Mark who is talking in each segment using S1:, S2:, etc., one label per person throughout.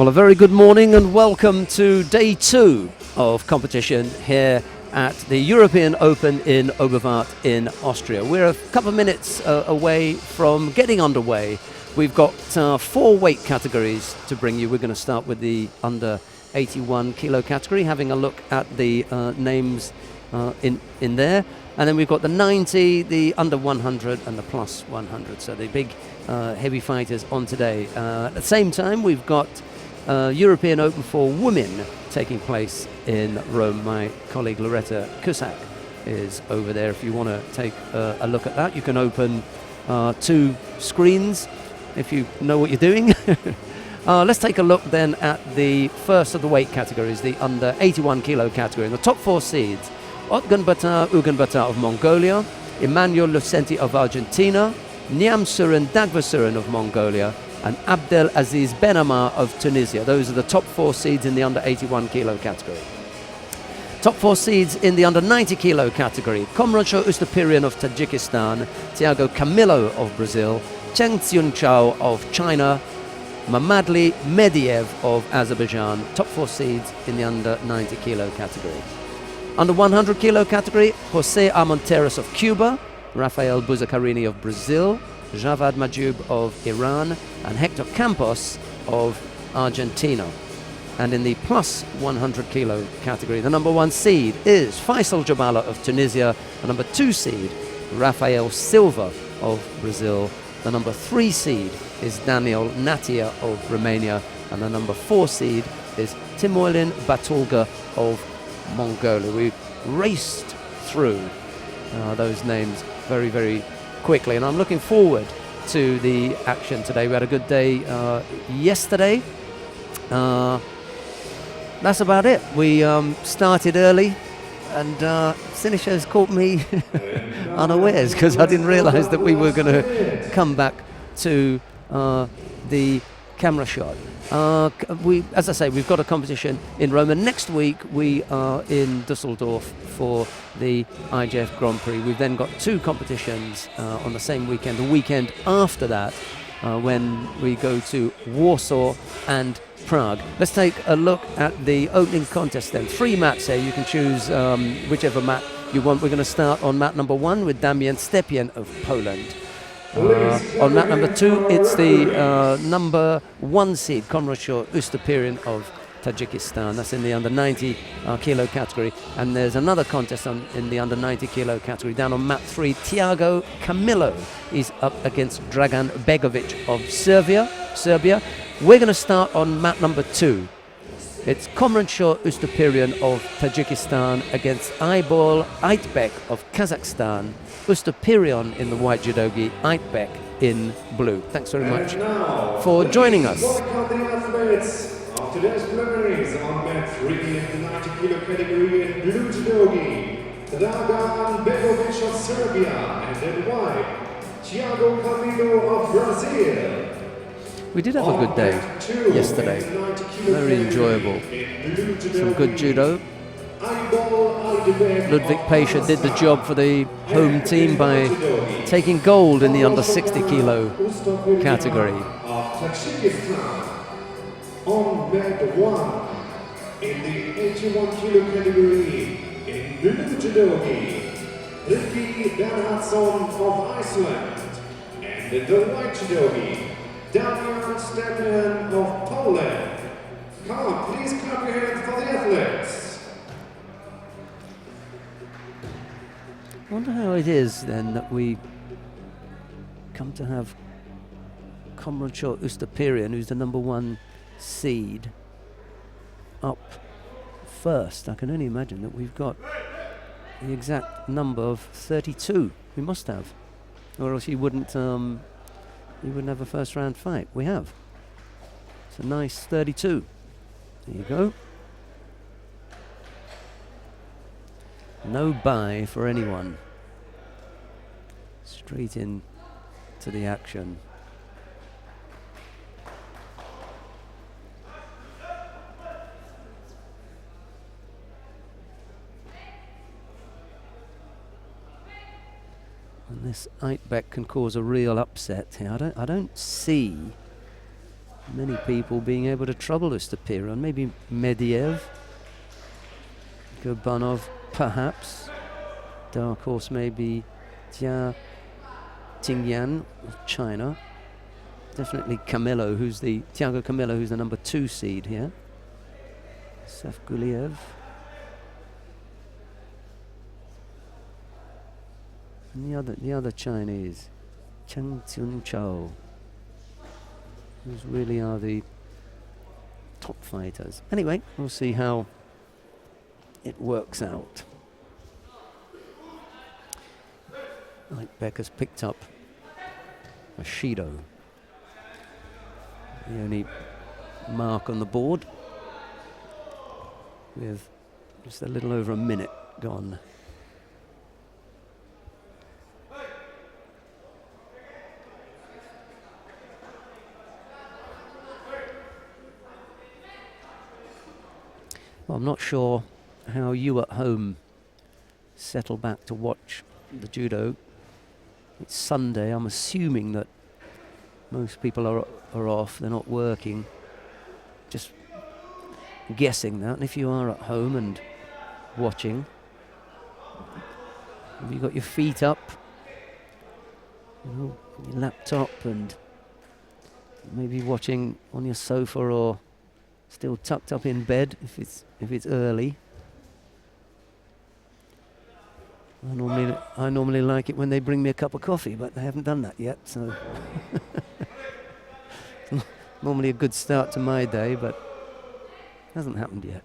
S1: Well, a very good morning and welcome to day 2 of competition here at the European Open in Oberwart in Austria. We're a couple of minutes away from getting underway. We've got 4 weight categories to bring you. We're going to start with the under 81 kilo category, having a look at the names in there. And then we've got the 90, the under 100 and the plus 100. So the big heavy fighters on today. At the same time, we've got European Open for women taking place in Rome. My colleague Loretta Cusack is over there. If you want to take a look at that, you can open 2 screens if you know what you're doing. Let's take a look then at the first of the weight categories, the under 81 kilo category. And the top 4 seeds: Otgun Bata of Mongolia, Emmanuel Lucenti of Argentina, Niam Surin Dagvasurin of Mongolia, and Abdel Aziz Benamar of Tunisia. Those are the top 4 seeds in the under 81 kilo category. Top 4 seeds in the under 90 kilo category: Komransho Ustapirian of Tajikistan, Tiago Camilo of Brazil, Cheng Xiunchao of China, Mamadli Mediev of Azerbaijan. Top 4 seeds in the under 90 kilo category. Under 100 kilo category: Jose Armonteros of Cuba, Rafael Buzacarini of Brazil, Javad Majoub of Iran, and Hector Campos of Argentina. And in the plus 100 kilo category, the number 1 seed is Faisal Jabala of Tunisia, the number 2 seed Rafael Silva of Brazil, the number 3 seed is Daniel Natia of Romania, and the number 4 seed is Timoilin Batulga of Mongolia. We raced through those names very, very quickly, and I'm looking forward to the action today. We had a good day yesterday. That's about it. We started early, and Sinisha has caught me unawares because I didn't realize that we were going to come back to the camera shot. As I say, we've got a competition in Rome, and next week we are in Dusseldorf for the IJF Grand Prix. We've then got 2 competitions on the same weekend. The weekend after that, when we go to Warsaw and Prague. Let's take a look at the opening contest then. 3 mats here. You can choose whichever mat you want. We're going to start on mat number 1 with Damian Stepien of Poland. On mat number 2, it's the number 1 seed, Komransho Ustapirian of Tajikistan. That's in the under 90 kilo category. And there's another contest in the under 90 kilo category. Down on mat 3, Tiago Camilo is up against Dragan Begovic of Serbia. We're going to start on mat number 2. It's Komransho Ustapirian of Tajikistan against Aybol Aitbek of Kazakhstan. Ustapirian in the white judogi, Aitbek in blue. Thanks very much for joining us.
S2: Of today's preliminaries on mat 3 in the 90 kilo category in blue judogi, Dragan Begovic of Serbia, and in white, Tiago Camilo of Brazil.
S1: We did have a good day yesterday. Very enjoyable. Some good judo. Ludwig Pesha did the job for the home team by taking gold in the under 60 kilo category.
S2: On mat 1 in the 81 kilo category in blue judogi, Ricky Bernhardsson of Iceland, and in the white judogi, Damian Stepien of Poland. Come on, please clap your hands for the athletes.
S1: I wonder how it is then that we come to have Komransho Ustapirian, who's the number 1 seed, up first. I can only imagine that we've got the exact number of 32. We must have, or else he wouldn't have a first round fight. We have. It's a nice 32. There you go. No bye for anyone. Straight in to the action. And this Aitbek can cause a real upset here. I don't see many people being able to trouble Stepirion. Maybe Mediev, Gurbanov, perhaps. Dark horse maybe Jia Tingyan of China. Definitely Camillo, Thiago Camillo, who's the number 2 seed here. Safguliev. And the other Chinese, Cheng Chun-Chou. Those really are the top fighters. Anyway, we'll see how it works out. Like Becker's picked up a Shido. The only mark on the board with just a little over a minute gone. Well, I'm not sure how you at home settle back to watch the judo. It's Sunday. I'm assuming that most people are off. They're not working. Just guessing that. And if you are at home and watching, have you got your feet up, your laptop, and maybe watching on your sofa, or still tucked up in bed if it's early? I normally like it when they bring me a cup of coffee, but they haven't done that yet, so normally a good start to my day, but hasn't happened yet.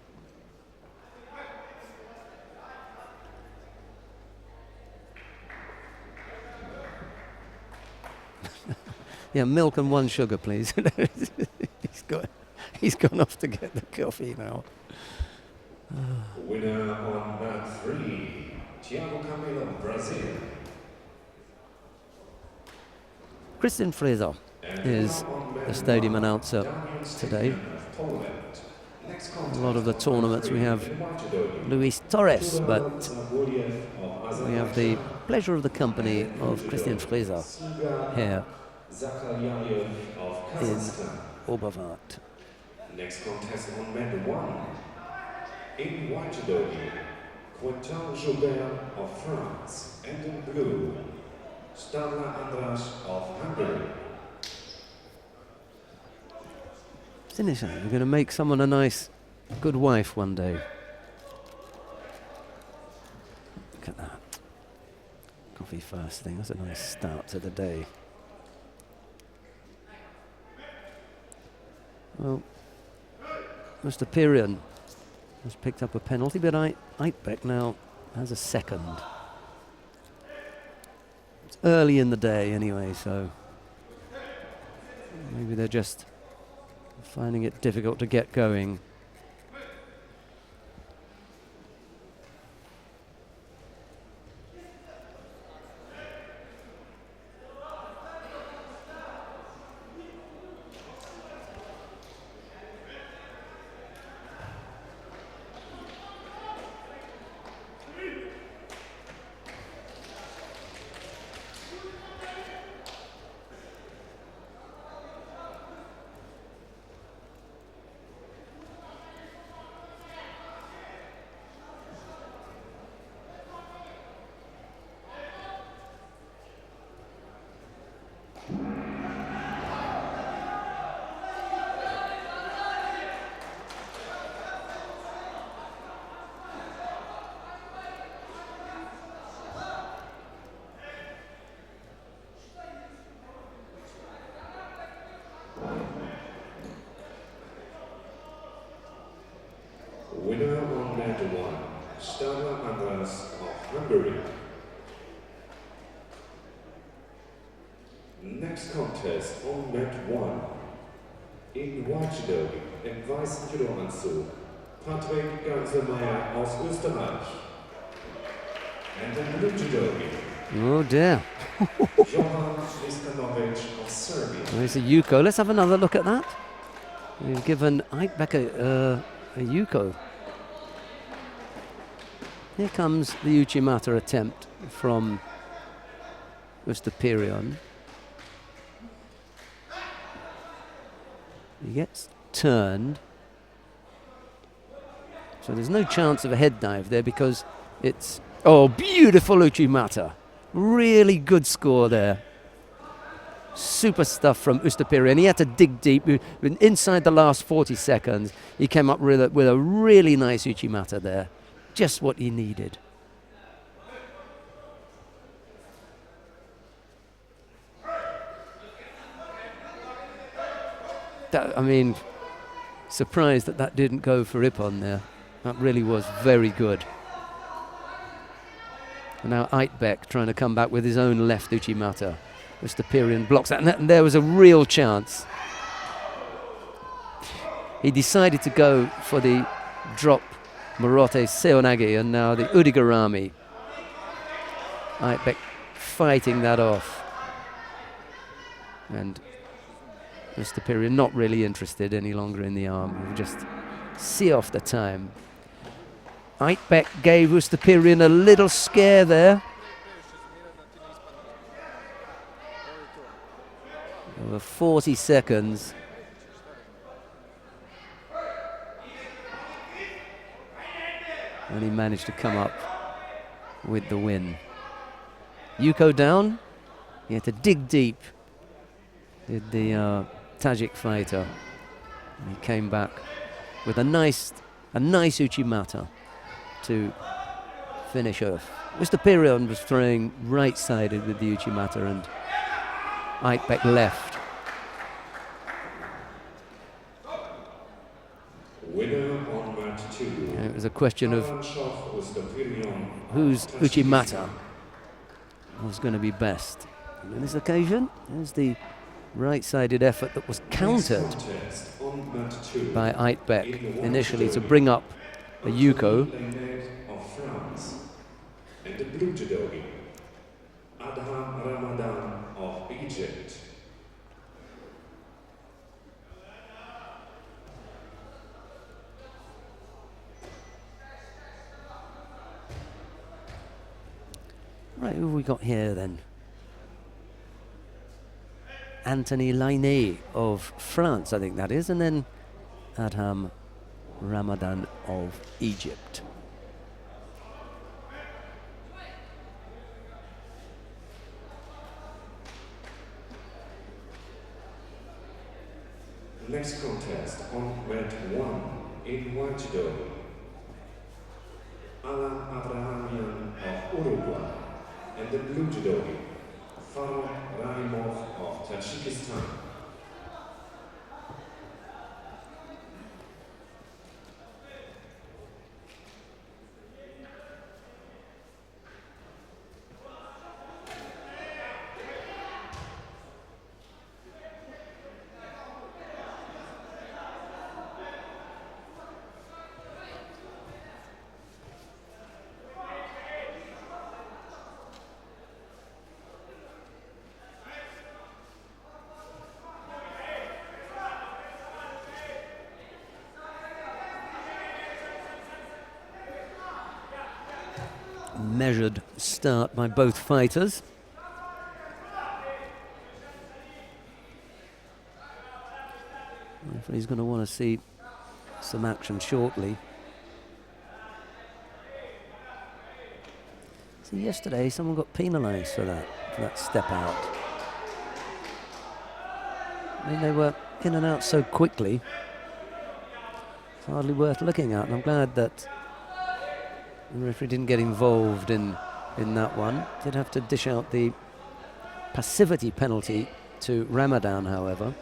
S1: Yeah, milk and 1 sugar, please. He's gone off to get the coffee now.
S2: Winner on mat 3, Thiago Camilo, Brazil.
S1: Christian Fraser is the stadium announcer today. A lot of the tournaments we have Luis Torres, but we have the pleasure of the company of Christian Fraser here in Oberwart.
S2: Next contest on mat 1, in white judo, Quentin Joubert of France, and in blue, Stella Andras of Hungary.
S1: Isn't it? You're going to make someone a nice, good wife one day. Look at that. Coffee first thing. That's a nice start to the day. Well, Mr. Pirion has picked up a penalty, but Eidbeck now has a second. It's early in the day anyway, so maybe they're just finding it difficult to get going.
S2: Winner on mat 1, Stella Andras of Hungary. Next contest on mat 1, in white judo, im weißen Judoanzug, Patrick Ganselmeier aus Österreich. And in blue judo,
S1: Oh dear.
S2: Jovan Iskanovic of Serbia.
S1: There's a Yuko. Let's have another look at that. We've given Eidbeck a Yuko. Here comes the Uchimata attempt from Mr. Pirion. He gets turned. So there's no chance of a head dive there because it's... Oh, beautiful Uchimata. Really good score there. Super stuff from Ustapiri, and he had to dig deep. Inside the last 40 seconds, he came up with a really nice Uchimata there. Just what he needed. I mean, surprised that didn't go for Ippon there. That really was very good. And now Eitbeck trying to come back with his own left Uchimata. Ustapirian blocks that, and there was a real chance. He decided to go for the drop Morote Seonagi, and now the Udigarami. Eitbeck fighting that off. And Ustapirian not really interested any longer in the arm. He'll just see off the time. Eitbeck gave Ustapirian a little scare there. Over 40 seconds. And he managed to come up with the win. Yuko down. He had to dig deep. Did the Tajik fighter. And he came back with a nice Uchimata to finish off. Ustapirian was throwing right-sided with the Uchimata, and Eitbeck left.
S2: Winner on match 2.
S1: And it was a question of whose Uchimata was going to be best. And on this occasion, there's the right-sided effort that was countered by Eitbeck initially to bring up a Yuko.
S2: Of France and the blue judogi, Adham Ramadan of Egypt.
S1: Right, who have we got here then? Anthony Lainé of France, I think that is, and then Adham Ramadan of Egypt.
S2: Next contest on mat 1 in white judo. Alan Abrahamian of Uruguay and the blue judogi, Faruk Raimov of Tajikistan.
S1: Measured start by both fighters. Referee's going to want to see some action shortly. See, yesterday someone got penalised for that step out. I mean, they were in and out so quickly. It's hardly worth looking at, and I'm glad that the referee didn't get involved in that one. Did have to dish out the passivity penalty to Ramadan, however.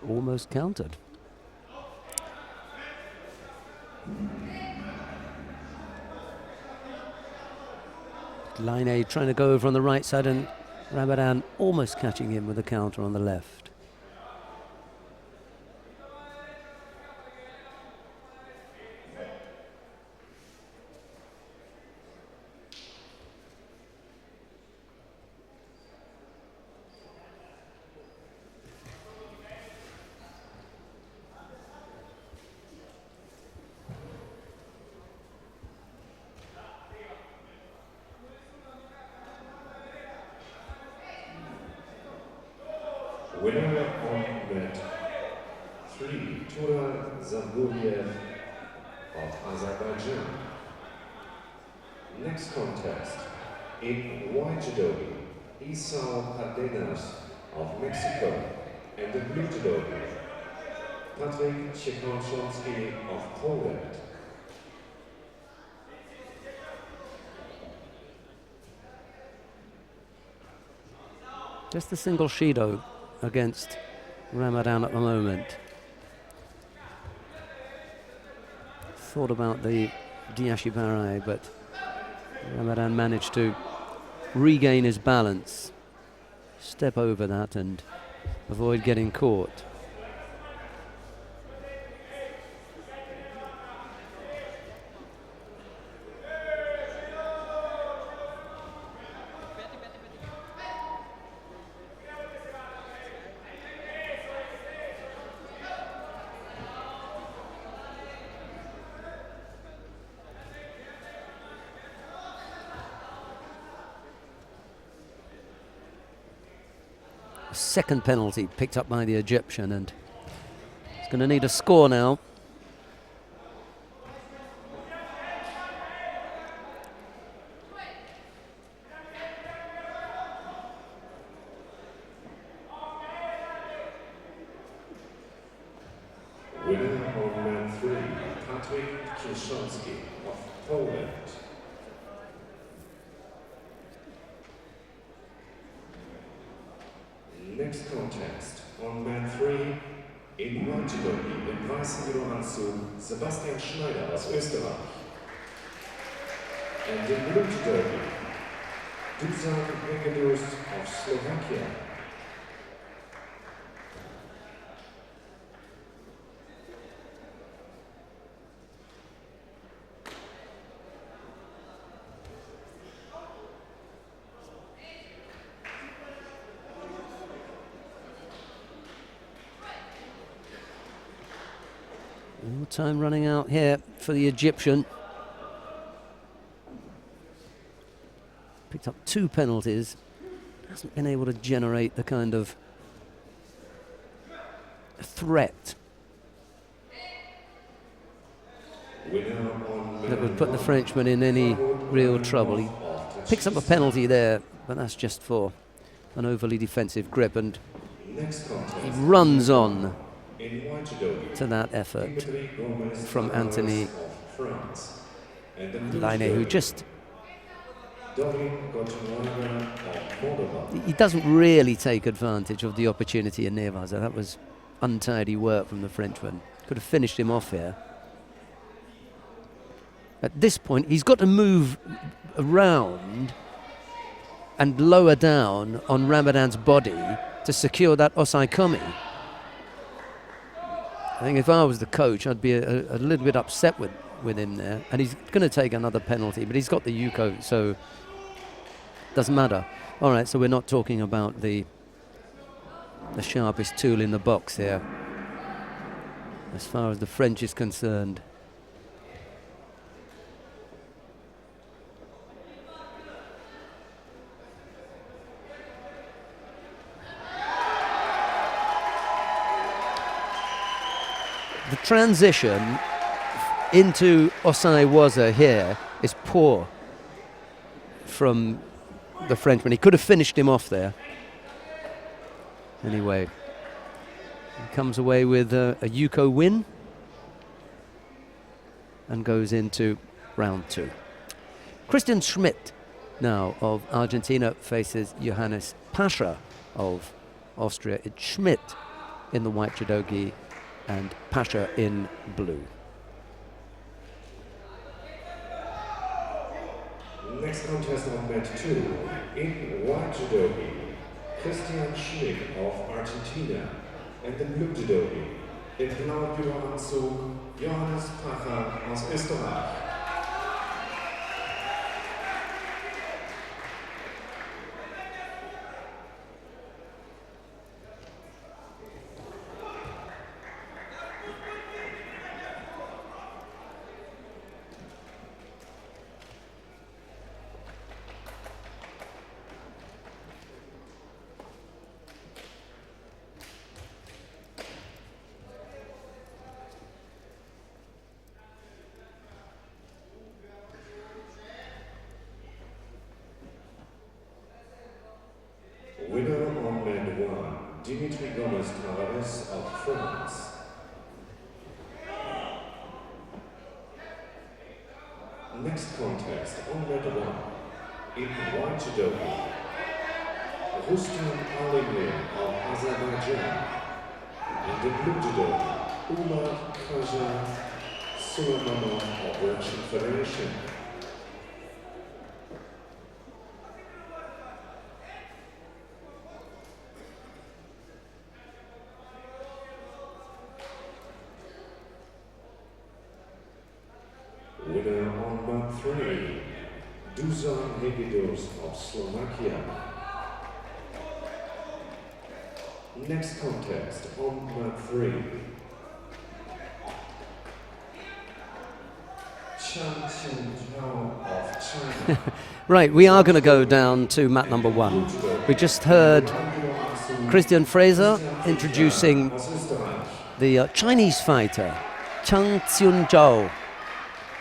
S1: Almost countered. Line trying to go over on the right side, and Ramadan almost catching him with a counter on the left.
S2: Winner on mat 3, Judo of Azerbaijan. Next contest, in white judo, Isao Cardenas of Mexico, and the blue judo, Patryk Ciekawczewski of Poland.
S1: Just the single Shido against Ramadan at the moment. Thought about the Diashibarai, but Ramadan managed to regain his balance, step over that and avoid getting caught. Second penalty picked up by the Egyptian, and he's going to need a score now.
S2: Winner on mat 3, Patryk Ciekawczewski of Poland. Next contest, on mat 3, in white judo, im weißen Judoanzug, Sebastian Schneider aus Österreich. And in blue judo, Dusan Hegedus of Slovakia.
S1: More time running out here for the Egyptian. Picked up 2 penalties. Hasn't been able to generate the kind of threat that would put the Frenchman in any real trouble. He picks up a penalty there, but that's just for an overly defensive grip, and he runs on to that effort from Anthony Laine, who just... he doesn't really take advantage of the opportunity in Nevaza. That was untidy work from the Frenchman. Could have finished him off here. At this point, he's got to move around and lower down on Ramadan's body to secure that osaikomi. I think if I was the coach, I'd be a little bit upset with him there. And he's going to take another penalty, but he's got the Yuko, so doesn't matter. All right, so we're not talking about the sharpest tool in the box here, as far as the French is concerned. The transition into Osai Waza here is poor from the Frenchman. He could have finished him off there. Anyway, he comes away with a Yuko win and goes into round 2. Christian Schmidt now of Argentina faces Johannes Pasha of Austria. It's Schmidt in the white judogi and Pasha in blue.
S2: Next contest on mat 2, in white judogi, Christian Schmidt of Argentina, and the blue judogi, in blauen Judoanzug, Johannes Pasha aus Österreich. Winner on mat 1, Dimitri Gomez Tavares of France. Next contest on mat 1, in white judo, Rustam Alimli of Azerbaijan. And in blue judo, Umar Khaja Sulamanov of Russian Federation. Winner on mat 3, Dusan Hegidos of Slovakia. Next contest on mat 3, Chan Xiongzhao of China.
S1: Right, we are going to go down to mat number 1. We just heard Christian Fraser introducing the Chinese fighter, Chan Xiongzhao.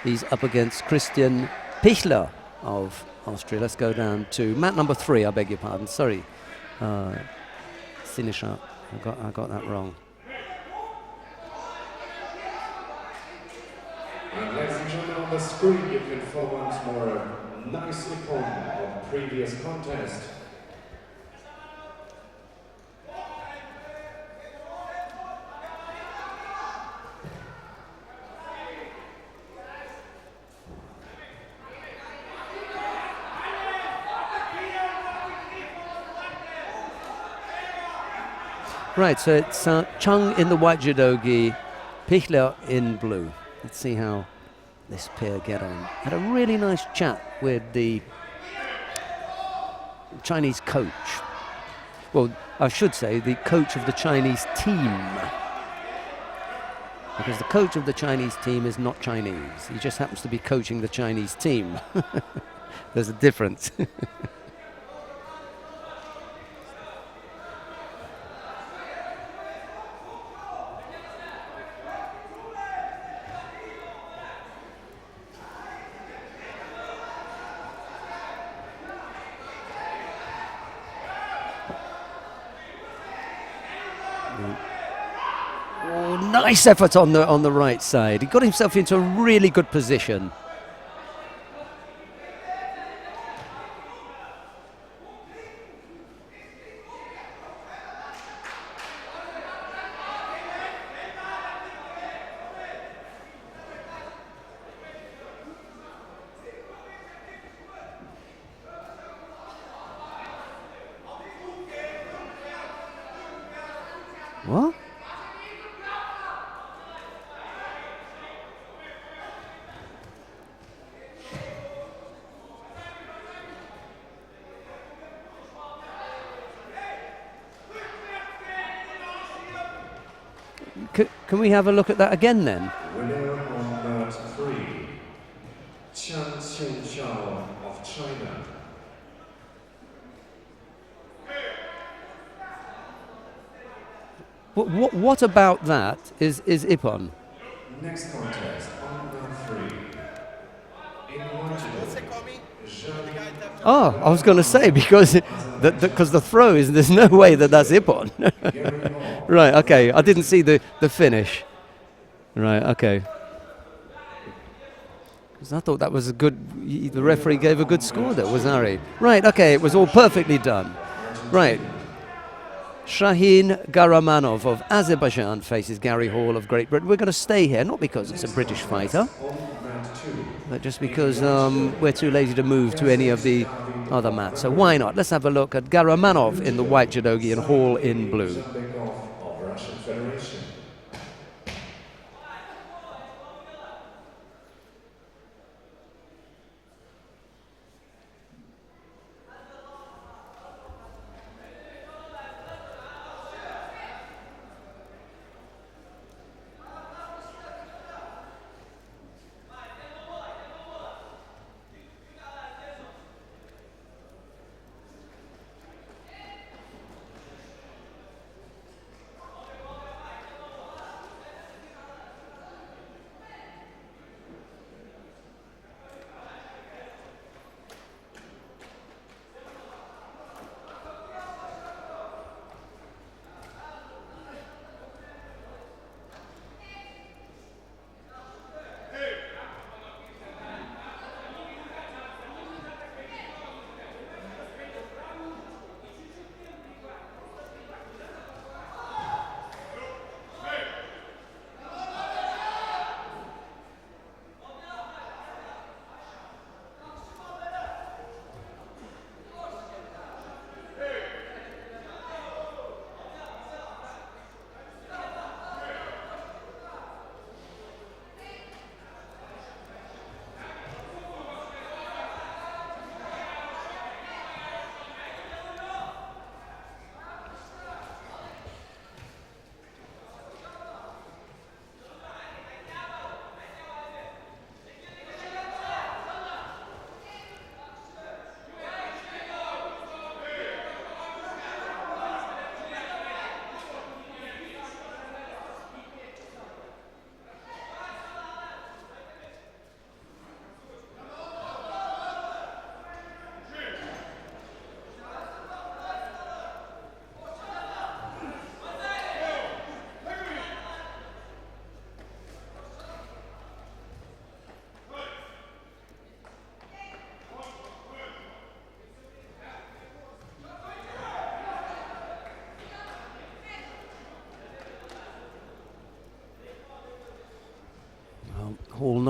S1: He's up against Christian Pichler of Austria. Let's go down to mat number 3, I beg your pardon. Sorry, Sinisha, I got that wrong.
S2: And ladies and gentlemen, on the screen you can follow once more a nice icon of previous contest.
S1: Right, so it's Chung in the white judogi, Pichler in blue. Let's see how this pair get on. Had a really nice chat with the Chinese coach. Well, I should say the coach of the Chinese team. Because the coach of the Chinese team is not Chinese. He just happens to be coaching the Chinese team. There's a difference. Oh, nice effort on the right side. He got himself into a really good position. What? Can we have a look at that again then?
S2: Winner on mat 3, Chan Xiongzhao of China.
S1: What about that is Ippon?
S2: Next contest on mat 3, in white judo,
S1: Oh, I was going to say because the throw is there's no way that's Ippon. Right, okay. I didn't see the finish. Right, okay. Because I thought that was a good. The referee gave a good score there, was Ari? Right, okay. It was all perfectly done. Right. Shahin Garamanov of Azerbaijan faces Gary Hall of Great Britain. We're going to stay here, not because it's a British fighter, but just because we're too lazy to move to any of the other mats. So why not? Let's have a look at Garamanov in the white judogi and Hall in blue.
S2: of Russian Federation.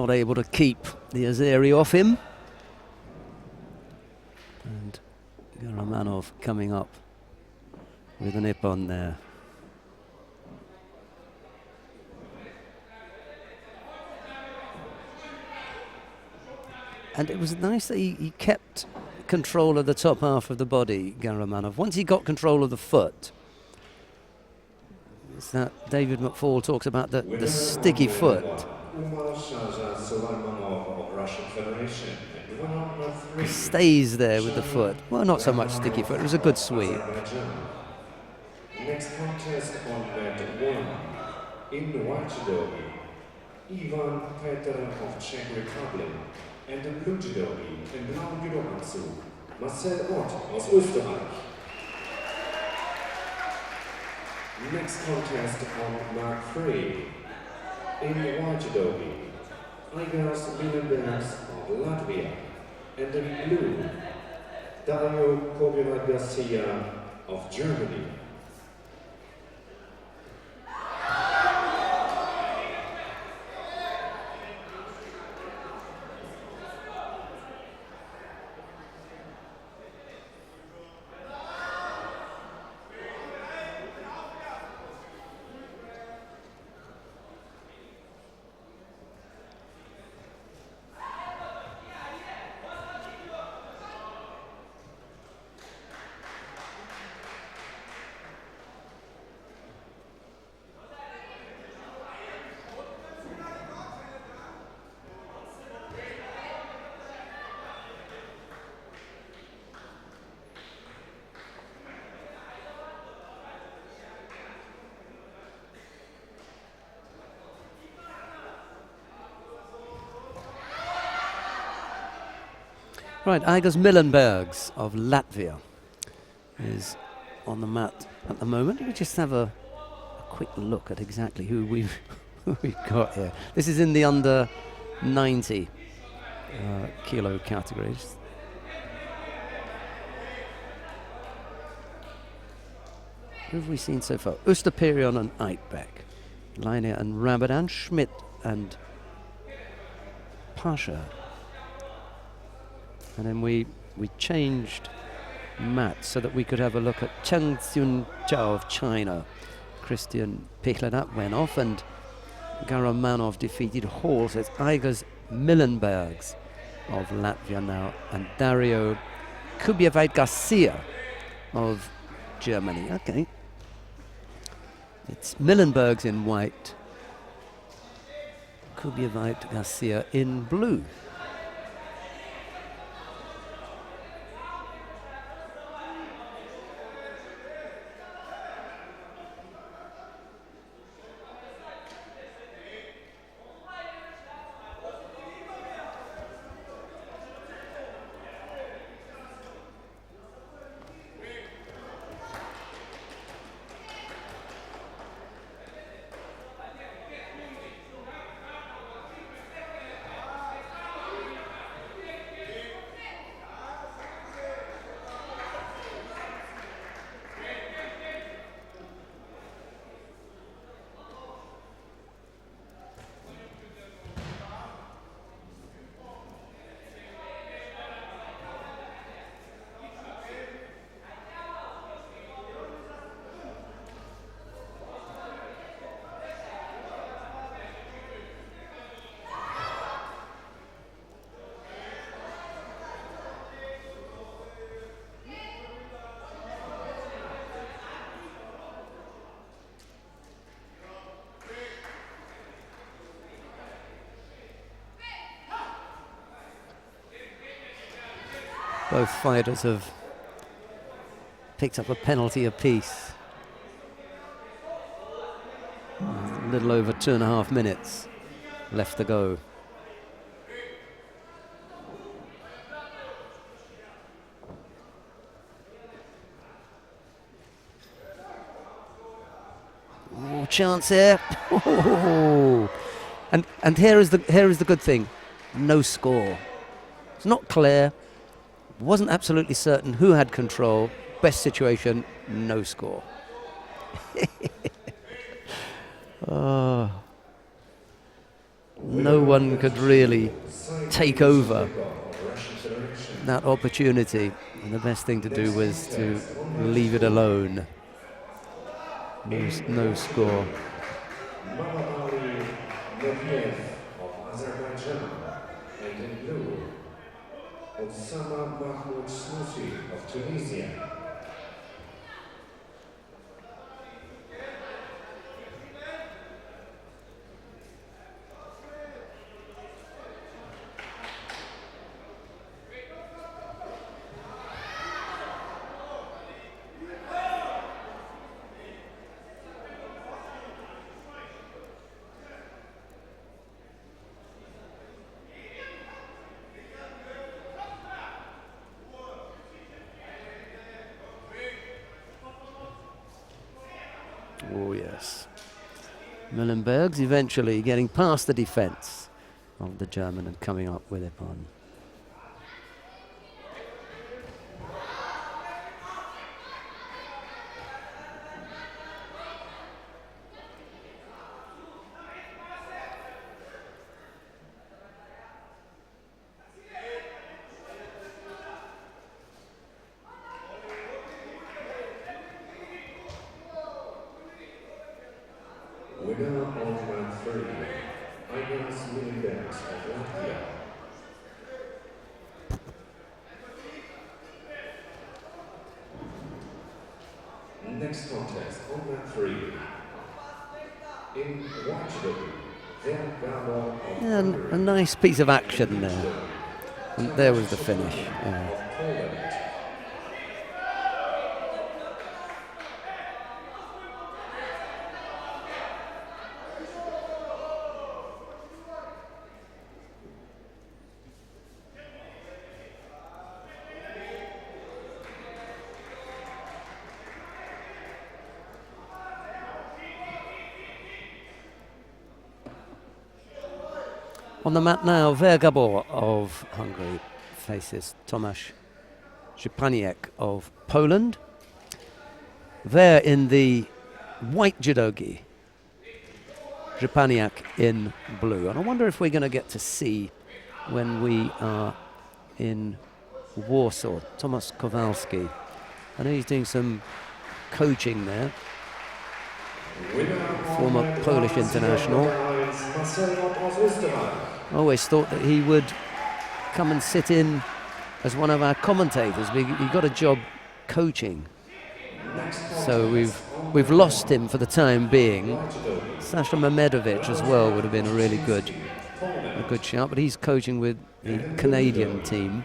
S1: not able to keep the Azeri off him. And Garamanov coming up with an ippon there. And it was nice that he kept control of the top half of the body, Garamanov. Once he got control of the foot, it's that David McFall talks about the sticky foot. He stays there with the foot. Well, not so much sticky foot, it was a good sweep.
S2: Next contest on mat 1 in the white judogi, Ivan Peter of Czech Republic, and the blue judogi in blauen Judoanzug, Marcel Ott aus Österreich. Next contest on mat 3 in the white judogi, Igors Milenbergs of Latvia, and in blue, Dario Covina Garcia of Germany.
S1: Right, Igors Milenbergs of Latvia is on the mat at the moment. Let me just have a quick look at exactly who we've got here. This is in the under 90 kilo categories. Who have we seen so far? Österperion and Eitbeck, Leine and Ramadan, Schmidt and Pasha. And then we changed mats so that we could have a look at Cheng Xun Zhao of China. Christian Pichlenat went off, and Garamanov defeated Hall. So it's Igors Milenbergs of Latvia now, and Dario Kubievait Garcia of Germany. Okay. It's Milenbergs in white, Kubievait Garcia in blue. Both fighters have picked up a penalty apiece. A little over 2.5 minutes left to go. Oh, chance here. Oh. And here is the good thing. No score. It's not clear. Wasn't absolutely certain who had control. Best situation, no score. no one could really take over that opportunity. And the best thing to do was to leave it alone. No score.
S2: Of Azerbaijan, and in blue, Osama Mahmoud Snoussi of Tunisia.
S1: Oh yes. Mullenberg's eventually getting past the defence of the German and coming up with it on.
S2: Winner of round 3, Ignas Mullenbergs of Latvia. Next contest on round 3. In white judo, Judo of
S1: And a nice piece of action there. And there was the finish. Yeah. On the mat now, Vergabor of Hungary faces Tomasz Szczepaniak of Poland. There in the white judogi, Szczepaniak in blue. And I wonder if we're going to get to see when we are in Warsaw, Tomasz Kowalski. I know he's doing some coaching there. Former Polish international. I always thought that he would come and sit in as one of our commentators. He got a job coaching, so we've lost him for the time being. Sasha Mamedovic as well would have been a really good shout, but he's coaching with the Canadian team.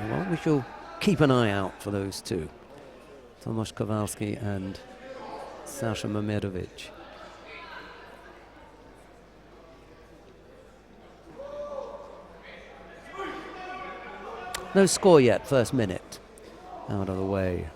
S1: Well, we shall keep an eye out for those two, Tomasz Kowalski and Sasha Mamedovic. No score yet, first minute out of the way.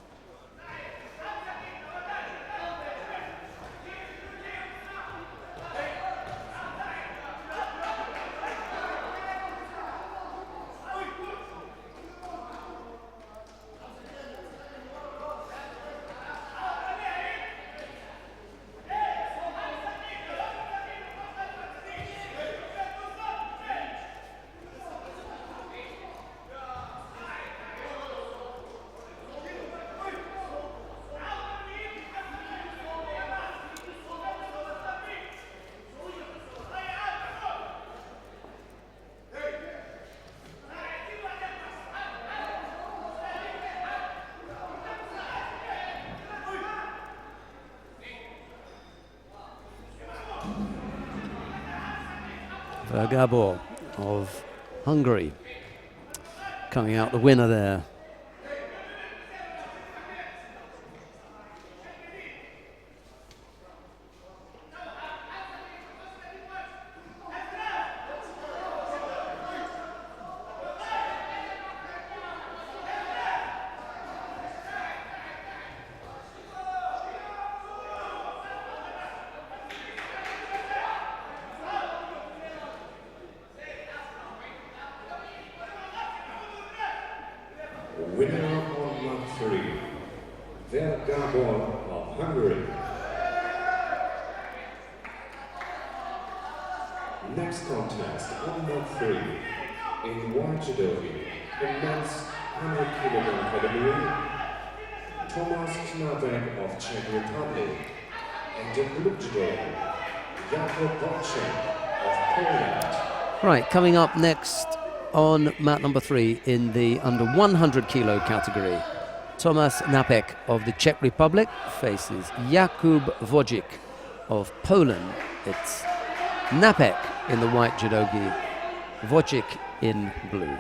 S1: Vergabor of Hungary coming out the winner there.
S2: Winner on round 3, Gabor of Hungary. Next contest on mat 3 in white judo in men's 100 kg category. Thomas Knabek of Czech Republic and in blue judo Jakub Wojcik of Poland.
S1: Right, coming up next on mat number 3 in the under 100 kilo category. Tomasz Napek of the Czech Republic faces Jakub Wojcik of Poland. It's Napek in the white judogi, Wojcik in blue.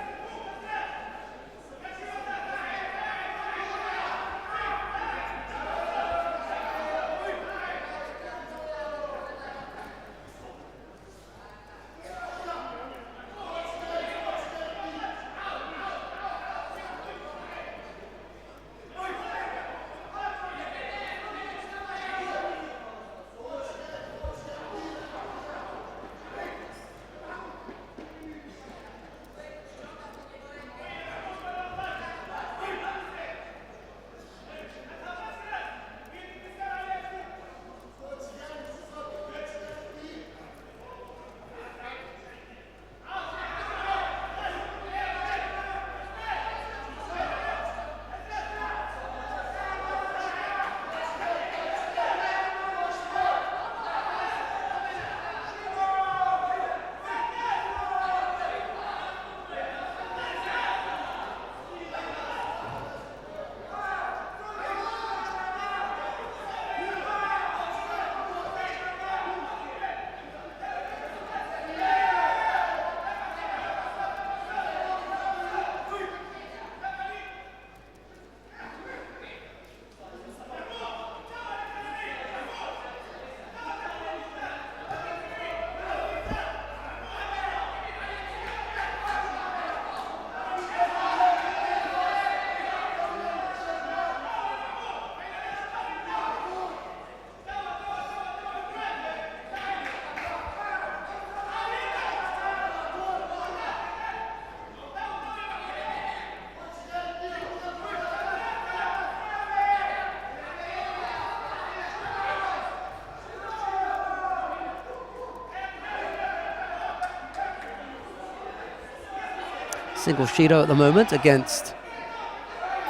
S1: Single Shido at the moment against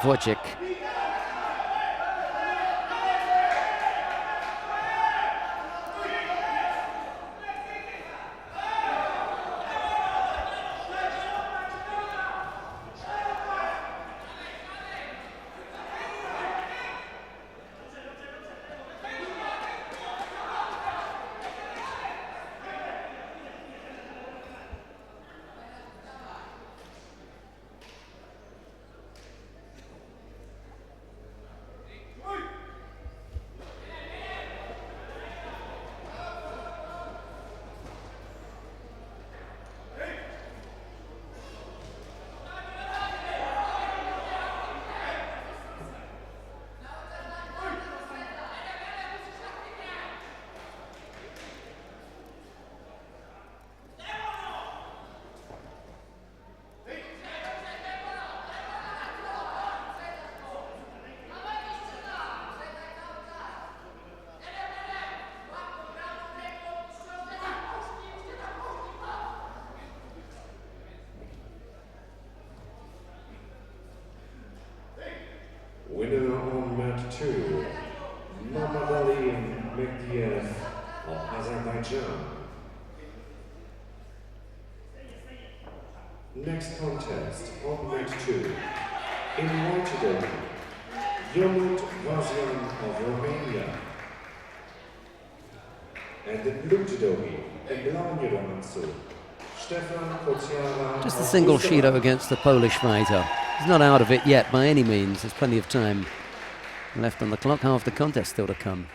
S1: Wojcik.
S2: Winner on mat 2, Mamadali Mekdiev of Azerbaijan. Next contest on mat 2, in white judo, Yomut Vazian of Romania. And in blue judogi, in blauem judomatsu, Stefan Kociara.
S1: Just a single Shido against the Polish fighter. He's not out of it yet by any means. There's plenty of time left on the clock. Half the contest still to come.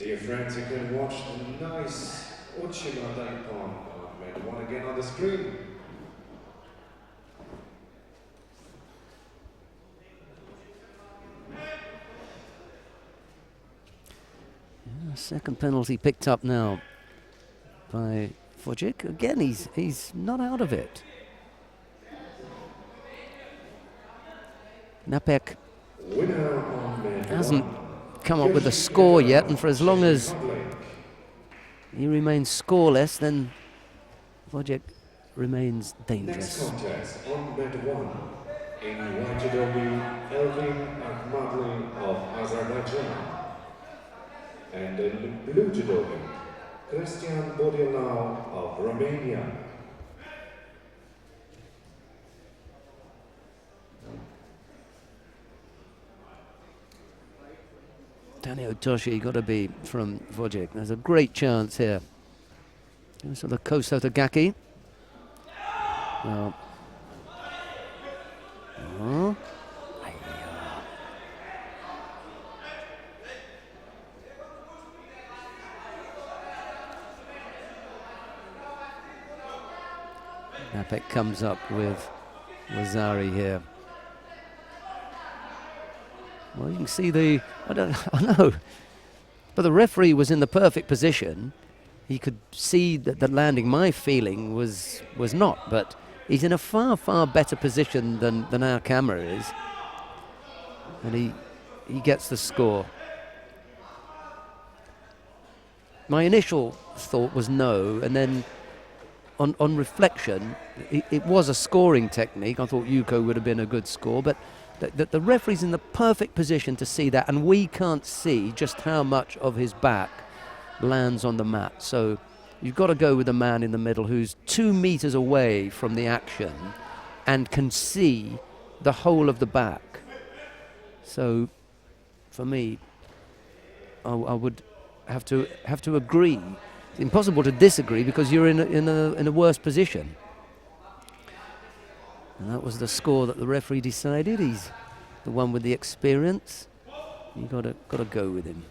S2: Dear friends, you can watch the nice Ochima Daipon and one again on the screen.
S1: Yeah, second penalty picked up now by Wojcik. Again, he's not out of it. Napek hasn't come up with a score yet, and for as long as he remains scoreless, then Wojcik remains dangerous.
S2: Next contest on mat 1 in white judogi, Elvin Akhmadli of Azerbaijan, and in blue judogi, Christian Bodilau of Romania.
S1: Danio Toshi got to be from Wojcik. There's a great chance here. So the Kosotagaki. Well. Oh. Napek comes up with Wazari here. Well, you can see I know, but the referee was in the perfect position. He could see that the landing, my feeling, was not, but he's in a far, far better position than our camera is. And he gets the score. My initial thought was no, and then on reflection, it was a scoring technique. I thought Yuko would have been a good score, but the referee's in the perfect position to see that, and we can't see just how much of his back lands on the mat. So you've got to go with the man in the middle who's 2 meters away from the action and can see the whole of the back. So for me, I would have to agree. It's impossible to disagree because you're in a worse position. And that was the score that the referee decided. He's the one with the experience. You got to go with him.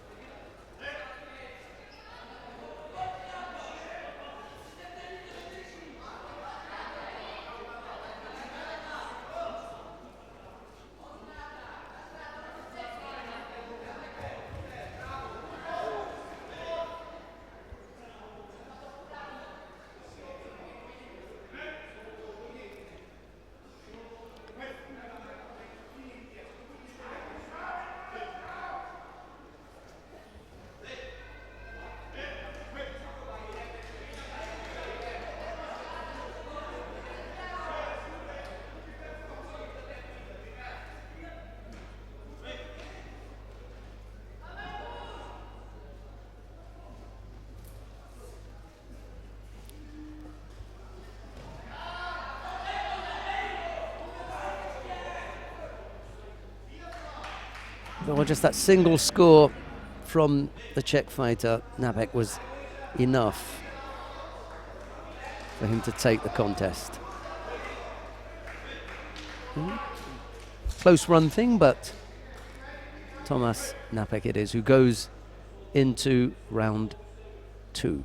S1: Well, just that single score from the Czech fighter, Napek, was enough for him to take the contest. Close run thing, but Tomasz Napek it is who goes into round 2.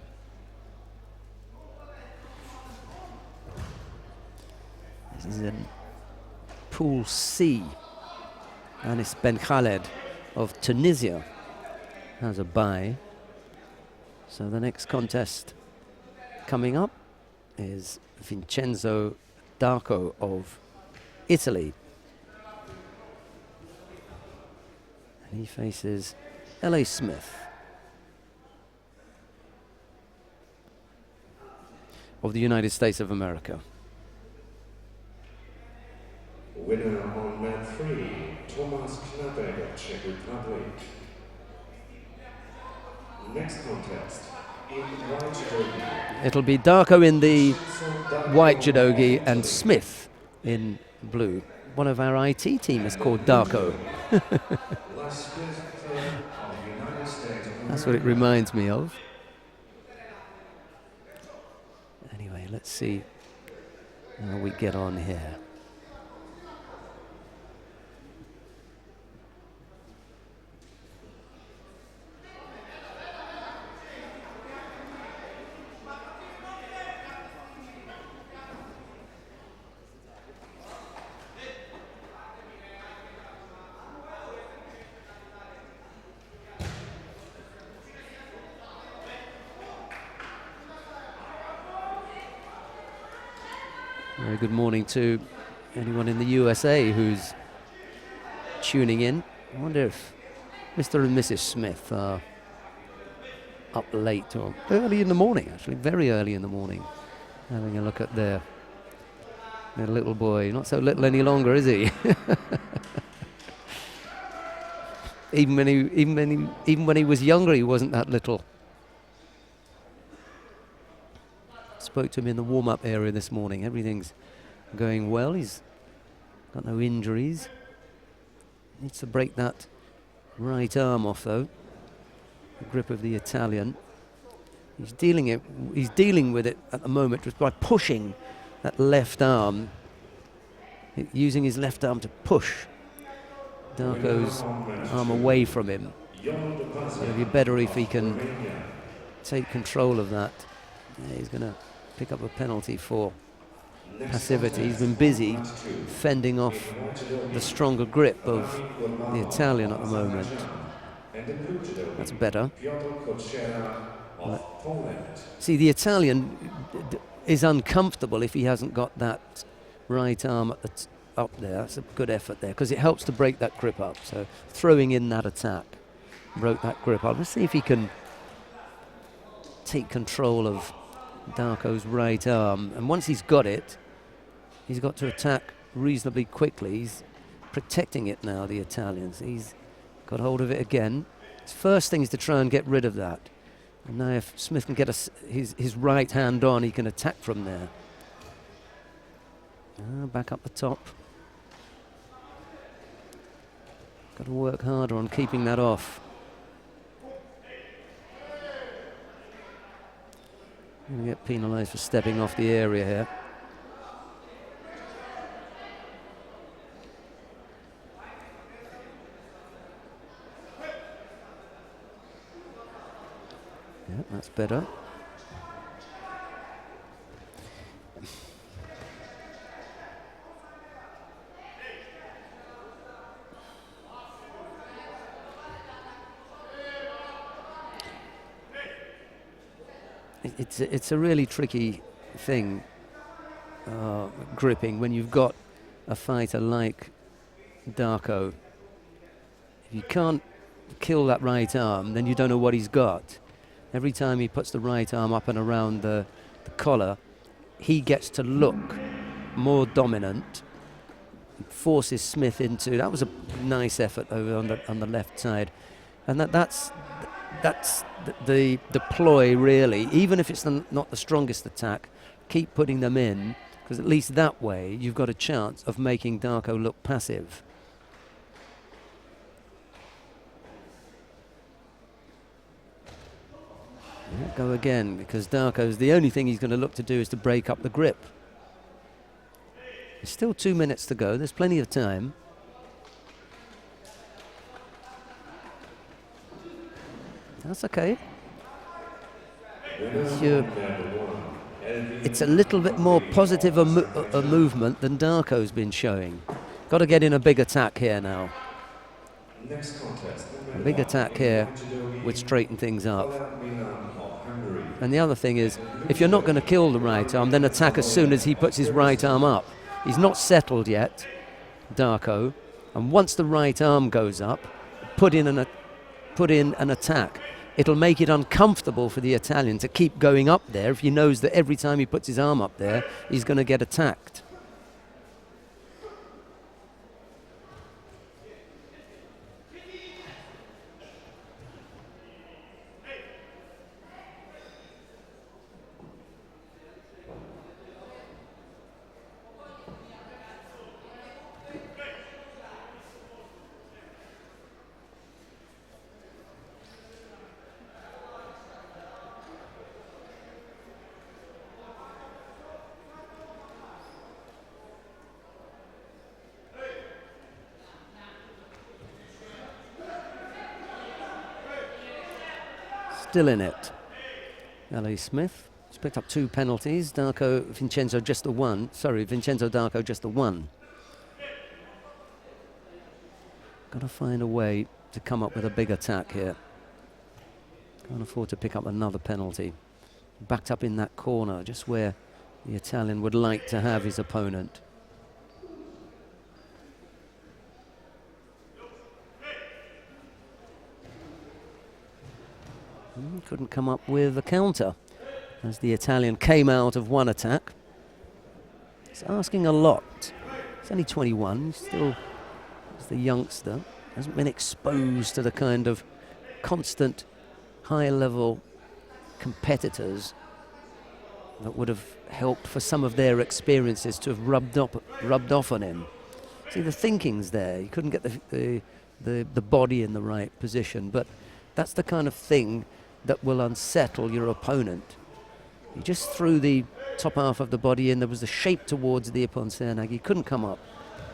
S1: This is in Pool C. Anis Ben Khaled of Tunisia has a bye. So the next contest coming up is Vincenzo Darko of Italy. And he faces L.A. Smith of the United States of America.
S2: Winner on mat 3, Tomasz Knapek of Czech Republic. Next contest in white judogi.
S1: It'll be Darko in the white judogi and Smith in blue. One of our IT team is called Darko. That's what it reminds me of. Anyway, let's see how we get on here. Very good morning to anyone in the USA who's tuning in. I wonder if Mr. and Mrs. Smith are up late or early in the morning, actually, very early in the morning, having a look at their little boy. Not so little any longer, is he? even when he was younger, he wasn't that little. Spoke to him in the warm-up area this morning. Everything's going well. He's got no injuries. Needs to break that right arm off, though. The grip of the Italian. He's dealing with it at the moment just by pushing that left arm, using his left arm to push Darko's arm away from him. It'll be better if he can take control of that. Yeah, he's going to pick up a penalty for passivity. He's been busy fending off the stronger grip of the Italian at the moment. That's better. See, the Italian is uncomfortable if he hasn't got that right arm up there. That's a good effort there because it helps to break that grip up. So throwing in that attack broke that grip up. Let's see if he can take control of Darko's right arm. And once he's got it, he's got to attack reasonably quickly. He's protecting it now, the Italians. He's got hold of it again. His first thing is to try and get rid of that. And now if Smith can get his right hand on, he can attack from there. Back up the top. Got to work harder on keeping that off. Going to get penalised for stepping off the area here. Yeah, that's better. It's a really tricky thing, gripping, when you've got a fighter like Darko. If you can't kill that right arm, then you don't know what he's got. Every time he puts the right arm up and around the collar, he gets to look more dominant, forces Smith into. That was a nice effort over on the left side, and that's the ploy, really. Even if it's not the strongest attack, keep putting them in, because at least that way you've got a chance of making Darko look passive. Go again, because Darko's the only thing he's going to look to do is to break up the grip. There's still 2 minutes to go. There's plenty of time. That's okay. It's a little bit more positive a movement than Darko's been showing. Got to get in a big attack here now. A big attack here would straighten things up. And the other thing is, if you're not going to kill the right arm, then attack as soon as he puts his right arm up. He's not settled yet, Darko. And once the right arm goes up, put in an attack. It'll make it uncomfortable for the Italian to keep going up there if he knows that every time he puts his arm up there, he's going to get attacked. Still in it. L.A. Smith has picked up 2 penalties. Vincenzo just the one. Sorry, Vincenzo Darko just the one. Got to find a way to come up with a big attack here. Can't afford to pick up another penalty. Backed up in that corner, just where the Italian would like to have his opponent. Couldn't come up with a counter as the Italian came out of one attack. He's asking a lot. He's only 21, still the youngster. Hasn't been exposed to the kind of constant high-level competitors that would have helped for some of their experiences to have rubbed off on him. See, the thinking's there. He couldn't get the body in the right position, but that's the kind of thing that will unsettle your opponent. He just threw the top half of the body in. There was a shape towards the Ippon Seoinage. He couldn't come up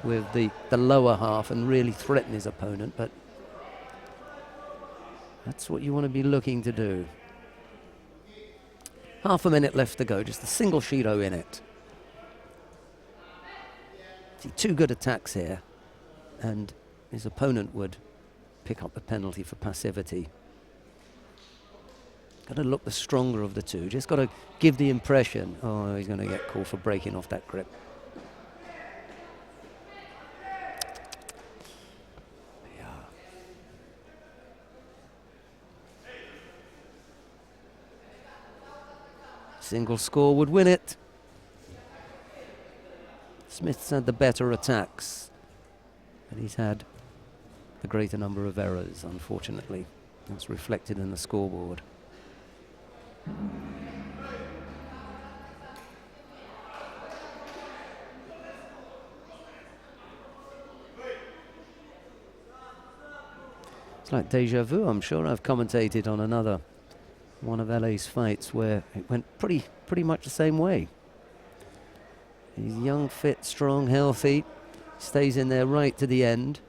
S1: with the lower half and really threaten his opponent, but that's what you want to be looking to do. Half a minute left to go, just a single Shido in it. See, two good attacks here, and his opponent would pick up the penalty for passivity. Got to look the stronger of the two. Just got to give the impression, oh, he's going to get called for breaking off that grip. Yeah. Single score would win it. Smith's had the better attacks, but he's had the greater number of errors, unfortunately. That's reflected in the scoreboard. It's like deja vu. I'm sure I've commentated on another one of LA's fights where it went pretty much the same way. He's young, fit, strong, healthy, stays in there right to the end.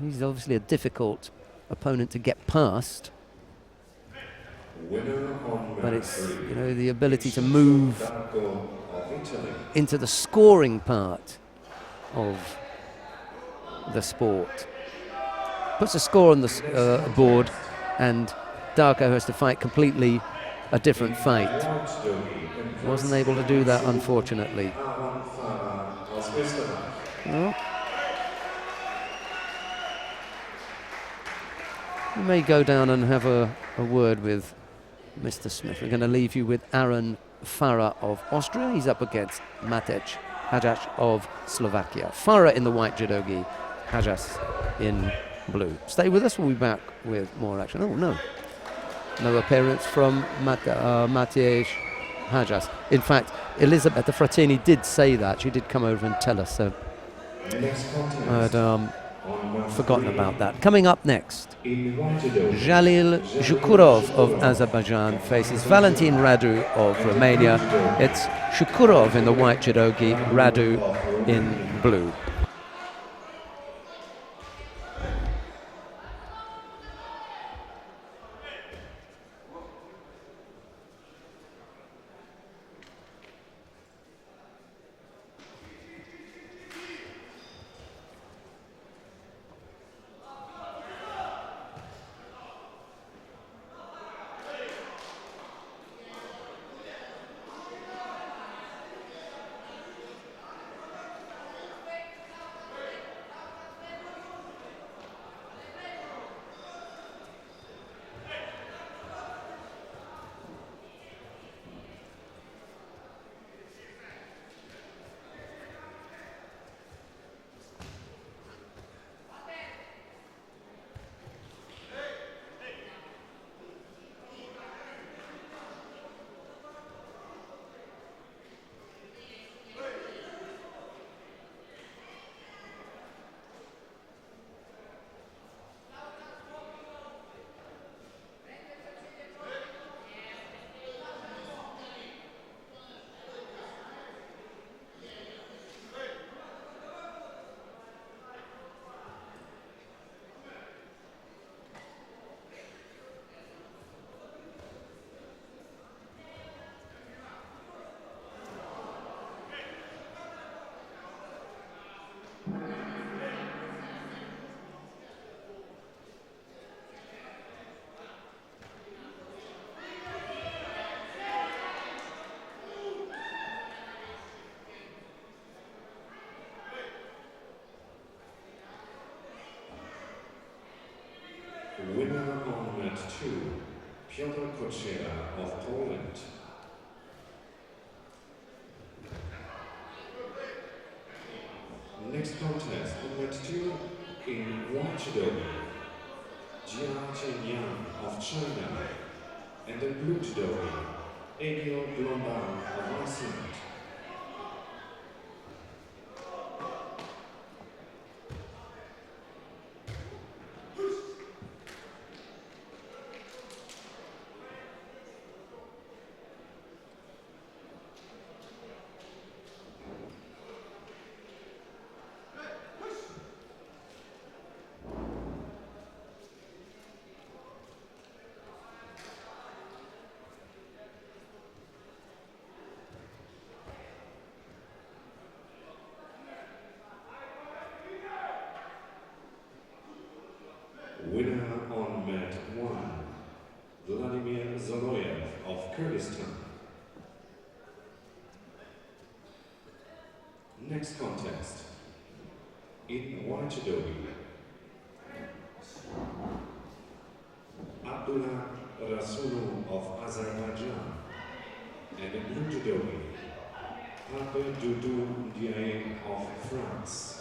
S1: He's obviously a difficult opponent to get past. But it's, you know, the ability to move into the scoring part of the sport. Puts a score on the board, and Darko has to fight completely a different fight. Wasn't able to do that, unfortunately. Well, we may go down and have a word with Mr. Smith. We're going to leave you with Aaron Farah of Austria. He's up against Matej Hajas of Slovakia. Farah in the white judogi, Hajas in blue. Stay with us. We'll be back with more action. Oh, no. No appearance from Matej Hajas. In fact, Elizabeth Frattini did say that. She did come over and tell us. So I'd forgotten about that. Coming up next, Jalil Zhukurov of Azerbaijan faces Valentin Radu of Romania. It's Zhukurov in the white judogi, Radu in blue.
S2: Winner on mat 2, Piotr Koczera of Poland. Next contest on mat 2 in white judo, Jia Chen-yang of China, and in blue judo, Emil Blomberg of Iceland. Winner on mat 1, Vladimir Zoloyev of Kyrgyzstan. Next contest in white judo, Abdullah Rasulov of Azerbaijan, and in blue judo, Pape Doudou Ndiaye of France.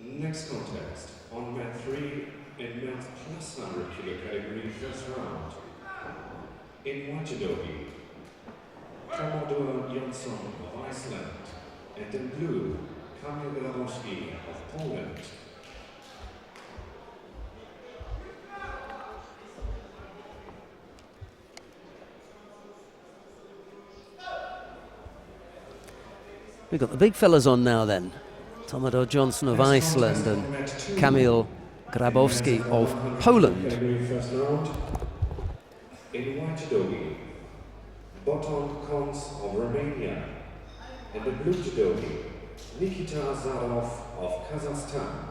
S2: Next contest on mat 3 in men's plus 100 kilo category, first round. In white judo, Commodore Jonsson of Iceland And in blue, Kamil Grabowski of Poland.
S1: We've got the big fellas on now then. Tomador Johnson of Iceland and Kamil Grabowski of Poland.
S2: First round. In white judogi, Boton Kons of Romania. And the blue judogi, Nikita Azarov of Kazakhstan.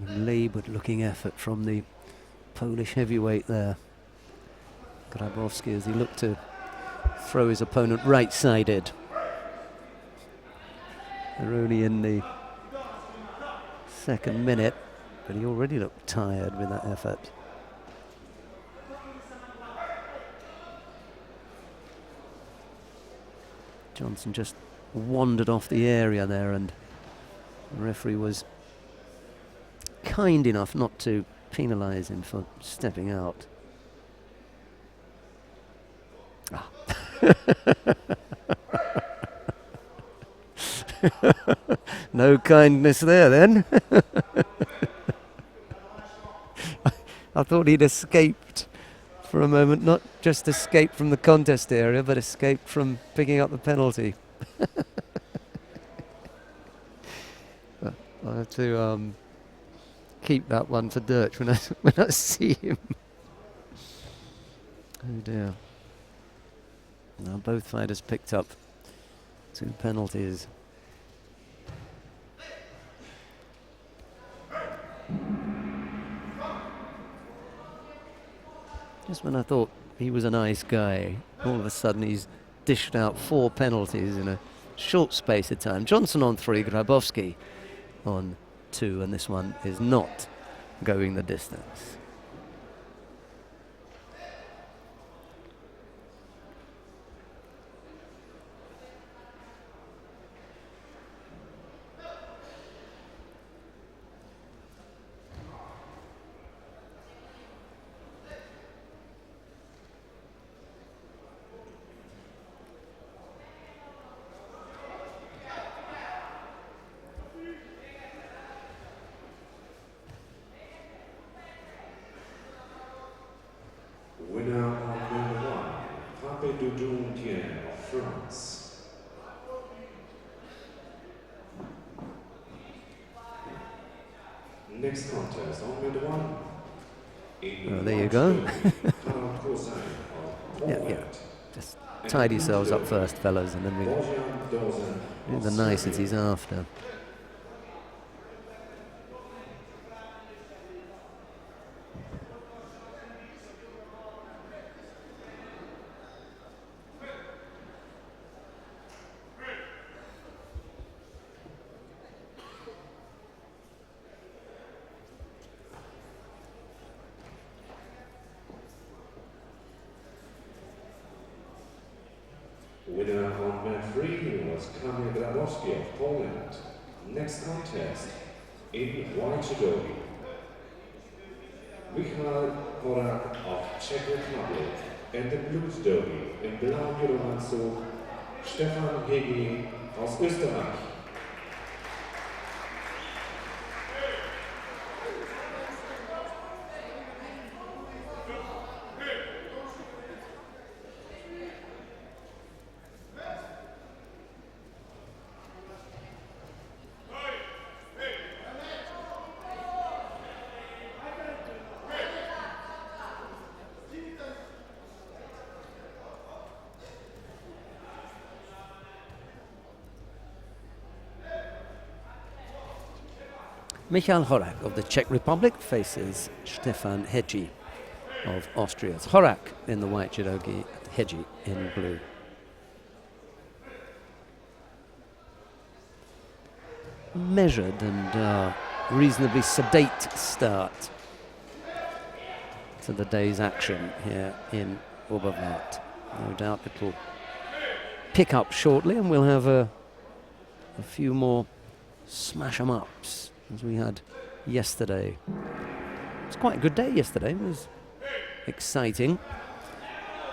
S1: Laboured looking effort from the Polish heavyweight there. Grabowski, as he looked to throw his opponent right-sided. They're only in the second minute, but he already looked tired with that effort. Johnson just wandered off the area there, and the referee was kind enough not to penalise him for stepping out. Ah. No kindness there then. I thought he'd escaped for a moment, not just escaped from the contest area, but escaped from picking up the penalty. I'll have to keep that one for Dirch when I see him. Oh dear. Now both fighters picked up 2 penalties. Just when I thought he was a nice guy, all of a sudden he's dished out 4 penalties in a short space of time. Johnson on 3, Grabowski on 2, and this one is not going the distance.
S2: Winner of number 1, Judo of France. Next contest on number 1.
S1: Oh, there you go. Yeah. Just tidy yourselves up first, fellas, and then we do the niceties after.
S2: on mat 3 was Kamil Grabowski of Poland. Next contest in white judo. Michal Horak of Czech Republic and the blue judo im blauen Judoanzug Stefan Hegi aus Österreich.
S1: Michal Horak of the Czech Republic faces Stefan Hegi of Austria. It's Horak in the white judogi, Hegi in blue. Measured and reasonably sedate start to the day's action here in Oberwart. No doubt it will pick up shortly and we'll have a few more smash-em-ups as we had yesterday. It was quite a good day yesterday. It was exciting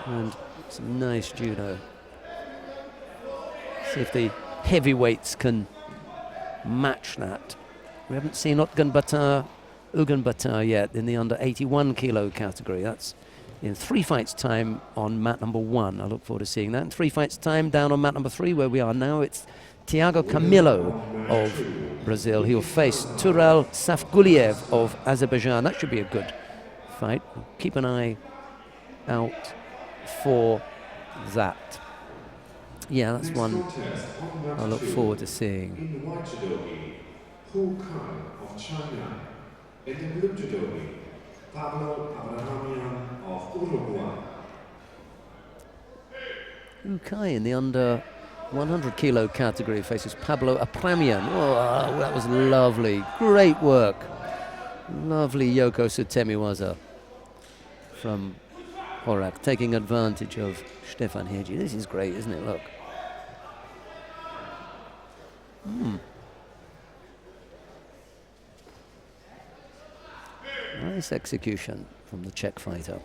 S1: and some nice judo. See if the heavyweights can match that. We haven't seen Ugan Batar yet in the under 81 kilo category. That's in 3 fights time on mat number 1. I look forward to seeing that. In 3 fights time down on mat number 3 where we are now, it's Thiago Camilo of Brazil. He'll face Tural Safguliev of Azerbaijan. That should be a good fight. Keep an eye out for that. Yeah, that's one I look forward to seeing.
S2: In the white judogi, Hu Kai of China. In the blue judogi, Pablo Abrahamian of Uruguay.
S1: Hu Kai in the under 100 kilo category faces Pablo Abrahamian. Oh, that was lovely. Great work. Lovely Yoko Sutemiwaza from Horak, taking advantage of Stefan Hegi. This is great, isn't it? Look. Nice execution from the Czech fighter.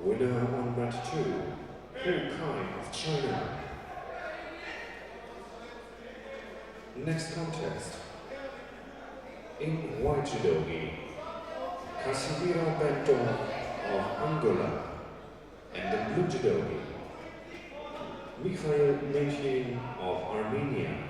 S2: Winner on mat 2, Hu Kai of China. Next contest, in white judogi, Casimiro Bento of Angola, and the blue judogi, Mikhail Mechin of Armenia.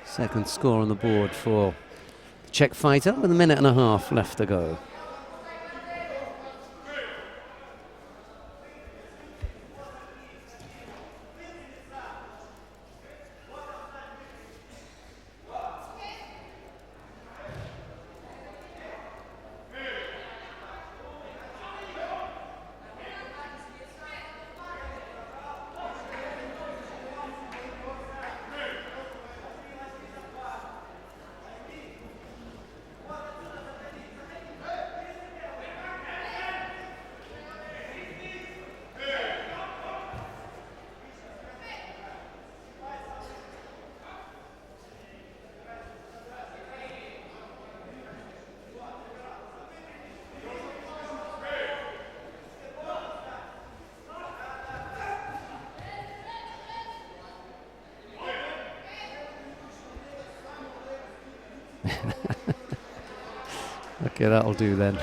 S1: Second score on the board for the Czech fighter with a minute and a half left to go. Okay, that'll do then.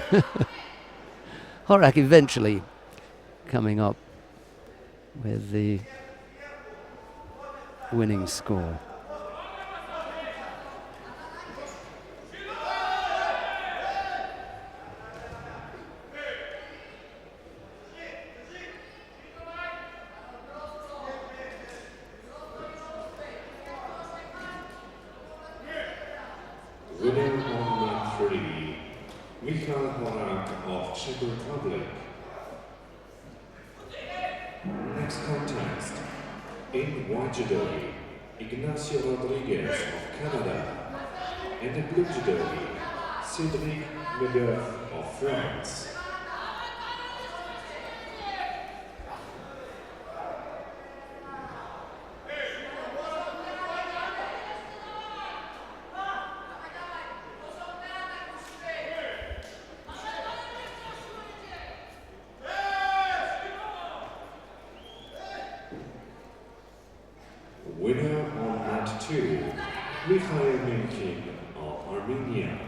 S1: Horak eventually coming up with the winning score.
S2: Winner on mat 3, Michal Horak of Czech Republic. Next contest, in white judo, Ignacio Rodriguez of Canada, and in blue judo, Cédric Medeuf of France. Winner on mat 2, Mikhail Minkin of Armenia.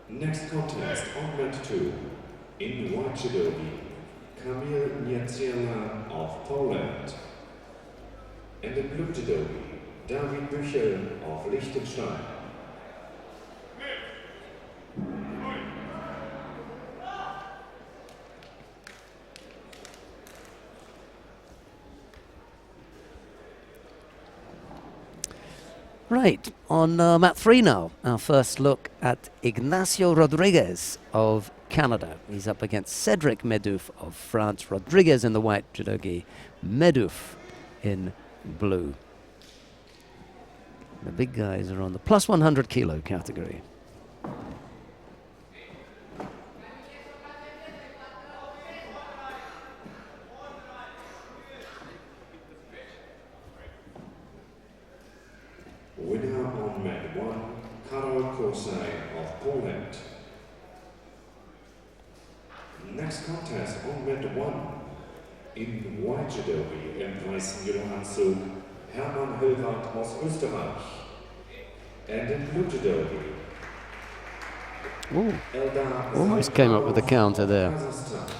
S2: Next contest on mat 2, in white judo, Kamil Niedziela of Poland. And in blue judo, David Büchel of Liechtenstein.
S1: Right, on mat 3 now, our first look at Ignacio Rodriguez of Canada. He's up against Cédric Medeuf of France. Rodriguez in the white judogi, Medeuf in blue. The big guys are on the plus 100 kilo category.
S2: Winner on mat 1, Karol Kosaj of Poland. Next contest on mat 1, in white judogi im weißen Judoanzug, Hermann Höllwart aus Österreich. And in blue judogi, Eldar
S1: Almost came up with a counter there.
S2: Kazakhstan.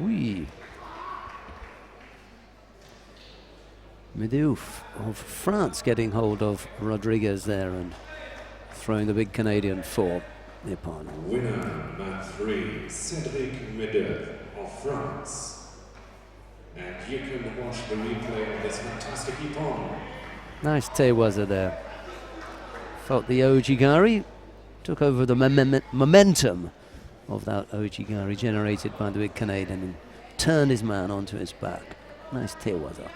S1: Oui. Medeuf of France getting hold of Rodriguez there and throwing the big Canadian 4. Nippon.
S2: Winner, mat 3, Cédric Medeux of France. And you can watch the replay of this fantastic ippon.
S1: Nice tewaza there. Felt the ojigari, took over the momentum of that ojigari generated by the big Canadian and turned his man onto his back. Nice tewaza.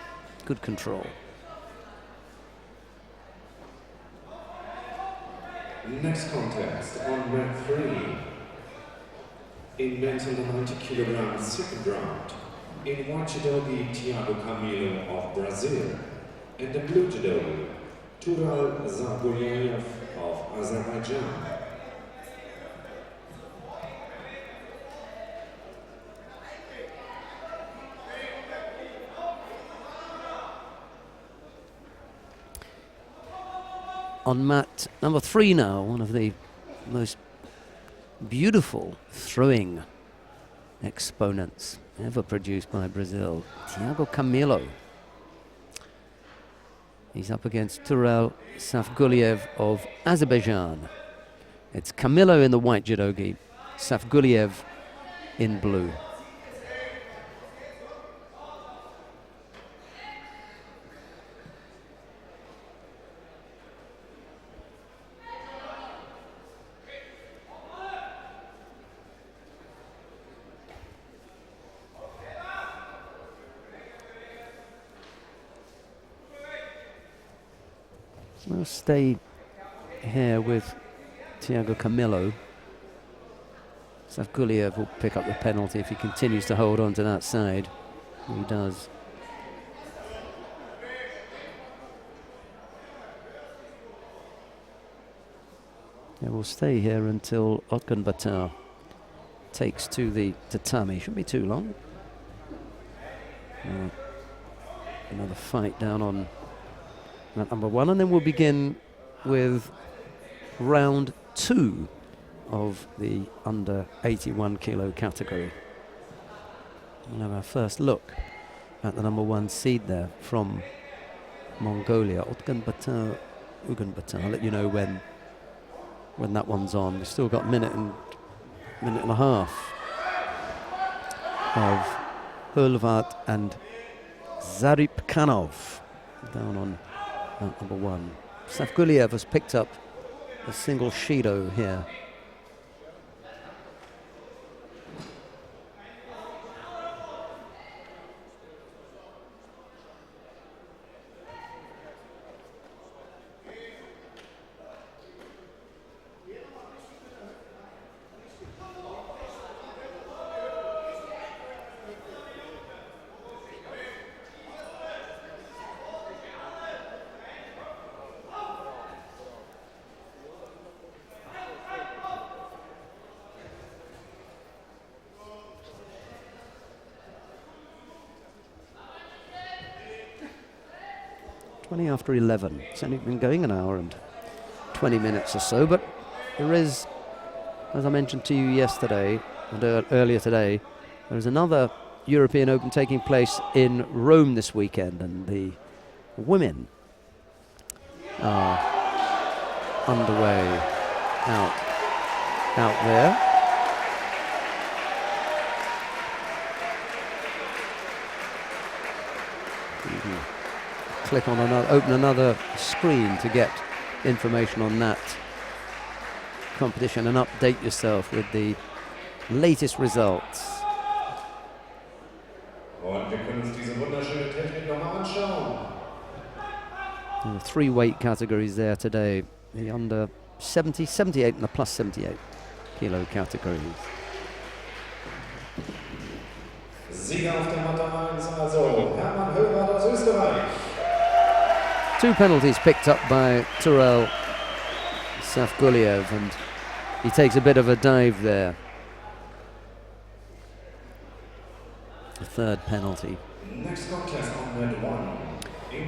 S1: Good control.
S2: Next contest on mat 3. In men's under 90 kilograms, second round. In white judogi, Thiago Camilo of Brazil. And the blue judogi, Tural Zagoyev of Azerbaijan.
S1: On mat number 3 now, one of the most beautiful throwing exponents ever produced by Brazil, Thiago Camilo. He's up against Turel Safguliev of Azerbaijan. It's Camilo in the white judogi, Safguliev in blue. We'll stay here with Thiago Camilo. Safguliev will pick up the penalty if he continues to hold on to that side. He does. Yeah, we'll stay here until Otkan Batar takes to the tatami. Shouldn't be too long. Another fight down on mat number 1, and then we'll begin with round 2 of the under 81 kilo category. We'll have our first look at the number 1 seed there from Mongolia, Otkan Batar, Ugan Batar. I'll let you know when that one's on. We've still got a minute and a half of Oberwart and Zaripkanov down on number 1. Safguliev has picked up a single Shido here. After 11. It's only been going an hour and 20 minutes or so, but there is, as I mentioned to you yesterday and earlier today, there is another European Open taking place in Rome this weekend, and the women are underway out there. Click on another, open another screen to get information on that competition and update yourself with the latest results.
S2: Und wir können uns diese wunderschöne Technik nochmal anschauen.
S1: There are 3 weight categories there today. The under 70, 78 and the plus 78 kilo categories.
S2: Sieger auf der Matte 1, also Hermann Oberwart aus Österreich.
S1: 2 penalties picked up by Turel Safguliev, and he takes a bit of a dive there. The 3rd penalty.
S2: Next contest on mat 1.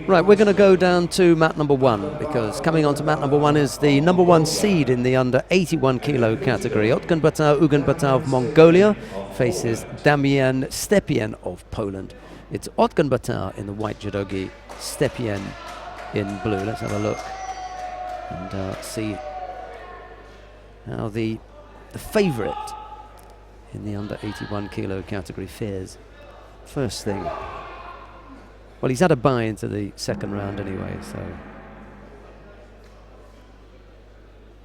S1: Right, we're going to go down to mat number 1, because coming on to mat number 1 is the number 1 seed in the under 81 kilo category. Otkan Batar, Ugan Batar of Mongolia faces Damian Stepien of Poland. It's Otkan Batar in the white judogi, Stepien in blue. Let's have a look and see how the the favourite in the under 81 kilo category, Fears. First thing. Well, he's had a bye into the second round anyway, so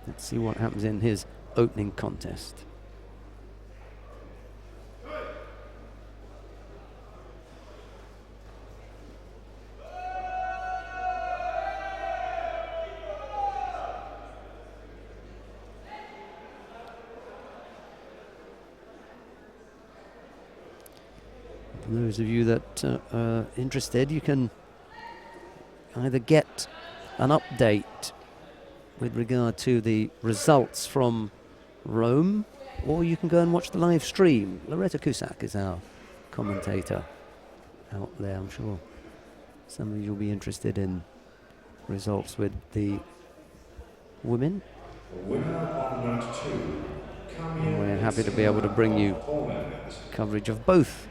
S1: let's see what happens in his opening contest. For those of you that are interested, you can either get an update with regard to the results from Rome, or you can go and watch the live stream. Loretta Cusack is our commentator out there. I'm sure some of you will be interested in results with the women.
S2: Winner of round 2.
S1: And we're happy to be able to bring you coverage of both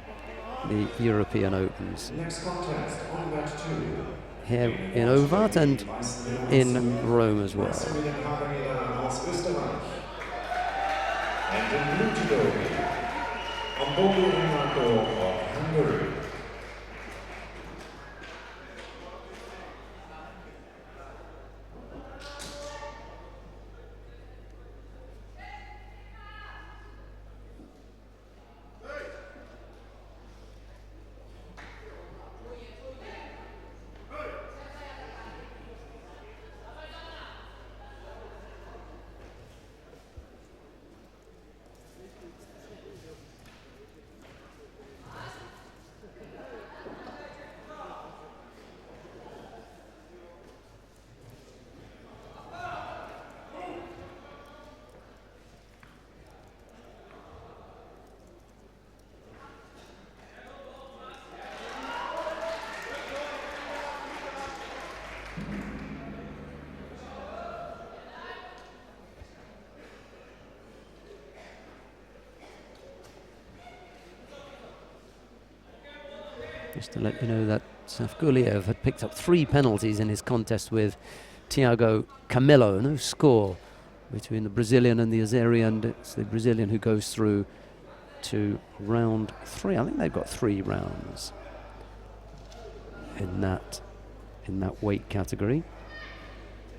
S1: the European Opens
S2: Next contest on round 2.
S1: here in Oberwart and in Rome as well.
S2: Aus Österreich. And in blue judo, Oberwart of Hungary.
S1: Just to let you know that Safguliev had picked up 3 penalties in his contest with Thiago Camilo. No score between the Brazilian and the Azerian. It's the Brazilian who goes through to round 3. I think they've got 3 rounds in that weight category.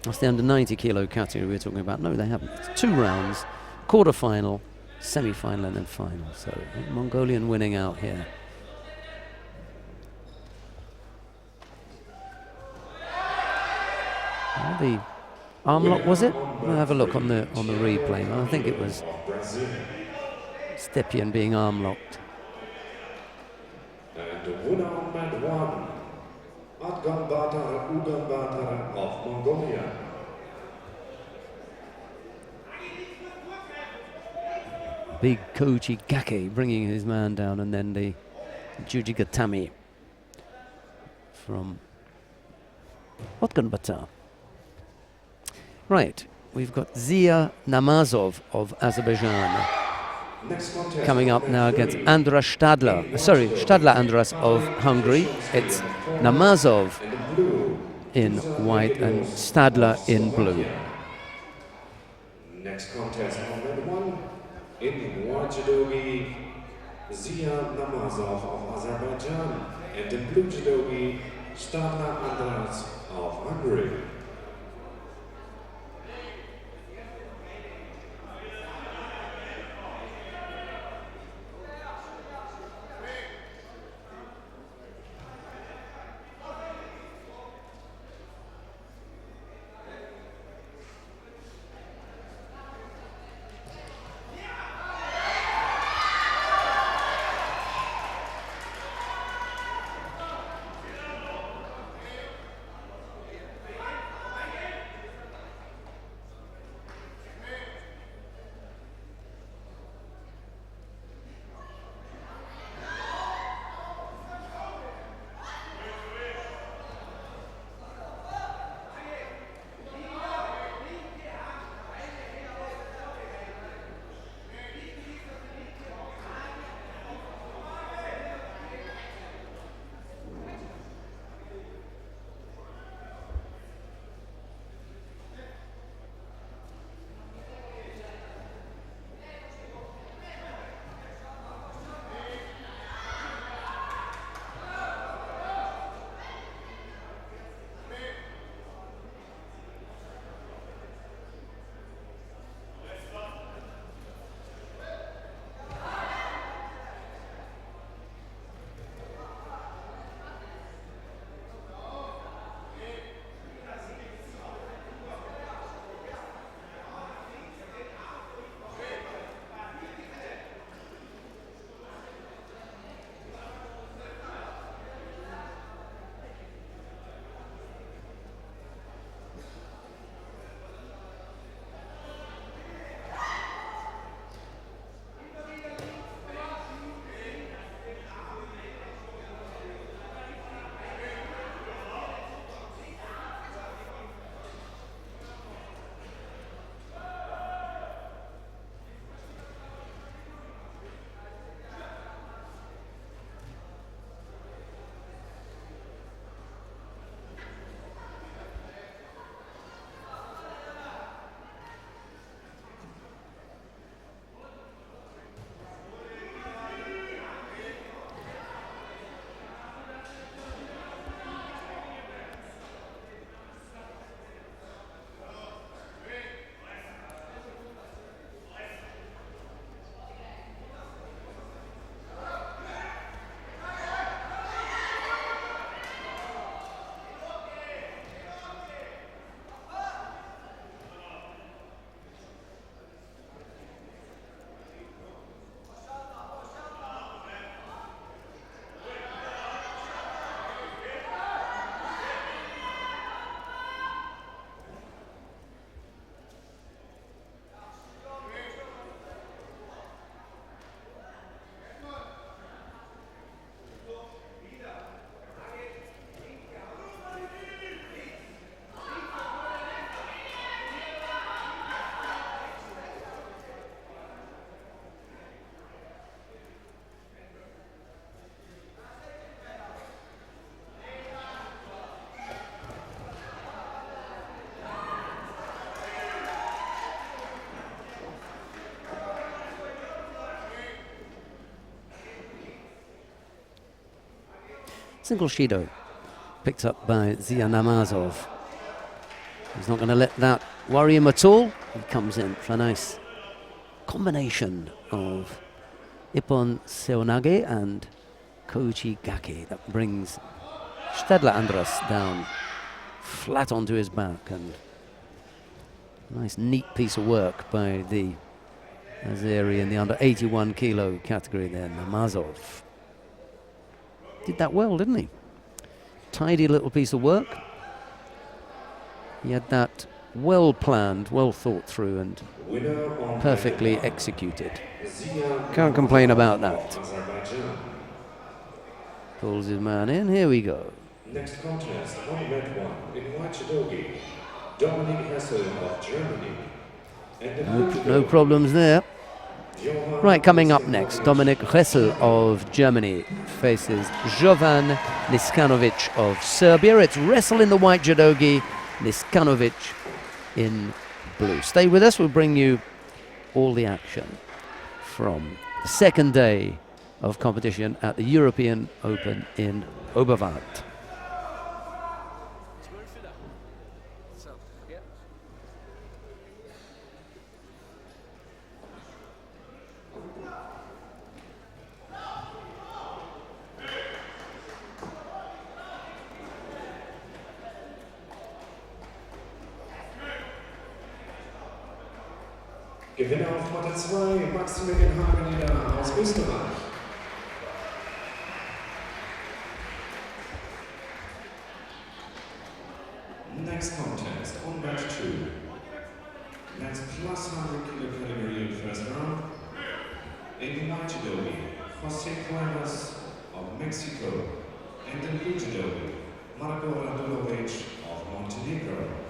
S1: That's the under 90 kilo category we're talking about. No, they haven't. It's 2 rounds, quarter-final, semi-final and then final. So Mongolian winning out here. The arm lock, was it? We'll have a look on the replay. I think it was Stepien being arm locked.
S2: And the winner on round 1, Uganbatar of Mongolia.
S1: Big Koji Gake bringing his man down, and then the Jujigatami from Otganbatar. Right, we've got Zia Namazov of Azerbaijan coming up now against Andras Stadler. Sorry, Stadler Andras of Hungary. It's Namazov in white and Stadler in blue.
S2: Next contest on round 1 in white judogi, Zia Namazov of Azerbaijan, and in blue judogi, Stadler Andras of Hungary.
S1: Single Shido picked up by Zia Namazov. He's not going to let that worry him at all. He comes in for a nice combination of Ippon Seonage and Koji Gake that brings Stadler Andras down flat onto his back, and a nice neat piece of work by the Azeri in the under 81 kilo category there. Namazov did that well, didn't he? Tidy little piece of work. He had that well planned, well thought through, and perfectly executed. Can't complain about that. Pulls his man in. Here we go.
S2: Next contest, on red one, in white judogi, Dominic Hessel of Germany. And
S1: No problems there. Right, coming up next, Dominic Hessel of Germany faces Jovan Niskanovic of Serbia. It's wrestle in the white judogi, Niskanovic in blue. Stay with us, we'll bring you all the action from the second day of competition at the European Open in Oberwart.
S2: Gewinner auf Matte 2, Maximilian Hageneder aus Österreich. Next contest, on mat 2. That's plus 100 kilo category in first round. In white judogi, Jose Cuevas of Mexico. And in blue judogi, Marko Radulovic of Montenegro.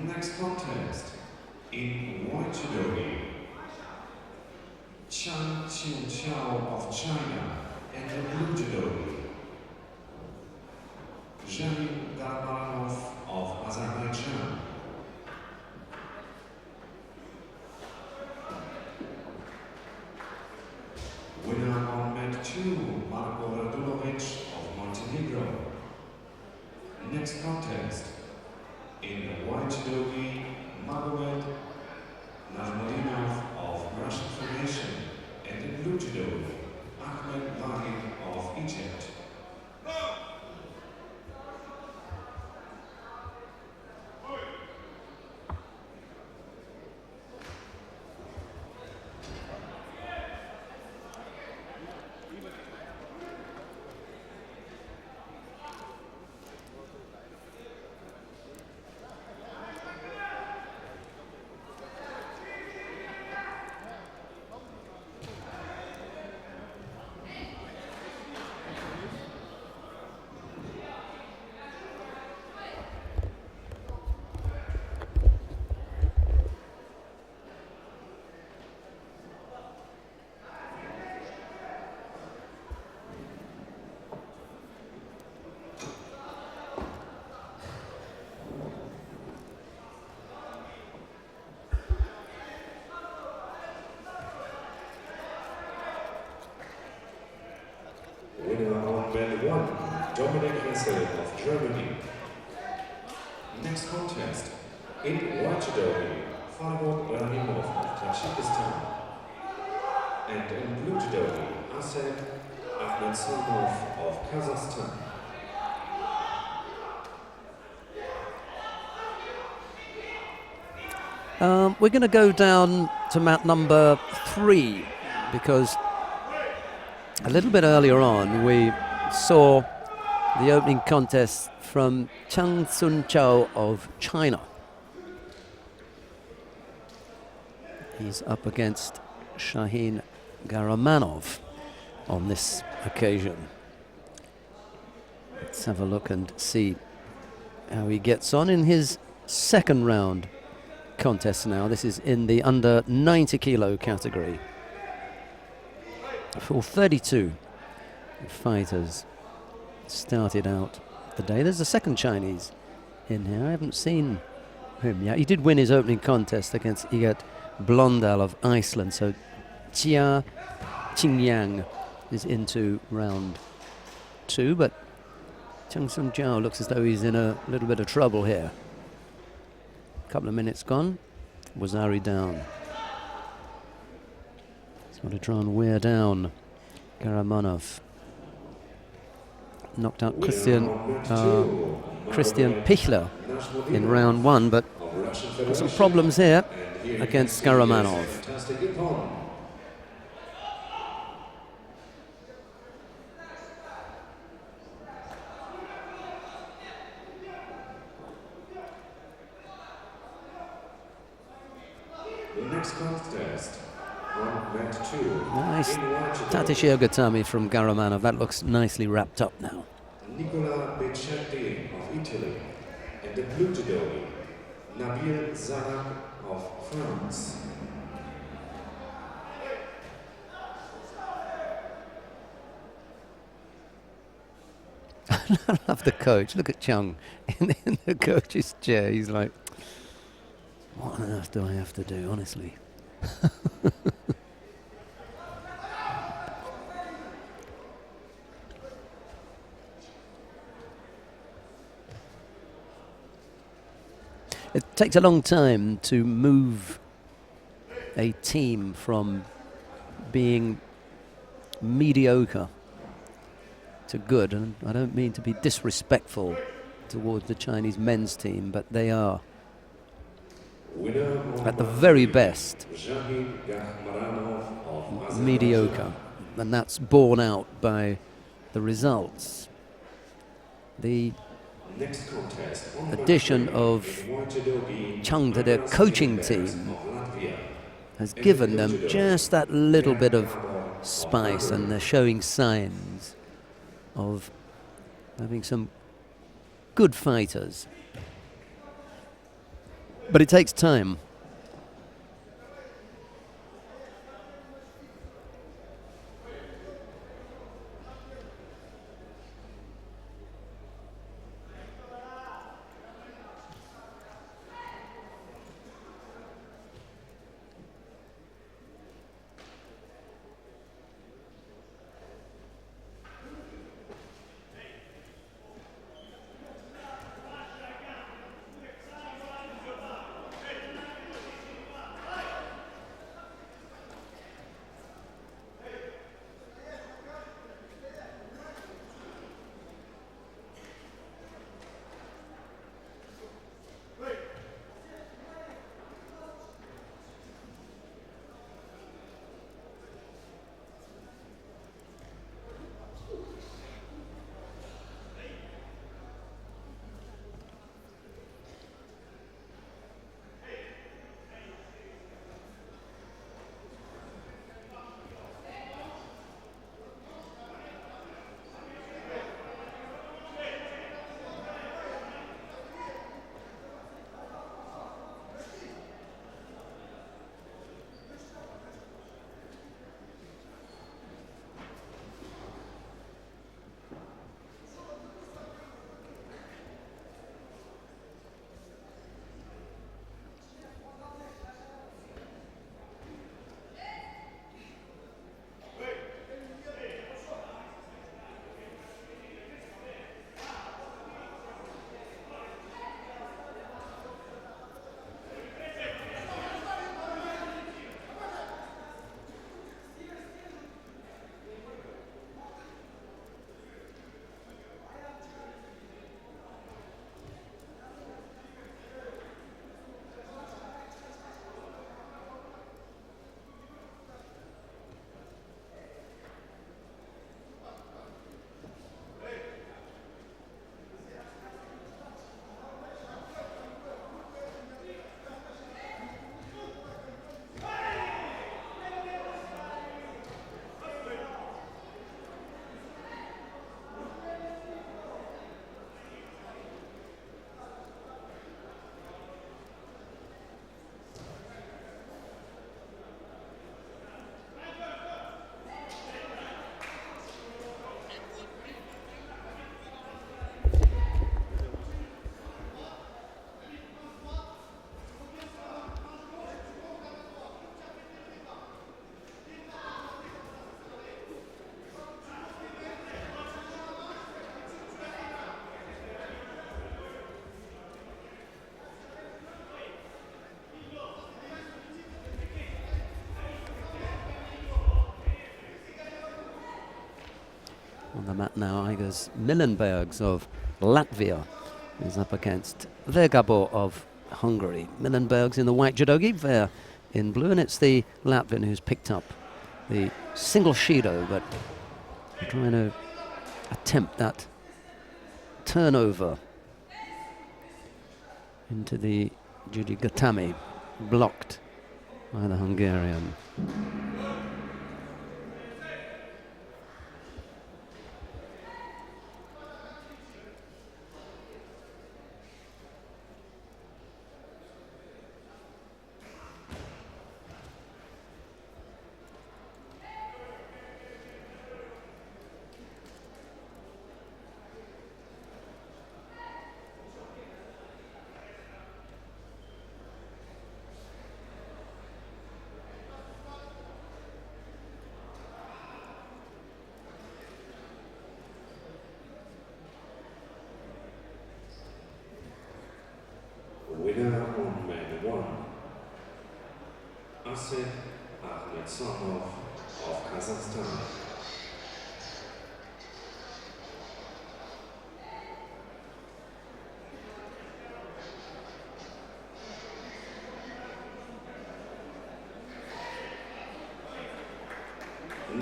S2: Next contest, in white judogi, Chan Qianqiao of China, and in blue judogi, Zhanin Darmanov of Azerbaijan. Winner on mat 2, Marko Radulovic of Montenegro. Next contest, in white judogi, Magomed Najmudinov of Russian Federation, and in blue judogi, Ahmed Vahid of Egypt. Winner on mat 1, Dominic Hessel of Germany. Next contest, in white judogi, Farhod Rahimov of Tajikistan. And in blue judogi, Asad Ahmedsanov of Kazakhstan.
S1: We're going to go down to mat number 3 because a little bit earlier on we saw the opening contest from Chang Sun Chao of China. He's up against Shaheen Garamanov on this occasion. Let's have a look and see how he gets on in his second round contest now. This is in the under 90 kilo category. For 32 fighters started out the day. There's a second Chinese in here. I haven't seen him yet. He did win his opening contest against Igat Blondal of Iceland. So Jia Qingyang is into round 2, but Chang Sun Jiao looks as though he's in a little bit of trouble here. Couple of minutes gone. Wazari down. He's got to try and wear down Garamanov. Knocked out Christian Pichler in round 1, but got some problems here against Garamanov.
S2: Next contest, mat 2.
S1: Nice Tatashi Ogatami from Garamanov. That looks nicely wrapped up now.
S2: Nicola Beccetti of Italy and the blue judogi, Nabil Zarak of France.
S1: I love the coach. Look at Chung in the coach's chair. He's like, what on earth do I have to do, honestly? It takes a long time to move a team from being mediocre to good, and I don't mean to be disrespectful towards the Chinese men's team, but they are at the very best mediocre, and that's borne out by the results. The addition of Chung to their coaching team has given them just that little bit of spice, and they're showing signs of having some good fighters. But it takes time. on the mat now. Igors Milenbergs of Latvia is up against Vergabo of Hungary. Milenbergs in the white judogi, Ver in blue, and it's the Latvian who's picked up the single shido, but trying to attempt that turnover into the Judy Gatami, blocked by the Hungarian.
S2: Winner on man 1, Asif Ahmedsanov of Kazakhstan.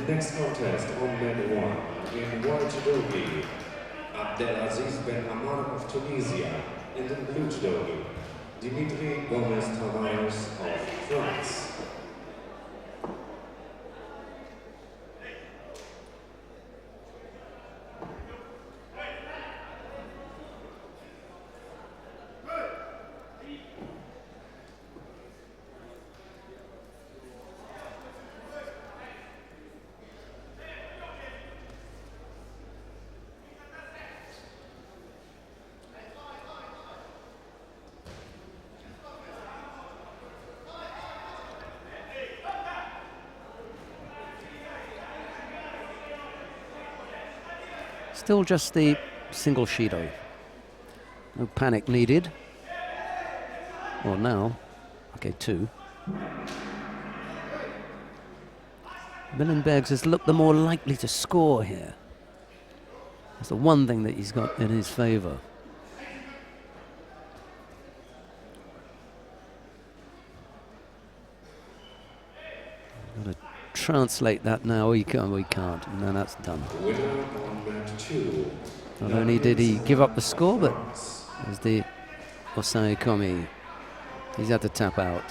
S2: Next contest on man 1 in white judogi, Abdelaziz Ben Hamar of Tunisia, and in blue judogi, Dimitri Gomez Tavares of France.
S1: Still just the single shido. No panic needed. Well, now, okay, 2. Milenbergs has looked the more likely to score here. That's the one thing that he's got in his favour. Got to translate that now. We can't. No, that's done. Not only did he give up the score, but as the Osai Komi, he's had to tap out.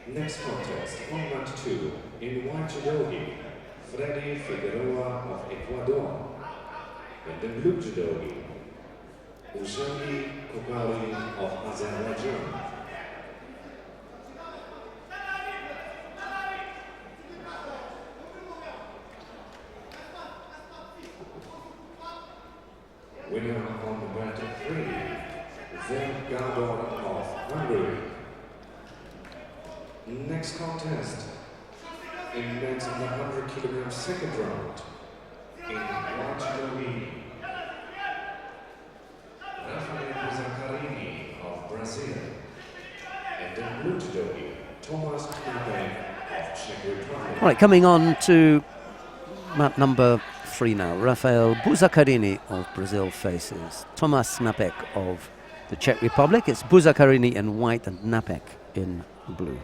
S2: Next contest, on mat 2, in white judogi, Freddy Figueroa of Ecuador, and in blue judogi, Uzhani Kokari of Azerbaijan. Winner on the mat 3, Vergabo of Hungary. Next contest, in men's 100 kilogram second round, in white judogi, of Brazil, and in blue judogi, Tomas Knapek of Czech Republic.
S1: Right, coming on to mat number 3 now. Rafael Buzakarini of Brazil faces Tomas Knapek of the Czech Republic. It's Buzakarini in white and Knapek in blue.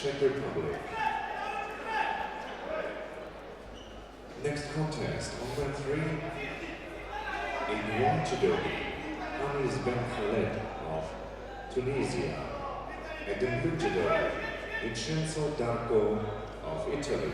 S2: Czech Republic. Next contest, on mat 3, in white judo, Anis Ben Khaled of Tunisia, and in blue judo, Vincenzo Darko of Italy.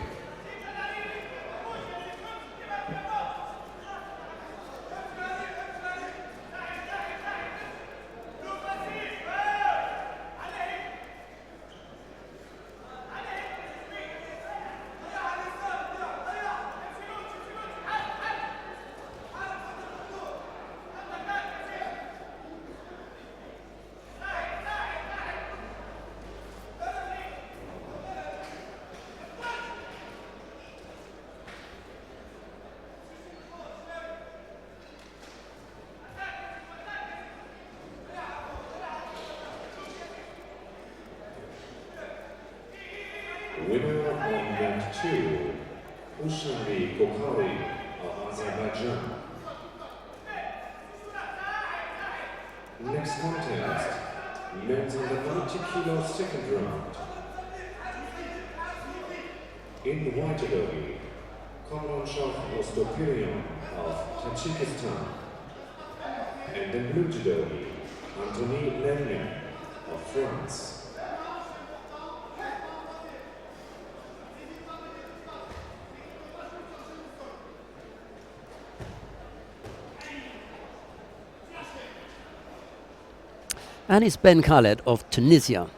S2: Winner on mat 2, Ushari Kokhari of Azerbaijan. Next contest, men's in the 90 kilo second round. In the white judogi, Komronshov Ostopirion of Tajikistan. And in blue judogi, Anthony Lerner of France.
S1: Anis Ben Khaled of Tunisia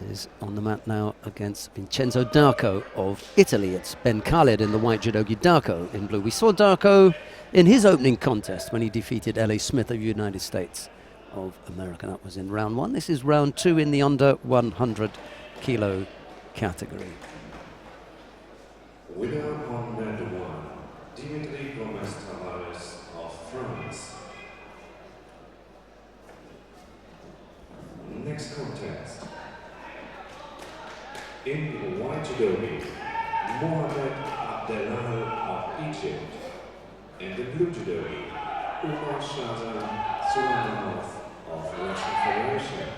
S1: is on the mat now against Vincenzo Darko of Italy. It's Ben Khaled in the white judogi, Darko in blue. We saw Darko in his opening contest when he defeated L.A. Smith of the United States of America. That was in round 1. This is round 2 in the under 100 kilo category.
S2: Winner on mat 1, Dimitri Gomez Tavares of France. Next contest. In white judogi, Mohamed Abdelal of Egypt, and in blue judogi, Umar Shazan Sulaimov of Russian Federation.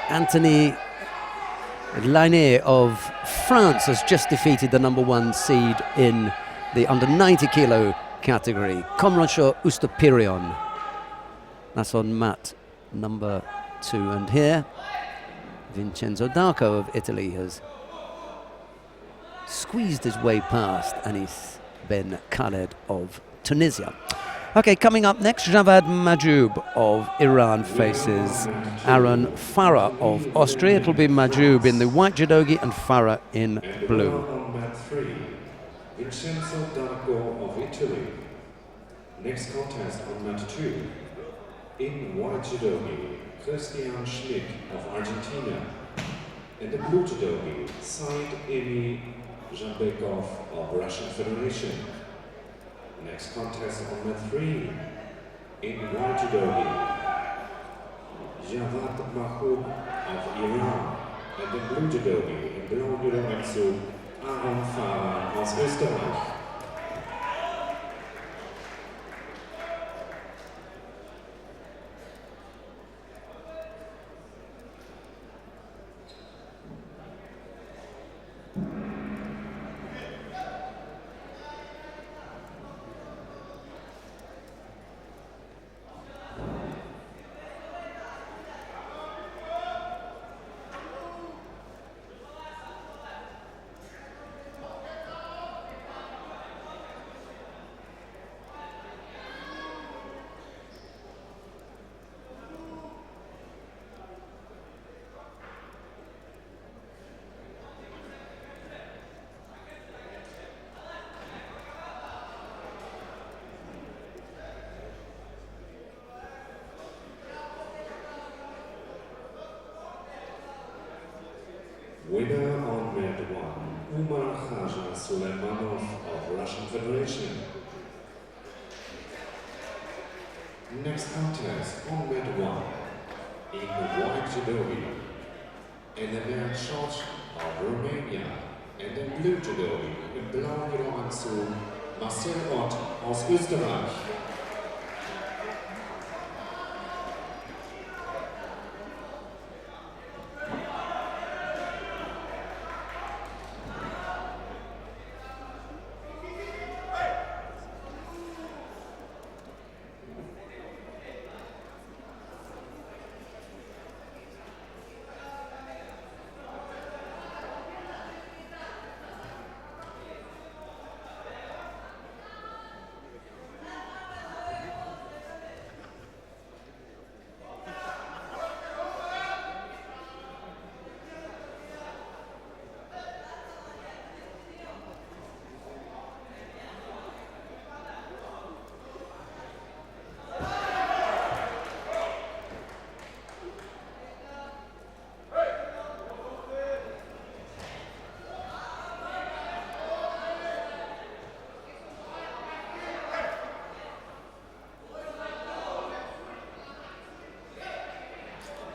S1: Anthony Lainé of France has just defeated the #1 seed in the under 90 kilo category, Komrancho Ustapirion. That's on mat number 2. And here, Vincenzo D'Arco of Italy has squeezed his way past Anis Ben Khaled of Tunisia. Okay, coming up next, Javad Majoub of Iran faces Aaron Farah of Austria. It'll be Majoub in the white judogi and Farah in blue.
S2: On mat 3, Vincenzo D'Arco of Italy. Next contest on mat 2, in white judogi, Christian Schnick of Argentina. And the blue judogi, Said Emi Zhambekov of Russian Federation. Next contest on mat 3, in white judogi, Javad Majoub of Iran. And the blue judogi, in blauen Judo-Anzug, Aaron Farah aus Österreich. Winner on mat 1, Umar Khaja Suleimanov of Russian Federation. Next contest on mat 1, in the white judogi, Elena Short of Romania, and the blue judogi, in blauen Judo-Anzug, Marcel Ott aus Österreich.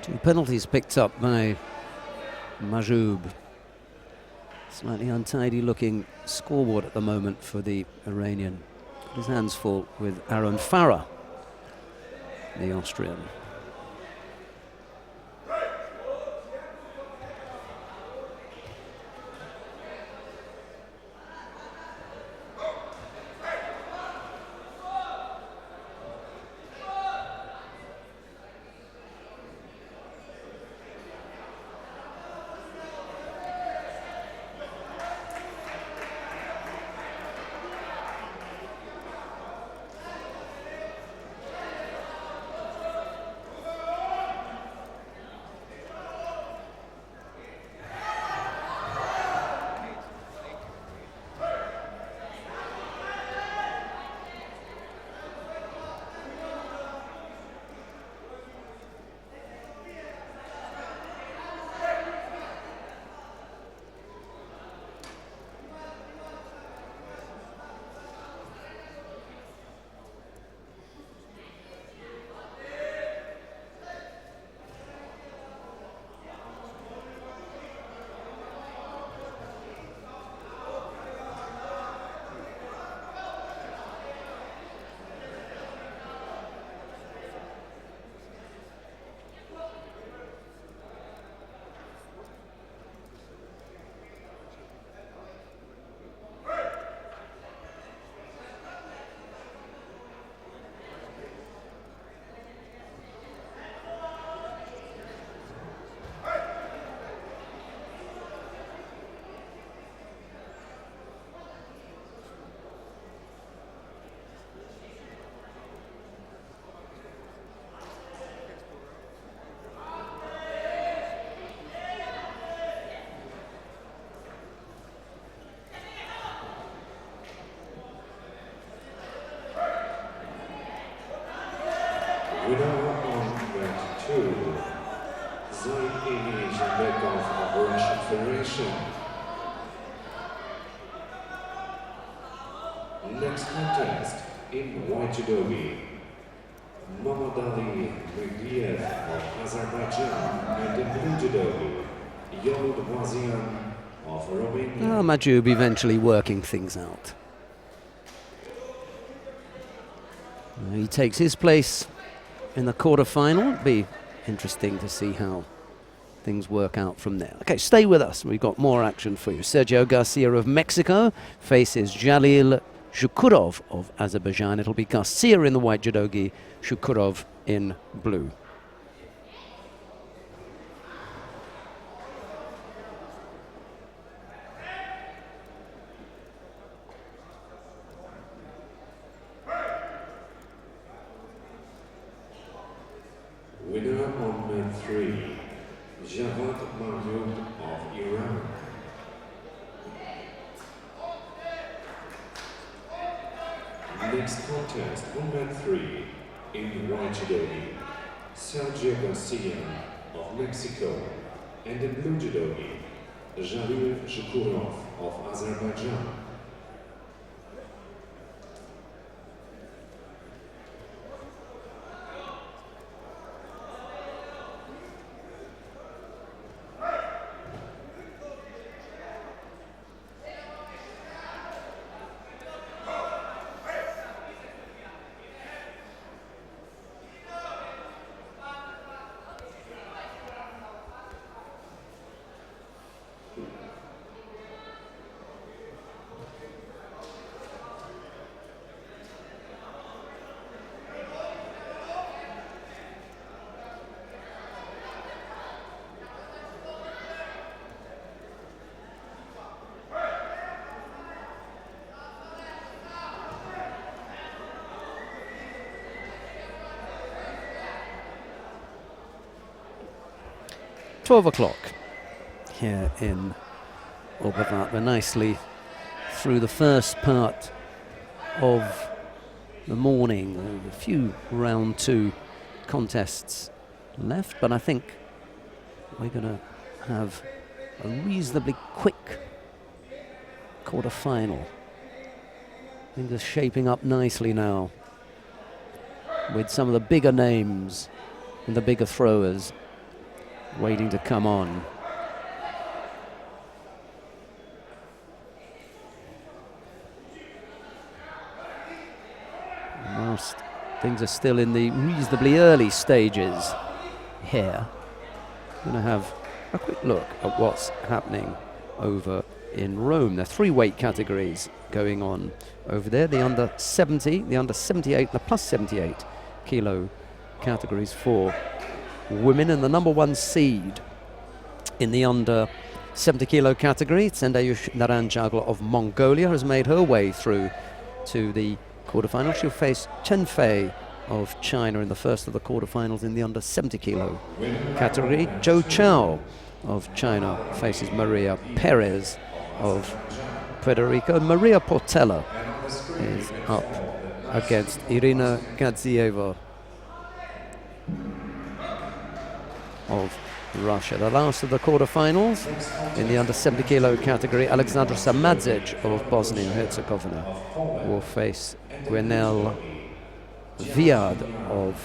S1: Two penalties picked up by Majoub. Slightly untidy looking scoreboard at the moment for the Iranian. Got his hands full with Aaron Farah, the Austrian.
S2: 2. Zain Ilish Bekov of Russian Federation. Next contest in white judogi. Mamadali Mediev of Azerbaijan and in blue judogi. Yolud Wazian of Romania.
S1: Majub eventually working things out. He takes his place in the quarter-final. It'll be interesting to see how things work out from there. Okay, stay with us. We've got more action for you. Sergio Garcia of Mexico faces Jalil Shukurov of Azerbaijan. It'll be Garcia in the white judogi, Shukurov in blue.
S2: Winner on mat 3, Javad Mahmoud of Iran. Next contest on mat 3 in white judogi, Sergio Garcia of Mexico, and in blue judogi, Jalil Shukurov of Azerbaijan.
S1: $12 here in Oberwart. We're nicely through the first part of the morning. A few round 2 contests left, but I think we're going to have a reasonably quick quarter-final. Things are shaping up nicely now with some of the bigger names and the bigger throwers waiting to come on. Whilst things are still in the reasonably early stages here, I'm going to have a quick look at what's happening over in Rome. There are 3 weight categories going on over there. The under 70, the under 78, the plus 78 kilo categories for women, and the number 1 seed in the under 70 kilo category, Tsendayush Naranjagla of Mongolia, has made her way through to the quarterfinals. She'll face Chen Fei of China in the first of the quarterfinals in the under 70 kilo category. Zhou Chao of China faces Maria Perez of Puerto Rico. Maria Portela is up against Irina Gadzieva of Russia. The last of the quarterfinals in the under 70 kilo category, Alexandra Samadzic of Bosnia and Herzegovina will face Gwenelle Viard of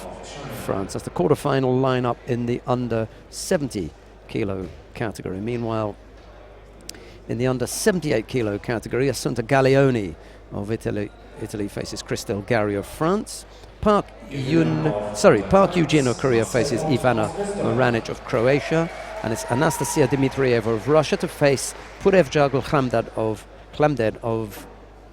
S1: France. That's the quarterfinal lineup in the under 70 kilo category. Meanwhile, in the under 78 kilo category, Assunta Gaglioni of Italy faces Christelle Gary of France. Park Eugene of Korea faces Ivana Moranic of Croatia, and it's Anastasia Dmitrieva of Russia to face Purevjagul Khlamded of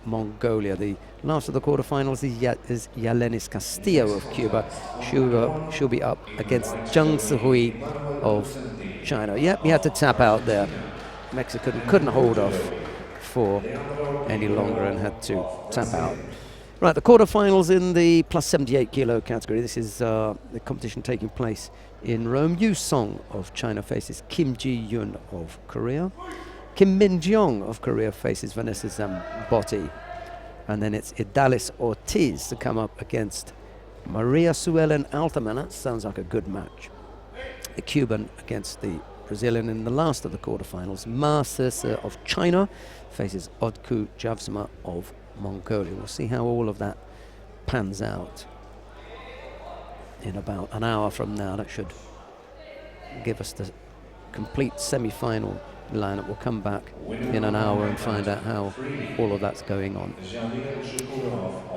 S1: Mongolia. The last of the quarterfinals is Yelenis Castillo of Cuba. She'll be up against Zhang Zihui of China. Yep, he had to tap out there. Mexico couldn't hold off for any longer and had to tap out. Right, the quarterfinals in the plus 78 kilo category. This is the competition taking place in Rome. Yu Song of China faces Kim Ji-yoon of Korea. Kim Min-jeong of Korea faces Vanessa Zambotti. And then it's Idalis Ortiz to come up against Maria Suelen Altaman. That sounds like a good match. the Cuban against the Brazilian in the last of the quarterfinals. Ma Sese of China faces Odku Javsma of Mongolia. We'll see how all of that pans out in about an hour from now. That should give us the complete semi-final lineup. We'll come back in an hour and find out how all of that's going on.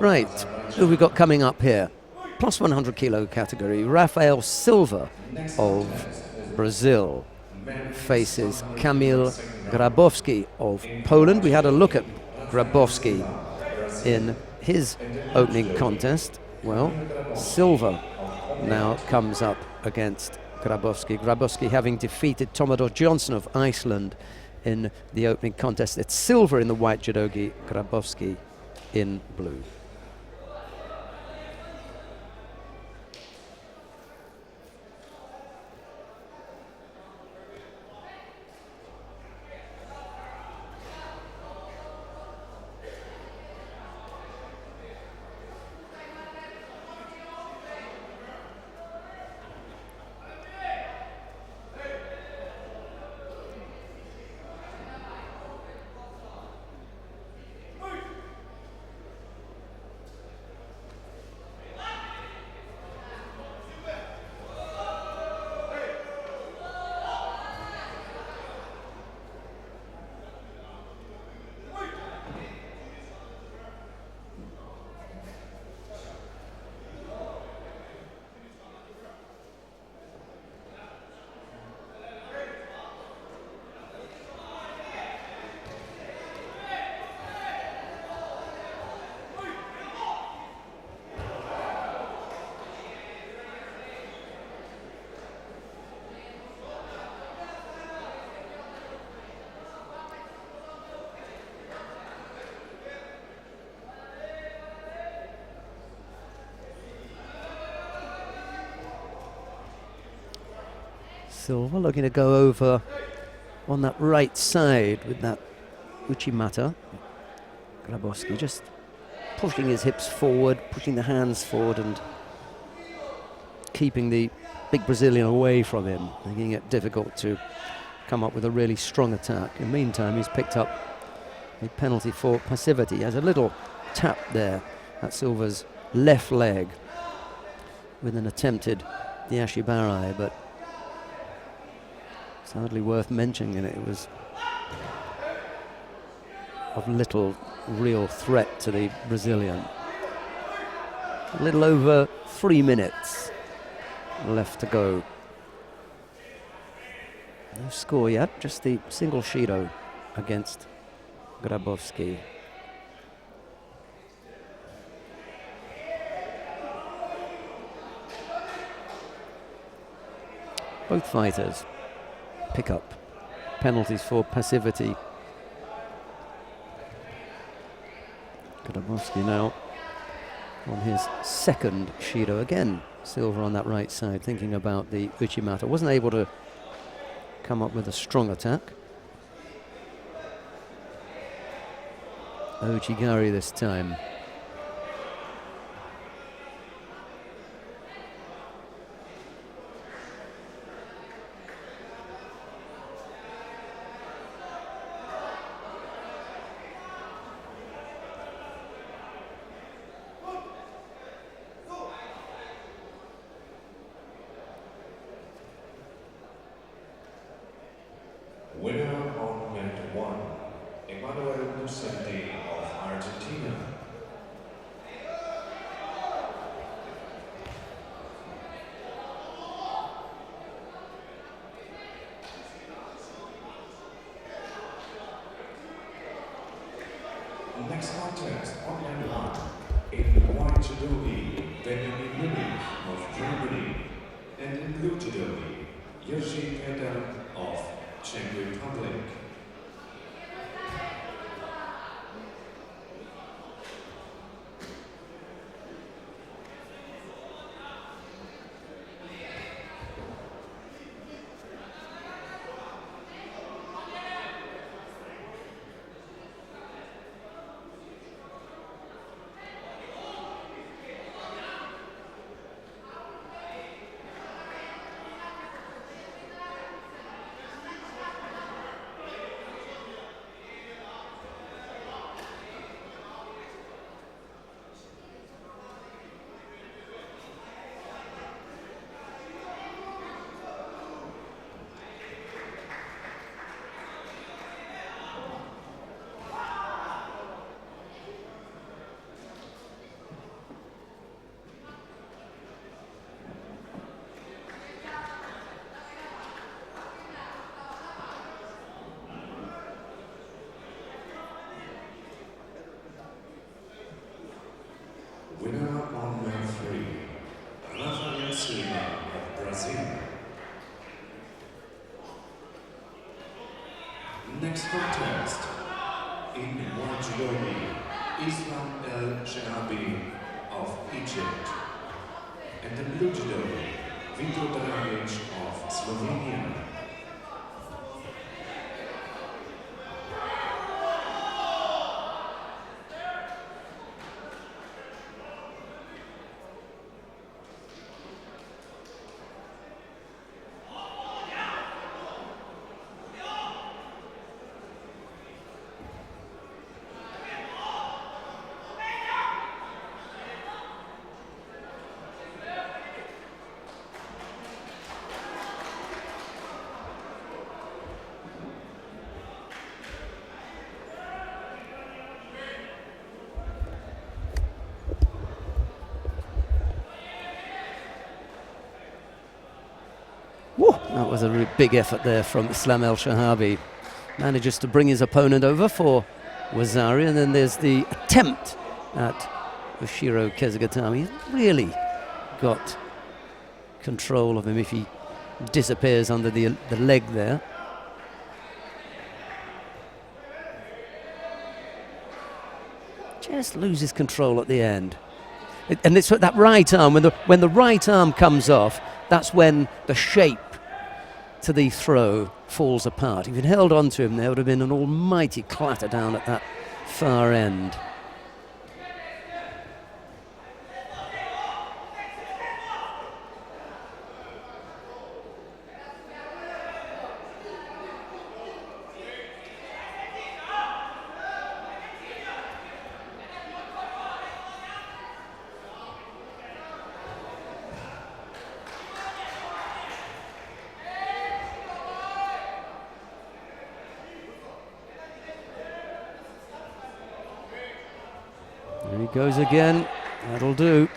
S1: Right, who we got coming up here? Plus 100 kilo category, Rafael Silva of Brazil faces Kamil Grabowski of Poland. We had a look at Grabowski in his opening contest. Well, Silva now comes up against Grabowski. Grabowski having defeated Tomador Johnson of Iceland in the opening contest. It's Silva in the white judogi, Grabowski in blue. Silva looking to go over on that right side with that Uchimata. Grabowski just pushing his hips forward, pushing the hands forward and keeping the big Brazilian away from him, making it difficult to come up with a really strong attack. In the meantime, he's picked up a penalty for passivity. He has a little tap there at Silva's left leg with an attempted Yashibarai, but it's hardly worth mentioning. It was of little real threat to the Brazilian. A little over 3 minutes left to go. No score yet, just the single Shido against Grabowski. Both fighters pick up penalties for passivity. Grabowski now on his second Shido again. Silva on that right side, thinking about the Uchimata. Wasn't able to come up with a strong attack. Ochigari this time.
S2: Winner on mat 1, of Argentina. Next contest on mat 1, in white judogi, Benjamin Munich of Germany, and in blue judogi, Yoshi Peda of Czech Republic. Next contest in white judo, Islam El-Shahabi of Egypt, and the blue judo, Vito Dragic of Slovenia.
S1: That was a really big effort there from Islam El-Shahabi. Manages to bring his opponent over for Wazari, and then there's the attempt at Oshiro Kezugatami. He's really got control of him if he disappears under the leg there. Just loses control at the end. And it's that right arm, when the right arm comes off, that's when the shape to the throw falls apart. If you'd held on to him, there would have been an almighty clatter down at that far end. There he goes again. That'll do.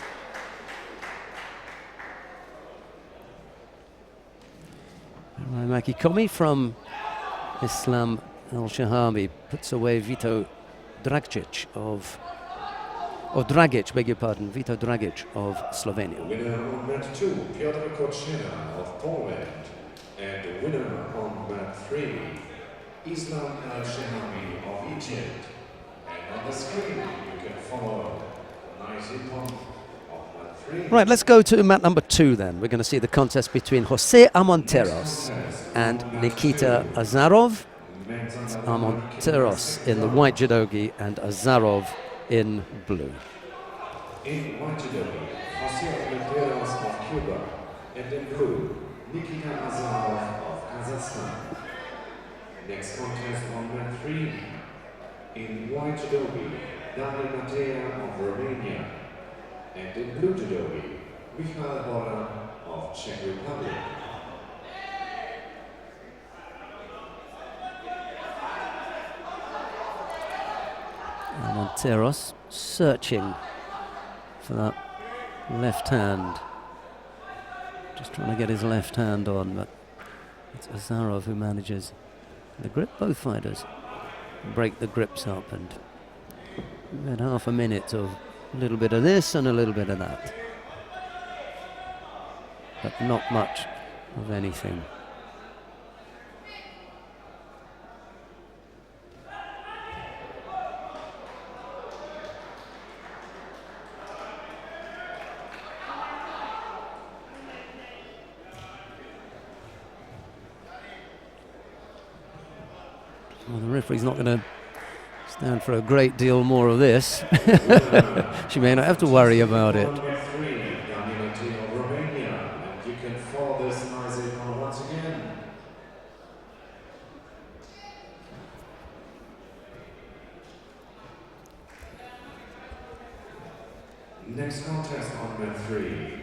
S1: Maki Komi from Islam El-Shahabi puts away Vito Dragic beg your pardon, Vito Dragic of Slovenia.
S2: Winner on mat 2, Piotr Koczena of Poland, and the winner on mat 3, Islam El-Shahabi of Egypt. And on the screen, you can follow nice icon of mat 3.
S1: Right, let's go to mat number 2 then. We're going to see the contest between Jose Armenteros and Nikita Azarov. It's Armenteros in the white judogi and Azarov in blue.
S2: In white judogi, Jose Armenteros of Cuba, and in blue, Nikita Azarov of Kazakhstan. Next contest on mat 3, in white judogi, Dani Matea of Romania, and in blue judogi, Michal Bora of Czech Republic.
S1: Armenteros searching for that left hand. Just trying to get his left hand on, but it's Azarov who manages the grip. Both fighters break the grips up, and we had half a minute of a little bit of this and a little bit of that, but not much of anything. Well, the referee's not going to stand for a great deal more of this. She may not have to worry about it.
S2: Next contest on mat 3.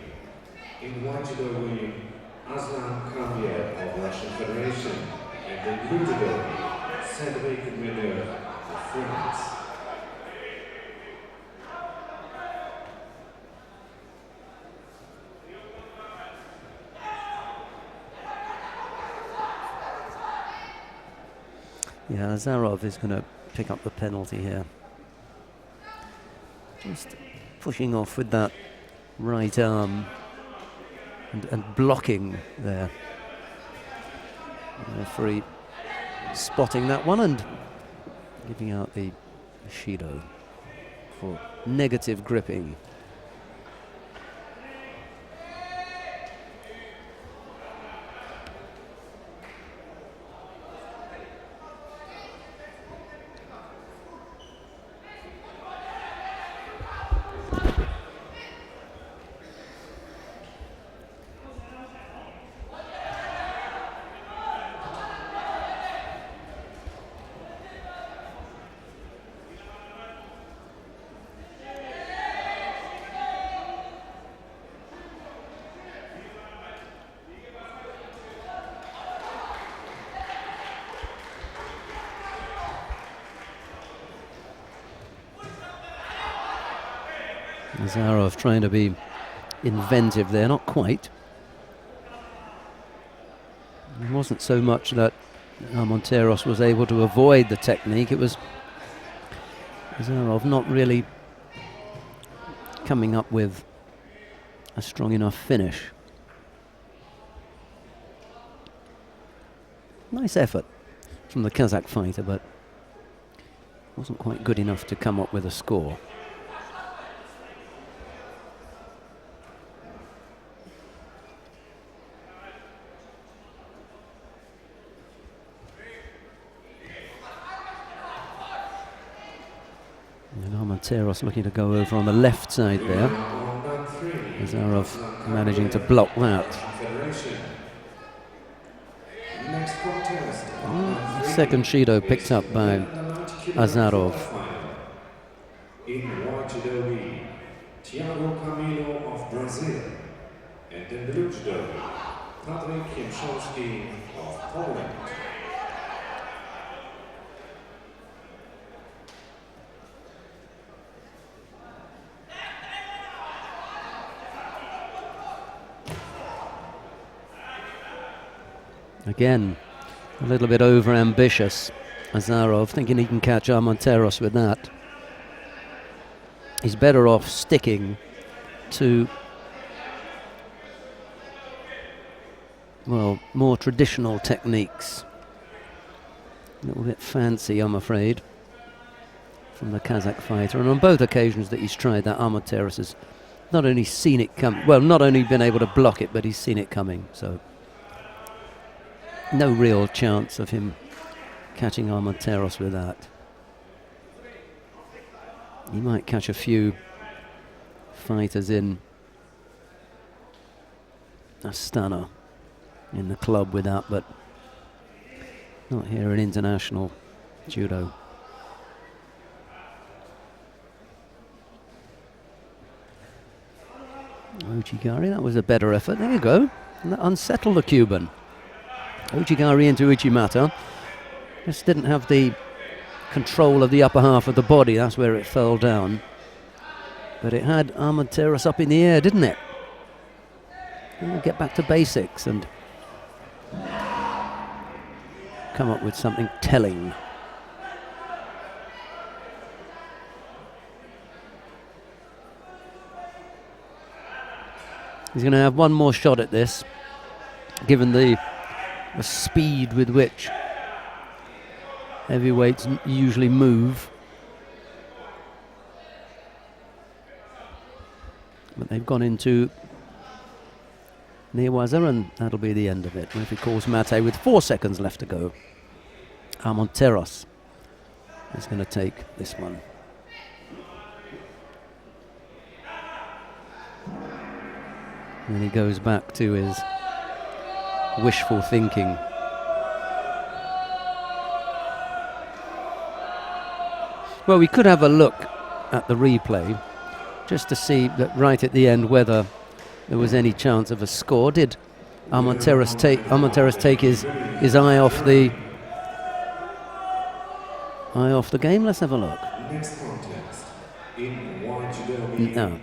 S2: In white judo, Aslan Kaviev of Russian Federation, and in blue judo, Cedric Miller of France.
S1: Yeah, Azarov is going to pick up the penalty here. Just pushing off with that right arm and blocking there. The referee spotting that one and giving out the Judo for negative gripping. Nazarov trying to be inventive there, not quite. It wasn't so much that Armenteros was able to avoid the technique, it was Nazarov not really coming up with a strong enough finish. Nice effort from the Kazakh fighter, but wasn't quite good enough to come up with a score. And Armenteros looking to go over on the left side there. Nazarov managing to block that. Second Judo picked up by Nazarov.
S2: In white judo, Thiago Camilo of Brazil, and in blue judo, Patryk Kiemszowski of Poland.
S1: Again, a little bit over-ambitious, Nazarov, thinking he can catch Armenteros with that. He's better off sticking to, well, more traditional techniques. A little bit fancy, I'm afraid, from the Kazakh fighter. And on both occasions that he's tried that, Armenteros has not only seen it come, well, not only been able to block it, but he's seen it coming. So no real chance of him catching Armenteros with that. He might catch a few fighters in Astana in the club with that, but not here in international judo. Uchigari, that was a better effort. There you go. And that unsettled the Cuban. Uchigari into Uchimata. Just didn't have the control of the upper half of the body. That's where it fell down. But it had Armenteros up in the air, didn't it? We'll get back to basics and come up with something telling. He's going to have one more shot at this, given the speed with which heavyweights usually move. But they've gone into Newaza, and that'll be the end of it. Referee calls Mate with 4 seconds left to go. Armenteros is going to take this one. And he goes back to his wishful thinking. Well, we could have a look at the replay just to see that right at the end whether there was any chance of a score. Did Armenteros take his eye off the game? Let's have a look. No.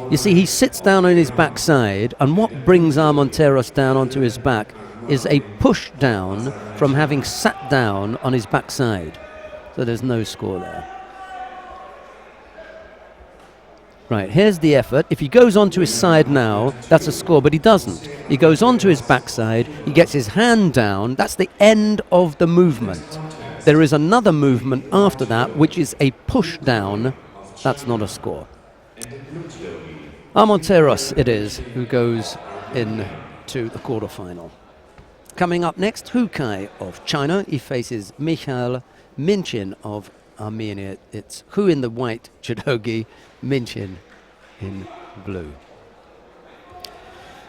S1: You see, he sits down on his backside, and what brings Armenteros down onto his back is a push down from having sat down on his backside. So there's no score there. Right, here's the effort. If he goes onto his side now, that's a score, but he doesn't. He goes onto his backside, he gets his hand down, that's the end of the movement. There is another movement after that, which is a push down. That's not a score. Armonteros it is who goes into the quarterfinal. Coming up next, Hu Kai of China. He faces Mikhail Minchin of Armenia. It's Hu in the white judogi, Minchin in blue.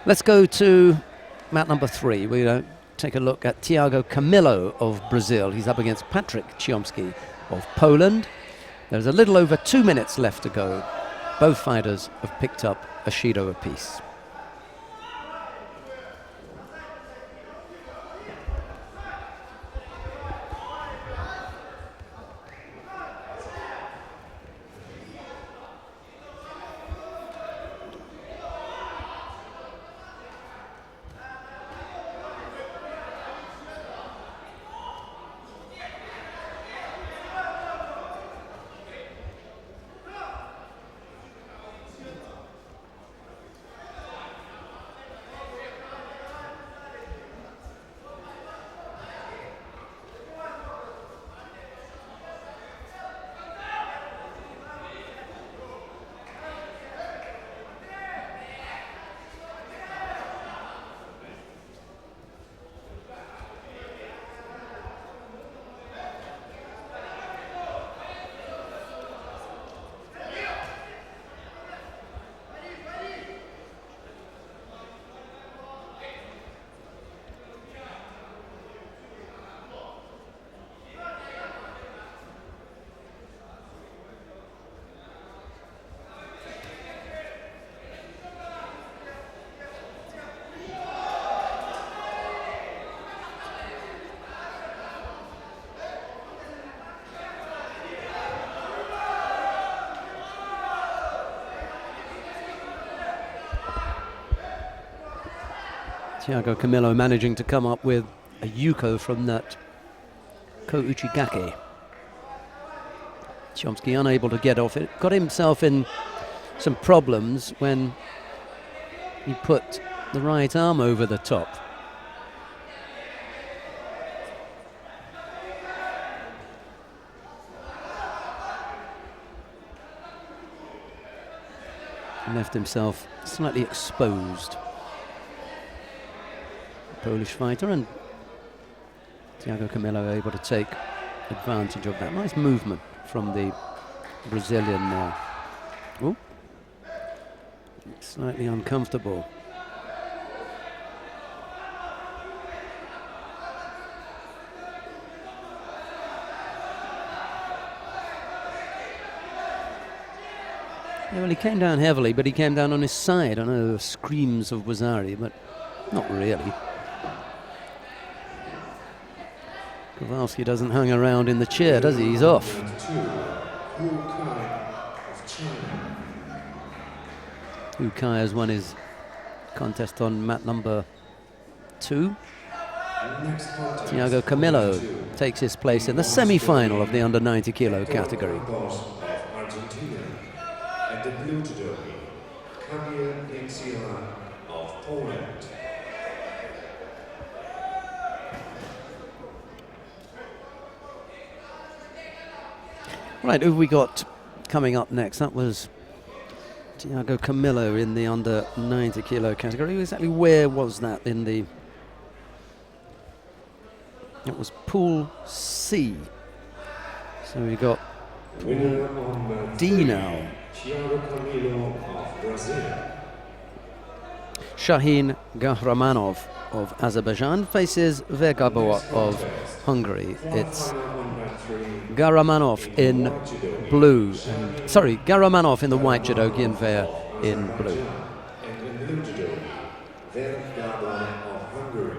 S1: Let's go to mat number 3. We'll take a look at Thiago Camilo of Brazil. He's up against Patrick Chiomski of Poland. There's a little over 2 minutes left to go. Both fighters have picked up a Shido apiece. Thiago Camilo managing to come up with a yuko from that ko uchigake. Chomsky unable to get off it. Got himself in some problems when he put the right arm over the top. And left himself slightly exposed. Polish fighter, and Thiago Camilo able to take advantage of that. Nice movement from the Brazilian there. Oh, slightly uncomfortable. Yeah, well, he came down heavily, but he came down on his side. I know there were screams of Wazari, but not really. Kowalski doesn't hang around in the chair, does he? He's off. Hu Kai has won his contest on mat number 2. Thiago Camilo takes his place in the semi-final of the under 90 kilo category.
S2: And the blue judo, of Poland.
S1: Right, who have we got coming up next? That was Thiago Camilo in the under 90 kilo category. Exactly where was that in the... It was Pool C. So we got Pool D now.
S2: Thiago Camilo of Brazil.
S1: Shahin Gahramanov of Azerbaijan faces Vergabova of Hungary. It's Garamanov in blue. Sorry, Garamanov in the white judogi and Ver in blue.
S2: And in blue judogi, Vergabova of Hungary.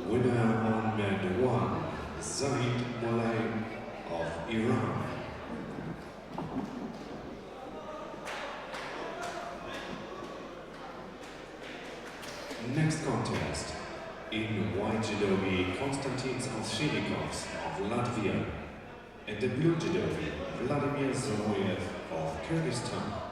S2: Winner on mat 1, Zaid Molay of Iran. Next contest, in white judogi, Konstantin Ovshinnikov of Latvia, and the blue judogi, Vladimir Zoroyev of Kyrgyzstan.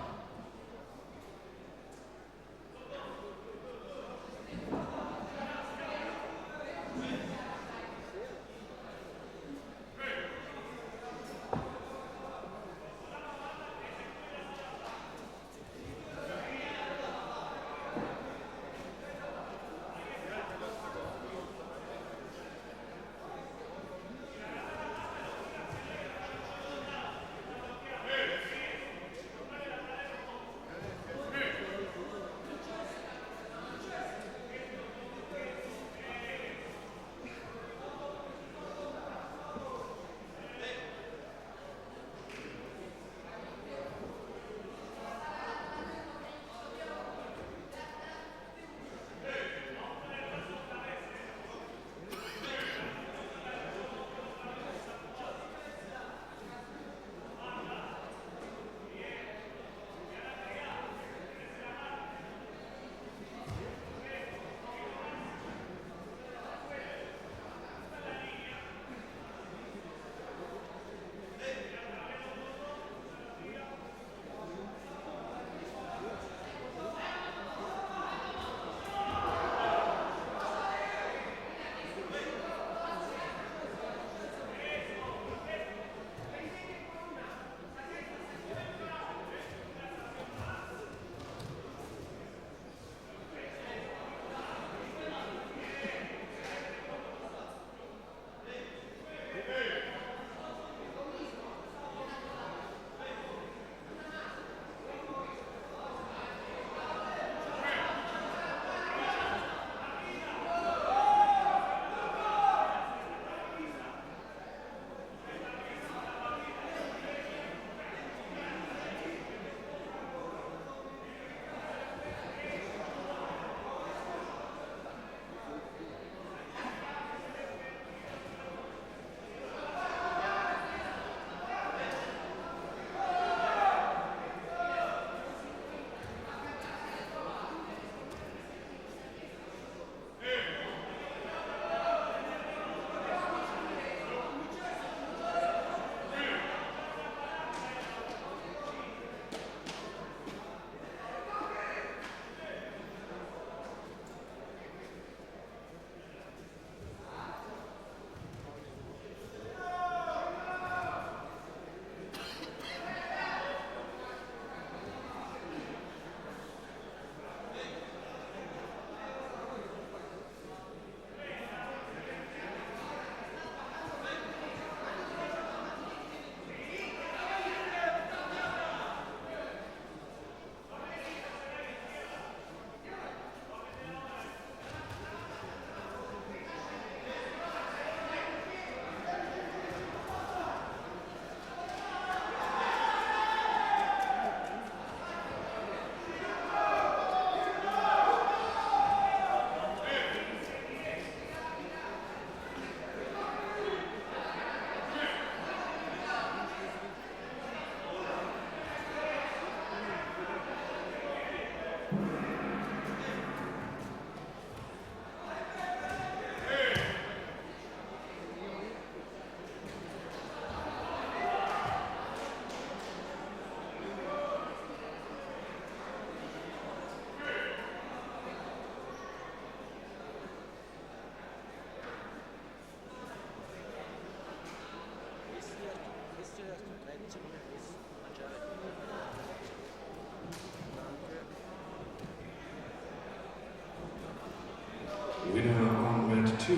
S2: Winner on mat 2,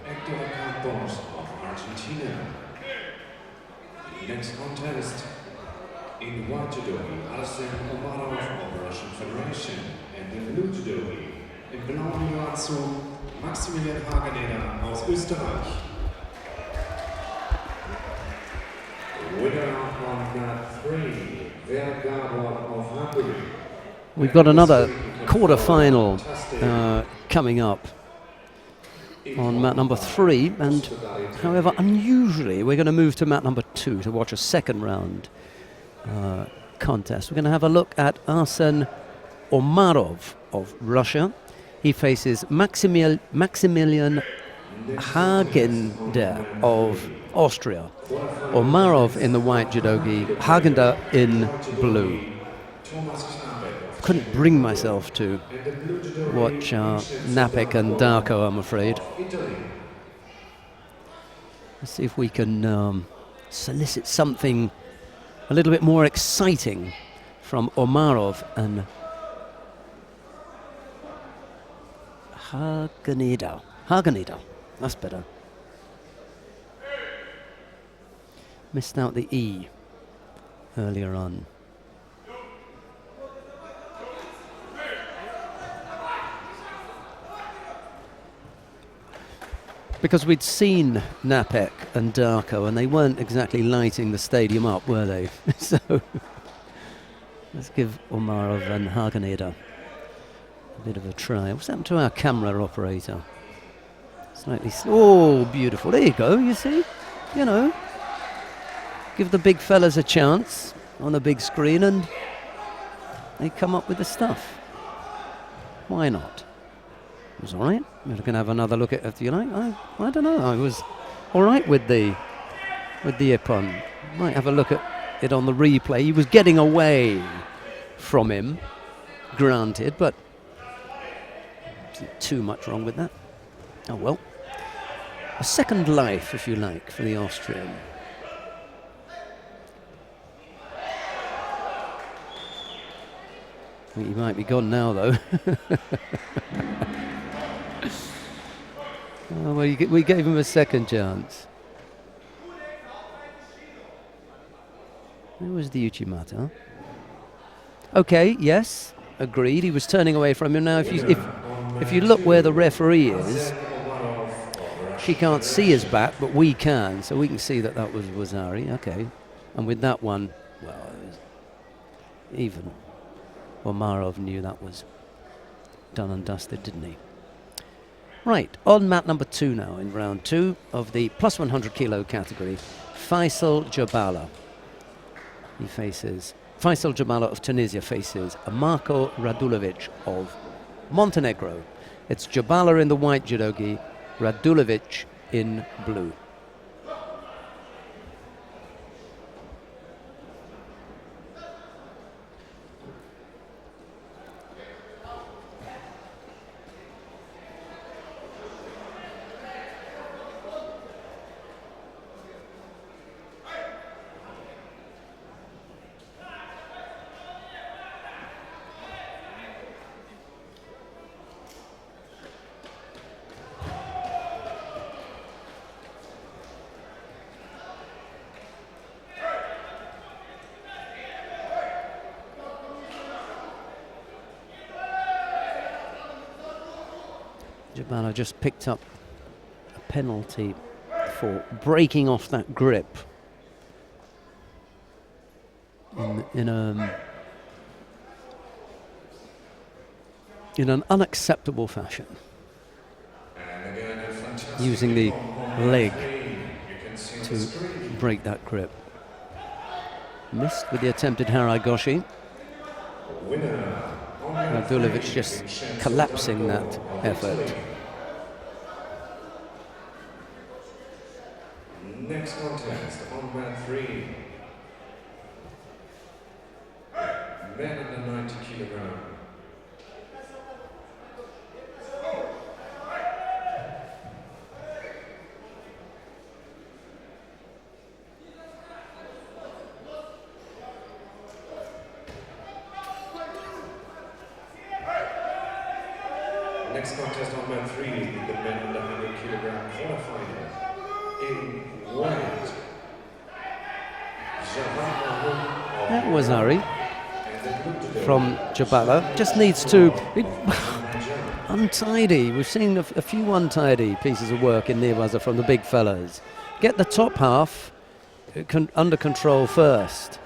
S2: Hector Campos of Argentina. Next contest, in white judogi, Arsen Oberwart of Russian Federation, and in blue judogi, in blauen Judo, Maximilian Hageneder aus Österreich. Winner on mat 3, Ver Gabor of Hungary.
S1: We've got another quarter-final coming up on mat number 3, and however, unusually, we're going to move to mat number 2 to watch a second round contest. We're going to have a look at Arsen Omarov of Russia. He faces Maximilian Hagender of Austria. Omarov in the white judogi, Hagender in blue. Couldn't bring myself to watch Napek and Darko, I'm afraid. Let's see if we can solicit something a little bit more exciting from Omarov and Hagenida. Hagenida, that's better. Missed out the E earlier on. Because we'd seen Napek and Darko, and they weren't exactly lighting the stadium up, were they? So let's give Omarov and Hagenida a bit of a try. What's happened to our camera operator? Slightly. Oh, beautiful. There you go, you see? You know, give the big fellas a chance on a big screen and they come up with the stuff. Why not? It was all right. We're going to have another look at it, you know. I don't know. I was all right with the Ippon. Might have a look at it on the replay. He was getting away from him, granted, but isn't too much wrong with that. Oh well. A second life, if you like, for the Austrian. I think he might be gone now, though. Oh, well, we gave him a second chance. Where was the Uchimata? Okay, yes, agreed. He was turning away from him. Now, if you look where the referee is, she can't see his back, but we can, so we can see that was Wazari. Okay, and with that one, well, it was even. Omarov knew that was done and dusted, didn't he? Right, on mat number 2 now in round 2 of the plus 100 kilo category, Faisal Jabala. Faisal Jabala of Tunisia faces Marko Radulovic of Montenegro. It's Jabala in the white judogi, Radulovic in blue. Jabala just picked up a penalty for breaking off that grip in an unacceptable fashion, using the leg to break that grip. Missed with the attempted Haragoshi. Radulovic just collapsing that effort.
S2: Next contest on mat 3. Men under 90 kilogram. Next contest on mat 3, the men under 100 kilogram quarterfinal. In white,
S1: That was Ari from Jabala. Just needs to untidy. We've seen a few untidy pieces of work in Newaza from the big fellas. Get the top half under control first.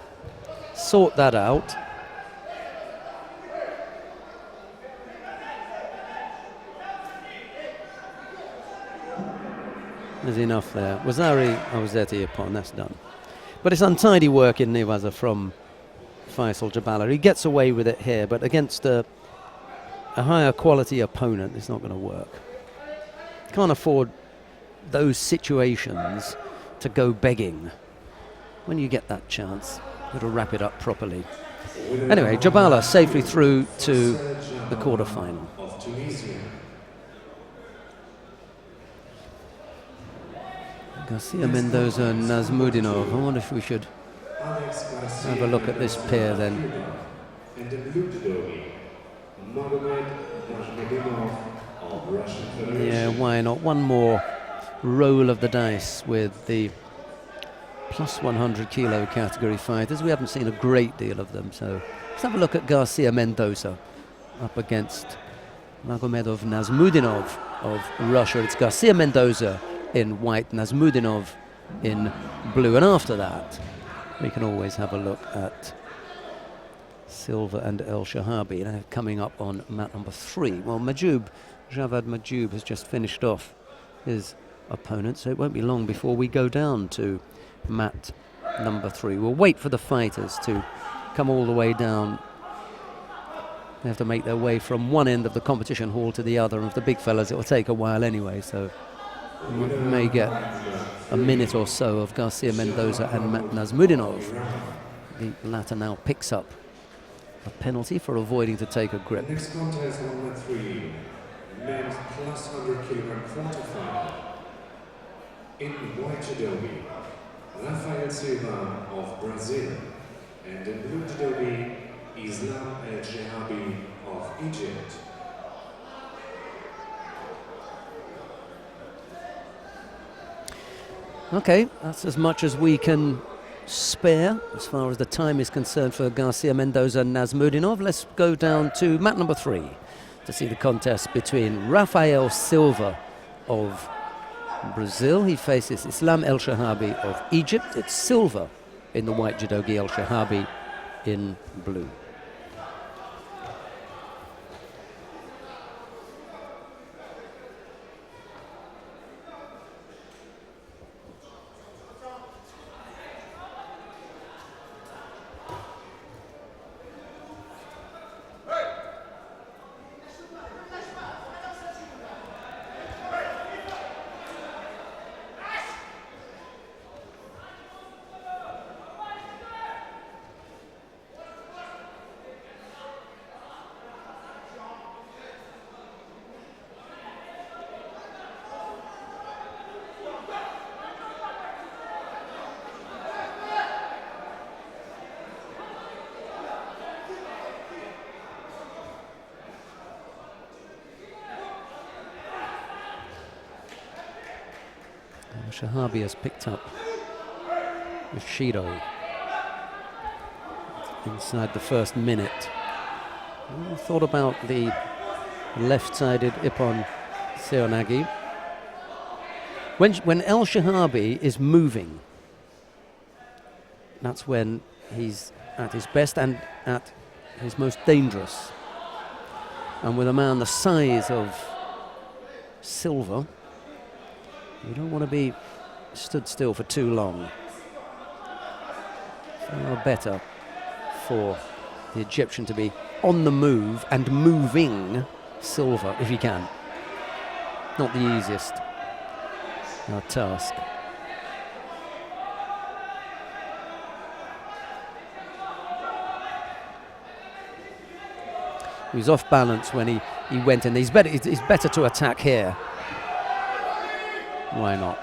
S1: Sort that out. There's enough there. Wazari, I was there to Yapon, that's done. But it's untidy work in Nevaza from Faisal Jabala. He gets away with it here, but against a higher quality opponent, it's not going to work. Can't afford those situations to go begging. When you get that chance, it'll wrap it up properly. Anyway, Jabala safely through to the quarterfinal. Garcia Mendoza and Nazmudinov. I wonder if we should have a look at this pair then. Yeah, why not? One more roll of the dice with the plus 100 kilo category fighters. We haven't seen a great deal of them, so let's have a look at Garcia Mendoza up against Magomedov Nazmudinov of Russia. It's Garcia Mendoza in white, Nazmudinov in blue, and after that we can always have a look at Silva and El Shahabi coming up on mat number 3. Well, Javad Majoub has just finished off his opponent, so it won't be long before we go down to mat number 3. We'll wait for the fighters to come all the way down. They have to make their way from one end of the competition hall to the other, and for the big fellas it will take a while anyway, so we may get a minute or so of Garcia Mendoza and Nazmudinov. The latter now picks up a penalty for avoiding to take a grip.
S2: Next contest on mat 3, men's plus 100 kilogram quarterfinal. In white judogi, Rafael Silva of Brazil, and in blue judogi, Islam El Shahabi of Egypt.
S1: Okay, that's as much as we can spare as far as the time is concerned for Garcia Mendoza and Nazmudinov. Let's go down to mat number 3 to see the contest between Rafael Silva of Brazil. He faces Islam El Shahabi of Egypt. It's Silva in the white judogi, El Shahabi in blue. Shahabi has picked up with Shido inside the first minute. I thought about the left-sided Ippon Seoinage. When El Shahabi is moving, that's when he's at his best and at his most dangerous. And with a man the size of Silva, you don't want to be stood still for too long. Far better for the Egyptian to be on the move and moving Silva if he can. Not the easiest task. He was off balance when he went in. He's better to attack here. Why not?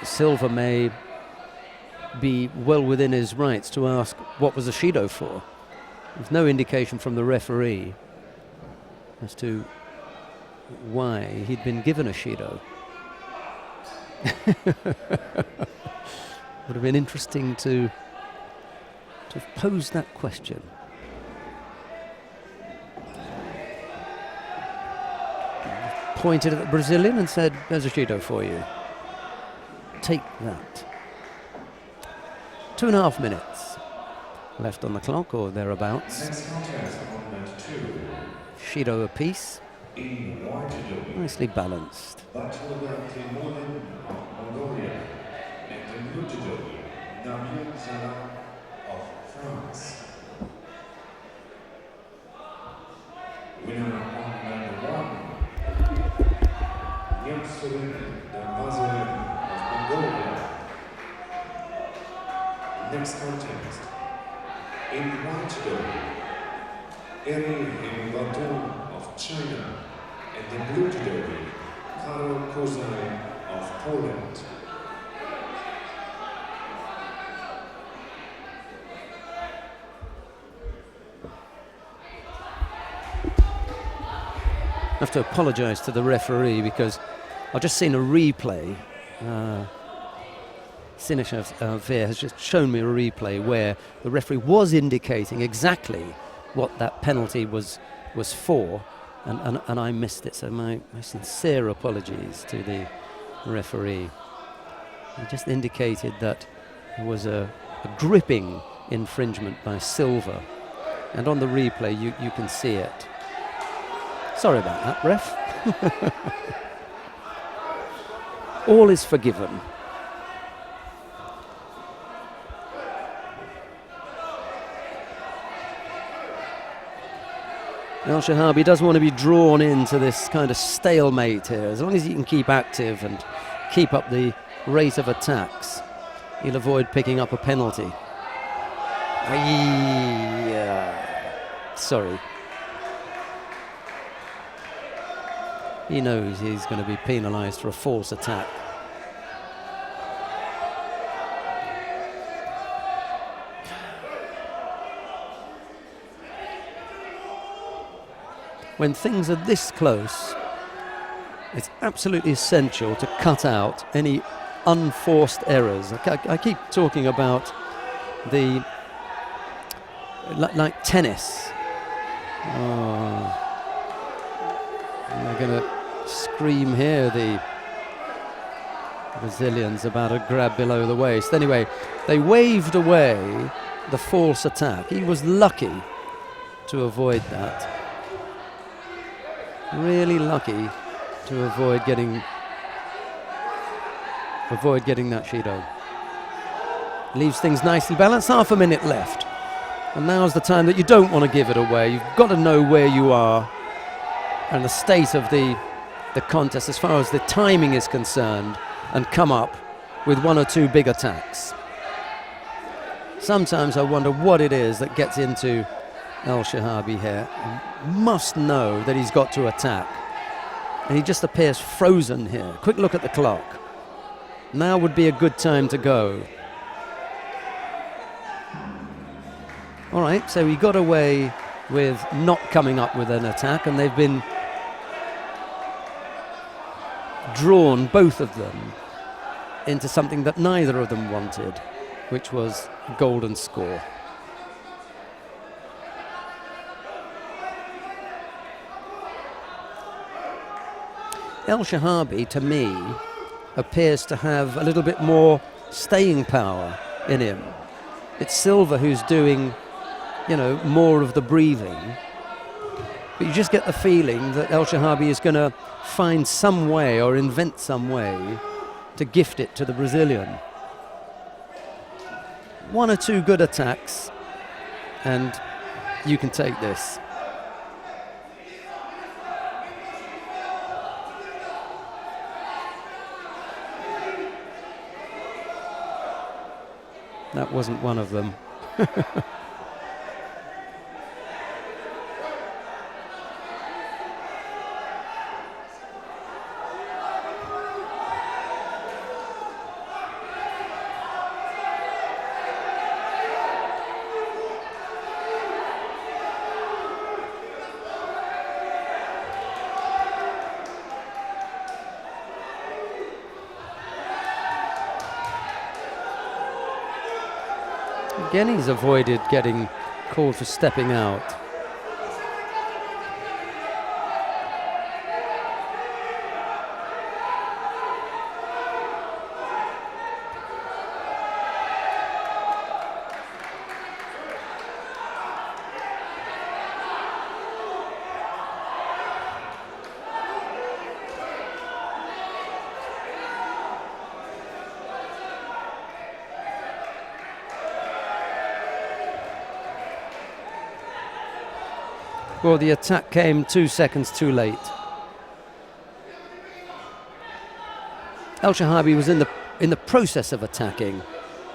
S1: Silva may be well within his rights to ask what was the Shido for. There's no indication from the referee as to why he'd been given a Shido. Would have been interesting to pose that question. Pointed at the Brazilian and said, "There's a Shido for you." take that. 2.5 minutes left on the clock, or thereabouts.
S2: Next contest on mat 2.
S1: Shido apiece.
S2: In white judo,
S1: Nicely balanced.
S2: Oberwart of Mongolia, and in blue judo, of France. Winner on mat 1, of Mongolia. Next contest in white judo, of China, and in blue judo, Karol Kozai of Poland.
S1: I have to apologise to the referee because I've just seen a replay. Sinishev Veer has just shown me a replay where the referee was indicating exactly what that penalty was for, and I missed it. So my sincere apologies to the referee. He just indicated that there was a gripping infringement by Silva, and on the replay you can see it. Sorry about that, ref. All is forgiven. El Shahabi doesn't want to be drawn into this kind of stalemate here. As long as he can keep active and keep up the rate of attacks, he'll avoid picking up a penalty. Sorry. He knows he's going to be penalised for a false attack. When things are this close, it's absolutely essential to cut out any unforced errors. I keep talking about the like tennis. Oh, they're going to scream here, the Brazilians, about a grab below the waist. Anyway, they waved away the false attack. He was lucky to avoid that. Really lucky to avoid getting that Shido. Leaves things nicely balanced. Half a minute left, and now's the time that you don't want to give it away. You've got to know where you are and the state of the contest as far as the timing is concerned, and come up with one or two big attacks. Sometimes I wonder what it is that gets into El Shahabi here. He must know that he's got to attack, and he just appears frozen here. Quick look at the clock. Now would be a good time to go. All right, so he got away with not coming up with an attack, and they've been drawn, both of them, into something that neither of them wanted, which was a golden score. El Shahabi, to me, appears to have a little bit more staying power in him. It's Silva who's doing, more of the breathing. But you just get the feeling that El Shahabi is going to find some way or invent some way to gift it to the Brazilian. One or two good attacks, and you can take this. That wasn't one of them. Again, he's avoided getting called for stepping out. Well, the attack came 2 seconds too late. El Shahabi was in the process of attacking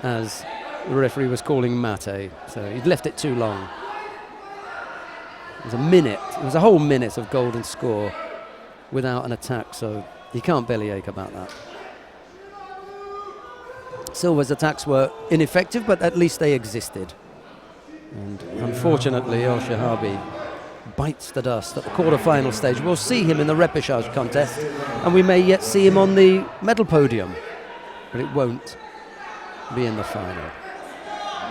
S1: as the referee was calling mate, so he'd left it too long. It was a minute, it was a whole minute of golden score without an attack, so you can't bellyache about that. Silva's attacks were ineffective, but at least they existed. And unfortunately, El Shahabi bites the dust at the quarter-final stage. We'll see him in the repechage contest, and we may yet see him on the medal podium, but it won't be in the final.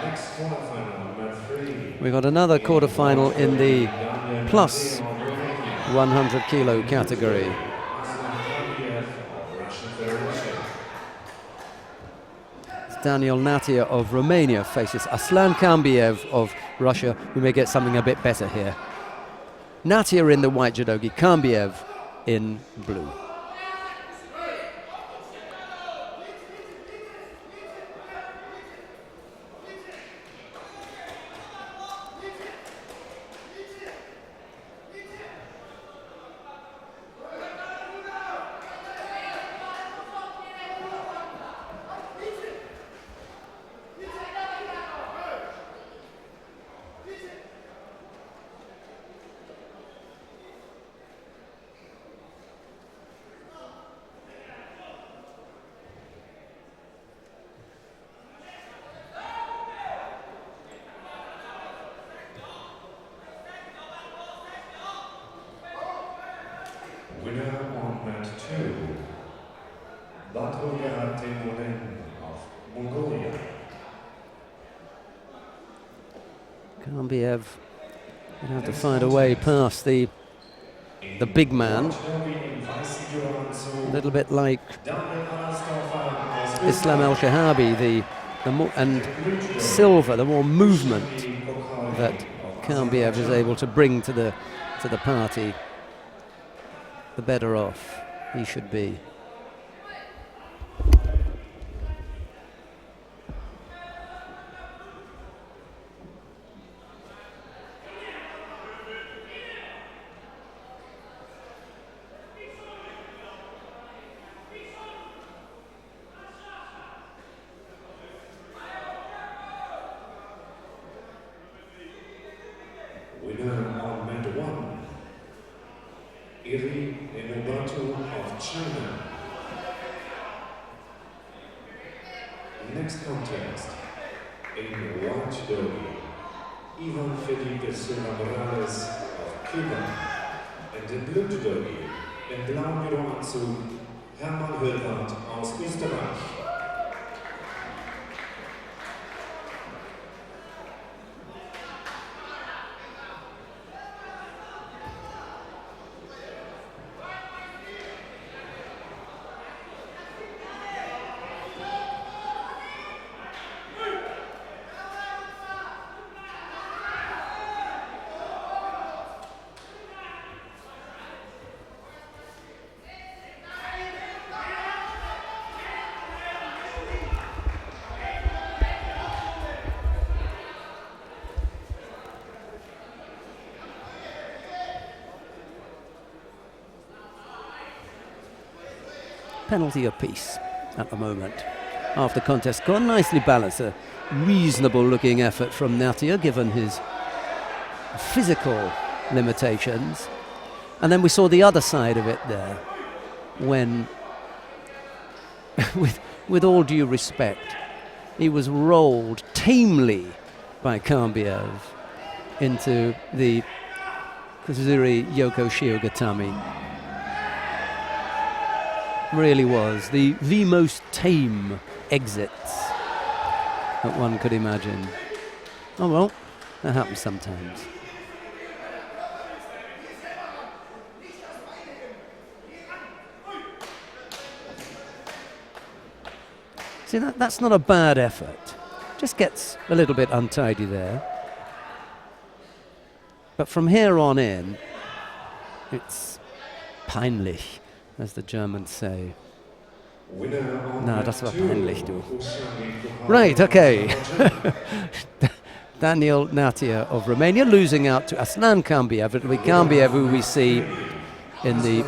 S2: Next quarterfinal, number 3.
S1: We've got another quarter-final in the plus 100 kilo category. Daniel Natia of Romania faces Aslan Kambiev of Russia. We may get something a bit better here. Natia in the white judogi, Kambiev in blue.
S2: Winner on mat 2, Batruga Temuren of Mongolia.
S1: Kambiev would have to find a way past the big man. A little bit like Islam El Shahabi, and Silva, the more movement that Kambiev is able to bring to the party, the better off he should be.
S2: Winner on mat 1, Iri Emobatu of China. Next contest, in white judo, Ivan Felipe Silva Morales of Cuba, and in blue judo, in blauen Judoanzug, Hermann Oberwart aus Österreich.
S1: Penalty apiece at the moment. After contest gone, nicely balanced, a reasonable looking effort from Natia given his physical limitations. And then we saw the other side of it there when, with all due respect, he was rolled tamely by Kambiev into the Kuzuri Yoko Shiogatami. Really was the most tame exits that one could imagine. Oh well, that happens sometimes. See, that's not a bad effort. Just gets a little bit untidy there. But from here on in, it's peinlich, as the Germans say. No, das war peinlich, du. Right, okay. Daniel Natia of Romania, losing out to Aslan Kambiev. It'll be Kambiev who we see in the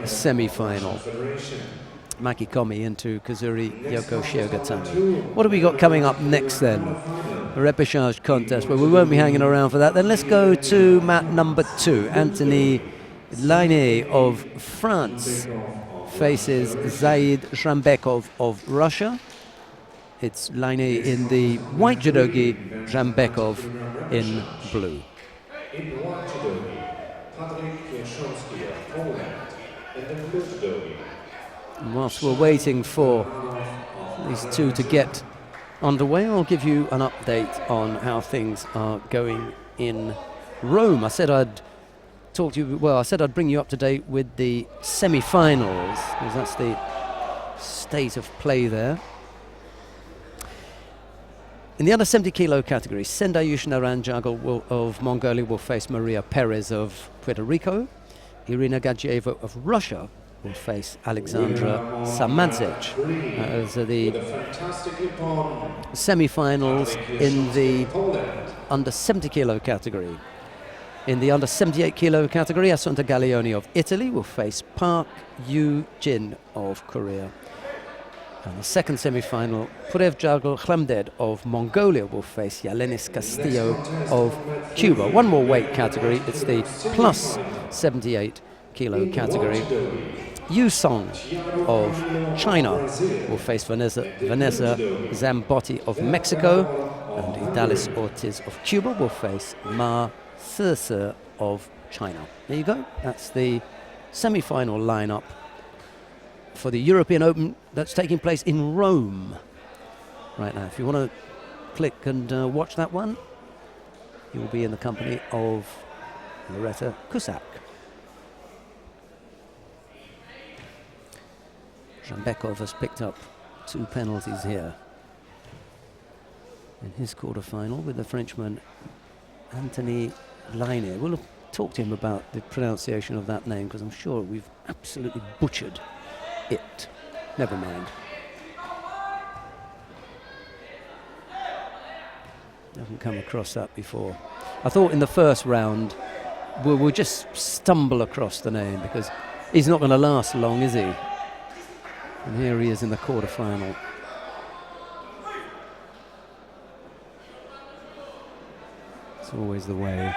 S1: semi-final. Maki Komi into Kazuri Yoko Shiogatani. What have we got coming up next then? A repechage contest, but we won't be hanging around for that. Then let's go to mat number 2. Anthony Laine of France faces Zaid Zhambekov of Russia. It's Laine in the white judogi, Zhambekov in blue.
S2: In the white judogi, Patryk Kieszonski of Poland, and the blue judogi.
S1: And whilst we're waiting for these two to get underway, I'll give you an update on how things are going in Rome. I said I'd talk to you, well, I said I'd bring you up to date with the semi-finals, because that's the state of play there. In the under 70 kilo category, Sendayush Naranjagal of Mongolia will face Maria Perez of Puerto Rico. Irina Gajieva of Russia will face Alexandra Samadzej. Those are the semi-finals in the under 70 kilo category. In the under 78 kilo category, Assunta Gaglioni of Italy will face Park Yu-jin of Korea. And the second semi-final, Purevjagal Khlamded of Mongolia will face Yelenis Castillo of Cuba. One more weight category, it's the plus 78 kilo category. Yu Song of China will face Vanessa Zambotti of Mexico, and Idalis Ortiz of Cuba will face Ma Sisi of China. There you go, that's the semi-final lineup for the European Open that's taking place in Rome right now. If you want to click and watch that one, you'll be in the company of Loretta Kusak. Zhambekov has picked up 2 penalties here in his quarter-final with the Frenchman Anthony Laine. We'll talk to him about the pronunciation of that name, because I'm sure we've absolutely butchered it. Never mind. Haven't come across that before. I thought in the first round we'll just stumble across the name, because he's not going to last long, is he? And here he is in the quarter-final. It's always the way.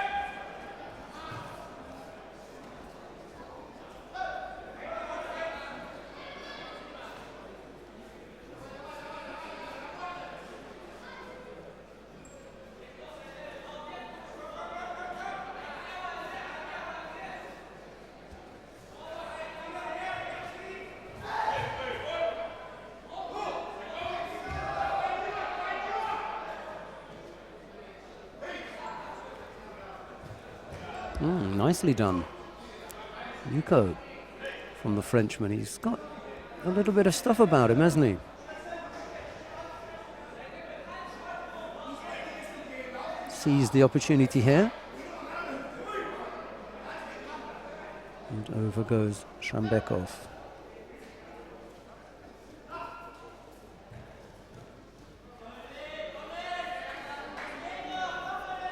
S1: Nicely done. Yuko from the Frenchman. He's got a little bit of stuff about him, hasn't he? Seized the opportunity here. And over goes Zhambekov.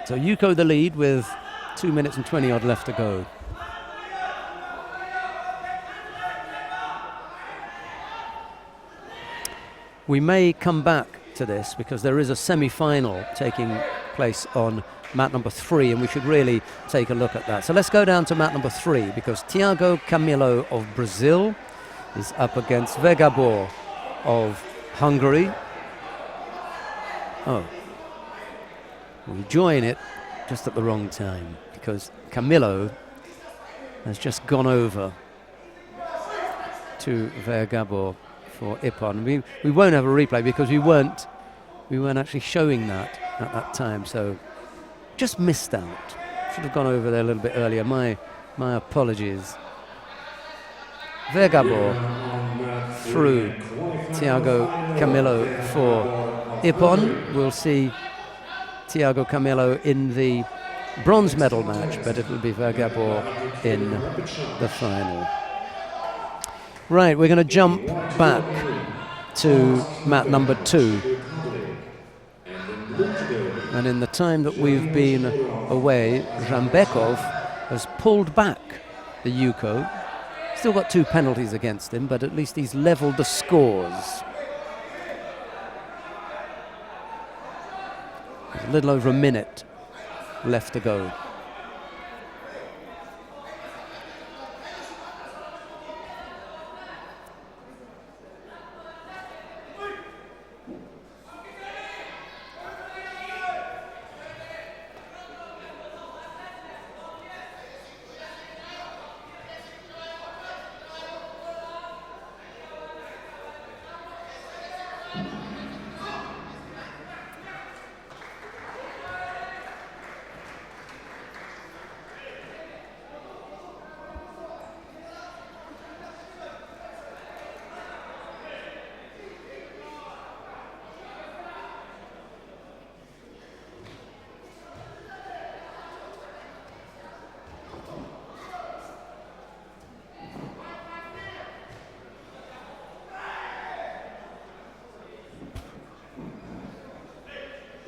S1: So Yuko the lead with 2 minutes and 20 odd left to go. We may come back to this because there is a semi-final taking place on mat number 3, and we should really take a look at that. So let's go down to mat number 3, because Tiago Camilo of Brazil is up against Vegabor of Hungary. Oh, we join it just at the wrong time, because Camilo has just gone over to Vegabor for Ippon. We won't have a replay because we weren't actually showing that at that time, so just missed out. Should have gone over there a little bit earlier. My apologies. Vegabor through Tiago Camilo for Ippon. We'll see Tiago Camilo in the bronze medal match, but it will be Vegabor in the final. Right, we're going to jump back to mat number 2. And in the time that we've been away, Zhambekov has pulled back the Yuko. Still got 2 penalties against him, but at least he's levelled the scores. There's a little over a minute left to go.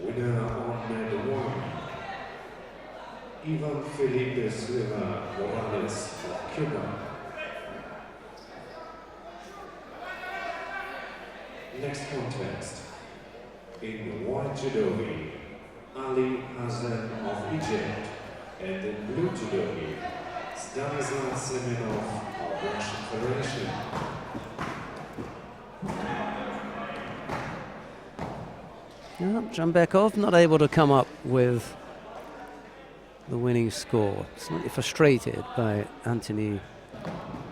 S2: Winner on mat 1, Ivan Felipe Silva Morales of Cuba. Next contest, in white judogi, Ali Hazen of Egypt, and in blue judogi, Stanislav Semenov of Russian Federation.
S1: Yeah, Zhambekov not able to come up with the winning score. Slightly frustrated by Anthony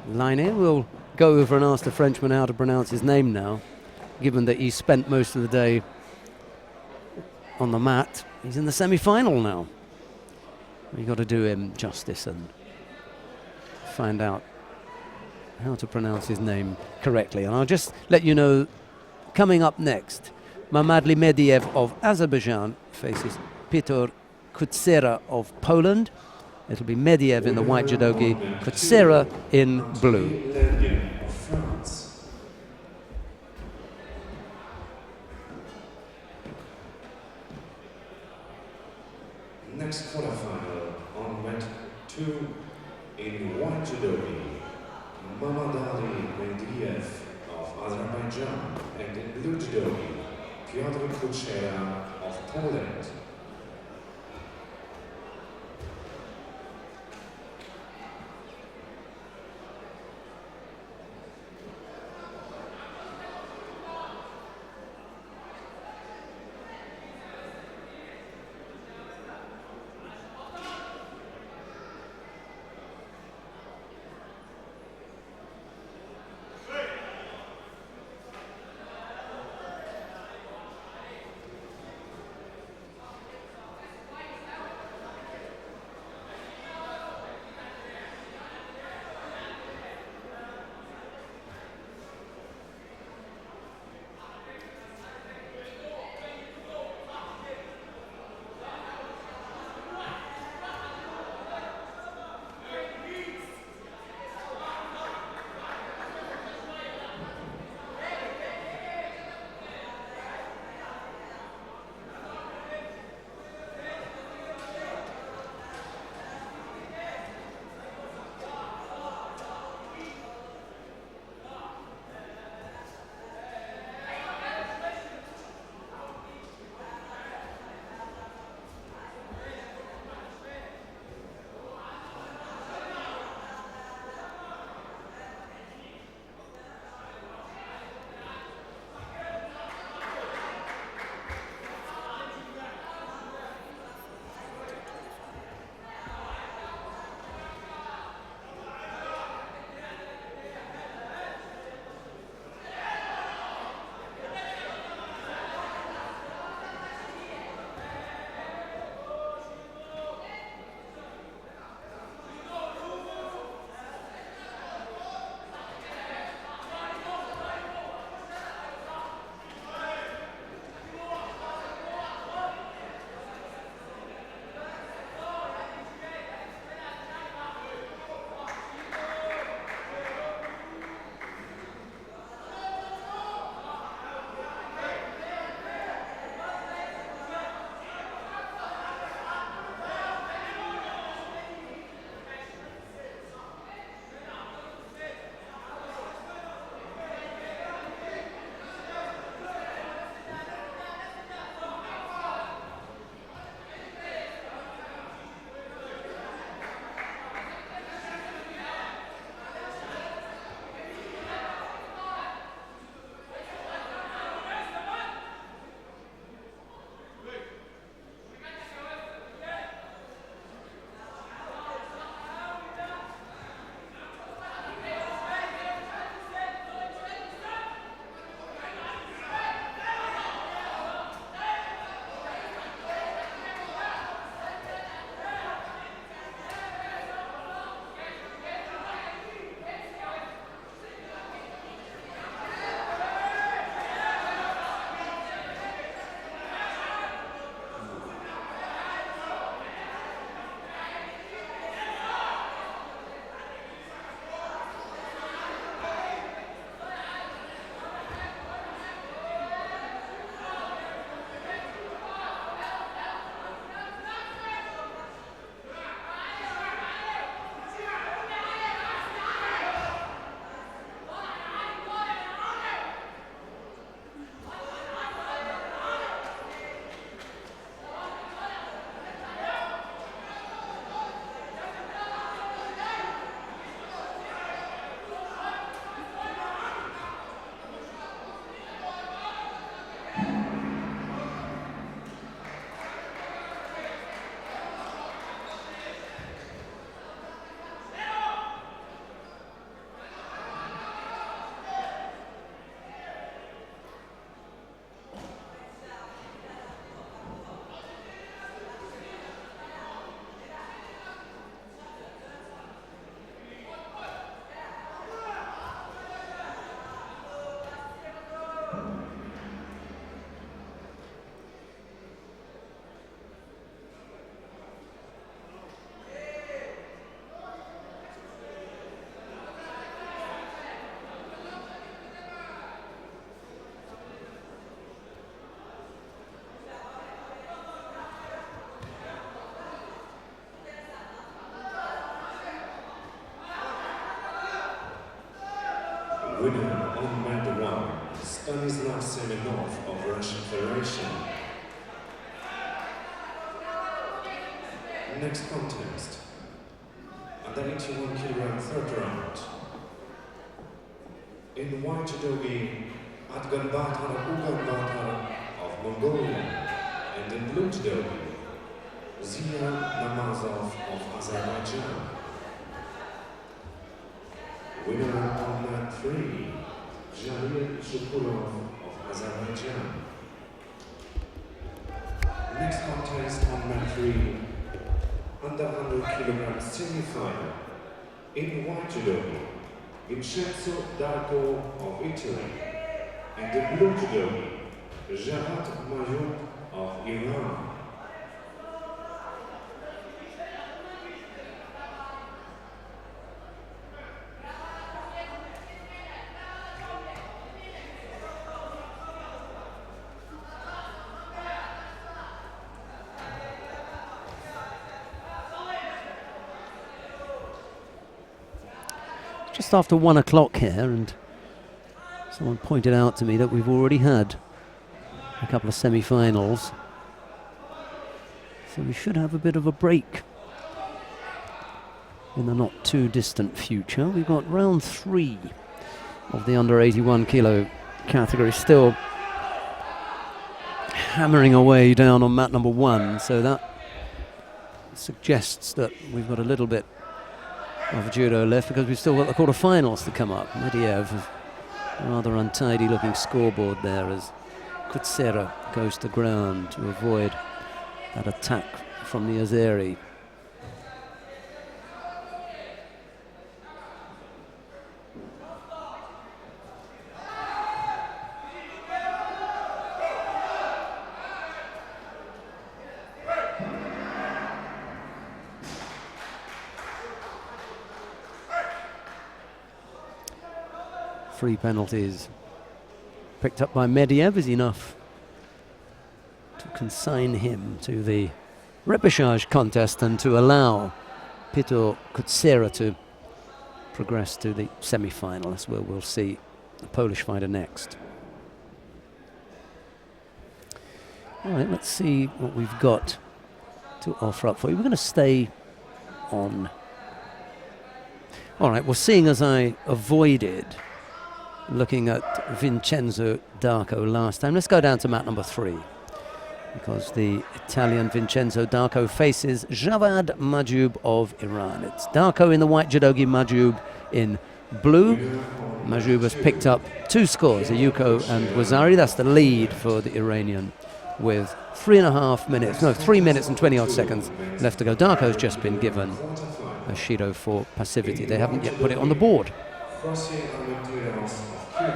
S1: Laine. We'll go over and ask the Frenchman how to pronounce his name now, given that he spent most of the day on the mat. He's in the semi-final now. We've got to do him justice and find out how to pronounce his name correctly. And I'll just let you know, coming up next, Mamadli Mediev of Azerbaijan faces Piotr Kutsera of Poland. It'll be Mediev in the white judogi, Kutsera in blue.
S2: Of France. Next quarterfinal on mat 2 in white judogi, Mamadali Mediev of Azerbaijan, and in blue judogi, Piotr Kutsera of Poland. Semenov of Russian Federation. Next contest. Under 81 kg third round. In white judogi, Atganbatar Uganbatar of Mongolia, and in blue judogi, Zia Namazov of Azerbaijan. Winner on mat 3, Jalil Shukurov of Azerbaijan. Next contest on mat 3, under 100 kg semi-final. In white judogi, Vincenzo Darko of Italy, and in blue judogi, Javad Mayoub of Iran.
S1: Just after 1 o'clock here, and someone pointed out to me that we've already had a couple of semi-finals, so we should have a bit of a break in the not too distant future. We've got round 3 of the under 81 kilo category still hammering away down on mat number 1, so that suggests that we've got a little bit of judo left, because we've still got the quarterfinals to come up. Medvedev, a rather untidy looking scoreboard there as Kutsera goes to ground to avoid that attack from the Azeri. Three penalties picked up by Medvedev is enough to consign him to the repechage contest and to allow Peter Kutsera to progress to the semi-final. That's where we'll see the Polish fighter next. All right, let's see what we've got to offer up for you. We're going to stay on. All right, well, seeing as I avoided looking at Vincenzo Darko last time, let's go down to mat number 3, because the Italian Vincenzo Darko faces Javad Mayoub of Iran. It's Darko in the white judogi, Mayoub in blue. Mayoub has picked up 2 scores, a Yuko and Wazari. That's the lead for the Iranian with 3 minutes and 20 odd seconds left to go. Darko's just been given a Shido for passivity. They haven't yet put it on the board.
S2: And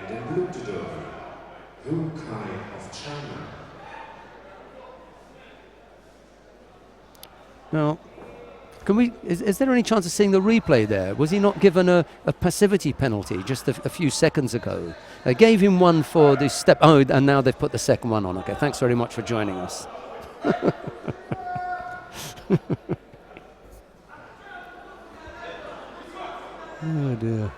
S2: in blue judo, Hu Kai of China.
S1: Now, is there any chance of seeing the replay there? Was he not given a passivity penalty just a few seconds ago? They gave him one for the step. Oh, and now they've put the second one on. Okay, thanks very much for joining us. Oh dear.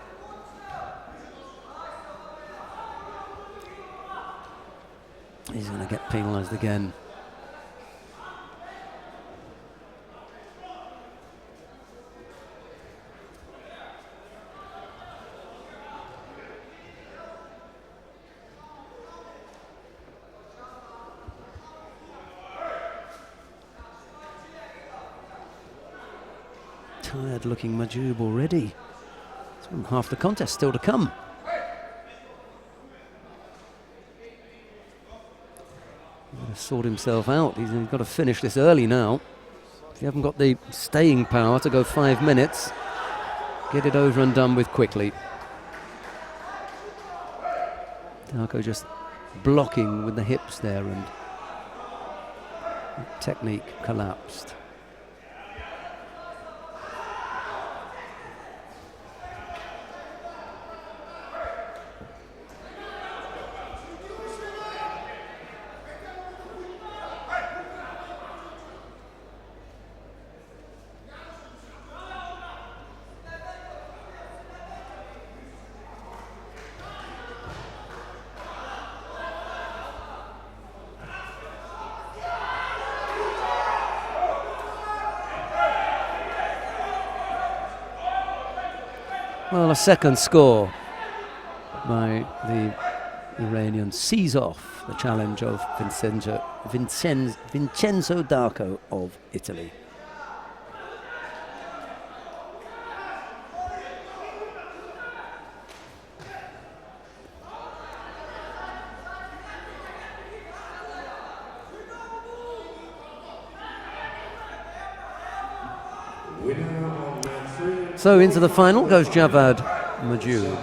S1: He's going to get penalised again. Tired looking Mayoub already. It's half the contest still to come. Sort himself out. He's got to finish this early now. If you haven't got the staying power to go 5 minutes, get it over and done with quickly. Darko just blocking with the hips there, and technique collapsed. Well, a second score by the Iranian sees off the challenge of Vincenzo D'Arco of Italy. So into the final goes Javad Majoud.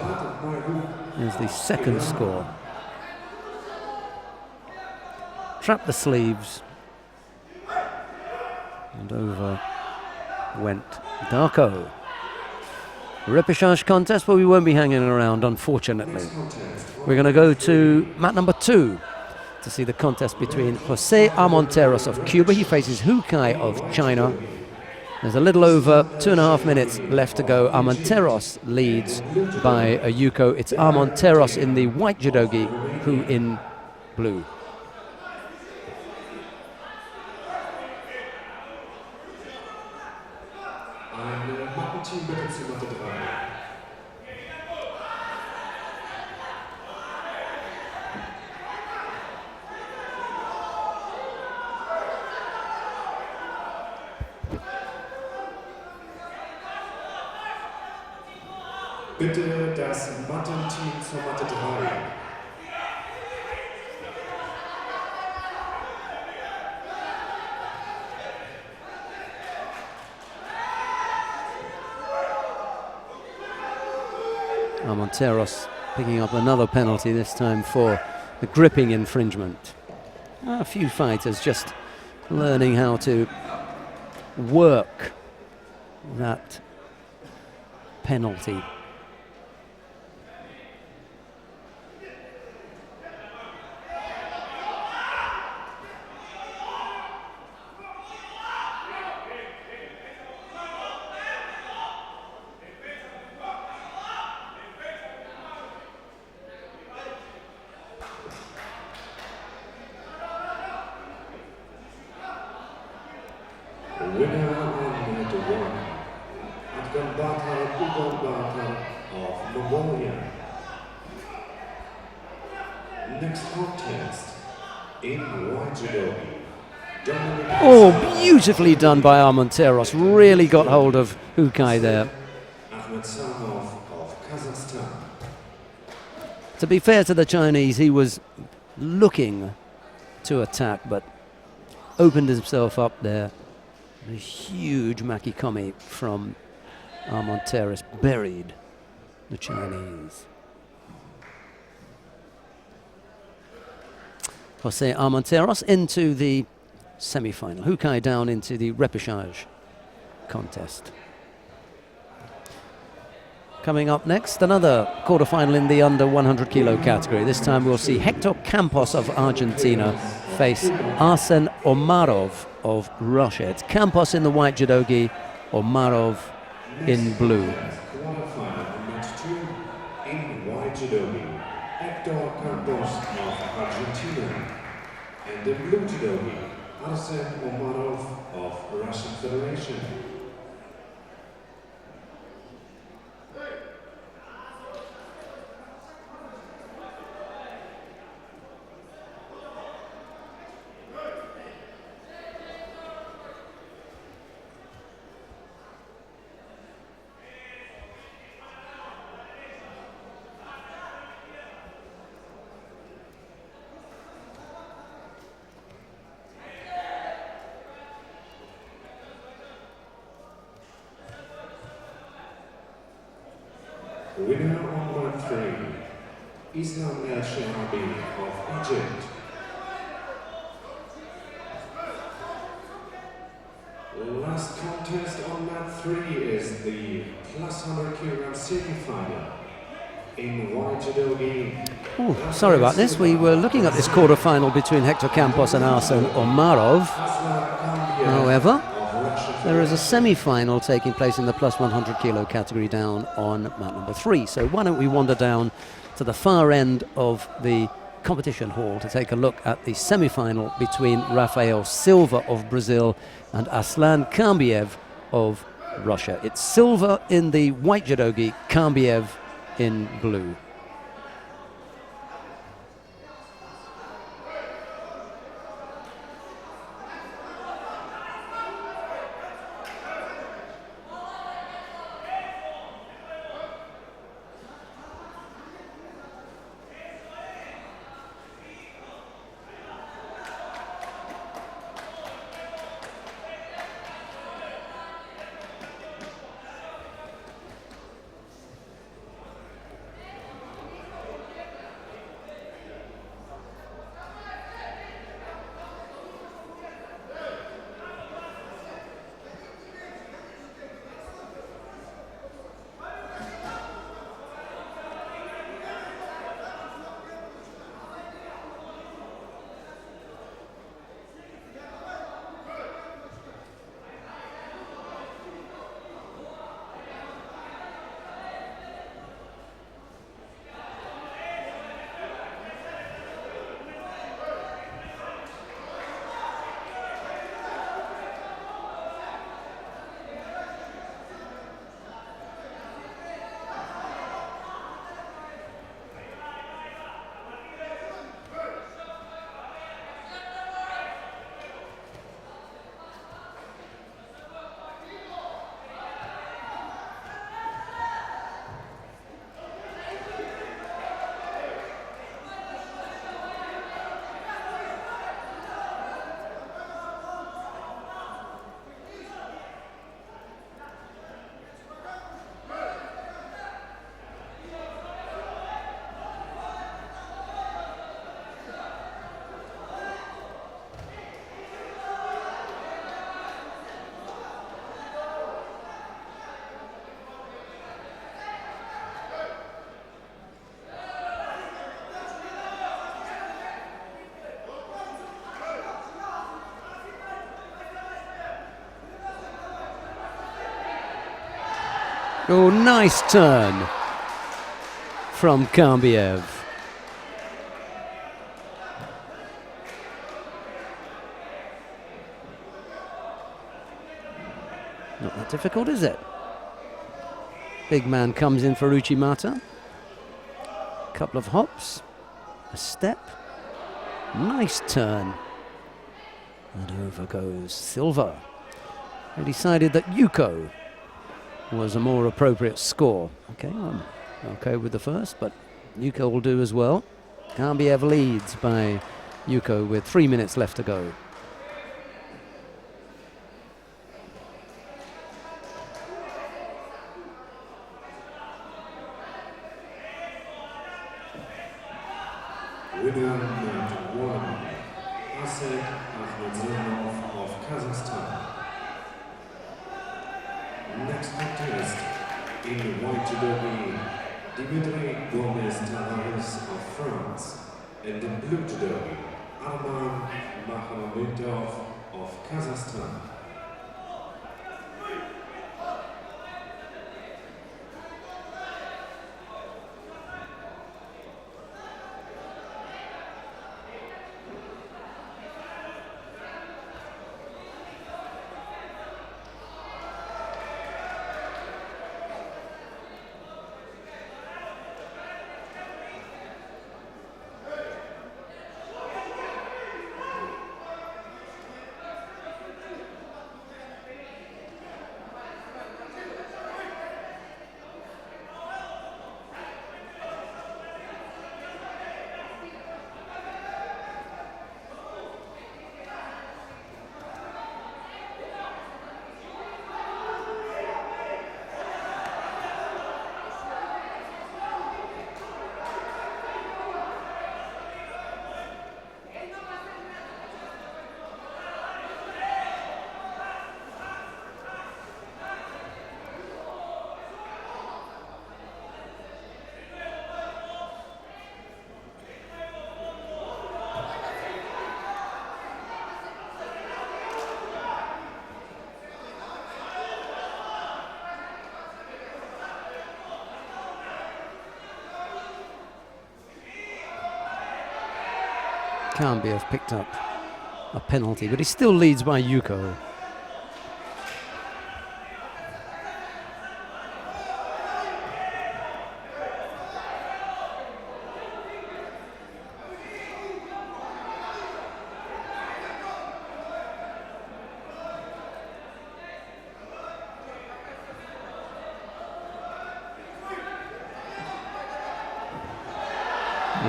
S1: Here's the second score. Trap the sleeves. And over went D'Arco. Repechage contest, but we won't be hanging around, unfortunately. We're going to go to mat number 2 to see the contest between Jose Armenteros of Cuba. He faces Hu Kai of China. There's a little over 2.5 minutes left to go. Armenteros leads by a yuko. It's Armenteros in the white judogi, Hu in blue.
S2: Bitte das Mattenteam zur Matte 3.
S1: Armenteros picking up another penalty, this time for the gripping infringement. A few fighters just learning how to work that penalty.
S2: Winner on mat 1, Oberwart of Mongolia. Next contest in white judo.
S1: Oh, beautifully done by Armenteros. Really got hold of Hu Kai there.
S2: Of Kazakhstan.
S1: To be fair to the Chinese, he was looking to attack, but opened himself up there. A huge makikomi from Armenteros buried the Chinese. Jose Armenteros into the semi-final. Hu Kai down into the repechage contest. Coming up next, another quarterfinal in the under 100 kilo category. This time we'll see Hector Campos of Argentina face Arsen Omarov of Russia. It's Campos in the white judogi, Omarov in blue.
S2: Quarterfinal match 2 in white judogi. Hector Campos of Argentina. And the blue judogi, Arsen Omarov of Russian Federation. Winner on mat 3, Islam El Sharabi of Egypt. Last contest on mat 3 is the plus 100 kilogram semi-final in white judogi.
S1: Oh, sorry about this. We were looking at this quarterfinal between Hector Campos and Arsen Omarov. However, there is a semi-final taking place in the plus 100 kilo category down on mat number 3. So why don't we wander down to the far end of the competition hall to take a look at the semi-final between Rafael Silva of Brazil and Aslan Kambiev of Russia. It's silver in the white judogi, Kambiev in blue. Oh, nice turn from Kambiev. Not that difficult, is it? Big man comes in for Uchimata. Couple of hops, a step, nice turn. And over goes Silva. They decided that Yuko was a more appropriate score. Okay, I'm okay with the first, but Yuko will do as well. Kambiev leads by Yuko with 3 minutes left to go.
S2: Winner number 1, Asad Ahmadzonov of Kazakhstan. Next contest in the white judogi, Dimitri Gomez-Tavares of France, and the blue judogi, Arman Mahamadov of Kazakhstan.
S1: Kambiev picked up a penalty, but he still leads by Yuko.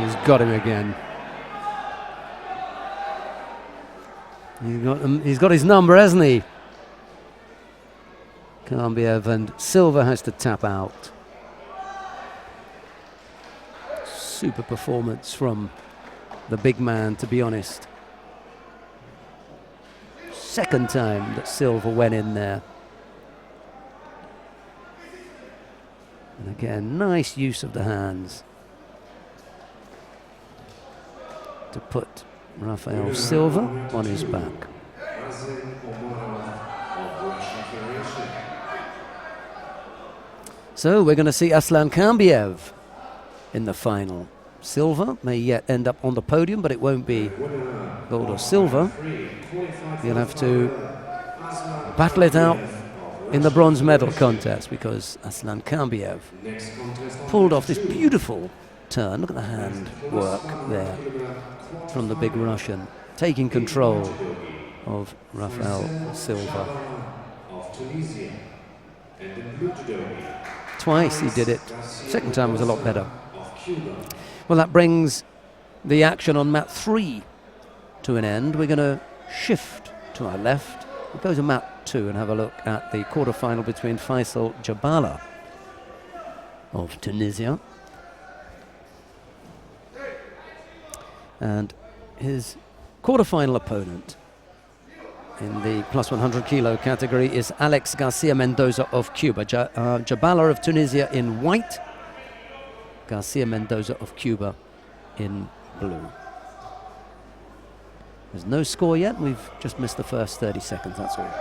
S1: He's got him again. He's got his number, hasn't he? Kambiev, and Silva has to tap out. Super performance from the big man, to be honest. Second time that Silva went in there. And again, nice use of the hands to put Rafael Silva on his back. So we're going to see Aslan Kambiev in the final. Silva may yet end up on the podium, but it won't be gold or silver. He'll have to battle it out in the bronze medal contest, because Aslan Kambiev pulled off this beautiful turn. Look at the hand work there from the big Russian, taking control of Rafael Silva. Twice he did it. Second time was a lot better. Well, that brings the action on mat 3 to an end. We're going to shift to our left. We'll go to mat 2 and have a look at the quarter-final between Faisal Jabala of Tunisia and his quarter-final opponent in the plus 100 kilo category is Alex Garcia Mendoza of Cuba. Jabala of Tunisia in white, Garcia Mendoza of Cuba in blue. There's no score yet. We've just missed the first 30 seconds, that's all.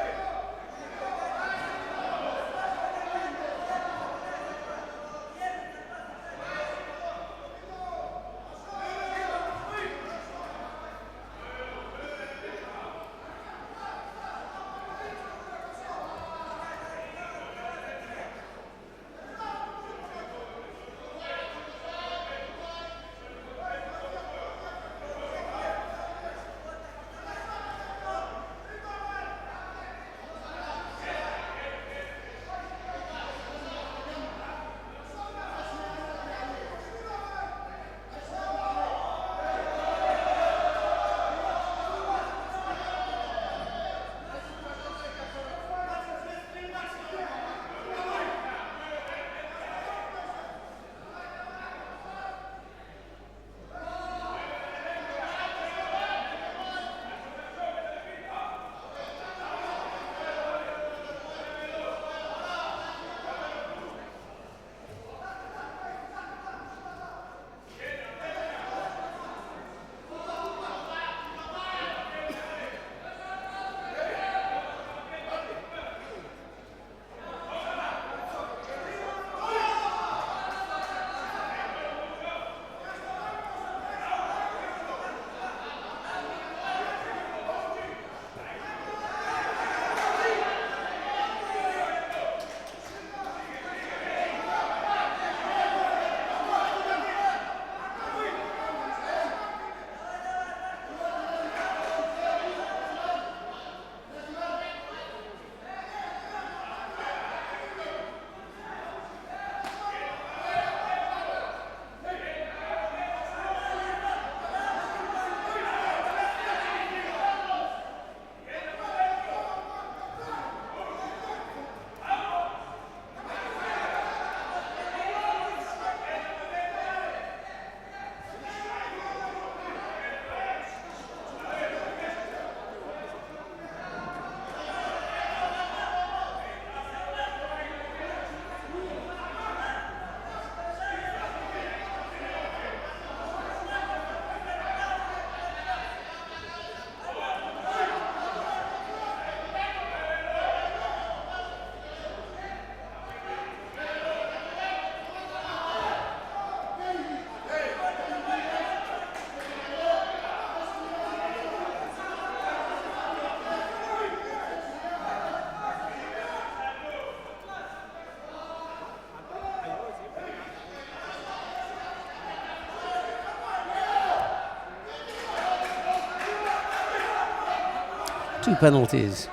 S1: Two penalties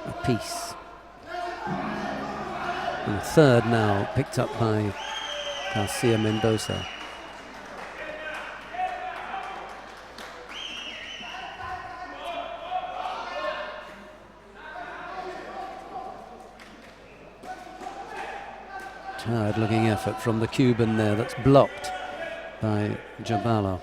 S1: apiece. And the third now picked up by Garcia Mendoza. Hard-looking effort from the Cuban there that's blocked by Jabala.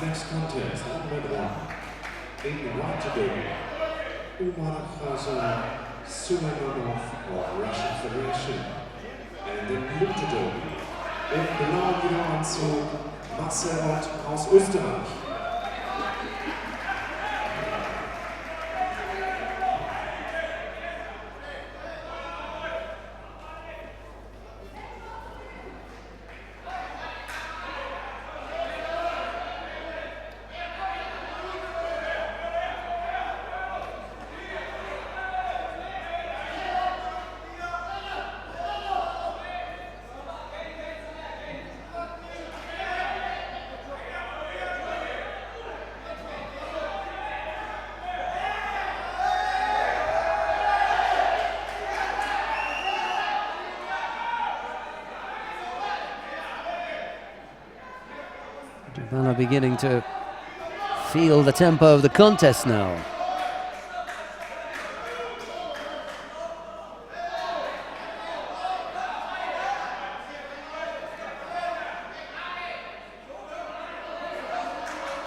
S2: Next contest, number 1, in white judo, Suleimanov of Russian Federation, and in blue judo, im blauen Judoanzug Oberwart aus Österreich.
S1: Jabala beginning to feel the tempo of the contest now.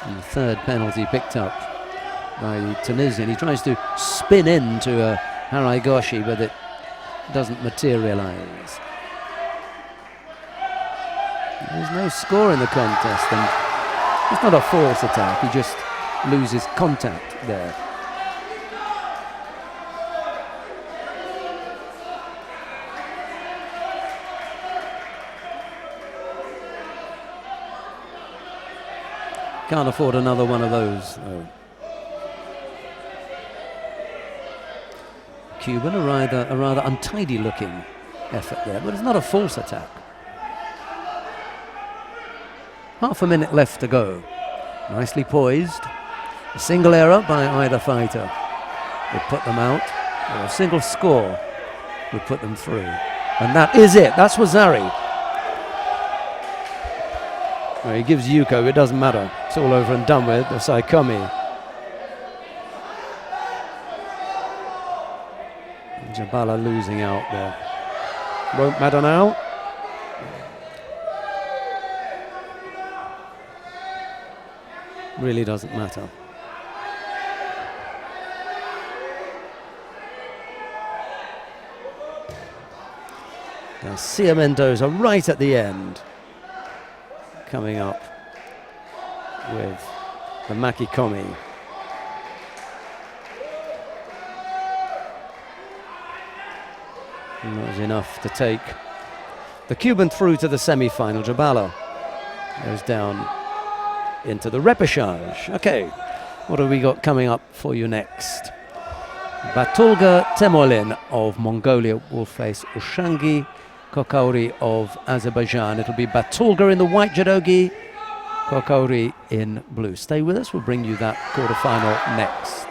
S1: And the third penalty picked up by the Tunisian. He tries to spin into a Haragoshi, but it doesn't materialize. There's no score in the contest, and it's not a false attack, he just loses contact there. Can't afford another one of those, though. Cuban, a rather untidy looking effort there, but it's not a false attack. Half a minute left to go. Nicely poised. A single error by either fighter would put them out, or a single score would put them through. And that is it. That's Wazari. Well, he gives Yuko, it doesn't matter. It's all over and done with. The Saikomi. Jabala losing out there. Won't matter now. Really doesn't matter. Garcia Mendoza right at the end, coming up with the Makikomi. And that was enough to take the Cuban through to the semi-final. Jabala goes down into the repechage. Okay, what have we got coming up for you next? Batulga Temolin of Mongolia will face Ushangi Kokauri of Azerbaijan. It'll be Batulga in the white judogi, Kokauri in blue. Stay with us, we'll bring you that quarterfinal next.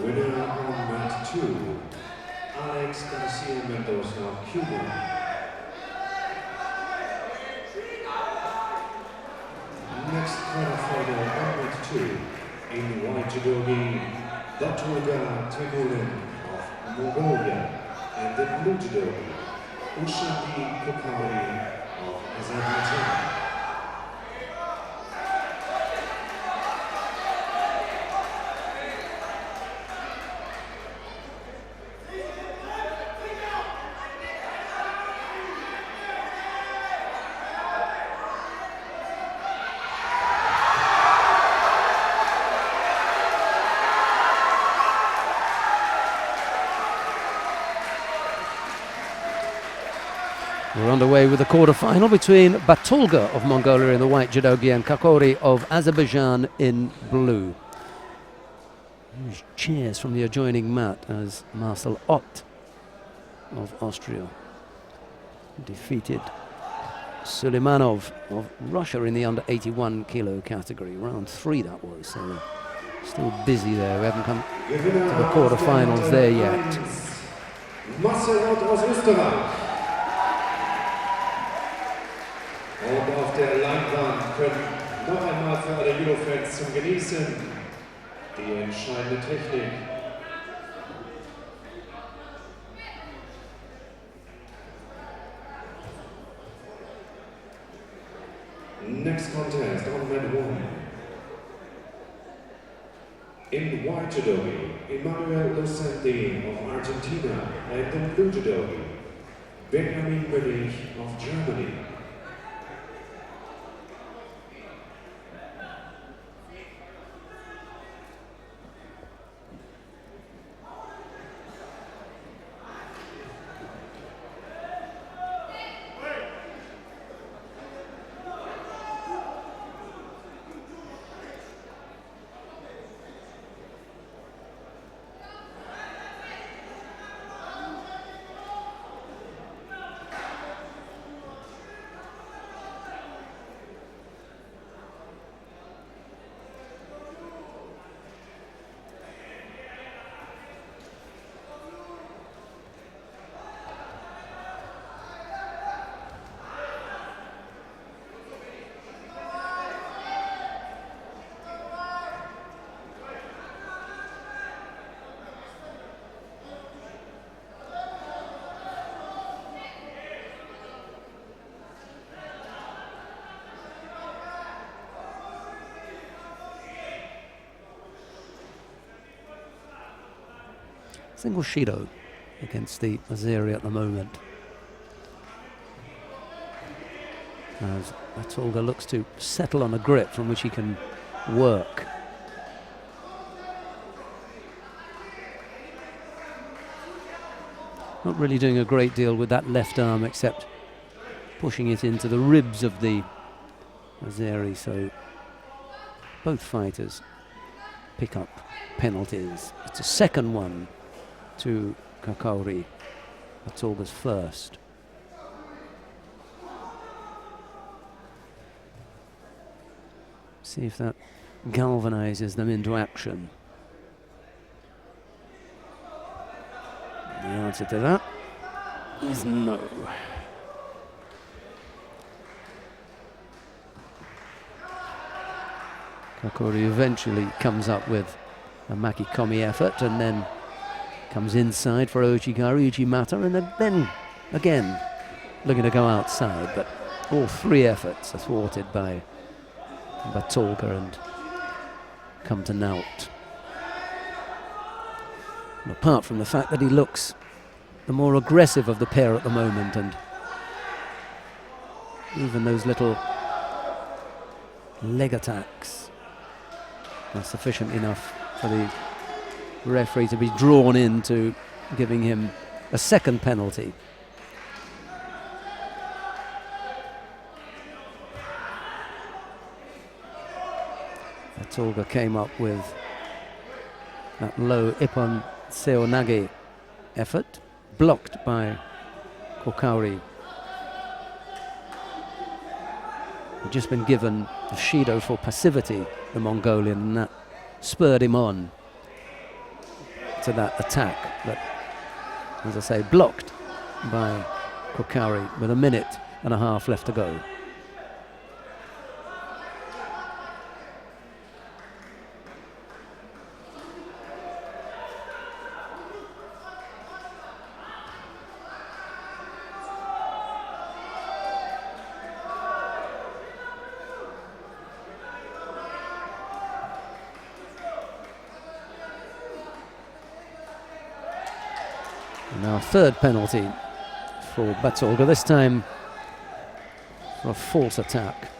S2: Winner on mat 2, Garcia Mendoza of Cuba. Next quarterfinal on mat 2, in white judogi, Batulga Temolin of Mongolia, and in blue judogi, Ushangi Kokauri of Azerbaijan.
S1: We're underway with the quarter-final between Batolga of Mongolia in the white judogi and Kakori of Azerbaijan in blue. There's cheers from the adjoining mat as Marcel Ott of Austria defeated Suleimanov of Russia in the under 81 kilo category. Round 3 that was, so still busy there. We haven't come to the quarter-finals there yet.
S2: Marcel Ott aus Österreich. Und auf der Leinwand können noch einmal für alle Judo-Fans zum Genießen die entscheidende Technik. Next contest on mat 1. In white judogi, Emmanuel Lucenti of Argentina, and in blue judogi, Benjamin Bönig of Germany.
S1: Single Shido against the Azeri at the moment, as Batolga looks to settle on a grip from which he can work. Not really doing a great deal with that left arm except pushing it into the ribs of the Azeri, so both fighters pick up penalties. It's a second one to Kakori, Batolga's first. See if that galvanizes them into action. The answer to that is no. Kakori eventually comes up with a Makikomi effort and then comes inside for Ojigari, Ujimata, and then again looking to go outside, but all three efforts are thwarted by Batolga and come to naught. And apart from the fact that he looks the more aggressive of the pair at the moment, and even those little leg attacks are sufficient enough for the referee to be drawn into giving him a second penalty. Batolga came up with that low Ippon Seonage effort, blocked by Kokauri. He'd just been given a Shido for passivity, the Mongolian, and that spurred him on to that attack, but as I say, blocked by Kokauri with 1.5 minutes left to go. Now third penalty for Batolga, this time for a false attack.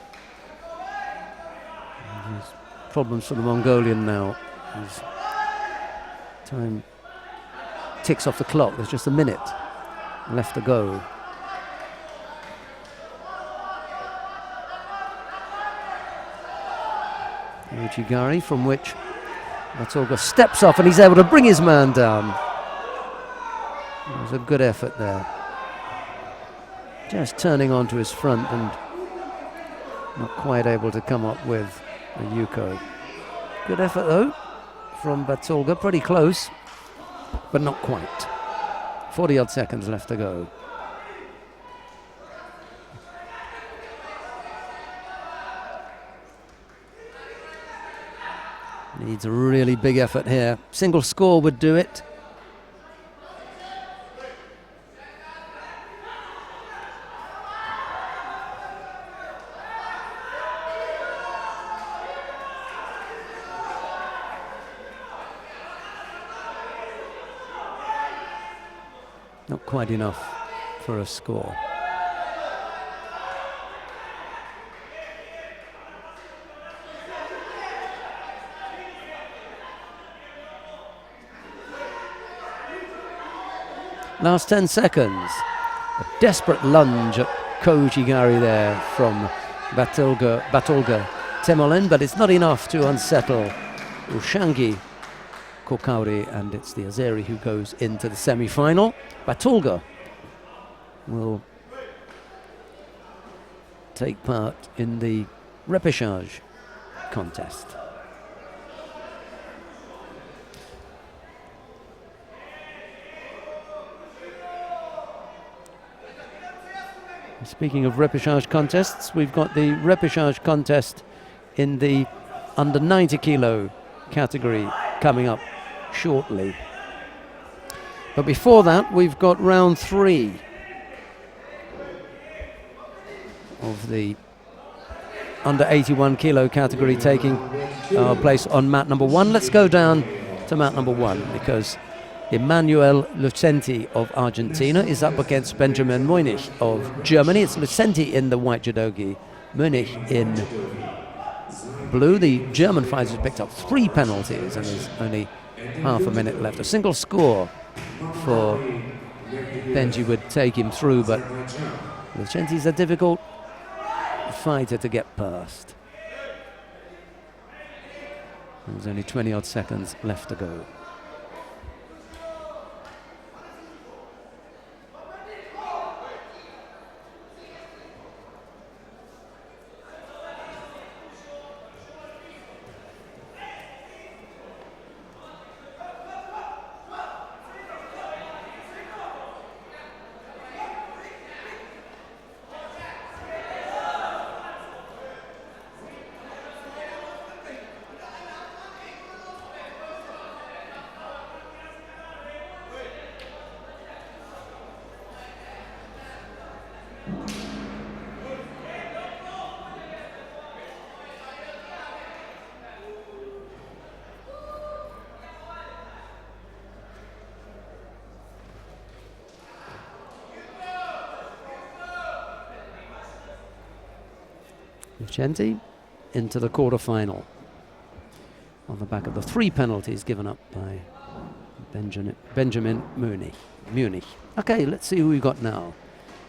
S1: There's problems for the Mongolian now. His time ticks off the clock, there's just 1 minute left to go. Uchigari, from which Batolga steps off and he's able to bring his man down. It was a good effort there. Just turning onto his front and not quite able to come up with a Yuko. Good effort though from Batolga, pretty close, but not quite. 40 odd seconds left to go. Needs a really big effort here. Single score would do it. Not quite enough for a score. Last 10 seconds. A desperate lunge at Uchigari there from Batolga Temolin, but it's not enough to unsettle Ushangi Kokauri, and it's the Azeri who goes into the semi-final. Batolga will take part in the repechage contest. Speaking of repechage contests, we've got the repechage contest in the under 90 kilo category coming up shortly. But before that, we've got round 3 of the under 81 kilo category taking place on mat number 1. Let's go down to mat number 1 because Emanuel Lucenti of Argentina is up against Benjamin Munich of Germany. It's Lucenti in the white judogi, Munich in blue. The German fighters picked up 3 penalties and there's only half a minute left. A single score for Benji would take him through, but Lucenti's a difficult fighter to get past. There's only 20 odd seconds left to go. Lucenti into the quarter-final on the back of the 3 penalties given up by Benjamin Munich. Okay, let's see who we've got now.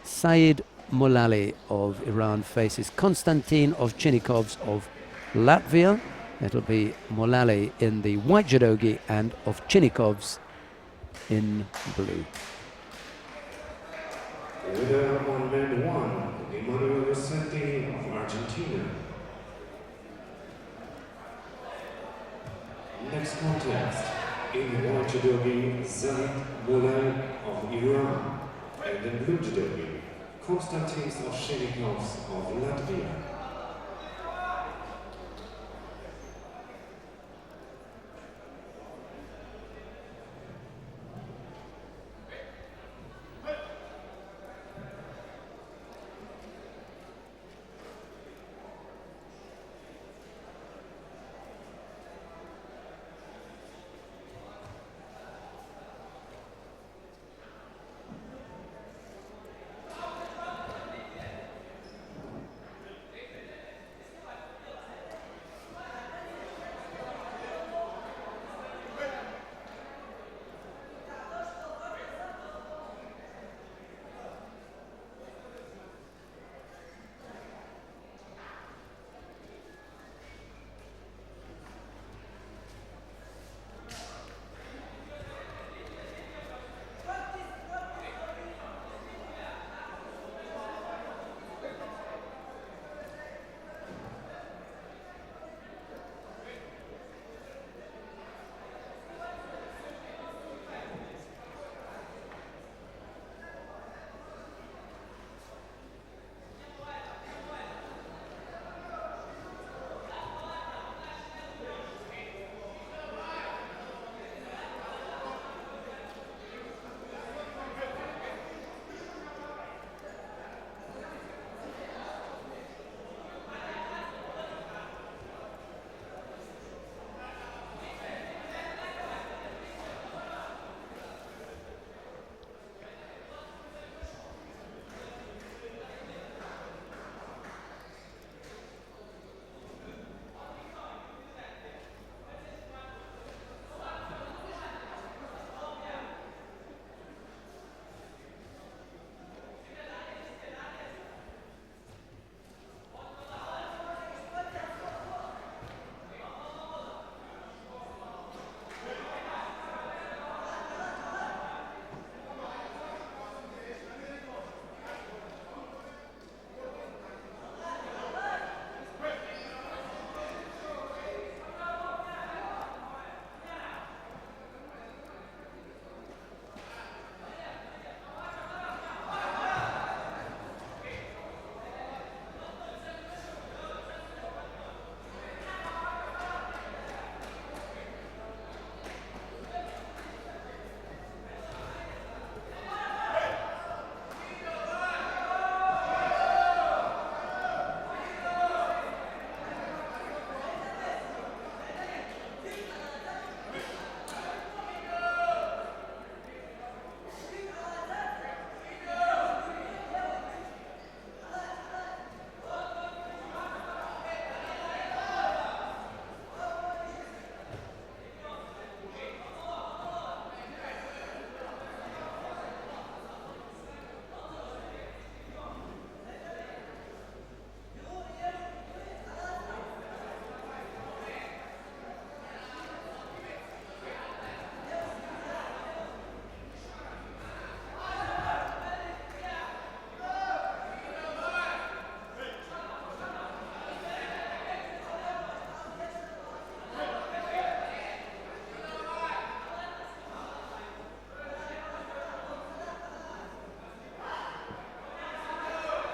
S1: Said Molali of Iran faces Konstantin Ovchinnikovs of Latvia. It'll be Molali in the white judogi and Ovchinnikovs in blue.
S2: Winner on mat 1, Emanuel Lucenti of Argentina. Next contest, in white judogi, Said Molali of Iran, and in blue judogi, Konstantin Ovchinnikovs of Latvia.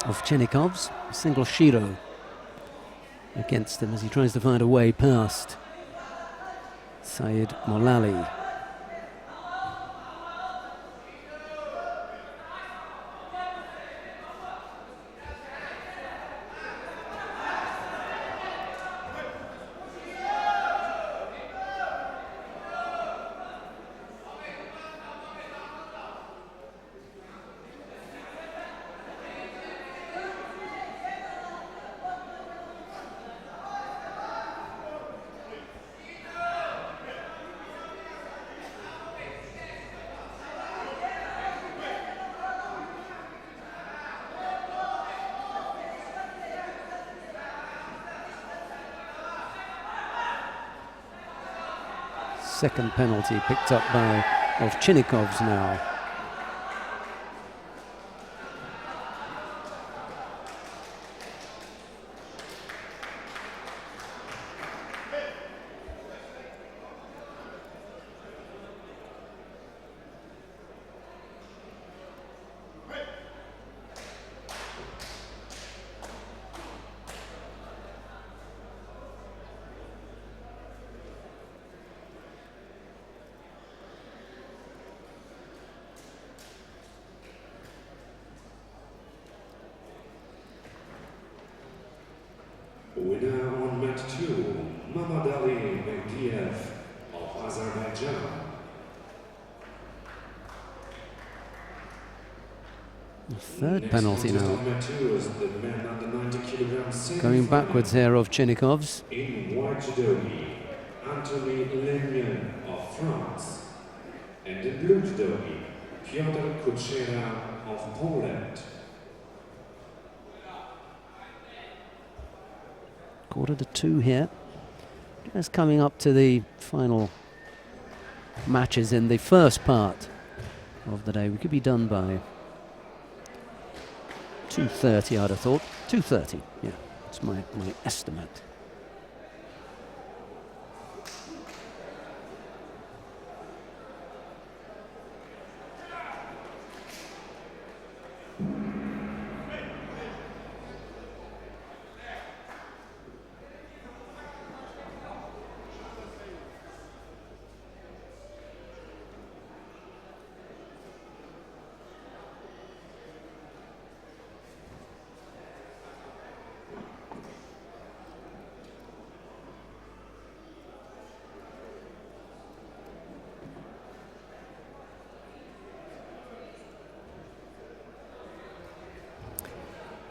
S1: of Chinikov's. Single Shiro against him as he tries to find a way past Saeed Molali. Second penalty picked up by Ovchinnikov's now.
S2: Winner on mat 2, Mamadali Mekdiev of Azerbaijan.
S1: The third penalty now.
S2: On mat 2 is the man under 90 kilograms.
S1: Going backwards here of Chinikov's.
S2: In white judogi, Anthony Lemien of France. And in blue judogi, Piotr Kuchera of Poland.
S1: 1:45 here. Just coming up to the final matches in the first part of the day. We could be done by 2:30, I'd have thought. 2:30, yeah, that's my estimate.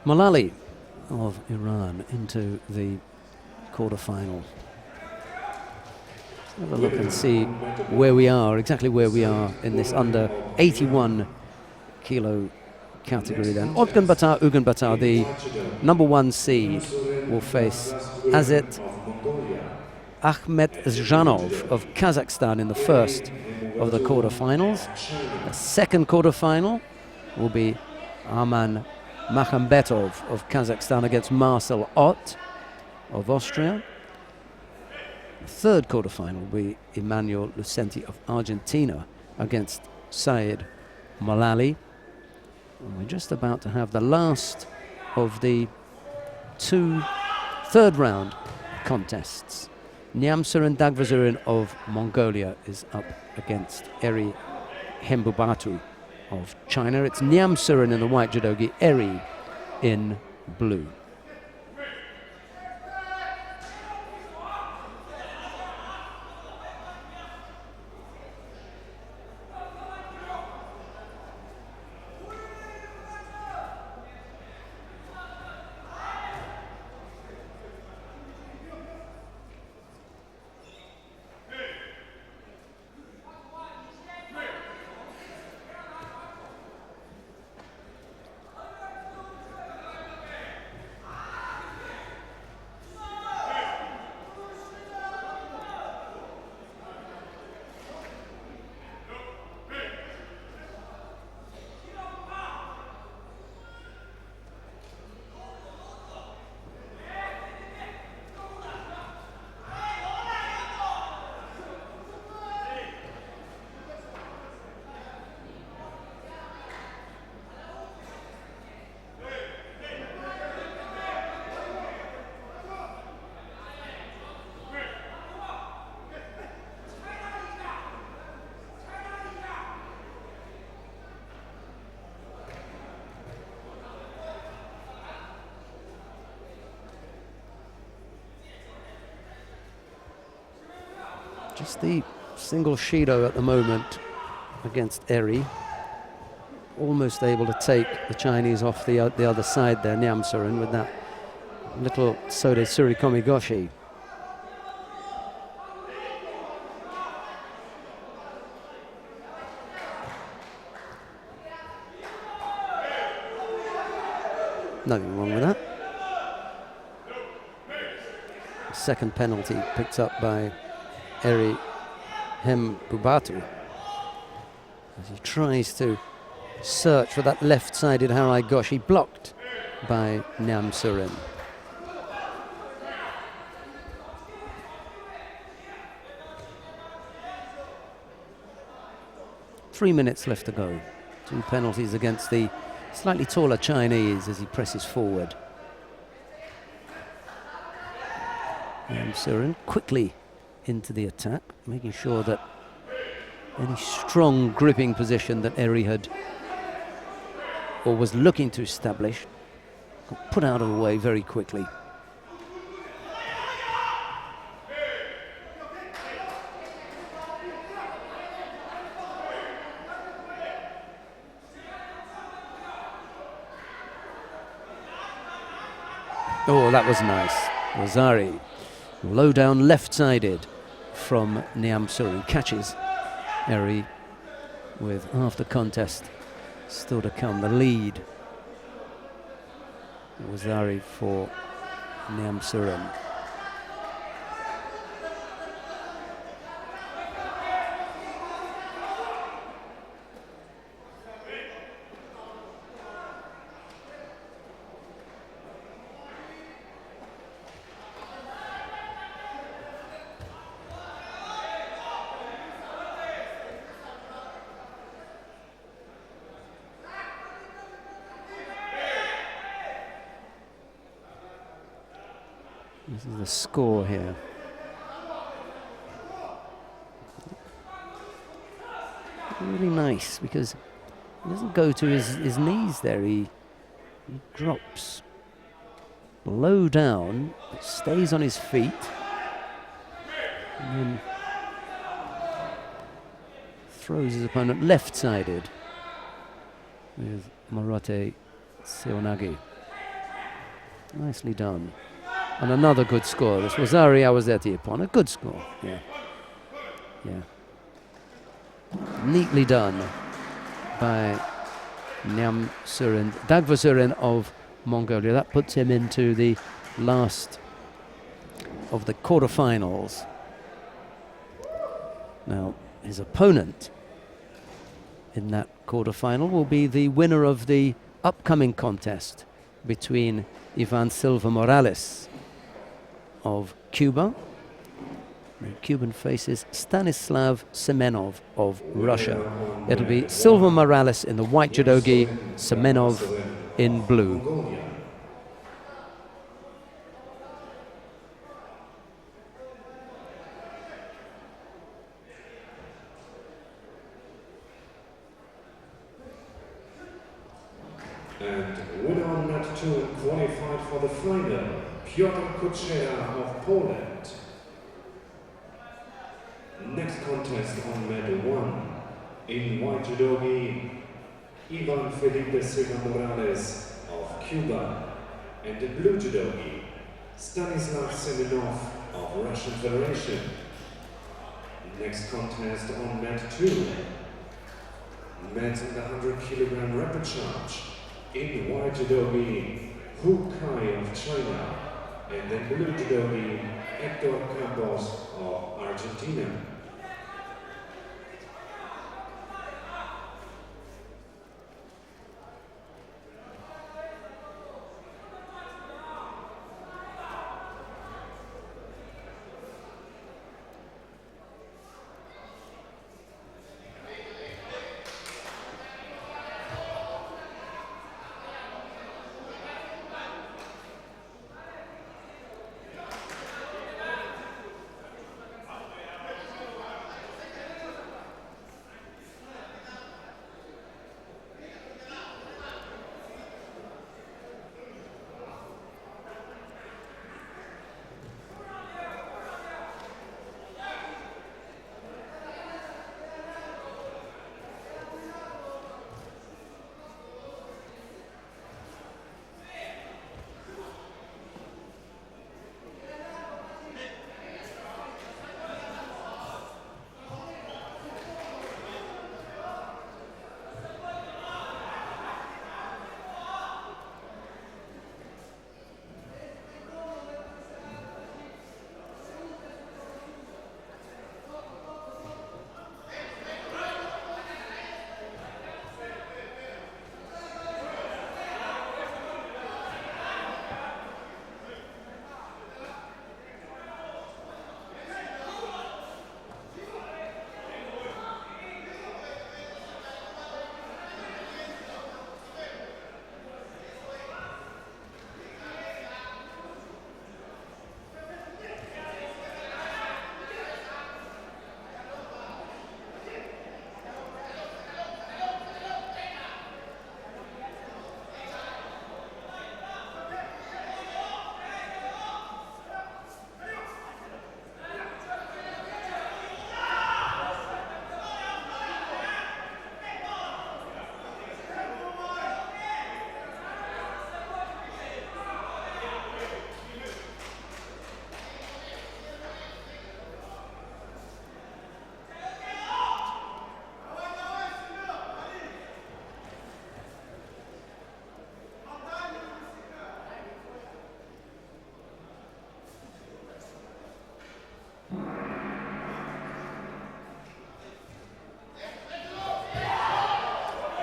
S1: Molali of Iran into the quarter-final. Have a look and see where we are, exactly where we are in this under 81 kilo category then. Ugurbatar, the number 1 seed, will face Azet Akhmedzhanov of Kazakhstan in the first of the quarter-finals. The second quarter-final will be Arman Makhambetov of Kazakhstan against Marcel Ott of Austria. The third quarter-final will be Emmanuel Lucenti of Argentina against Saeed Molali. And we're just about to have the last of the 2 third-round contests. Nyamsurin Dagvazurin of Mongolia is up against Eri Hembubatu of China. It's Nyamsurin in the white judogi, Eri in blue. Just the single Shido at the moment against Eri. Almost able to take the Chinese off the other side there, Nyamsurin, with that little Sode Surikomi Goshi. Nothing wrong with that. Second penalty picked up by Eri Hembubatu as he tries to search for that left-sided Harai Goshi, blocked by Nyamsurin. Three minutes left to go. Two penalties against the slightly taller Chinese as he presses forward. Nyamsurin quickly into the attack, making sure that any strong gripping position that Eri had or was looking to establish got put out of the way very quickly. Oh, that was nice. Rosari, low down left-sided from Nyamsurin, catches Eri with half the contest still to come. The lead, Rosari for Nyamsurin. This is the score here. Really nice because he doesn't go to his knees there. He drops low down, but stays on his feet, and then throws his opponent left-sided with Morote Seonagi. Nicely done. And another good score. This was Ari Awazeti upon a good score. Yeah. Neatly done by Nyamsurin, Dagvasurin of Mongolia. That puts him into the last of the quarterfinals. Now, his opponent in that quarterfinal will be the winner of the upcoming contest between Ivan Silva Morales of Cuba. The Cuban faces Stanislav Semenov of Russia. It'll be Silva Morales in the white judogi, Semenov in blue.
S2: And winner on mat 2 and qualified for the final, Piotr Kuchera of Poland. Next contest on mat 1, in white judogi, Ivan Felipe Silva Morales of Cuba, and in blue judogi, Stanislav Semenov of Russian Federation. Next contest on mat 2, men's in the 100 kilogram rapid charge, in white judogi, Hu Kai of China, and then blue judogi, Hector Campos of Argentina.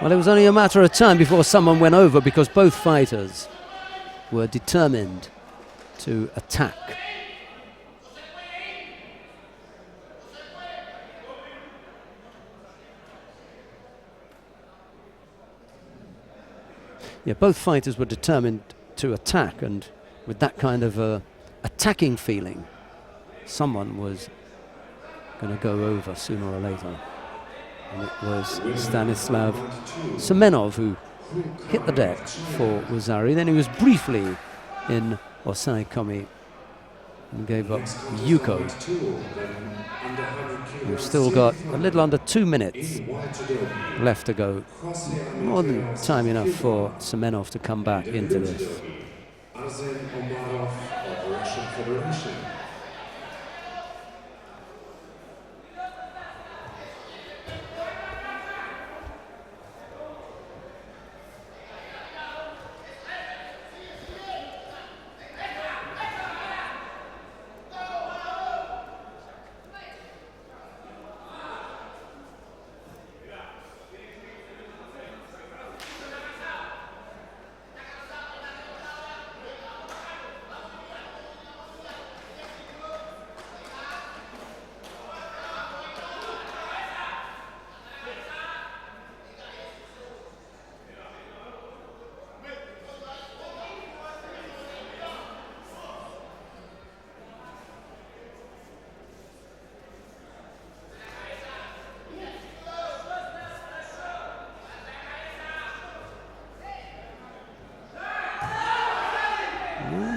S1: Well, it was only a matter of time before someone went over because both fighters were determined to attack. Yeah, both fighters were determined to attack, and with that kind of attacking feeling, someone was going to go over sooner or later. And it was Stanislav Semenov who hit the deck for Wazari. Then he was briefly in Osai Komi and gave up Yuko. We've still got a little under 2 minutes left to go. More than time enough for Semenov to come back into this.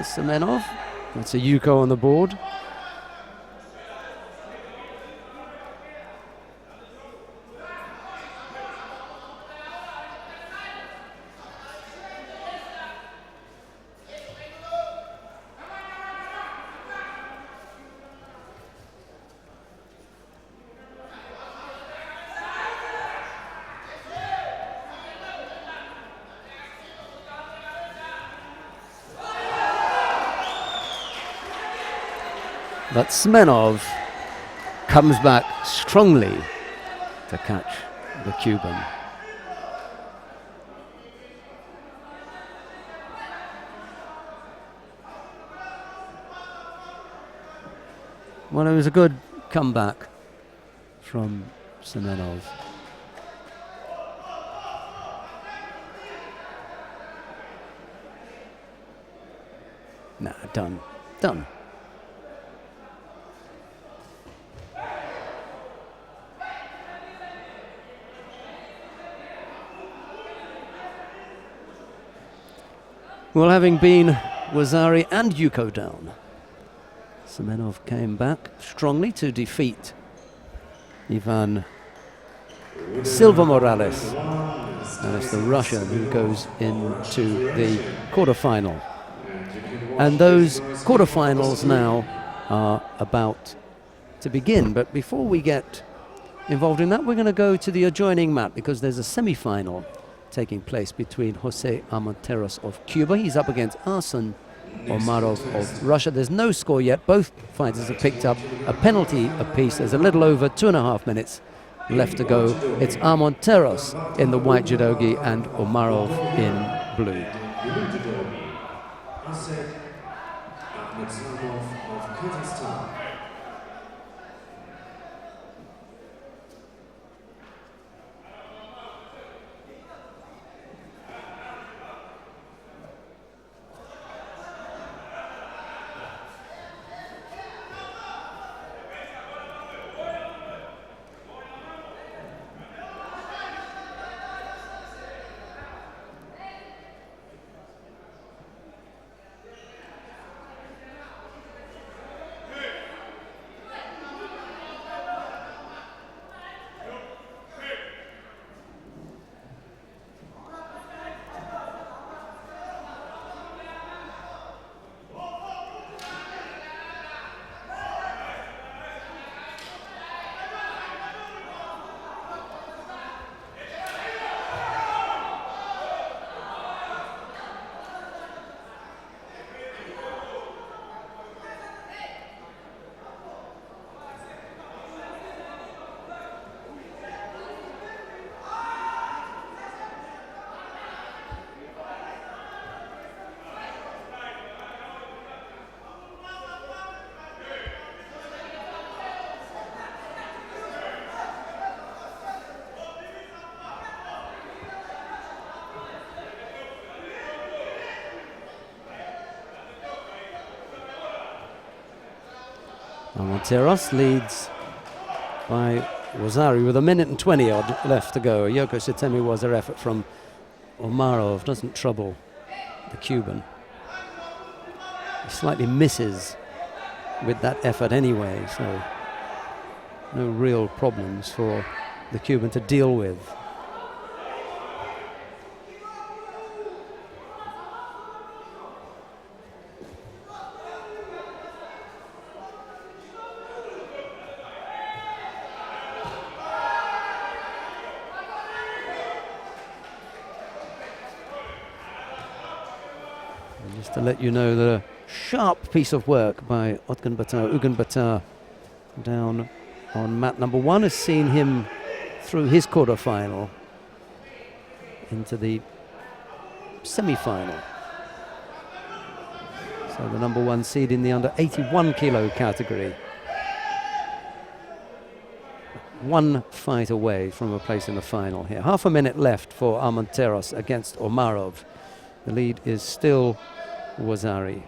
S1: Semenov, that's a Yuko on the board. But Semenov comes back strongly to catch the Cuban. Well, it was a good comeback from Semenov. Nah, done. Well, having been Wazari and Yuko down, Semenov came back strongly to defeat Ivan Silva Morales. And it's the Russian who goes into the quarterfinal. And those quarterfinals now are about to begin. But before we get involved in that, we're going to go to the adjoining mat because there's a semi-final taking place between Jose Armenteros of Cuba. He's up against Arsen Omarov of Russia. There's no score yet. Both fighters have picked up a penalty apiece. There's a little over 2.5 minutes left to go. It's Armenteros in the white judogi and Omarov in blue. Monteros leads by Wazari with 1:20 odd left to go. Yoko Sitemi was her effort from Omarov doesn't trouble the Cuban. He slightly misses with that effort anyway, so no real problems for the Cuban to deal with. And just to let you know that a sharp piece of work by Ugen Batar down on mat number 1 has seen him through his quarter-final into the semi-final. So the number 1 seed in the under 81 kilo category. 1 fight away from a place in the final here. Half a minute left for Armenteros against Omarov. The lead is still Wazari.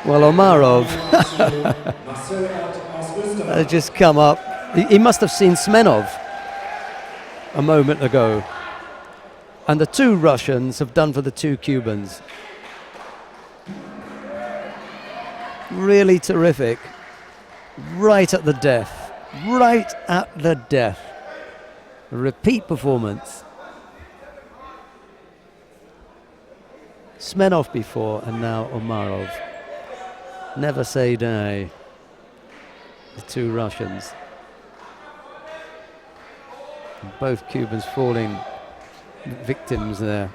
S1: Well, Omarov has just come up. He must have seen Smenov a moment ago. And the 2 Russians have done for the 2 Cubans. Really terrific. Right at the death. Right at the death. A repeat performance. Smenov before and now Omarov. Never say die, the 2 Russians. And both Cubans falling victims there.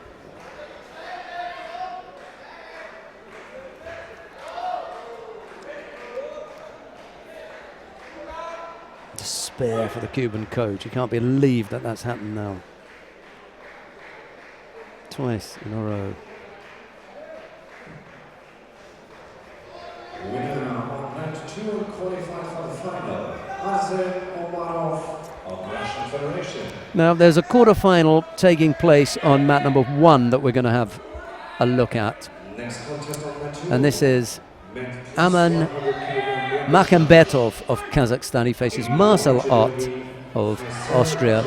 S1: Despair for the Cuban coach. You can't believe that that's happened now. Twice in a row.
S2: Winner on night 2 and qualified for the final, Arsen Omarov of the Russian Federation.
S1: Now there's a quarter-final taking place on mat number 1 that we're going to have a look at.
S2: Next contest on mat 2.
S1: And this is Aman Makhembetov of Kazakhstan. He faces Marcel Ott of Austria.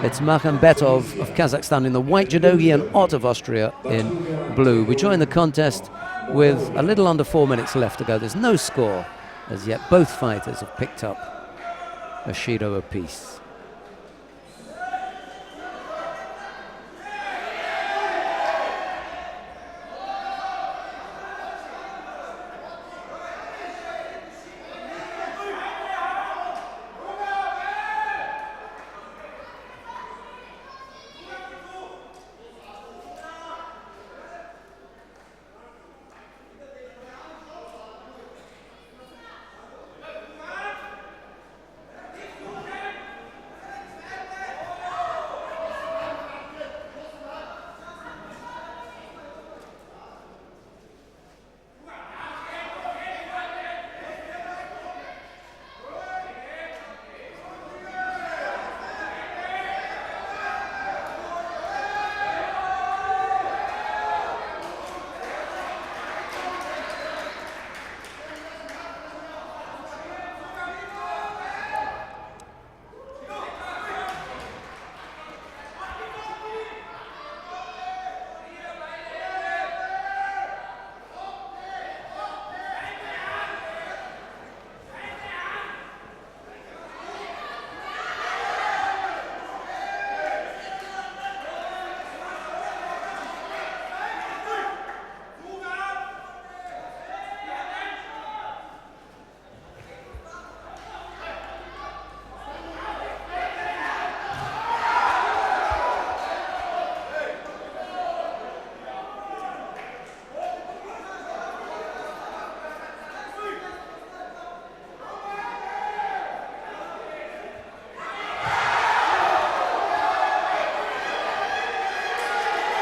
S1: It's Makhembetov of Kazakhstan in the white judogi and Ott of Austria in blue. We join the contest with a little under 4 minutes left to go. There's no score as yet. Both fighters have picked up a Shido apiece.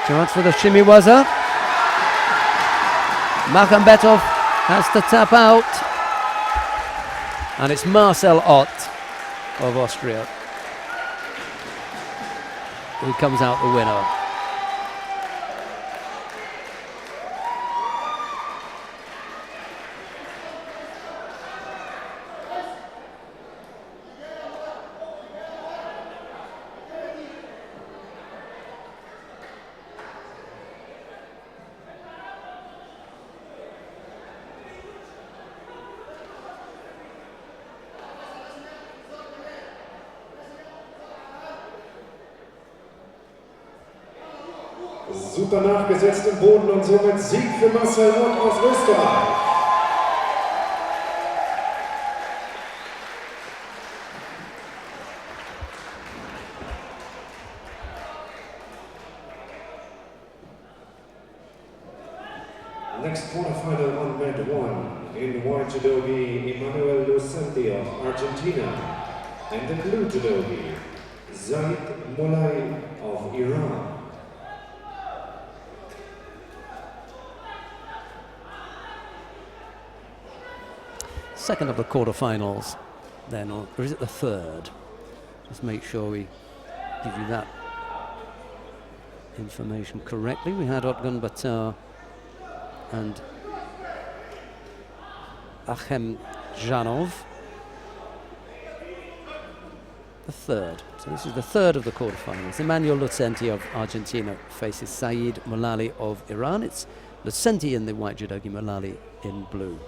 S1: Chance for the shimiwaza. Makhambetov has to tap out. And it's Marcel Ott of Austria who comes out the winner.
S2: Super nachgesetzt im Boden und somit Sieg für Marcel Ott aus Österreich. Next quarterfinal on mat 1 in white judogi Emmanuel Lucenti of Argentina and the blue judogi Zaid Moulay of Iran.
S1: Second of the quarterfinals, then, or is it the third? Just make sure we give you that information correctly. We had Otgun Batar and Achem Janov. The third. So this is the third of the quarterfinals. Emmanuel Lucenti of Argentina faces Saeed Moulali of Iran. It's Lucenti in the white judogi, Moulali in blue.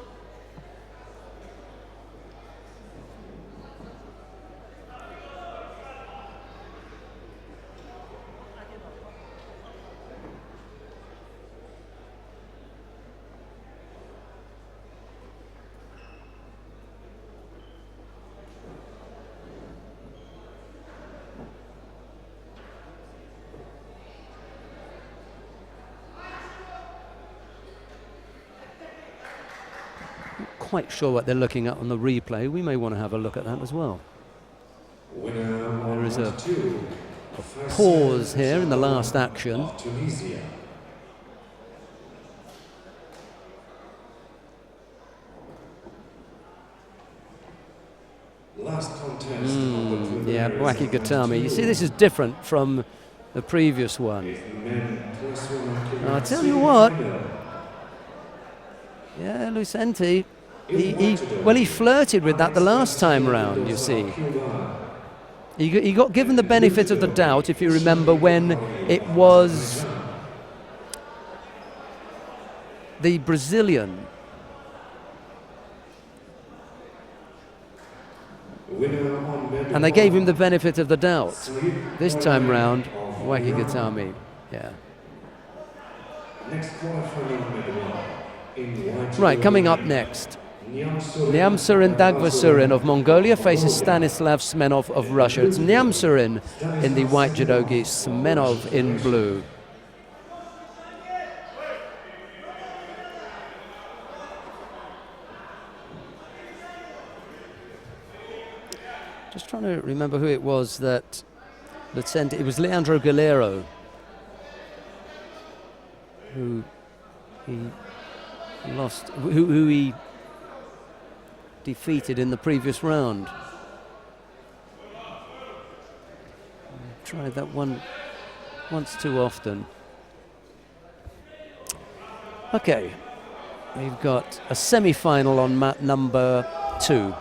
S1: Quite sure what they're looking at on the replay. We may want to have a look at that as well. There is a pause here in the last action. Yeah, Wacky Gatami. You see, this is different from the previous one. I'll tell you what. Yeah, Lucenti. He flirted with that the last time round, you see. He got given the benefit of the doubt, if you remember, when it was the Brazilian. And they gave him the benefit of the doubt. This time round, Wacky Gatami, yeah. Right, coming up next. Nyamsurin Dagvasurin of Mongolia faces Stanislav Smenov of Russia. It's Nyamsurin in the white judogi, Smenov in blue. Just trying to remember who it was that sent it. It was Leandro Galero who he lost, who he defeated in the previous round. Tried that one once too often. Okay, we've got a semi-final on mat number 2.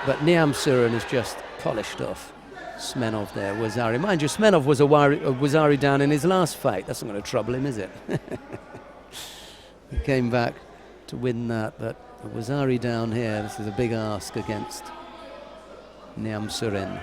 S1: But Nyamsurin has just polished off Smenov there, Wazari. Mind you, Smenov was Wazari down in his last fight. That's not going to trouble him, is it? He came back to win that, but Wazari down here, this is a big ask against Nyamsurin.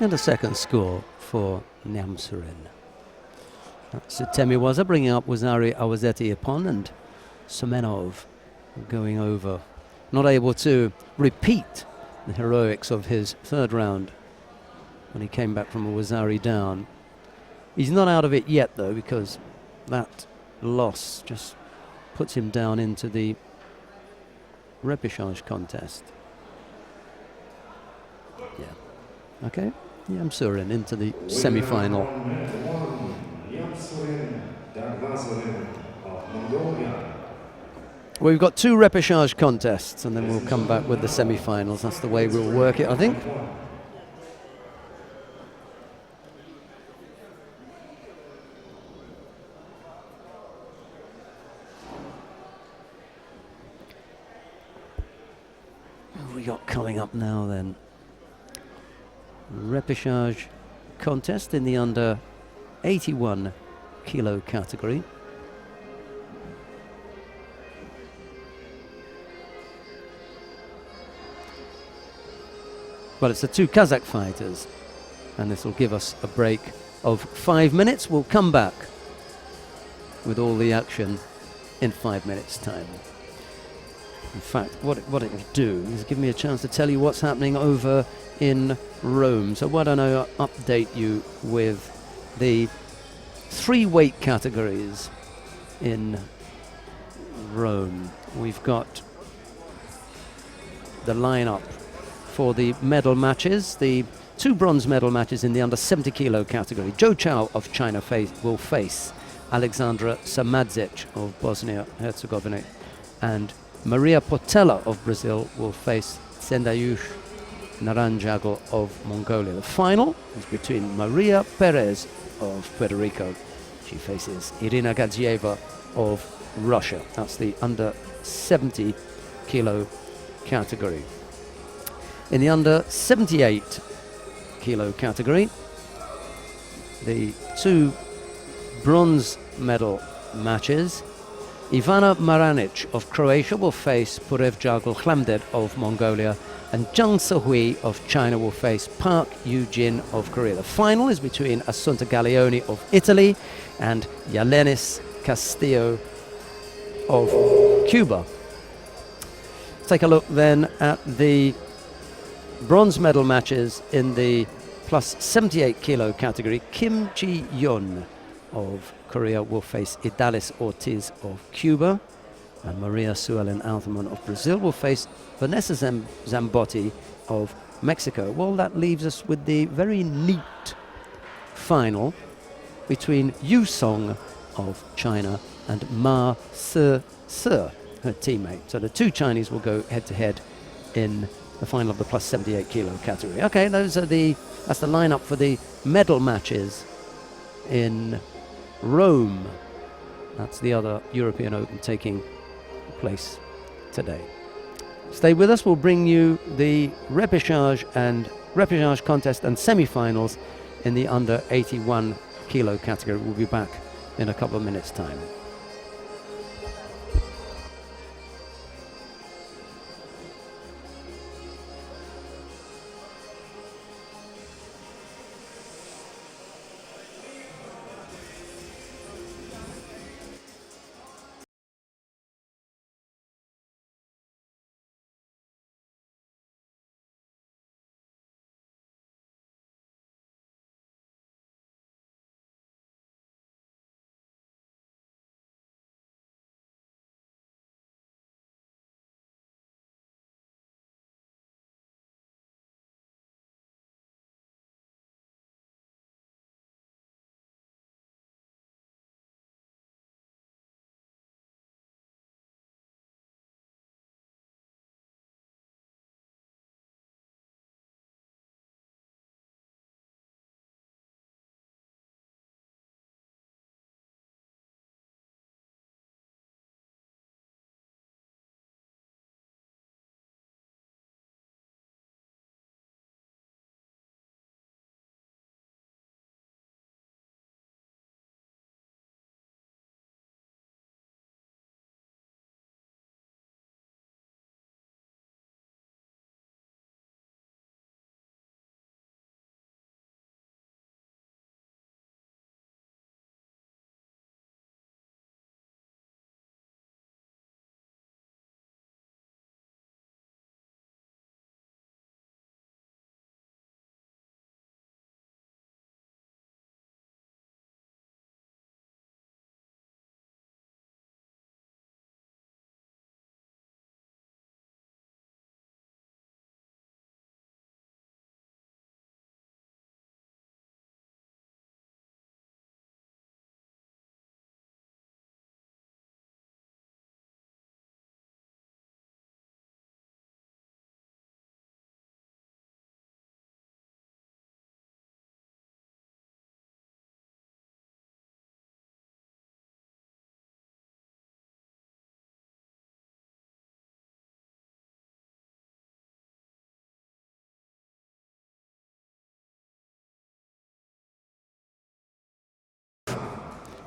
S1: And a second score for Nyamsurin. That's Temiwaza bringing up Wazari Awazeti Ipon, and Semenov going over. Not able to repeat the heroics of his third round when he came back from a Wazari down. He's not out of it yet, though, because that loss just puts him down into the repechage contest. Yeah. Okay. Nyamsurin into the semi-final. We've got 2 repechage contests, and then we'll come back with the semi-finals. That's the way we'll work it, I think. What have we got coming up now then? Repechage contest in the under 81 kilo category. Well, it's the 2 Kazakh fighters, and this will give us a break of 5 minutes. We'll come back with all the action in 5 minutes' time. In fact, what it will do is give me a chance to tell you what's happening over in Rome. So why don't I update you with the 3 weight categories in Rome. We've got the lineup for the medal matches, the 2 bronze medal matches in the under 70 kilo category. Zhou Chao of China will face Alexandra Samadzic of Bosnia-Herzegovina, and Maria Portela of Brazil will face Tsendayush Naranjago of Mongolia. The final is between Maria Perez of Puerto Rico. She faces Irina Gadzieva of Russia. That's the under 70 kilo category. In the under 78 kilo category, the 2 bronze medal matches, Ivana Maranic of Croatia will face Purevjagul Hlamded of Mongolia, and Zhang Sehui of China will face Park Yu-jin of Korea. The final is between Assunta Gaglioni of Italy and Yelenis Castillo of Cuba. Let's take a look then at the bronze medal matches in the plus 78 kilo category. Kim Ji-yeon of Korea will face Idalis Ortiz of Cuba, and Maria Suelen Altman of Brazil will face Vanessa Zambotti of Mexico. Well, that leaves us with the very neat final between Yu Song of China and Ma Se, her teammate. So the 2 Chinese will go head-to-head in the final of the plus 78 kilo category. Okay, that's the lineup for the medal matches in Rome. That's the other European Open taking place today. Stay with us. We'll bring you the repechage contest and semi-finals in the under 81 kilo category. We'll be back in a couple of minutes' time.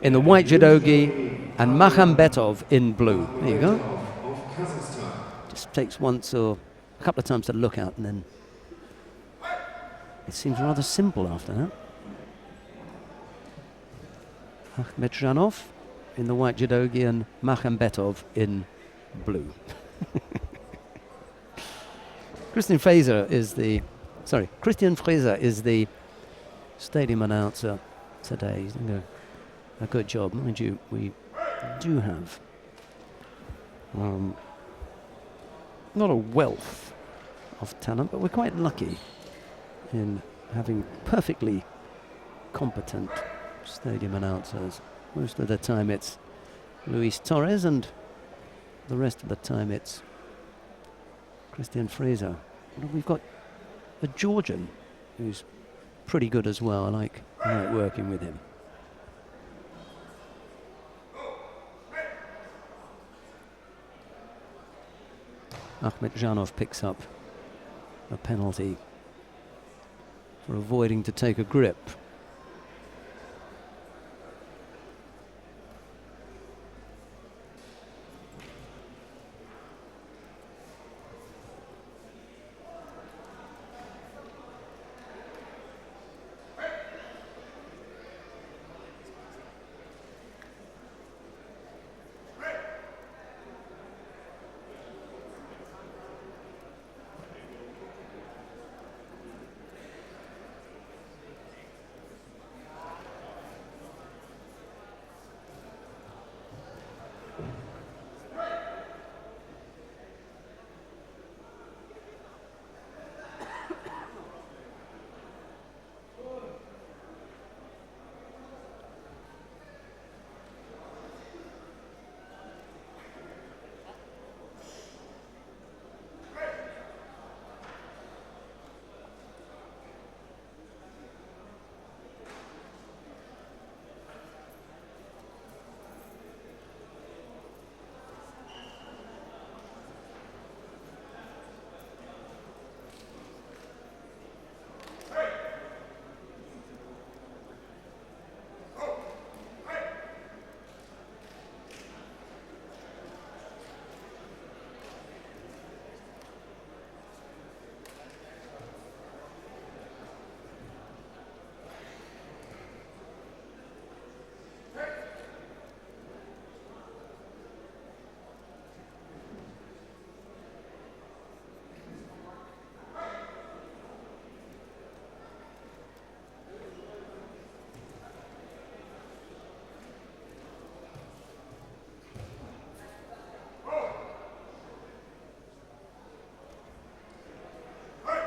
S1: in the white judogi and Makhambetov in blue. There you go.
S2: Of Kazakhstan.
S1: Just takes once or a couple of times to look out, and then it seems rather simple after that. Akhmedjanov in the white judogi and Makhambetov in blue. Christian Fraser is the stadium announcer today. He's doing a good job. Mind you, we do have not a wealth of talent, but we're quite lucky in having perfectly competent stadium announcers. Most of the time it's Luis Torres, and the rest of the time it's Christian Fraser. We've got a Georgian who's pretty good as well. I like working with him. Akhmedjanov picks up a penalty for avoiding to take a grip.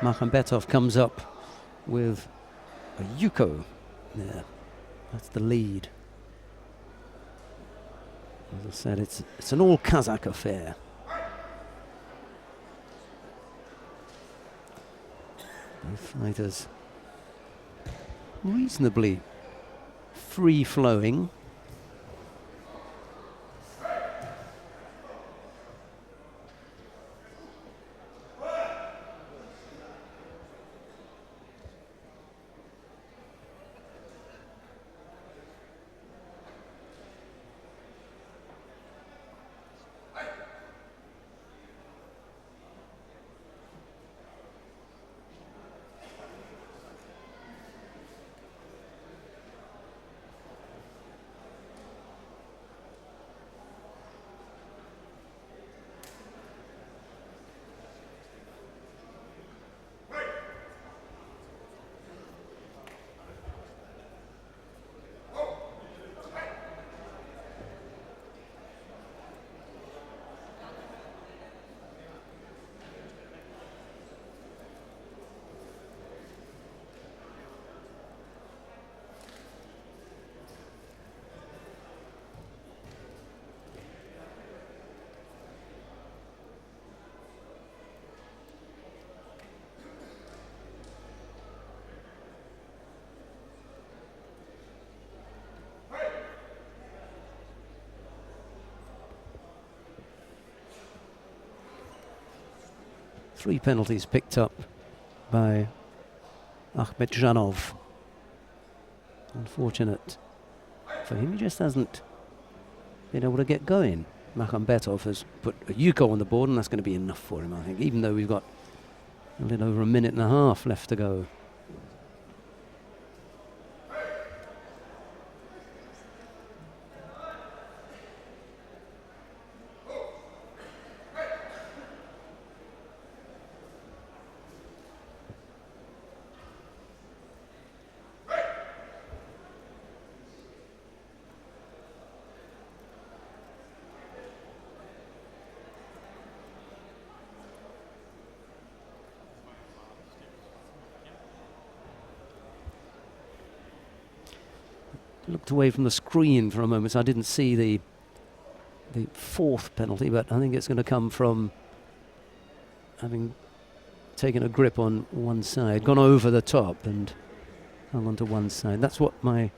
S1: Makhambetov comes up with a yuko there. That's the lead. As I said, it's an all Kazakh affair. Both fighters reasonably free-flowing. Three penalties picked up by Akhmedjanov. Unfortunate for him. He just hasn't been able to get going. Makhambetov has put a Yuko on the board, and that's going to be enough for him, I think, even though we've got a little over a minute and a half left to go. Looked away from the screen for a moment, so I didn't see the fourth penalty, but I think it's going to come from having taken a grip on one side, gone over the top and hung onto one side. That's what my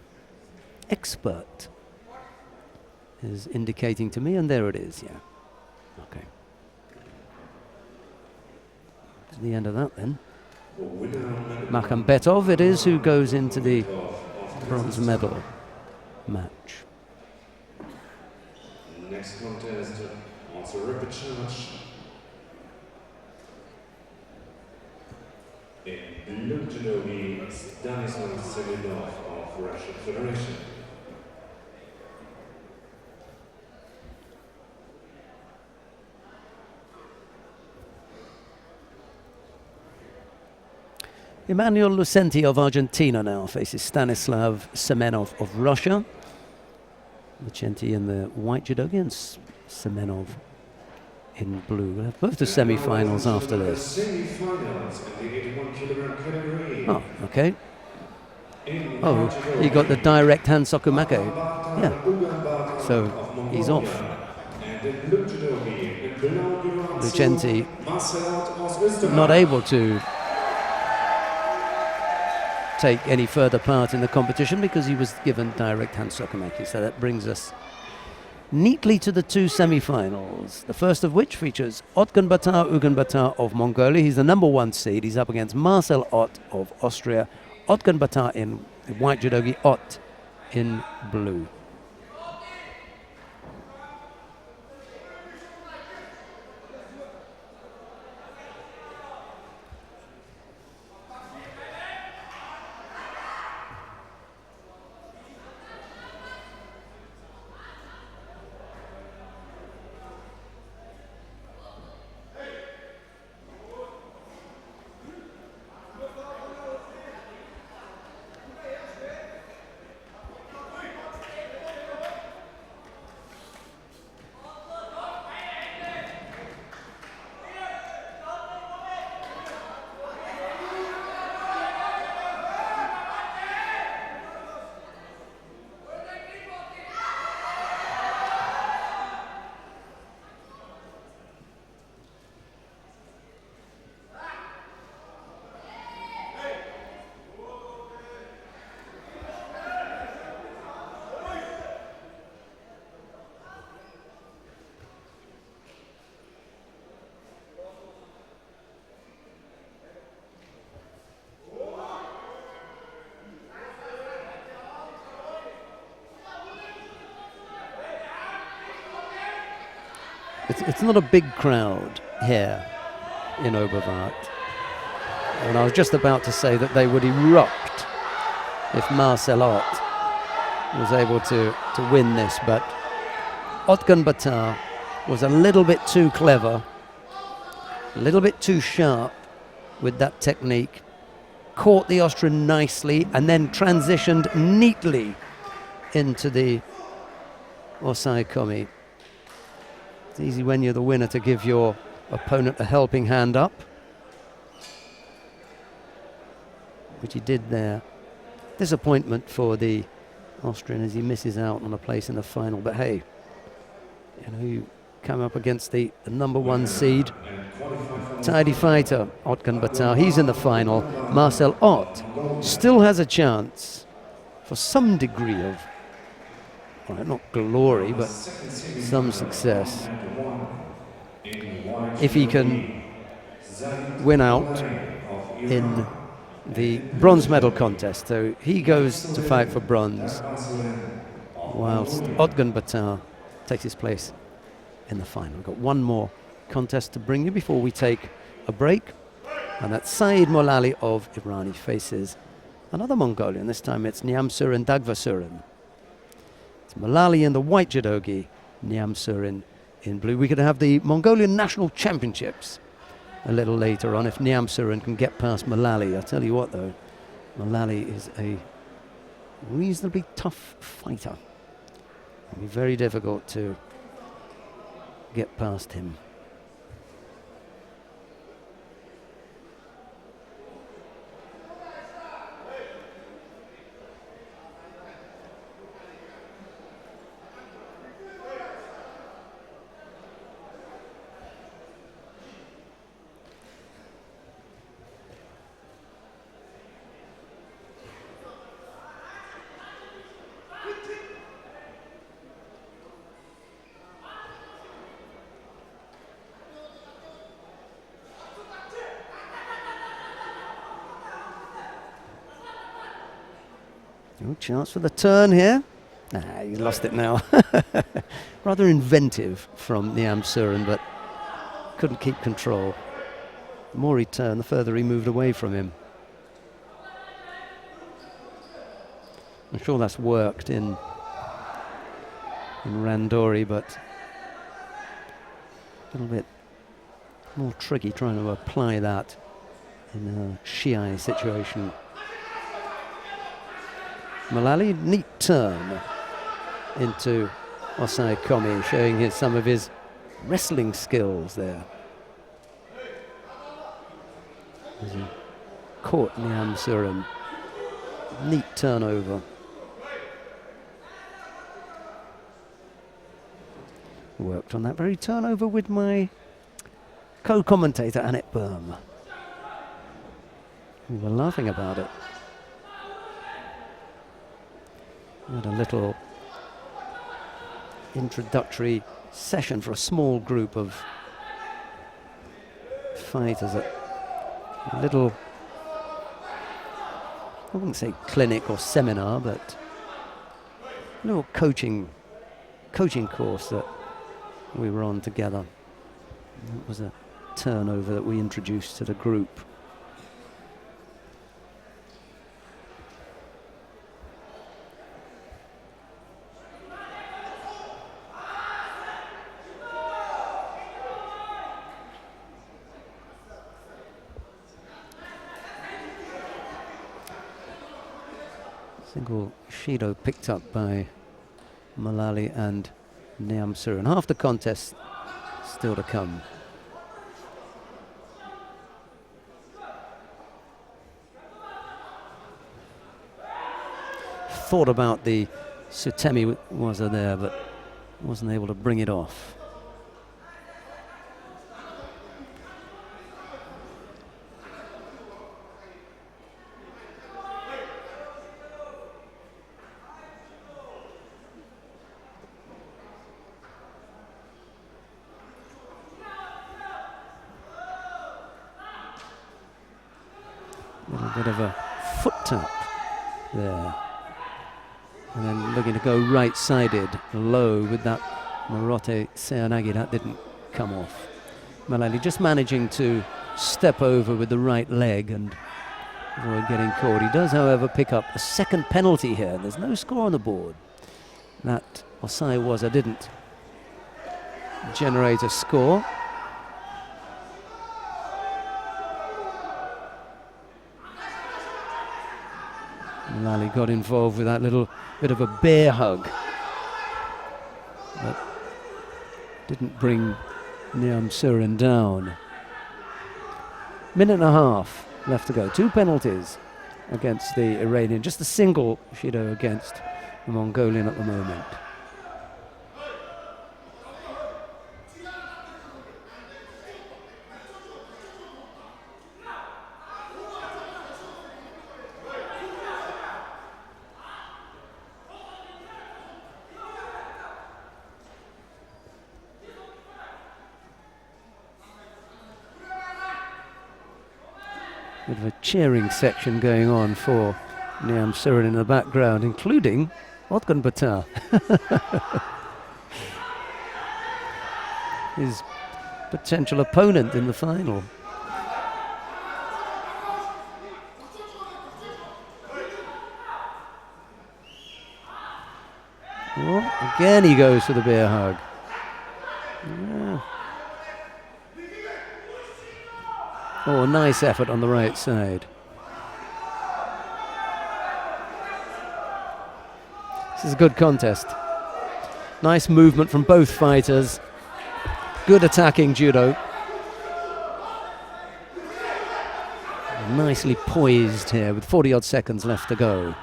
S1: expert is indicating to me, and there it is, yeah. Okay. That's the end of that then. Makhambetov it is who goes into the bronze medal match.
S2: Next contest, also rapid charge. In blue judogi, Stanislav Semenov of Russian Federation.
S1: Emmanuel Lucenti of Argentina now faces Stanislav Semenov of Russia. Lucenti in the white judogi and Semenov in blue. We'll have both the semi-finals after this.
S2: Semi-finals in the 81 kilogram category.
S1: Oh, okay. Oh, he got the direct hand sokumake. Yeah. So he's off.
S2: And in blue judogi, in Belarusian,
S1: Lucenti
S2: Marcel
S1: not able to take any further part in the competition because he was given direct hand sokumake. So that brings us neatly to the two semi-finals, the first of which features Otgunbatar Ugunbatar of Mongolia. He's the number one seed. He's up against Marcel Ott of Austria. Otgunbatar in white judogi, Ott in blue. It's not a big crowd here in Oberwart. And I was just about to say that they would erupt if Marcel Ott was able to win this, but Otgunbatar was a little bit too clever, a little bit too sharp with that technique, caught the Austrian nicely and then transitioned neatly into the Osai Komi. It's easy when you're the winner to give your opponent a helping hand up, which he did there. Disappointment for the Austrian as he misses out on a place in the final, but hey, you know, you come up against the number one seed, tidy fighter, Otgunbatar. He's in the final. Marcel Ott still has a chance for some degree of, well, not glory, but some success. If he can win out in the bronze medal contest. So he goes to fight for bronze. whilst Odgun Batar takes his place in the final. We've got one more contest to bring you before we take a break, and that's Saeed Molali of Iran. He faces another Mongolian. This time it's Nyamsurin Dagvasurin. It's Molali in the white judogi, Nyamsurin in blue. We could have the Mongolian National Championships a little later on if Nyamsurin can get past Molali. I tell you what though, Molali is a reasonably tough fighter. It'll be very difficult to get past him. No chance for the turn here. He's lost it now. Rather inventive from Nyamsurin, but couldn't keep control. The more he turned, the further he moved away from him. I'm sure that's worked in Randori, but a little bit more tricky trying to apply that in a Shiai situation. Molali, neat turn into Osai Komi, showing some of his wrestling skills there. As he caught Nyamsurin. Neat turnover. Worked on that very turnover with my co-commentator Annette Burm. We were laughing about it. We had a little introductory session for a small group of fighters at a little, I wouldn't say clinic or seminar, but a little coaching course that we were on together. It was a turnover that we introduced to the group. Single Shido picked up by Molali and Nyamsurin. Half the contest still to come. Thought about the Sutemi Waza there, but wasn't able to bring it off. Bit of a foot tap there, and then looking to go right-sided low with that Marote Seanagi. That didn't come off. Molali just managing to step over with the right leg and avoid getting caught. He does, however, pick up a second penalty here. There's no score on the board. That Osai Waza didn't generate a score. Molali got involved with that little bit of a bear hug, but didn't bring Nyamsurin down. Minute and a half left to go. 2 penalties against the Iranian. Just a single Shido against the Mongolian at the moment. Bit of a cheering section going on for Nyamsurin in the background, including Otgun Bata. His potential opponent in the final. Oh, again he goes for the bear hug. Yeah. Oh, nice effort on the right side. This is a good contest. Nice movement from both fighters. Good attacking judo. Nicely poised here with 40 odd seconds left to go.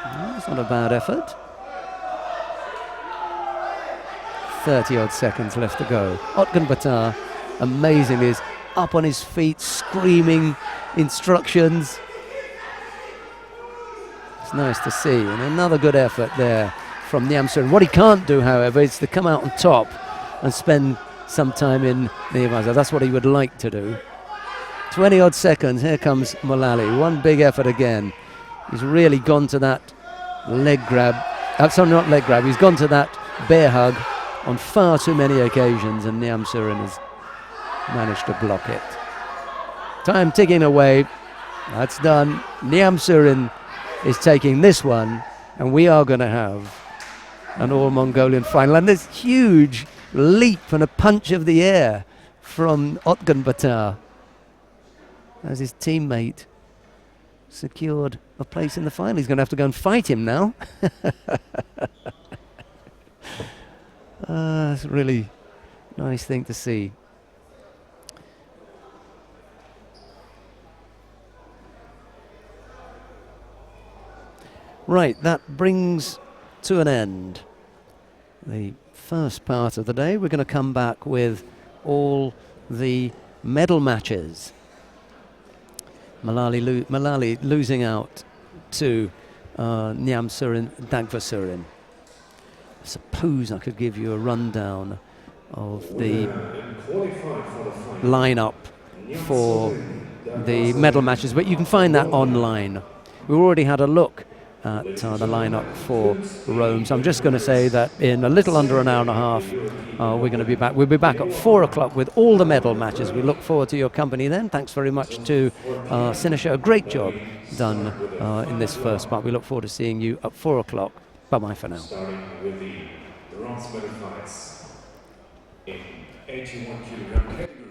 S1: That's not a bad effort. 30 odd seconds left to go. Otgun Bata, amazingly, is up on his feet, screaming instructions. It's nice to see, and another good effort there from Nyamsurin. What he can't do, however, is to come out on top and spend some time in Niavaza. That's what he would like to do. 20 odd seconds, here comes Mullally. One big effort again. He's really gone to that leg grab. Sorry, not leg grab, he's gone to that bear hug on far too many occasions, and Nyamsurin has managed to block it. Time ticking away. That's done. Nyamsurin is taking this one, and we are going to have an all-Mongolian final. And this huge leap and a punch of the air from Otgun Bata as his teammate secured a place in the final. He's going to have to go and fight him now. It's a really nice thing to see. Right, that brings to an end the first part of the day. We're going to come back with all the medal matches. Mullally losing out to Nyamsurin, Dagvasurin. I suppose I could give you a rundown of the lineup for the medal matches, but you can find that online. We've already had a look at the lineup for Rome, so I'm just going to say that in a little under an hour and a half we're going to be back. We'll be back at 4 o'clock with all the medal matches. We look forward to your company then. Thanks very much to Sinisha. A great job done in this first part. We look forward to seeing you at 4 o'clock. Bye-bye for now.
S2: Starting with the bronze medal fights in 81 kilogram category.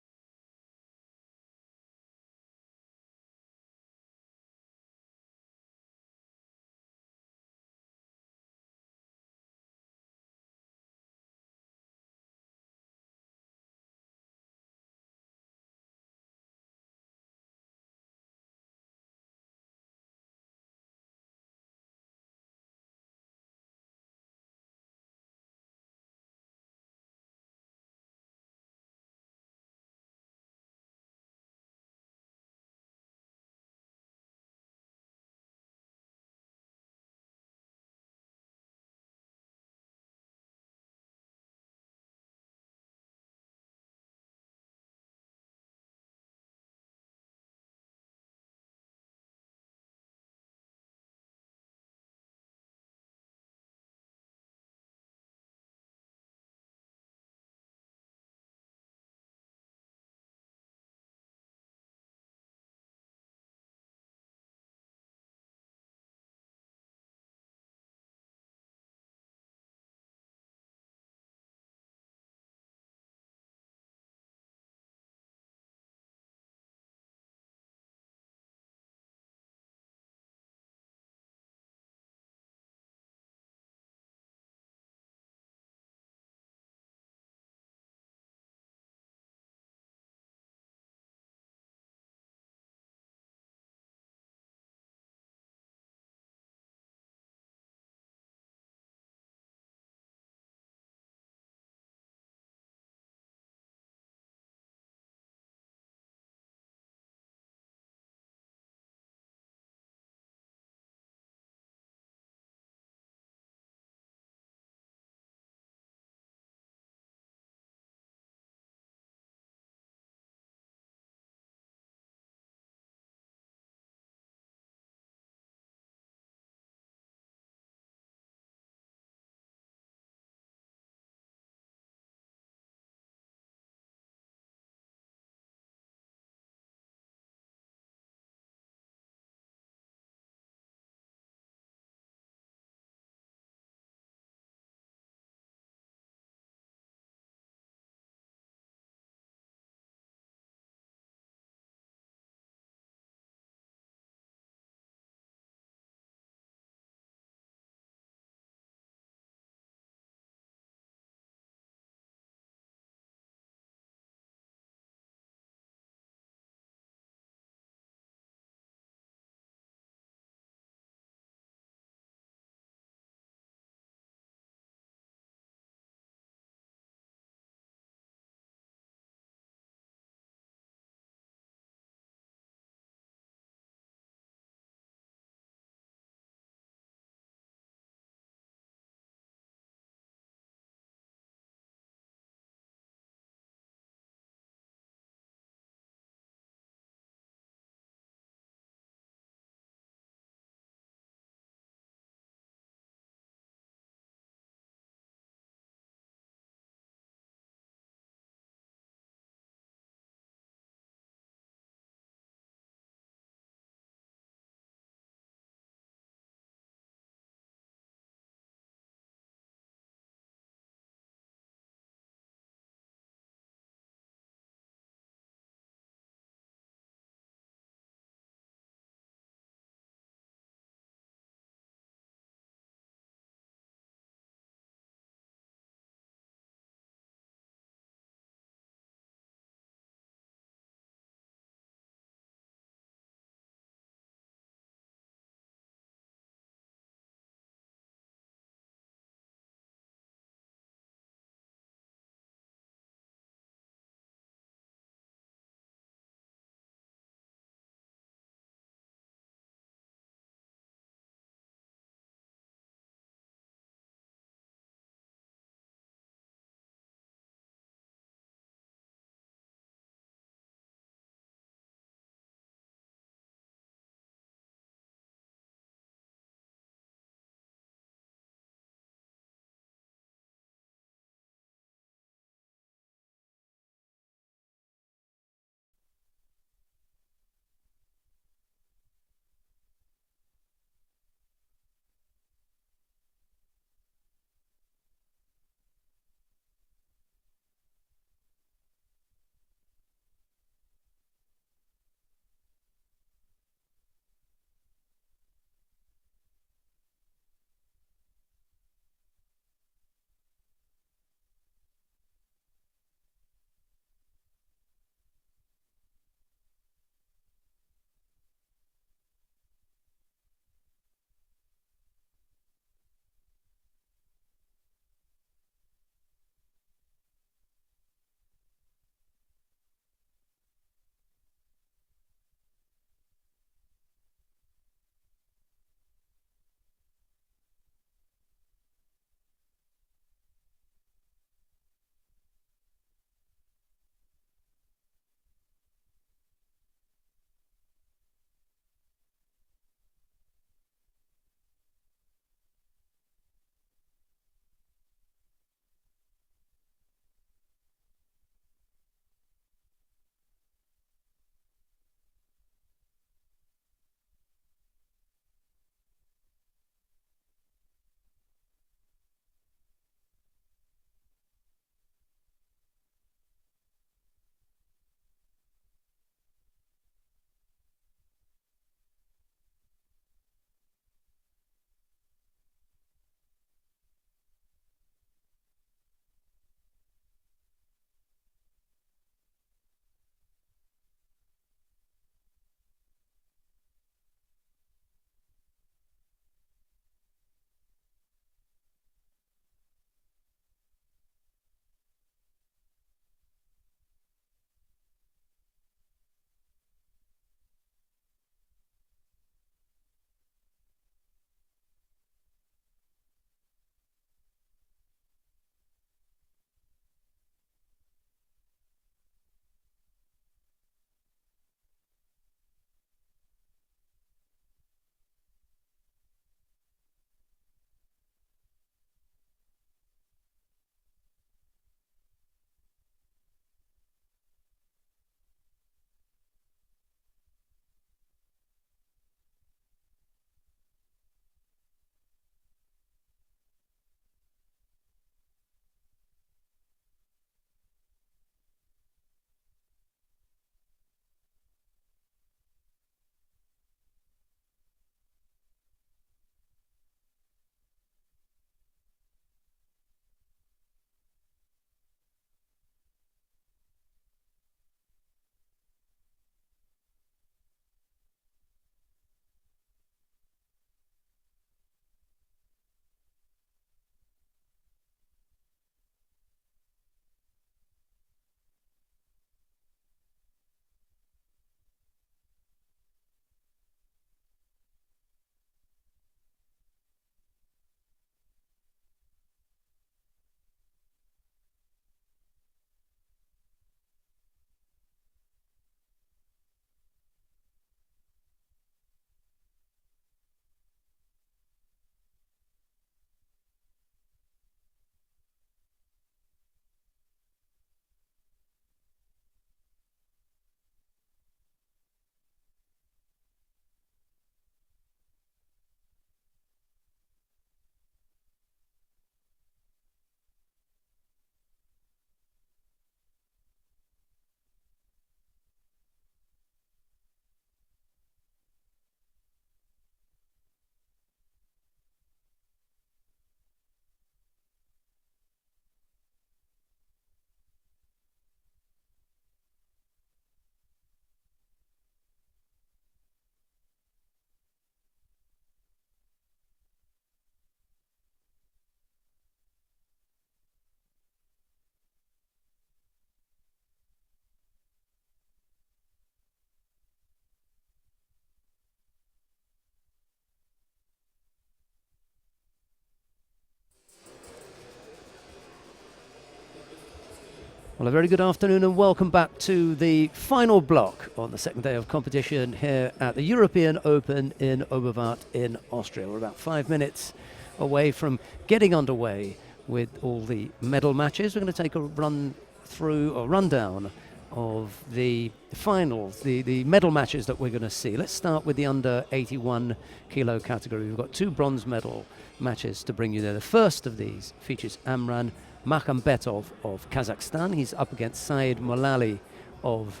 S1: Well, a very good afternoon and welcome back to the final block on the second day of competition here at the European Open in Oberwart in Austria. We're about 5 minutes away from getting underway with all the medal matches. We're going to take a run through or rundown of the finals, the medal matches that we're going to see. Let's start with the under 81 kilo category. We've got 2 bronze medal matches to bring you there. The first of these features Amran Makhambetov of Kazakhstan. He's up against Said Molali of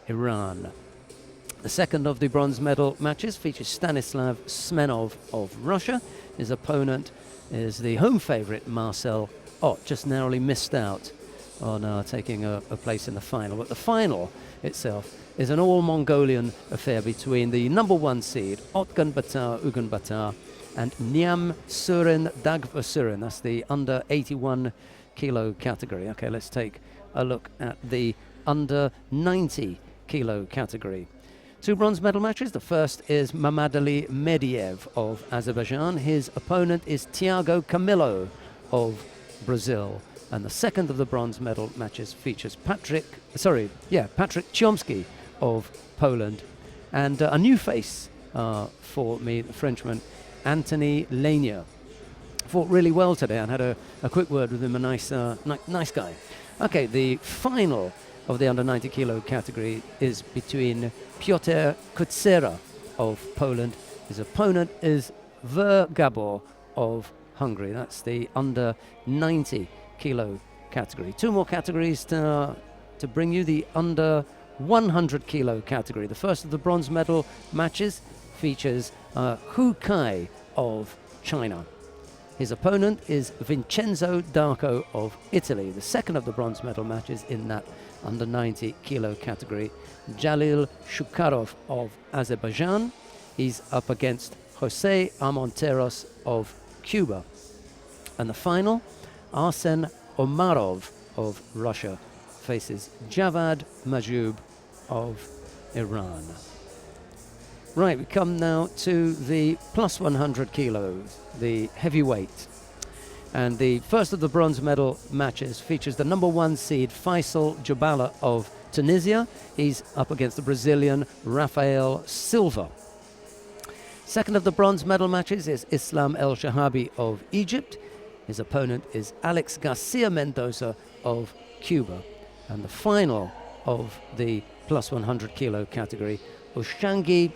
S1: Iran. The second of the bronze medal matches features Stanislav Smenov of Russia. His opponent is the home favourite Marcel Ott, just narrowly missed out on taking a place in the final. But the final itself is an all-Mongolian affair between the number 1 seed Otgan Batar Ugan Batar and Niam Surin Dagvasurin. That's the under 81 kilo category. Okay, let's take a look at the under 90 kilo category. 2 bronze medal matches. The first is Mamadali Mediev of Azerbaijan. His opponent is Thiago Camilo of Brazil. And the second of the bronze medal matches features Patrick Chomsky of Poland. And a new face for me, the Frenchman, Anthony Lanier. Fought really well today and had a quick word with him, a nice guy. Okay, the final of the under 90 kilo category is between Piotr Kutsera of Poland. His opponent is Ver Gabor of Hungary. That's the under 90 kilo category. 2 more categories to bring you. The under 100 kilo category. The first of the bronze medal matches features Hu Kai of China. His opponent is Vincenzo Darko of Italy. The second of the bronze medal matches in that under 90 kilo category, Jalil Shukarov of Azerbaijan. He's up against Jose Armonteros of Cuba. And the final, Arsen Omarov of Russia faces Javad Majoub of Iran. Right, we come now to the plus 100 kilos, the heavyweight. And the first of the bronze medal matches features the number 1 seed Faisal Jabala of Tunisia. He's up against the Brazilian Rafael Silva. Second of the bronze medal matches is Islam El Shahabi of Egypt. His opponent is Alex Garcia Mendoza of Cuba. And the final of the plus 100 kilo category, Ushangi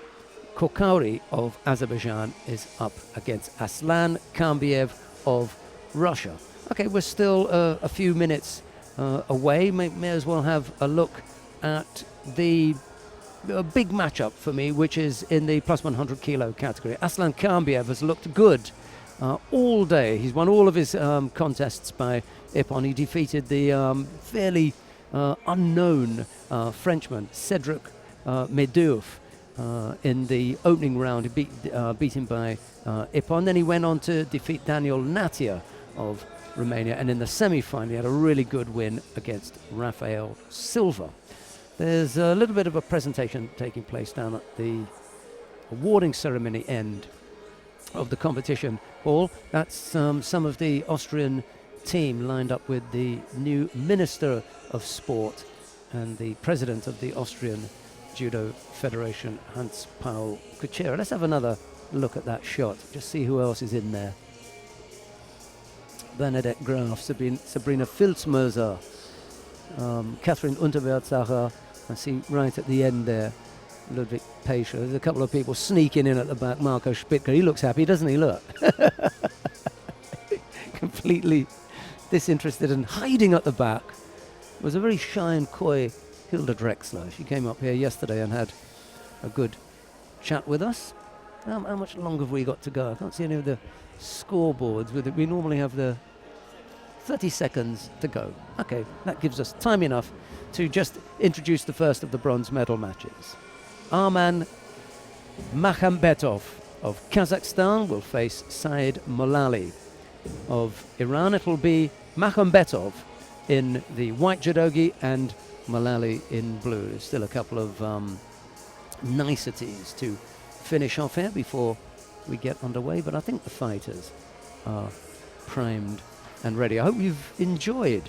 S1: Kokauri of Azerbaijan is up against Aslan Kambiev of Russia. Okay, we're still a few minutes away. May as well have a look at the big matchup for me, which is in the plus 100 kilo category. Aslan Kambiev has looked good all day. He's won all of his contests by Ippon. He defeated the fairly unknown Frenchman, Cedric Mediouf, in the opening round. He beat him by Ippon. Then he went on to defeat Daniel Natia of Romania. And in the semi-final, he had a really good win against Rafael Silva. There's a little bit of a presentation taking place down at the awarding ceremony end of the competition hall. That's some of the Austrian team lined up with the new Minister of Sport and the President of the Austrian Judo Federation, Hans-Paul Kuchera. Let's have another look at that shot, just see who else is in there. Bernadette Graf, Sabrina Filzmoser, Catherine Unterwertsacher. I see right at the end there, Ludwig Pescher. There's a couple of people sneaking in at the back. Marco Spitzker, he looks happy, doesn't he? Look. Completely disinterested and hiding at the back was a very shy and coy Hilda Drexler. She came up here yesterday and had a good chat with us. How much longer have we got to go? I can't see any of the scoreboards with it. We normally have the 30 seconds to go. Okay, that gives us time enough to just introduce the first of the bronze medal matches. Arman Makhambetov of Kazakhstan will face Said Molali of Iran. It'll be Makhambetov in the white judogi and Molali in blue. There's still a couple of niceties to finish off here before we get underway, but I think the fighters are primed and ready. I hope you've enjoyed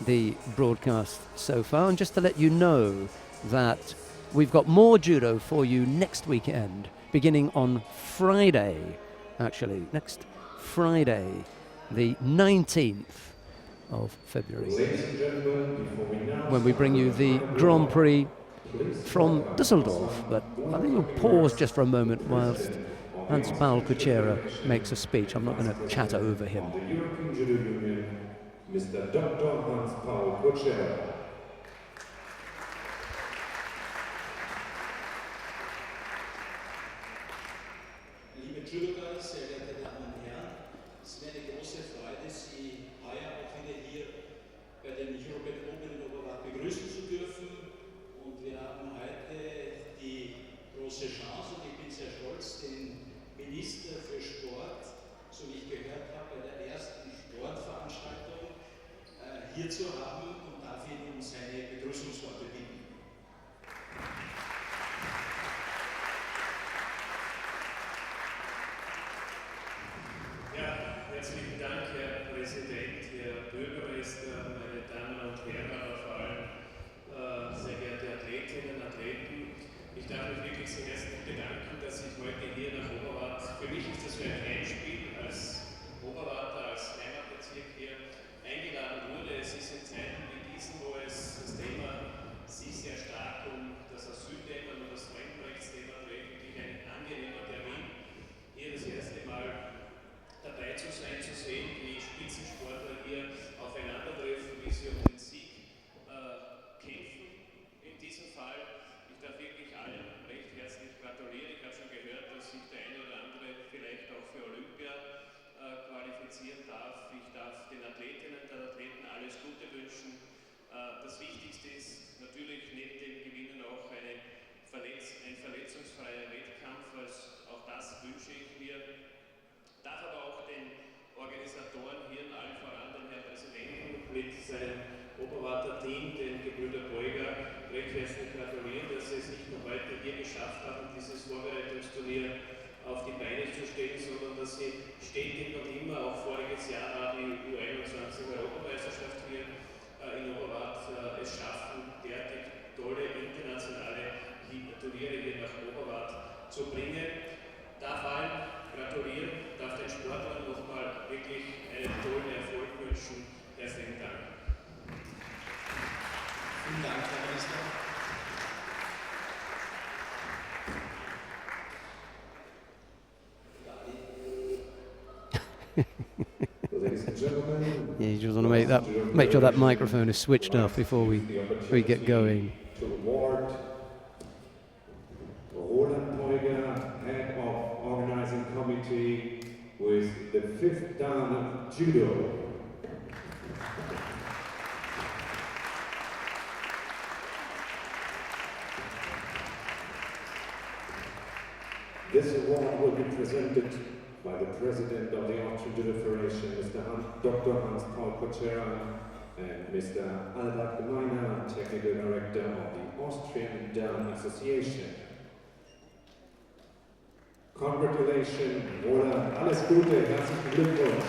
S1: the broadcast so far. And just to let you know that we've got more judo for you next weekend, beginning on Friday, actually, next Friday, the 19th of February, when we bring you the Grand Prix from Düsseldorf. But I think we'll pause just for a moment whilst Hans-Paul Kuchera makes a speech. I'm not going to chat over him.
S2: The European Judo Union, Mr. Dr. Hans-Paul Kuchera.
S3: Liebe Judokas, sehr geehrte Damen und Herren, es ist mir eine große Freude, Sie heuer auch wieder hier bei den European Open in Oberwart begrüßen zu dürfen. Und wir haben heute die große Chance, und ich bin sehr stolz, den Minister für Sport, so wie ich gehört habe, bei der ersten Sportveranstaltung hier zu haben und darf ihn um seine Begrüßungsworte bitten.
S4: Ja, herzlichen Dank, Herr Präsident, Herr Bürgermeister, meine Damen und Herren, aber vor allem sehr geehrte Athletinnen und Athleten. Ich darf mich wirklich sehr herzlich bedanken, dass ich heute hier nach Oberwart, für mich ist das wie ein Heimspiel, als Oberwarter, als Heimatbezirk hier eingeladen wurde. Es ist in Zeiten wie diesen, wo es das Thema sich sehr stark um das Asylthema und das Fremdenrechtsthema dreht, wirklich ein angenehmer Termin, hier das erste Mal dabei zu sein, zu sehen, wie Spitzensportler hier aufeinandertreffen, wie sie um den Sieg kämpfen. In diesem Fall, ich darf wirklich allen recht herzlich gratulieren. Ich habe schon gehört, dass sich der eine oder andere vielleicht auch für Olympia qualifizieren darf. Ich darf den Athletinnen und Athleten alles Gute wünschen. Das Wichtigste ist natürlich neben dem Gewinnen auch ein verletzungsfreier Wettkampf. Auch das wünsche ich mir. Darf aber auch den Organisatoren hier in allen voran, den Herrn Präsidenten mit seinem Oberwarter Team, den Gebrüder Beuger, recht herzlich gratulieren, dass sie es nicht nur heute hier geschafft haben, dieses Vorbereitungsturnier auf die Beine zu stellen, sondern dass sie stetig und immer, auch voriges Jahr war die U21 Europameisterschaft hier in Oberwart, es schaffen, derartig tolle internationale Turniere hier nach Oberwart zu bringen. Darf allen gratulieren, darf den Sportlern nochmal wirklich einen tollen Erfolg wünschen. Herzlichen Dank.
S3: Vielen Dank, Herr Minister.
S2: Ladies and gentlemen,
S1: Yeah, you just want to make sure that microphone is switched off before we get going.
S2: to award Roland Beuger, head of organizing committee, with the 5th Dan of Judo. This award will be presented by the President of the Austrian Judo Federation, Dr. Hans-Paul Kuchera, and Mr. Albert Meiner, Technical Director of the Austrian Dan Association. Congratulations, Roland. Alles Gute, herzlichen Glückwunsch.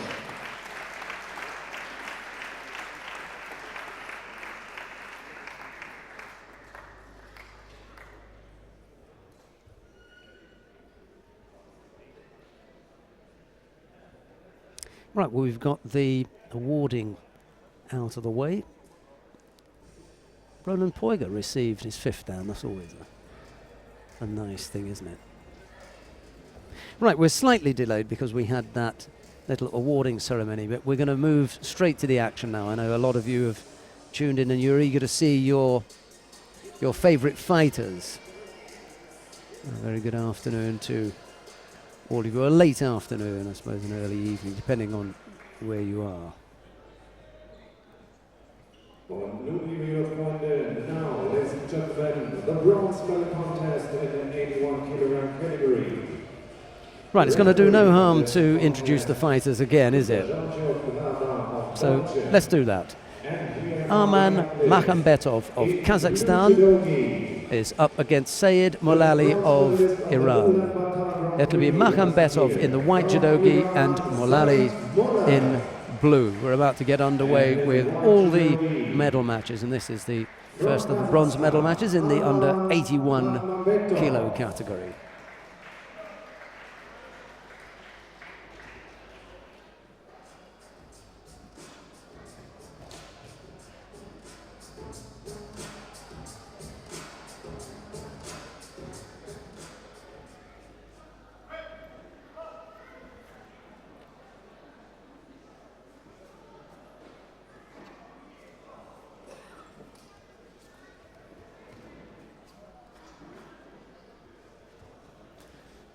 S1: Right, well, we've got the awarding out of the way. Roland Beuger received his 5th Dan. That's always a nice thing, isn't it? Right, we're slightly delayed because we had that little awarding ceremony, but we're going to move straight to the action now. I know a lot of you have tuned in and you're eager to see your favourite fighters. A very good afternoon to all of you. A late afternoon, I suppose, an early evening, depending on where you are.
S2: Und nun, liebe Freunde, now, ladies and gentlemen, the bronze medal contest in the 81 kilogram category.
S1: Right, it's going to do no harm to introduce the fighters again, is it? So let's do that. Arman Makhambetov of Kazakhstan is up against Sayed Molali of Iran. It'll be Makhambetov in the white judogi and Molali in blue. We're about to get underway with all the medal matches, and this is the first of the bronze medal matches in the under 81 kilo category.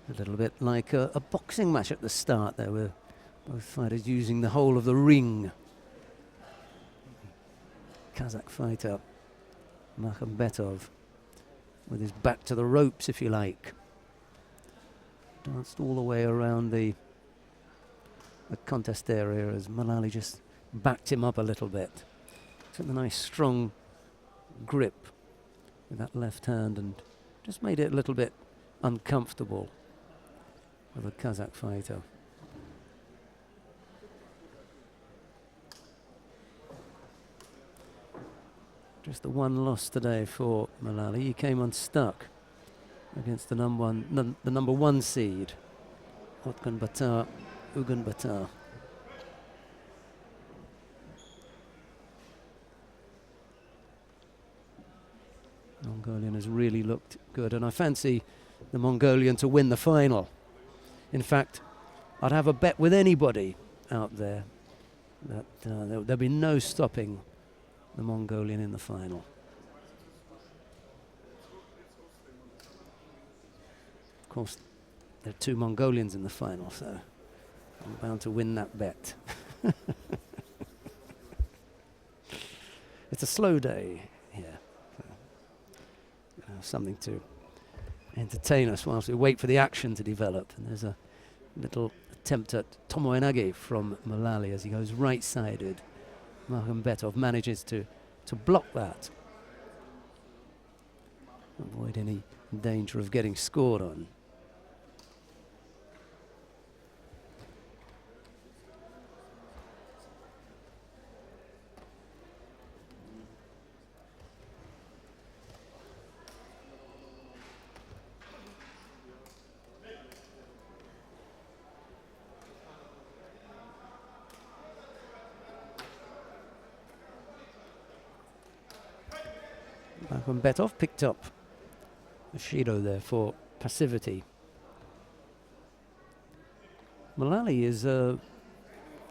S1: A little bit like a boxing match at the start there, with both fighters using the whole of the ring. Kazakh fighter Makhambetov with his back to the ropes, if you like. Danced all the way around the contest area as Malali just backed him up a little bit. Took a nice strong grip with that left hand and just made it a little bit uncomfortable for the Kazakh fighter. Just the one loss today for Malali. He came unstuck against the number one seed, Ugan Batar. Mongolian has really looked good, and I fancy the Mongolian to win the final. In fact, I'd have a bet with anybody out there that there'll be no stopping the Mongolian in the final. Of course, there are two Mongolians in the final, so I'm bound to win that bet. It's a slow day here. Something to entertain us whilst we wait for the action to develop. And there's a little attempt at Tomoenage from Malali as he goes right-sided. Makhambetov manages to block that. Avoid any danger of getting scored on. Makhambetov picked up a Judo there for passivity. Malali is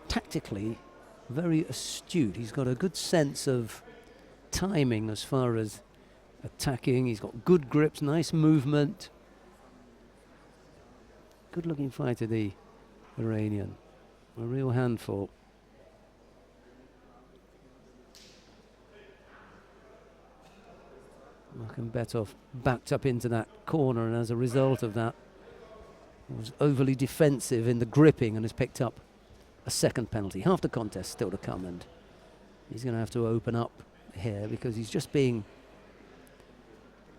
S1: tactically very astute. He's got a good sense of timing as far as attacking. He's got good grips, nice movement. Good looking fighter, the Iranian. A real handful. Makhambetov backed up into that corner, and as a result of that was overly defensive in the gripping and has picked up a second penalty. Half the contest still to come, and he's going to have to open up here because he's just being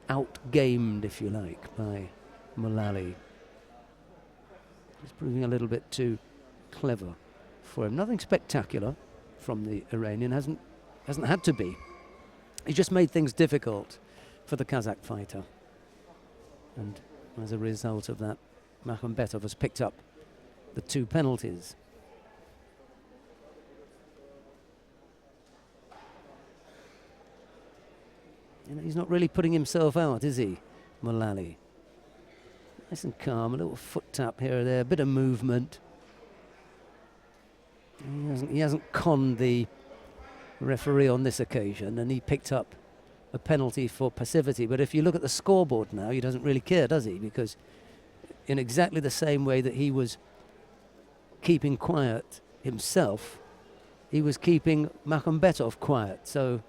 S1: outgamed, if you like, by Malali. He's proving a little bit too clever for him. Nothing spectacular from the Iranian, hasn't had to be. He just made things difficult for the Kazakh fighter. And as a result of that, Makhambetov has picked up the two penalties. You know, he's not really putting himself out, is he, Malali? Nice and calm, a little foot tap here or there, a bit of movement. He hasn't conned the referee on this occasion, and he picked up a penalty for passivity. But if you look at the scoreboard now, he doesn't really care, does he? Because in exactly the same way that he was keeping quiet himself, he was keeping Makhambetov quiet. So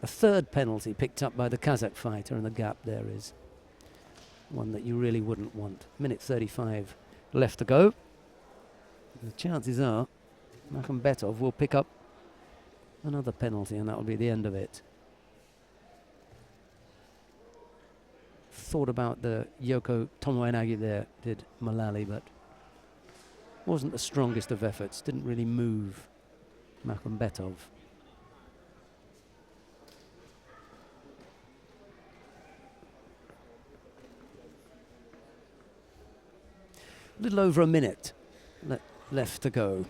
S1: a third penalty picked up by the Kazakh fighter, and the gap there is one that you really wouldn't want. Minute 35 left to go. The chances are Makhambetov will pick up another penalty, and that will be the end of it. Thought about the Yoko Tomoenage there, did Malali, but wasn't the strongest of efforts, didn't really move Makhambetov. A little over a minute left to go.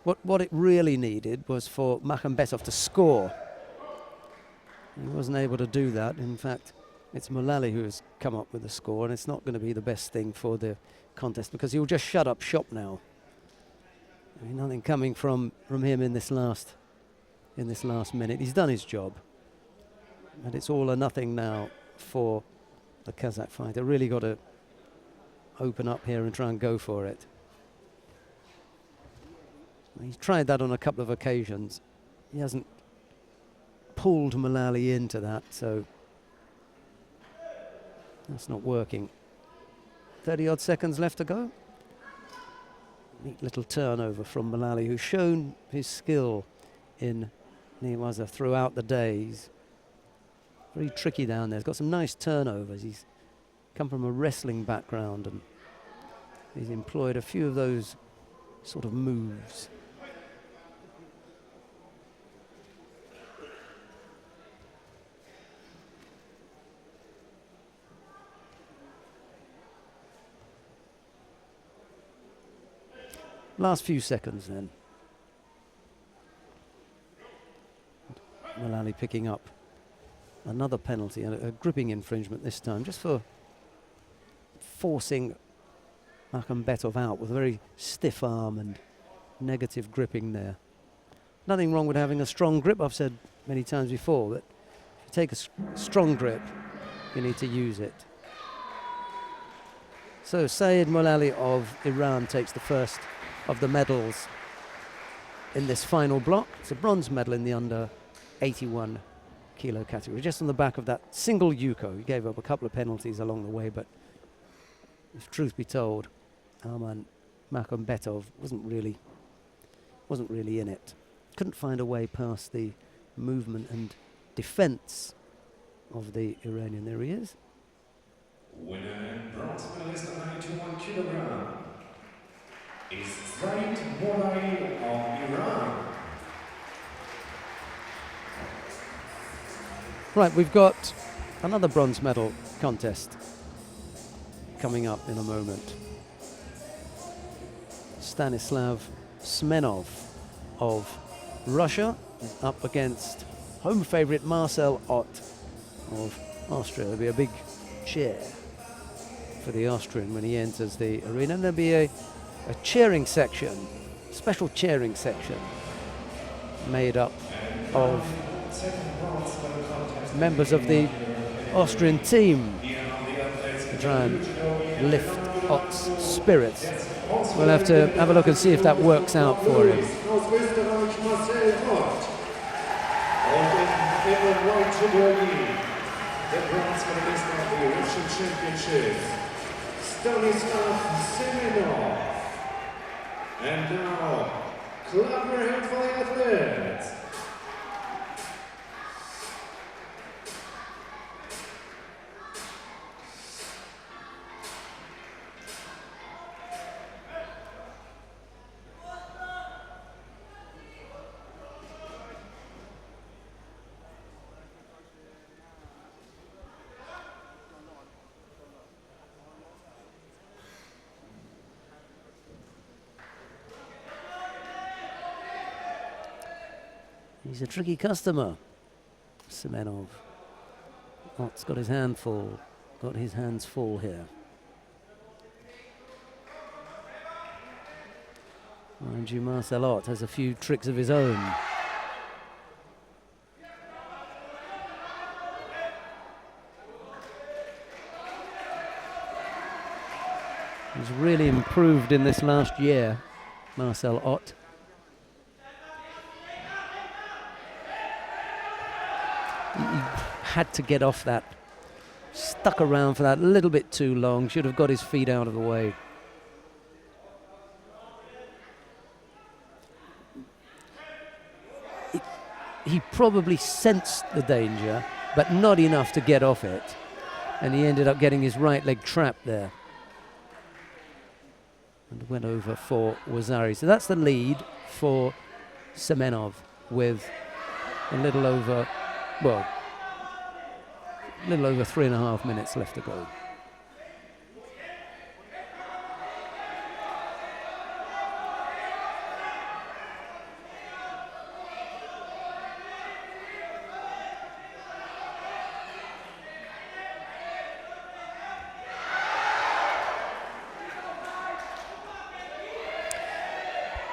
S1: What it really needed was for Makhambetov to score. He wasn't able to do that. In fact, it's Mullally who has come up with the score, and it's not going to be the best thing for the contest because he'll just shut up shop now. I mean, nothing coming from him in this last minute. He's done his job, and it's all or nothing now for the Kazakh fighter. Really got to open up here and try and go for it. He's tried that on a couple of occasions. He hasn't pulled Mullally into that, so that's not working. 30-odd seconds left to go. Neat little turnover from Mullally, who's shown his skill in Newaza throughout the days. Very tricky down there. He's got some nice turnovers. He's come from a wrestling background, and he's employed a few of those sort of moves. Last few seconds then. Mullally picking up another penalty, a gripping infringement this time, just for forcing Makhambetov out with a very stiff arm and negative gripping there. Nothing wrong with having a strong grip, I've said many times before, but if you take a strong grip, you need to use it. So Saeed Mullally of Iran takes the first of the medals in this final block. It's a bronze medal in the under 81 kilo category, just on the back of that single Yuko. He gave up a couple of penalties along the way, but if truth be told, Arman Makhambetov wasn't really in it. Couldn't find a way past the movement and defense of the Iranian. There he is.
S2: Winner and bronze medalist on 91 kilogram is Saeed Mullally of Iran.
S1: Right, we've got another bronze medal contest coming up in a moment. Stanislav Smenov of Russia is up against home favourite Marcel Ott of Austria. There'll be a big cheer for the Austrian when he enters the arena, and there'll be a cheering section, special cheering section made up of members of the Austrian team to try and lift Ott's spirits. We'll have to have a look and see if that works out for him.
S2: The bronze medalist of the Russian Championships, Stanislav Semenov. And now, clap your hands for the athletes.
S1: He's a tricky customer, Semenov. Ott's got his hands full here. Mind you, Marcel Ott has a few tricks of his own. He's really improved in this last year, Marcel Ott. He had to get off that, stuck around for that a little bit too long, should have got his feet out of the way. He probably sensed the danger, but not enough to get off it, and he ended up getting his right leg trapped there and went over for Wazari. So that's the lead for Semenov with a little over 3.5 minutes left to go.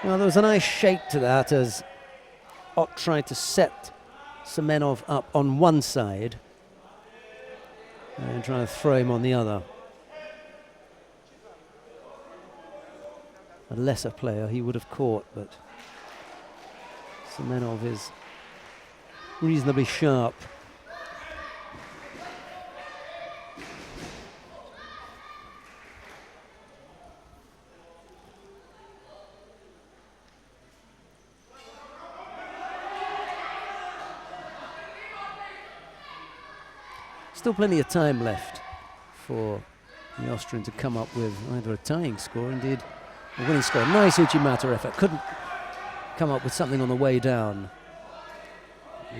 S1: Well, there was a nice shake to that as Ott tried to set Semenov up on one side and try to throw him on the other. A lesser player he would have caught, but Semenov is reasonably sharp. Still plenty of time left for the Austrian to come up with either a tying score, indeed a winning score. Nice Uchimata effort, couldn't come up with something on the way down.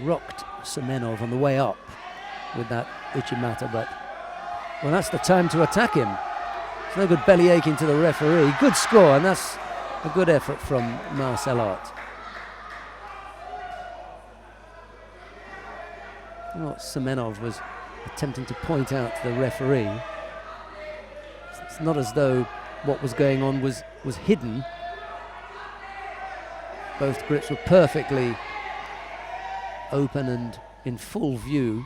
S1: Rocked Semenov on the way up with that Uchimata, but well, that's the time to attack him. It's no good belly aching to the referee. Good score, and that's a good effort from Marcel Ott. Well, Semenov was attempting to point out to the referee. It's not as though what was going on was hidden. Both grips were perfectly open and in full view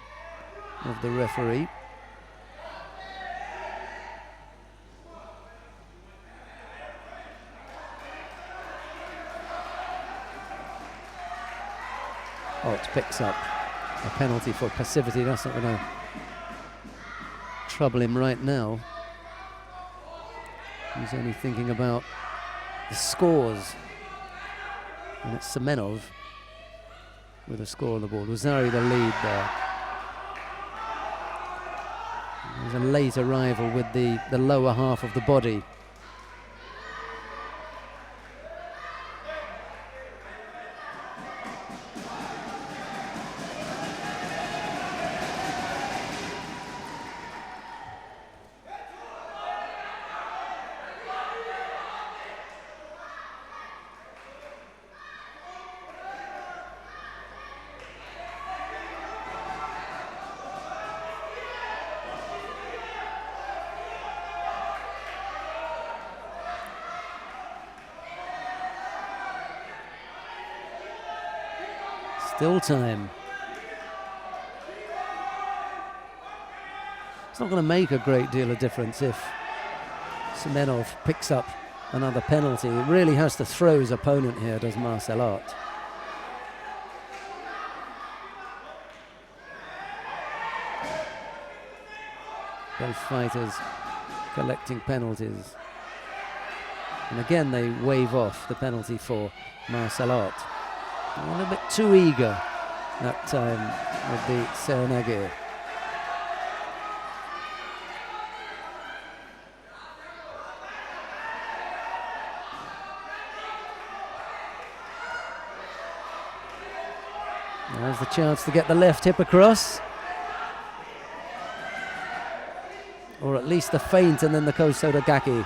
S1: of the referee. Ott picks up a penalty for passivity. That's not going to trouble him right now. He's only thinking about the scores. And it's Semenov with a score on the board. Rosari the lead there. There's a late arrival with the lower half of the body. Still time. It's not going to make a great deal of difference if Semenov picks up another penalty. He really has to throw his opponent here, does Marcel Ott. Both fighters collecting penalties. And again they wave off the penalty for Marcel Ott. A little bit too eager that time with the Serenage. There's the chance to get the left hip across. Or at least a feint and then the Kosoda Gaki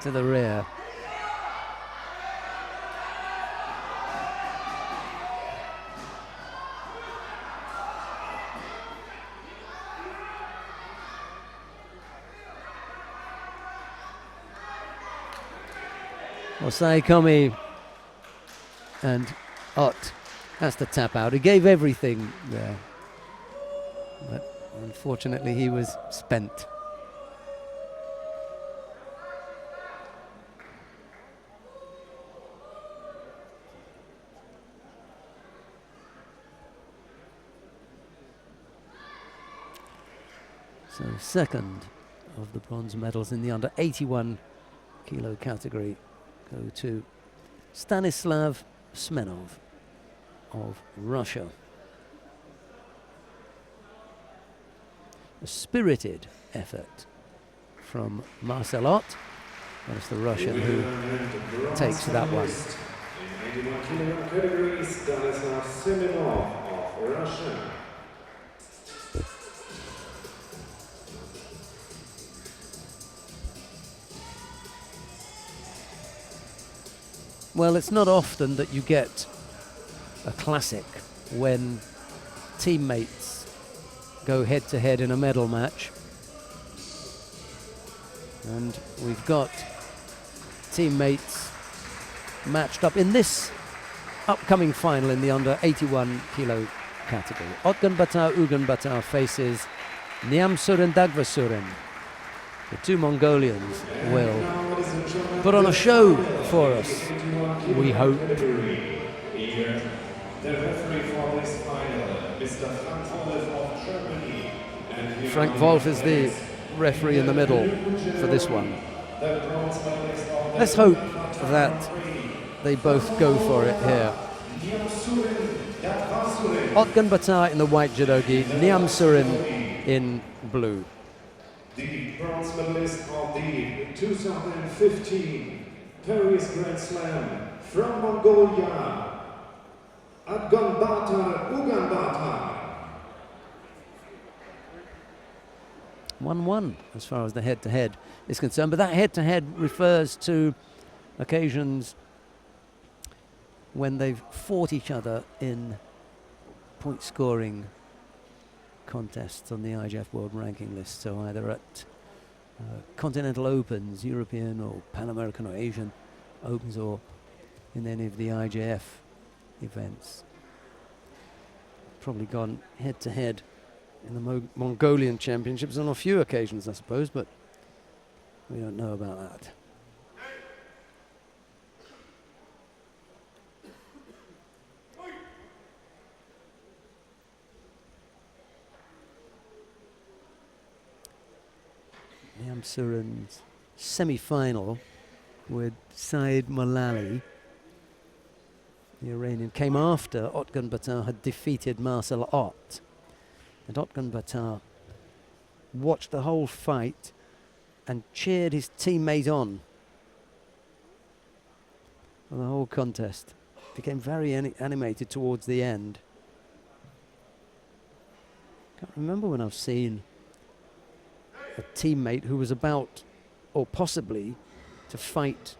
S1: to the rear. Saikomi and Ott has to tap out. He gave everything there, but unfortunately he was spent. So second of the bronze medals in the under 81 kilo category go to Stanislav Semenov of Russia. A spirited effort from Marcel Ott. That's the Russian who takes that one.
S2: 81 kilogram category, Stanislav Semenov of Russia.
S1: Well, it's not often that you get a classic when teammates go head-to-head in a medal match. And we've got teammates matched up in this upcoming final in the under 81 kilo category. Otgun Bata Ugun Bata faces Nyamsuren Dagvasuren. The two Mongolians will put on a show for us, we hope.
S2: Here, the referee for this final, Mr. Frank Wolf of Germany. And
S1: Frank Wolf is the referee in the middle for this one. Let's hope that they both go for it here. Otgun Bata in the white judogi, Nyamsuren in blue.
S2: The bronze medalist of the 2015 Paris Grand Slam from Mongolia, Otgun Bata Ugun Bata.
S1: 1-1 as far as the head-to-head is concerned, but that head-to-head refers to occasions when they've fought each other in point-scoring contests on the IGF World Ranking List, so either at Continental Opens, European or Pan American or Asian Opens, or in any of the IGF events. Probably gone head-to-head in the Mongolian Championships on a few occasions, I suppose, but we don't know about that. Nyamsuren's semi-final with Saeed Malali, the Iranian, came after Otgun Bata had defeated Marcel Ott. And Otgun Bata watched the whole fight and cheered his teammate on for the whole contest. Became very animated towards the end. Can't remember when I've seen a teammate who was about, or possibly, to fight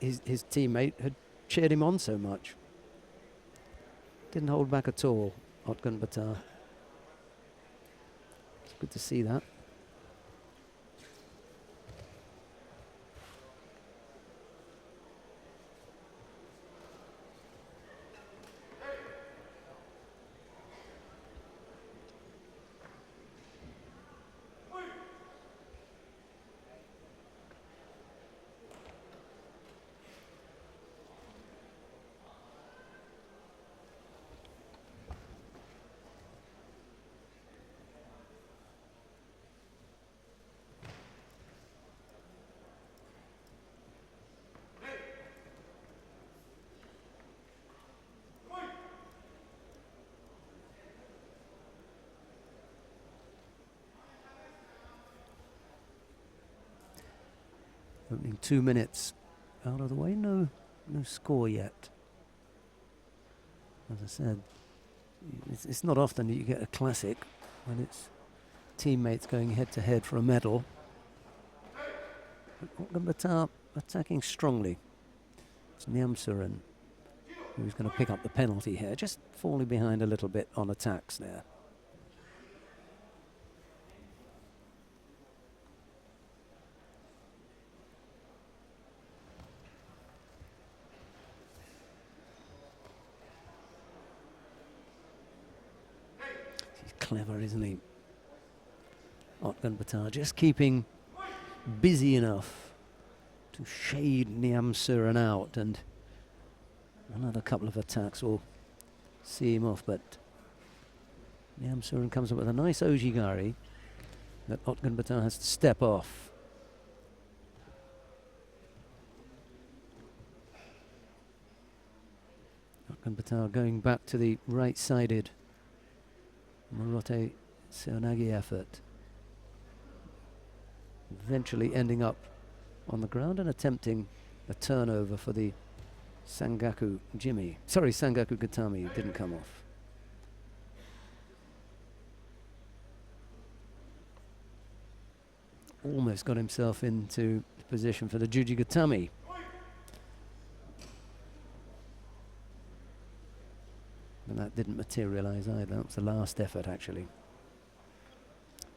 S1: his teammate had cheered him on so much. Didn't hold back at all, Otgun Bata. It's good to see that. Opening 2 minutes out of the way, no score yet. As I said, it's not often that you get a classic when it's teammates going head to head for a medal. Otgun Bata attacking strongly. It's Nyamsuren who's going to pick up the penalty here, just falling behind a little bit on attacks there. Clever, isn't he? Otgun Bata just keeping busy enough to shade Nyamsuren out, and another couple of attacks will see him off, but Nyamsuren comes up with a nice ojigari that Otgun Bata has to step off. Otgun Bata going back to the right-sided Morote Seonagi effort, eventually ending up on the ground and attempting a turnover for the Sangaku Jimmy. Sorry, Sangaku Gatami didn't come off. Almost got himself into position for the Juji Gatami. But that didn't materialize either. That was the last effort, actually.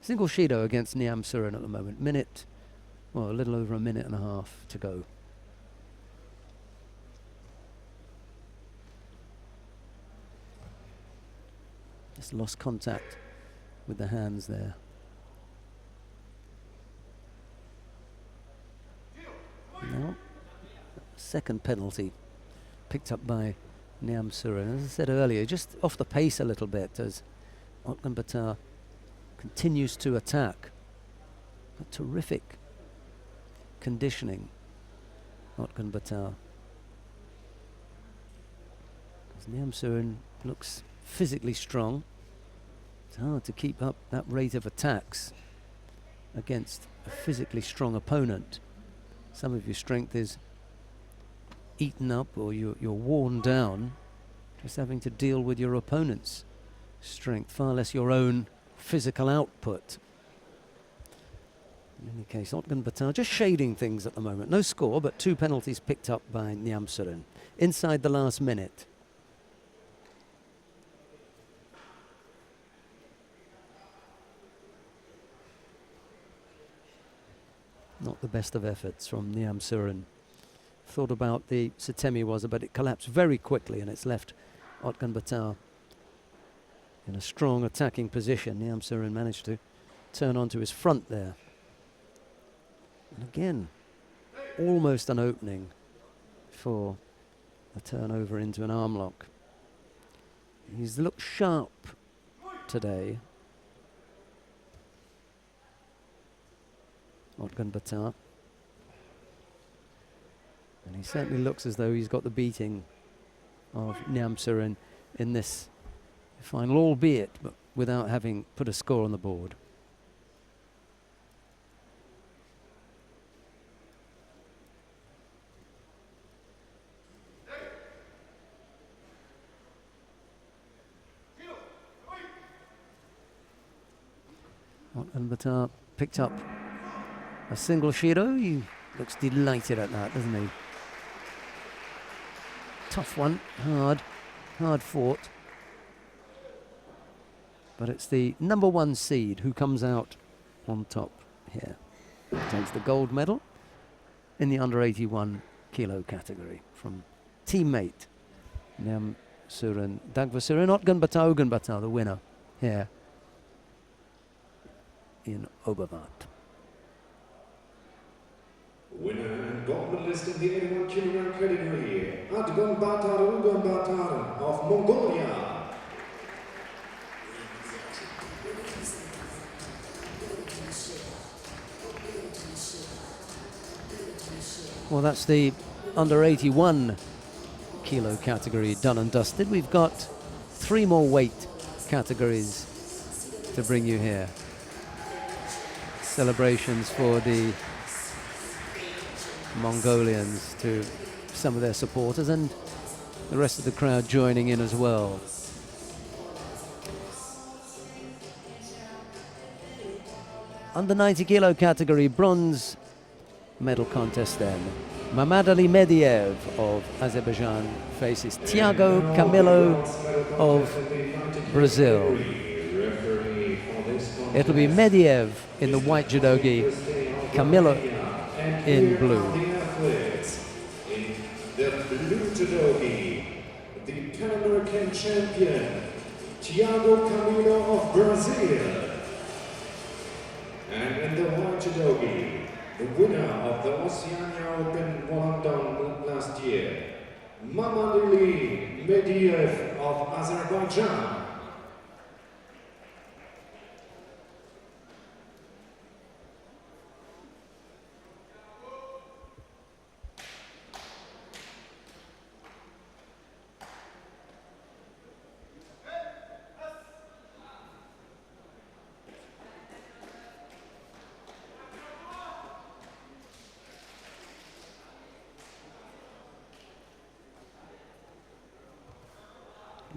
S1: Single Shido against Niam Surin at the moment. A little over a minute and a half to go. Just lost contact with the hands there. Now, second penalty picked up by Niam Surin. As I said earlier, just off the pace a little bit as Otkan Batar continues to attack. A terrific conditioning, Otkan Batar. As Niam Surin looks physically strong, it's hard to keep up that rate of attacks against a physically strong opponent. Some of your strength is eaten up, or you're worn down just having to deal with your opponent's strength, far less your own physical output. In any case, Otkan Batar just shading things at the moment. No score, but 2 penalties picked up by Niam Surin inside the last minute. Not the best of efforts from Niam Surin. Thought about the Satemi Waza, but it collapsed very quickly and it's left Otkan Batar in a strong attacking position. Niam Surin managed to turn onto his front there. And again, almost an opening for a turnover into an arm lock. He's looked sharp today, Otkan Batar. And he certainly looks as though he's got the beating of Niam Surin in this final, albeit but without having put a score on the board. Otkan Batar picked up a single Shido. He looks delighted at that, doesn't he? Tough one, hard fought. But it's the number 1 seed who comes out on top here. Takes the gold medal in the under 81 kilo category from teammate Niam Surin, Dagva Surin. Otkan Batar, the winner here in Oberwart.
S2: Winner and gold medalist in the 81 kilogram category, Otkan Batar of Mongolia.
S1: Well, that's the under 81 kilo category done and dusted. We've got 3 more weight categories to bring you here. Celebrations for the Mongolians, to some of their supporters and the rest of the crowd joining in as well. Under 90 kilo category bronze medal contest then. Mamad Ali Mediev of Azerbaijan faces Thiago Camilo of Brazil. It'll be Mediev in the white judogi, Camilo in blue.
S2: In the blue judogi, the Pan-American champion, Thiago Camilo of Brazil. And in the white judogi, the winner of the Oceania Open London last year, Mamad Ali Mediev of Azerbaijan.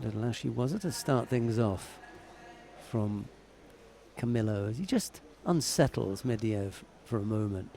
S1: Little Ashy was it to start things off from Camillo as he just unsettles Medvedev for a moment.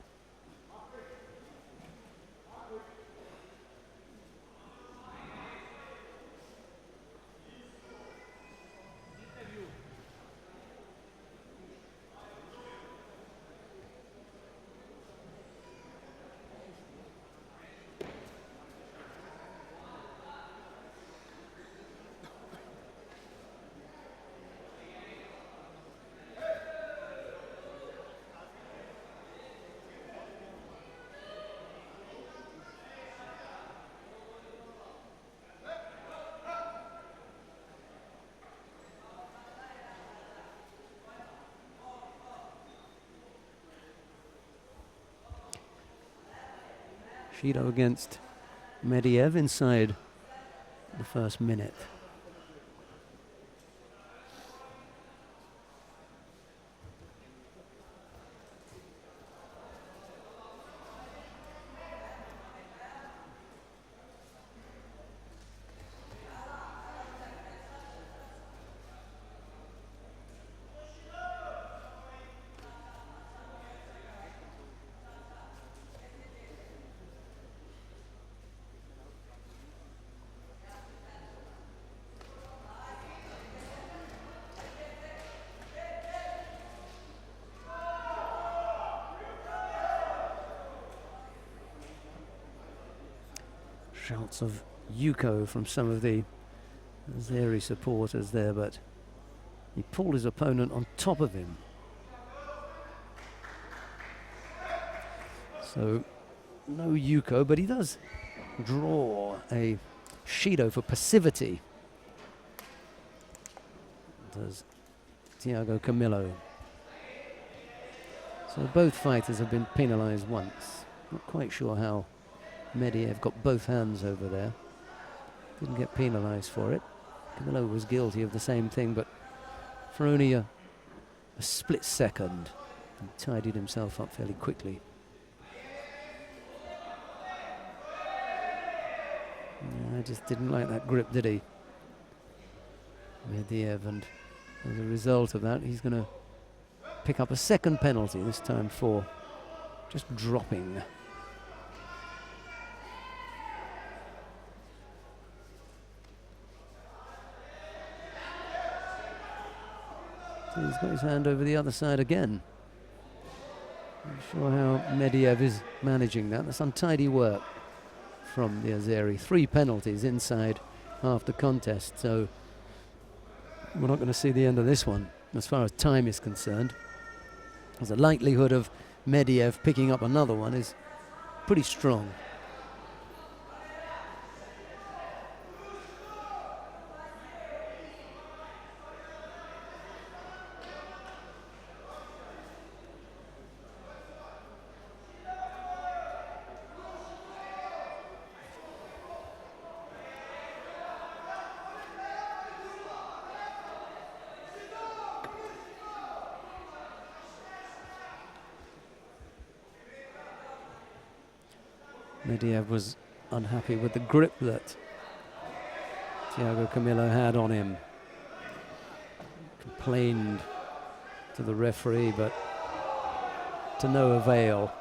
S1: Judo against Medvedev inside the first minute. Shouts of Yuko from some of the Azeri supporters there, but he pulled his opponent on top of him. So no Yuko, but he does draw a Shido for passivity. Does Thiago Camillo. So both fighters have been penalised once. Not quite sure how Medvedev got both hands over there. Didn't get penalised for it. Camillo was guilty of the same thing, but for only a split second, he tidied himself up fairly quickly. Yeah, I just didn't like that grip, did he? Medvedev, and as a result of that, he's going to pick up a second penalty, this time for just dropping. So he's got his hand over the other side again. Not sure how Medvedev is managing that. That's untidy work from the Azeri. 3 penalties inside half the contest, so we're not going to see the end of this one as far as time is concerned. There's a likelihood of Medvedev picking up another one is pretty strong. Medvedev was unhappy with the grip that Thiago Camillo had on him. Complained to the referee, but to no avail.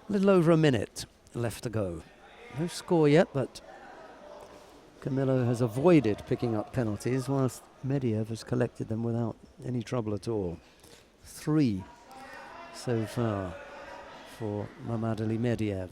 S1: A little over a minute left to go. No score yet, but Camillo has avoided picking up penalties whilst Medvedev has collected them without any trouble at all. 3 so far for Mamadali Medvedev.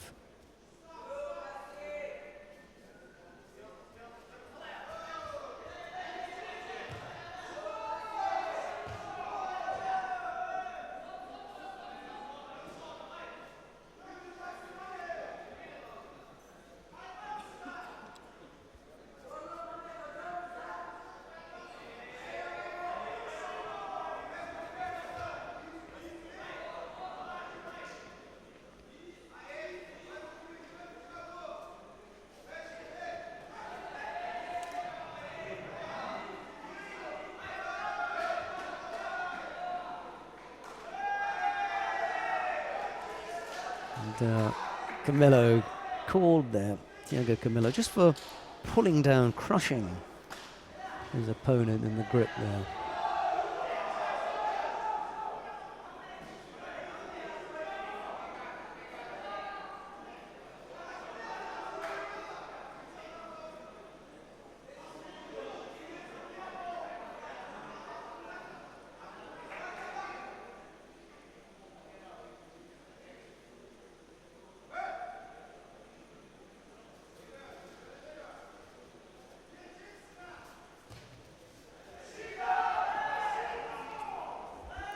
S1: Camillo called there, Thiago Camillo, just for pulling down, crushing his opponent in the grip there.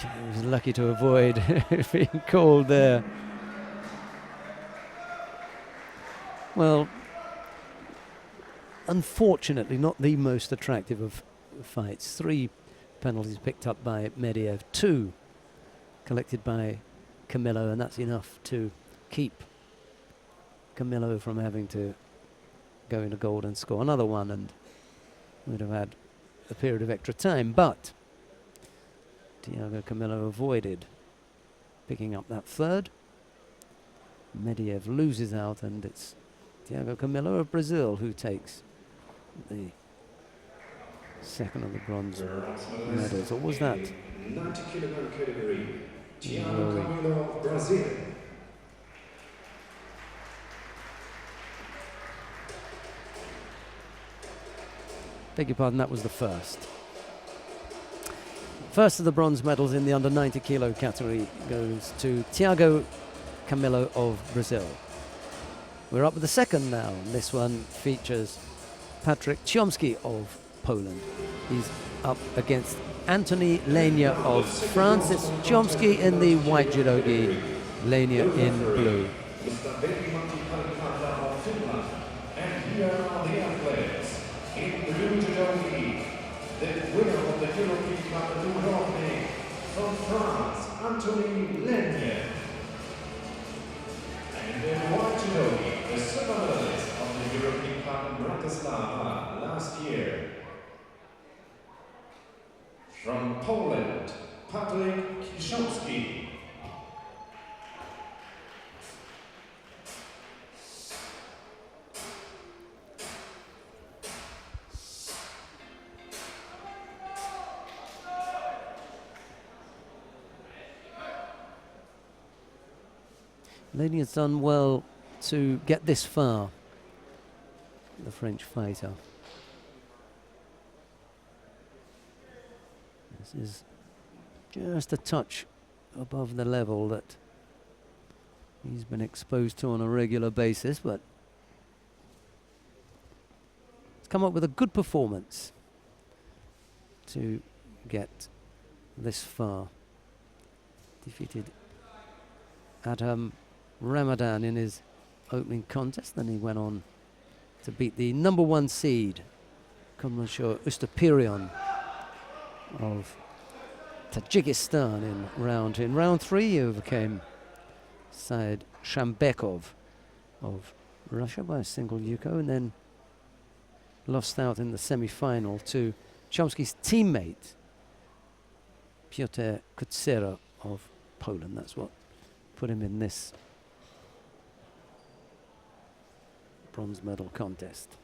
S1: He was lucky to avoid being called there. Well, unfortunately, not the most attractive of fights. 3 penalties picked up by Medvedev, 2 collected by Camillo, and that's enough to keep Camillo from having to go into gold and score another one, and would have had a period of extra time. But Thiago Camillo avoided picking up that 3rd. Medvedev loses out, and it's Thiago Camillo of Brazil who takes the 2nd of the bronze medals. Or was that?
S2: 90 kilogram category, Thiago Camillo of Brazil.
S1: Beg your pardon, that was the 1st. First of the bronze medals in the under 90 kilo category goes to Thiago Camillo of Brazil. We're up with the 2nd now, and this one features Patryk Chomsky of Poland. He's up against Anthony Lenia of France. It's Chomsky in the white judogi, Lenia in blue.
S2: And here are the athletes. In blue judogi, the winner of the European Cup Judo from France, Anthony Lenia. And in white judogi, the silver medalist of the European Cup in Bratislava last year. From Poland, Patryk Chomsky.
S1: Lenia's done well to get this far, the French fighter. This is just a touch above the level that he's been exposed to on a regular basis, but he's come up with a good performance to get this far. Defeated Adam Ramadan in his opening contest, then he went on to beat the #1 seed, Komrashur Ustapirion of Tajikistan in round 2. In round 3 he overcame Said Shambekov of Russia by a single yuko, and then lost out in the semi-final to Chomsky's teammate Piotr Kutsera of Poland. That's what put him in this bronze medal contest.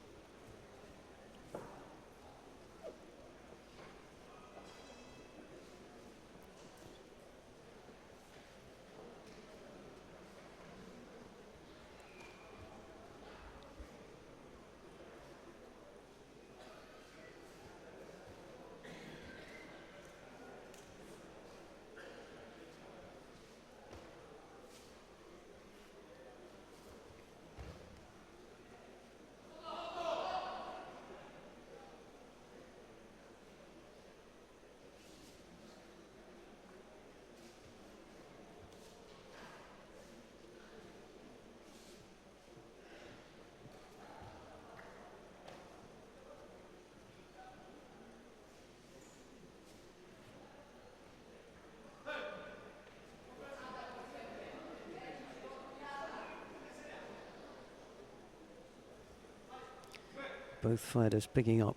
S1: Both fighters picking up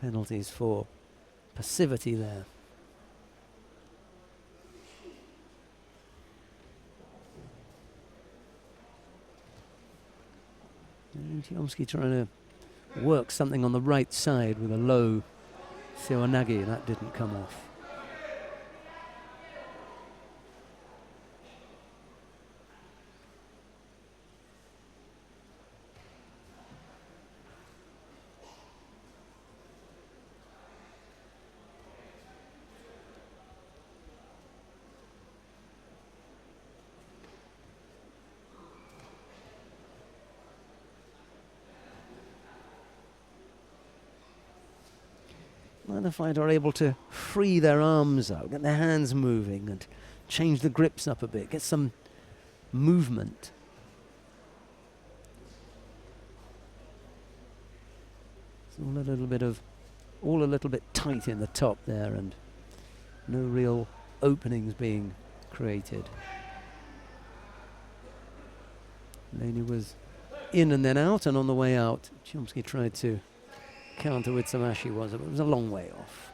S1: penalties for passivity there. And Chomsky trying to work something on the right side with a low Sewanagi. That didn't come off. Neither fighter are able to free their arms out, get their hands moving and change the grips up a bit, get some movement. It's all a little bit tight in the top there and no real openings being created. Laney was in and then out, and on the way out, Chomsky tried to counter with some ashi was, but it was a long way off.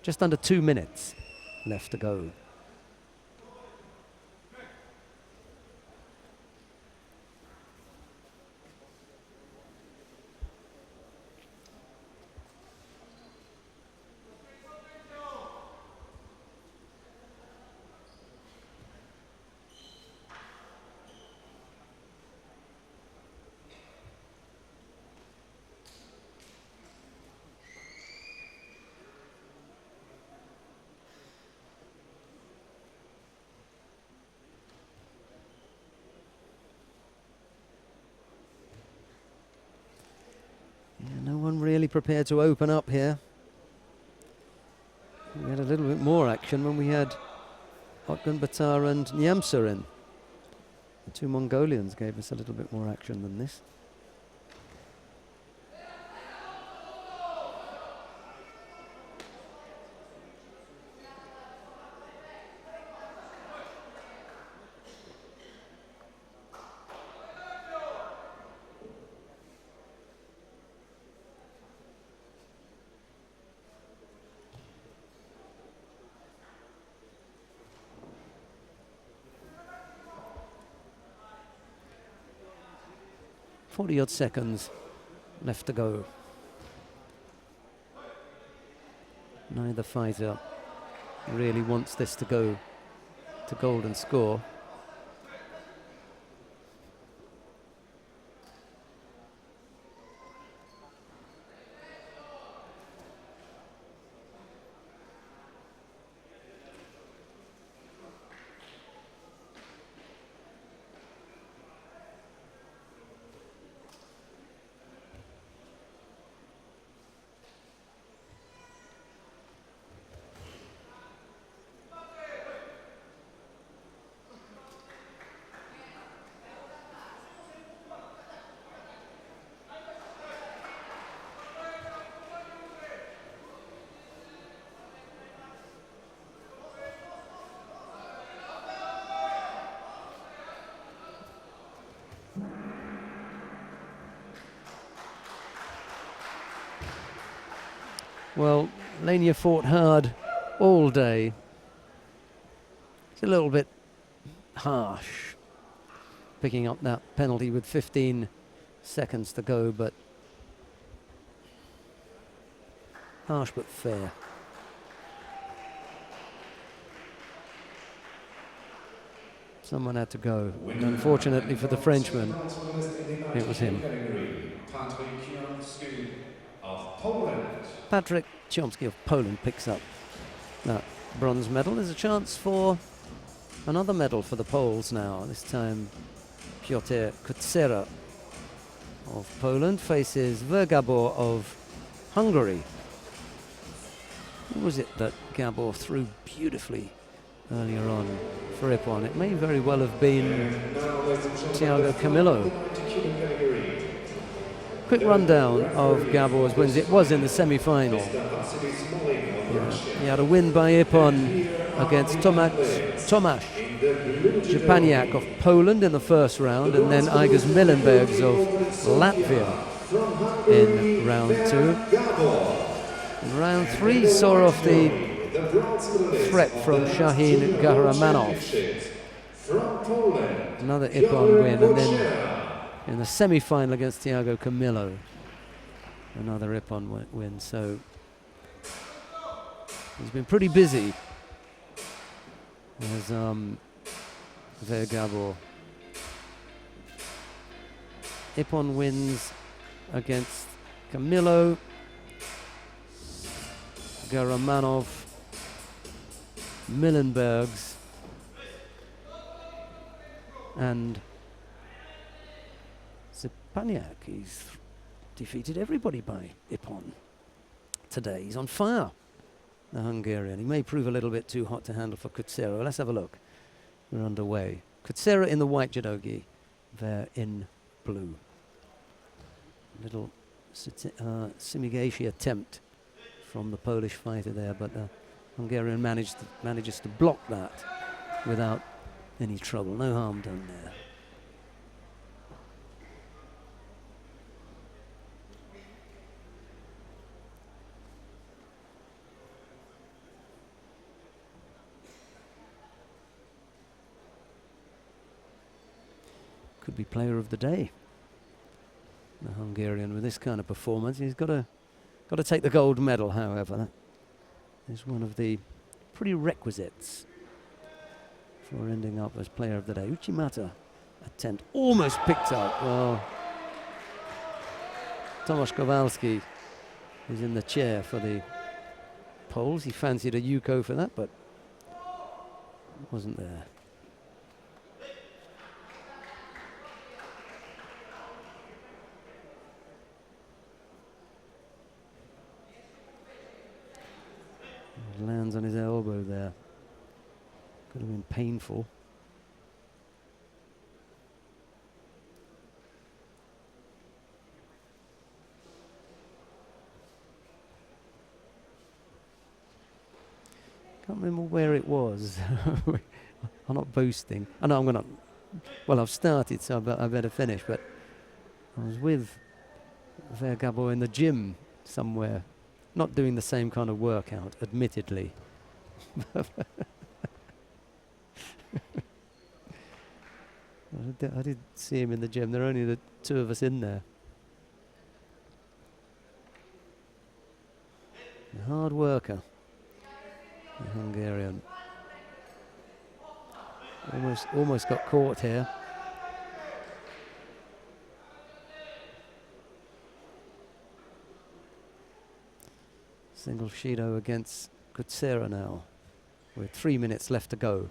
S1: Just under 2 minutes left to go. No one really prepared to open up here. We had a little bit more action when we had Otgun Batar and Nyamsa in. The two Mongolians gave us a little bit more action than this. Odd seconds left to go. Neither fighter really wants this to go to golden score. Well, Lania fought hard all day. It's a little bit harsh, picking up that penalty with 15 seconds to go, but harsh but fair. Someone had to go, and unfortunately for the Frenchman, it was him. Patrick Chomsky of Poland picks up that bronze medal. There's a chance for another medal for the Poles now. This time Piotr Kutsera of Poland faces Vergabor of Hungary. What was it that Gabor threw beautifully earlier on for Ippon? It may very well have been Thiago Camillo. Quick rundown of Gabor's wins. It was in the semi-final. Yeah. He had a win by Ippon against Tomasz Japaniak of Poland in the first round, and then Igors Milenbergs of Latvia in round two. In round three saw off the threat from Shahin Gahramanov. Another Ippon win, and then in the semi-final against Thiago Camillo. Another Ippon win, so he's been pretty busy as Ver Gabor. Ippon wins against Camillo, Garamanov, Millenbergs, and Zipaniak. He's defeated everybody by Ippon today. He's on fire, the Hungarian. He may prove a little bit too hot to handle for Kutsero. Let's have a look. We're underway. Kutsero in the white judogi, Ver in blue. Little Sumigashi attempt from the Polish fighter there, but the Hungarian manages to block that without any trouble. No harm done there. Could be player of the day, the Hungarian, with this kind of performance. He's got to take the gold medal, however. That is one of the prerequisites for ending up as player of the day. Uchimata attempt almost picked up. Well, Tomasz Kowalski is in the chair for the Poles. He fancied a Yuko for that, but it wasn't there. Lands on his elbow there. Could have been painful. Can't remember where it was. I'm not boasting. I know I'm gonna. Well, I've started, so I better finish. But I was with Ver Gabor in the gym somewhere. Not doing the same kind of workout, admittedly. I did see him in the gym. There are only the two of us in there. A hard worker, the Hungarian. Almost got caught here. Single Shido against Kutsera now, with 3 minutes left to go.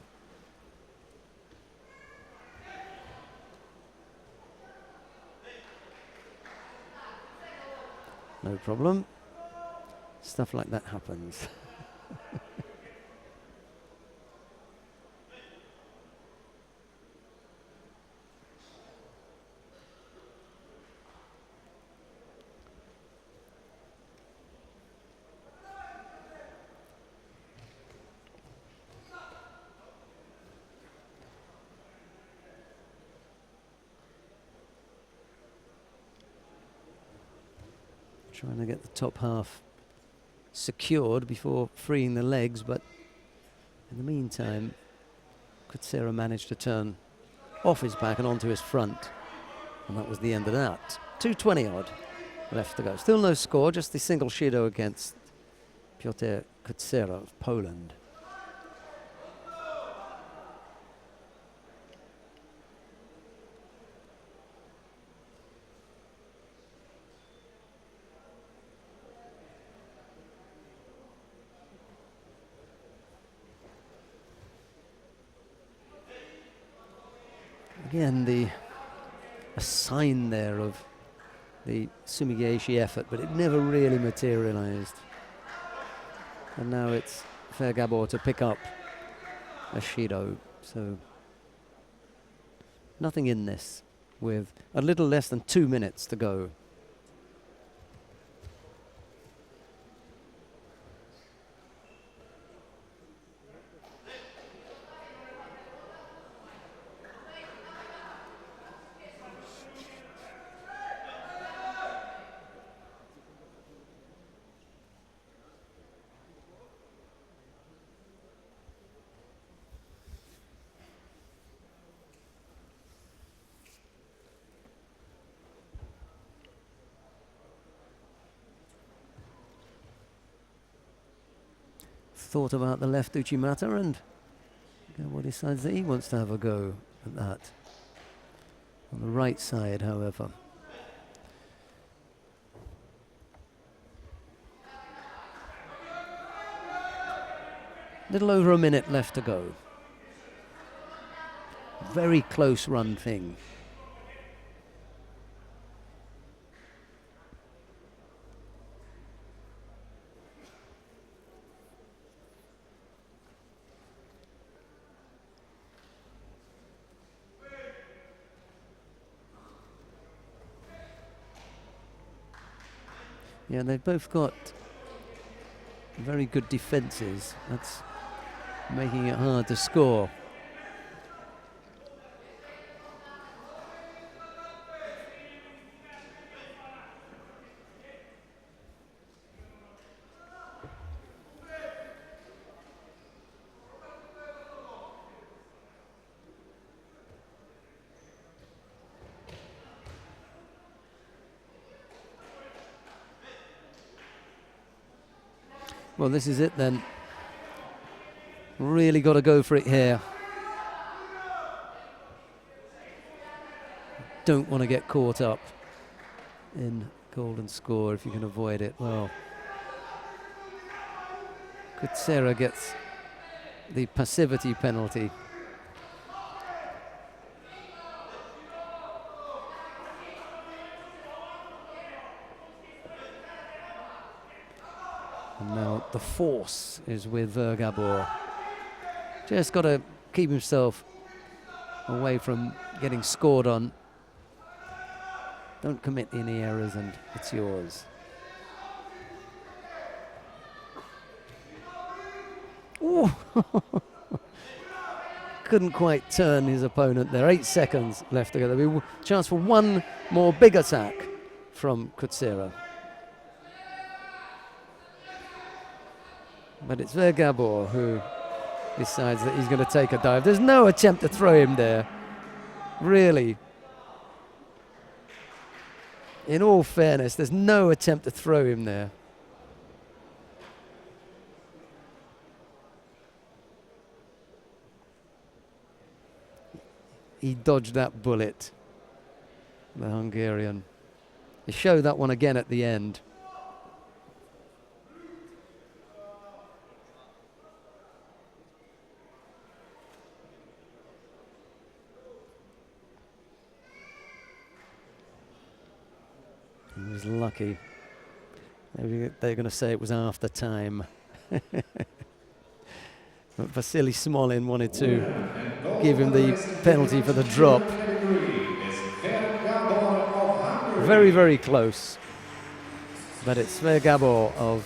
S1: No problem. Stuff like that happens. Trying to get the top half secured before freeing the legs, but in the meantime, Kutsera managed to turn off his back and onto his front, and that was the end of that. 2:20 odd left to go. Still no score, just the single Shido against Piotr Kutsera of Poland. Again, a sign there of the Sumigashi effort, but it never really materialized. And now it's Ver Gabor to pick up a Shido. So nothing in this, with a little less than 2 minutes to go. thought about the left Uchimata, and Gabor decides that he wants to have a go at that. On the right side, however. Little over a minute left to go. Very close run thing. Yeah, they've both got very good defences. That's making it hard to score. Well, this is it then. Really got to go for it here. Don't want to get caught up in golden score if you can avoid it. Well, Kutsera gets the passivity penalty. And now the force is with Gabor. Just got to keep himself away from getting scored on. Don't commit any errors and it's yours. Ooh. Couldn't quite turn his opponent there. 8 seconds left to go. There'll be a chance for one more big attack from Kutsera. But it's Gabor who decides that he's going to take a dive. There's no attempt to throw him there, really. In all fairness, there's no attempt to throw him there. He dodged that bullet, the Hungarian. They show that one again at the end. He was lucky. Maybe they're going to say it was after time. But Vasily Smolin wanted to give him the penalty for the drop. Very, very close. But it's Gabor of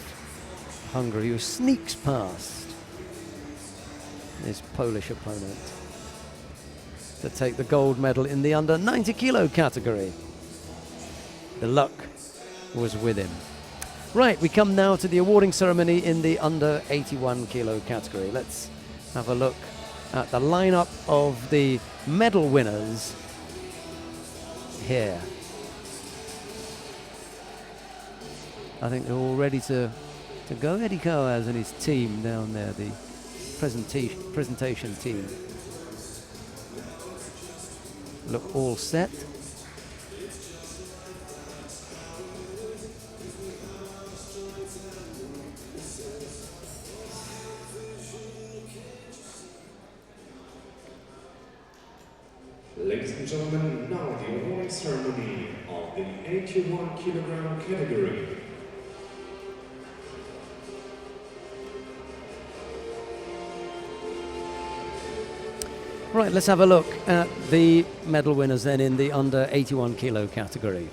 S1: Hungary who sneaks past his Polish opponent to take the gold medal in the under 90 kilo category. The luck was with him. Right, we come now to the awarding ceremony in the under 81 kilo category. Let's have a look at the lineup of the medal winners here. I think they're all ready to go. Eddie Coaz and his team down there, the presentation team, look all set.
S2: Ladies and gentlemen, now the awarding ceremony of the 81 kilogram category.
S1: Right, let's have a look at the medal winners then in the under 81 kilo category.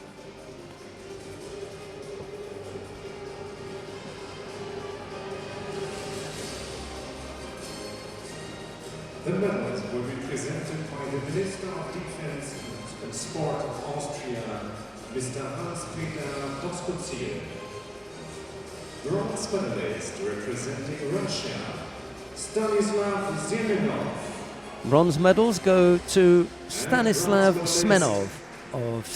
S2: The medals will be presented by the Minister of Defense and Sport of Austria, Mr. Hans-Peter Doskozil. Bronze medalist representing Russia, Stanislav Semenov.
S1: Bronze medals go to Stanislav Semenov of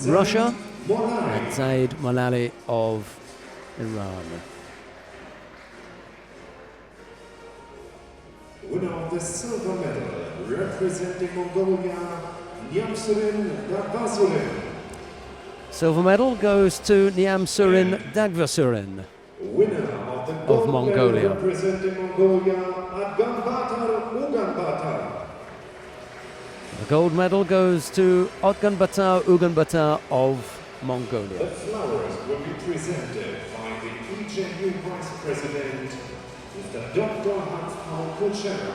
S1: Russia and Zaid Malali of Iran.
S2: Winner of the silver medal, representing Mongolia, Nyamsurin Dagvasurin.
S1: Silver medal goes to Nyamsurin Dagvasurin.
S2: Winner of the
S1: Of
S2: gold
S1: Mongolia.
S2: medal, representing Mongolia, Atganbatar Uganbatar.
S1: The gold medal goes to Otganbatar Uganbatar of Mongolia.
S2: The flowers will be presented by the EJU Vice President, Mr. Dr. Hans-Paul Kuchera.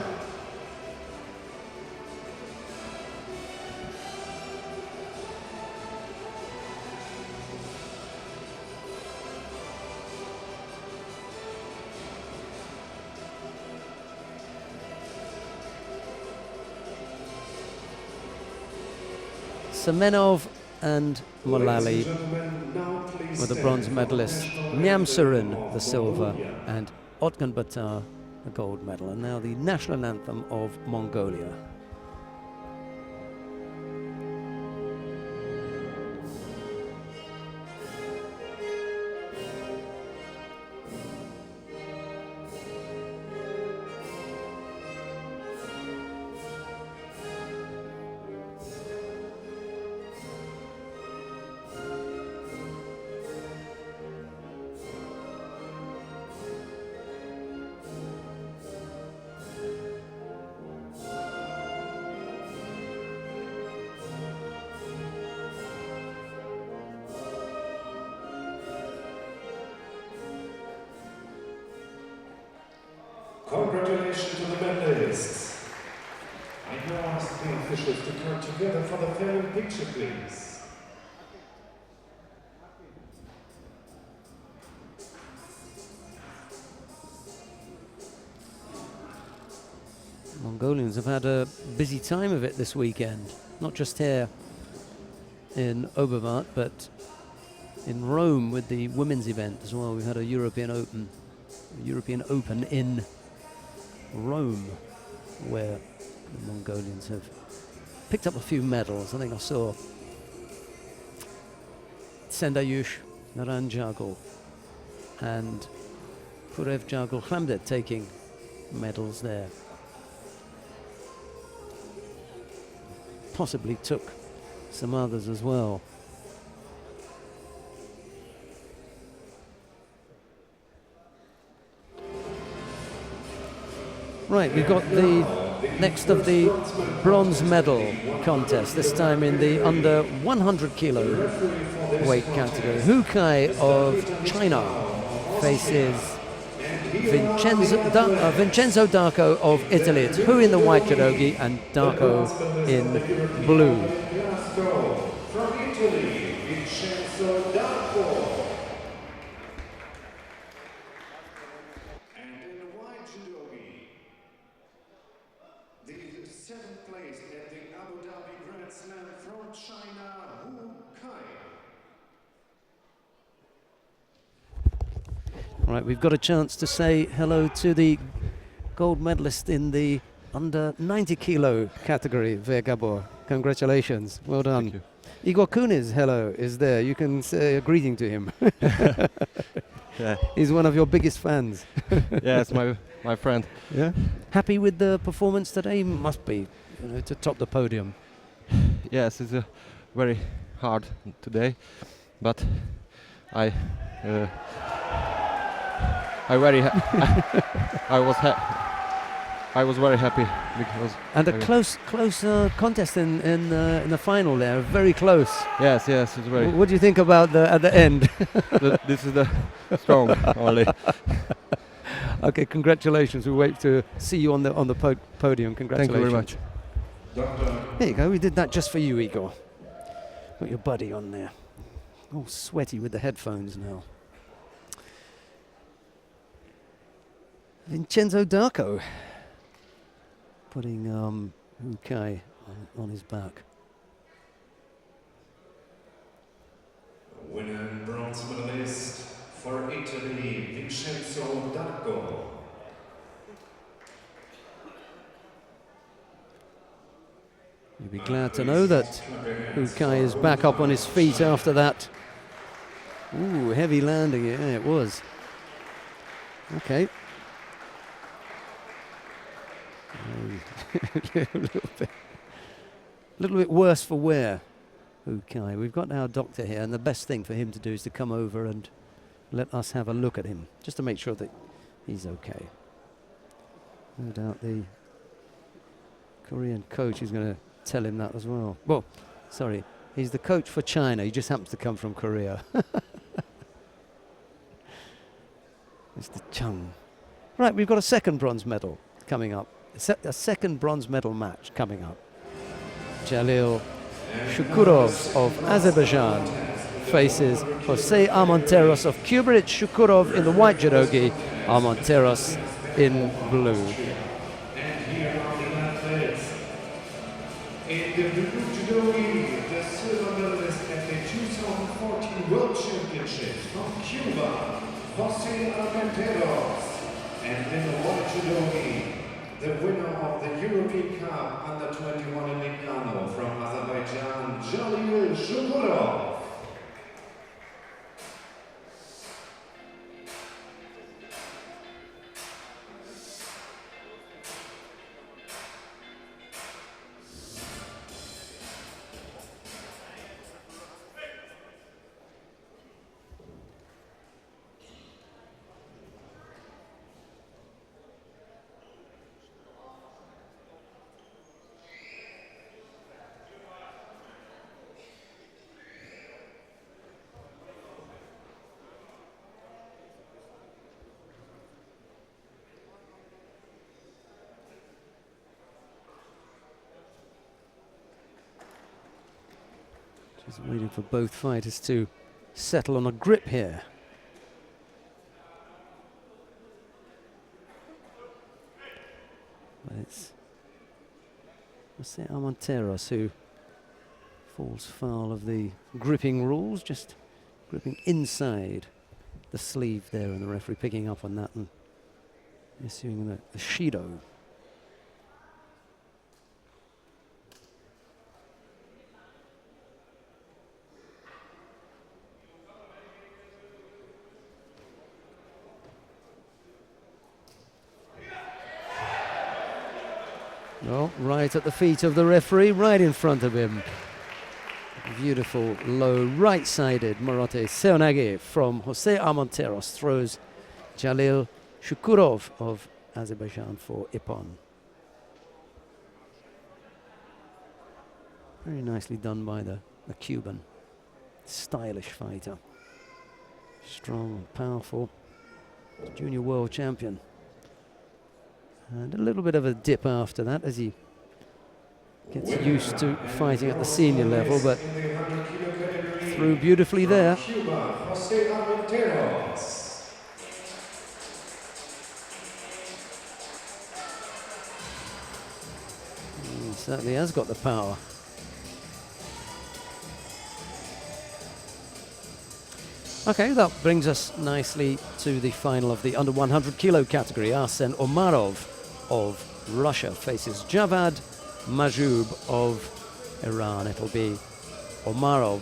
S1: Semenov and Mullally
S2: Ladies and gentlemen, now please
S1: were the
S2: stand
S1: bronze
S2: for
S1: medalists,
S2: national
S1: Nyamsurin
S2: anthem
S1: the
S2: of
S1: silver
S2: Mongolia.
S1: and Otganbatar the gold medal. And now the national anthem of Mongolia.
S2: Congratulations to the medalists. I now ask the officials to come together for the farewell picture, please.
S1: Mongolians have had a busy time of it this weekend, not just here in Oberwart, but in Rome with the women's event as well. We've had a European Open in Rome, where the Mongolians have picked up a few medals. I think I saw Sendayush Naranjagul and Purev Jagul Khlamdet taking medals there. Possibly took some others as well. Right, we've got the next of the bronze medal contest, this time in the under 100 kilo weight category. Hu Kai of China faces Vincenzo Darko of Italy. It's Hu in the white judogi and Darko in blue.
S2: From Italy, Vincenzo Darko. And in the white judogi, the seventh place at the Abu Dhabi Grand Slam from China, Hu Kai.
S1: Right, we've got a chance to say hello to the gold medalist in the under 90 kilo category, Ver Gabor. Congratulations, well done.
S5: Thank
S1: Igor Kuniz, hello, is there. You can say a greeting to him.
S5: Yeah.
S1: He's one of your biggest fans.
S5: Yeah, it's my friend.
S1: Yeah. Happy with the performance today? Must be, to top the podium.
S5: Yes, it's very hard today, but I was very happy because
S1: And a close contest in the final there, very close.
S5: yes, it's very.
S1: What do you think about at the end?
S5: This is the strong only.
S1: Okay, congratulations. We wait to see you on the podium. Congratulations.
S5: Thank you very much.
S1: There you go. We did that just for you, Igor. Got your buddy on there. All sweaty with the headphones now. Vincenzo Darko putting Hu Kai on his back.
S2: Winner and bronze medalist for Italy, Vincenzo Darko.
S1: You'll be glad to know that Hu Kai is back up on his feet after that. Ooh, heavy landing. Yeah, it was. Okay. little bit worse for wear. Okay, we've got our doctor here, and the best thing for him to do is to come over and let us have a look at him, just to make sure that he's okay. No doubt the Korean coach is going to tell him that as well. Well, sorry, he's the coach for China. He just happens to come from Korea. Mr. Chung. Right, we've got a second bronze medal coming up. A second bronze medal match coming up. Jalil Shukurov of Azerbaijan faces Jose Armenteros of Cuba. It's Shukurov in the white judogi, Armenteros in blue.
S2: And here are the athletes. In the blue judogi, the silver medalist at the 2014 World Championships from Cuba, Jose Armenteros. And in the white judogi, the winner of the European Cup under 21 in Milano from Azerbaijan, Jalil Shukurov.
S1: Just waiting for both fighters to settle on a grip here. But it's Jose Armenteros who falls foul of the gripping rules, just gripping inside the sleeve there, and the referee picking up on that and issuing the Shido. Well, right at the feet of the referee, right in front of him. Beautiful, low, right-sided Morote Seonage from Jose Armenteros throws Jalil Shukurov of Azerbaijan for Ippon. Very nicely done by the Cuban. Stylish fighter. Strong, powerful, junior world champion. And a little bit of a dip after that as he gets used to fighting at the senior level, but through beautifully there. He certainly has got the power. Okay, that brings us nicely to the final of the under 100 kilo category. Arsen Omarov of Russia faces Javad Majoub of Iran. It'll be Omarov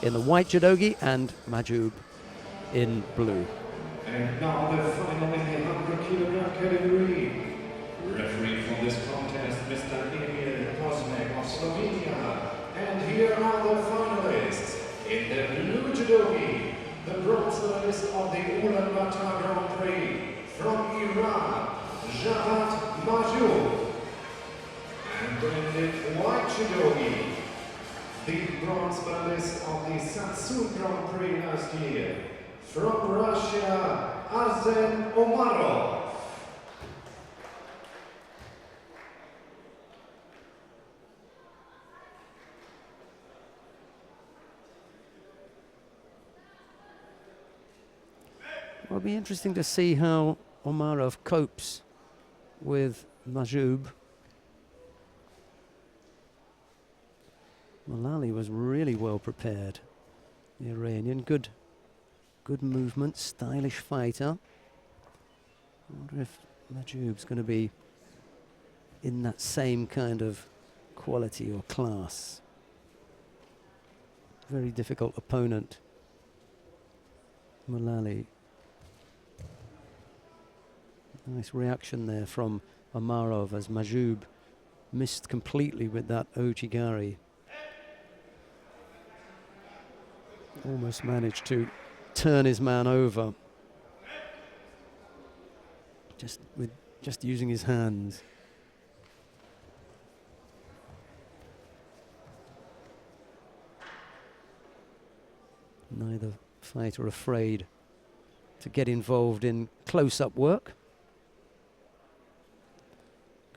S1: in the white judogi and Majoub in blue.
S2: And now the final in the 100 kilogram category. Referee for this contest, Mr. Emil Kozmek of Slovenia. And here are the finalists. In the blue judogi, the bronze medalist of the Ulaanbaatar Grand Prix from Iran, Javad Majoub. And in the white judogi, the bronze medalist of the Samsun Grand Prix last year, from Russia, Arsen Omarov.
S1: Well, it'll be interesting to see how Omarov copes with Majoub. Malali was really well prepared. The Iranian, good movement, stylish fighter. I wonder if Majoub's going to be in that same kind of quality or class. Very difficult opponent, Malali. Nice reaction there from Omarov as Majoub missed completely with that Ojigari. Almost managed to turn his man over. Just using his hands. Neither fighter afraid to get involved in close-up work.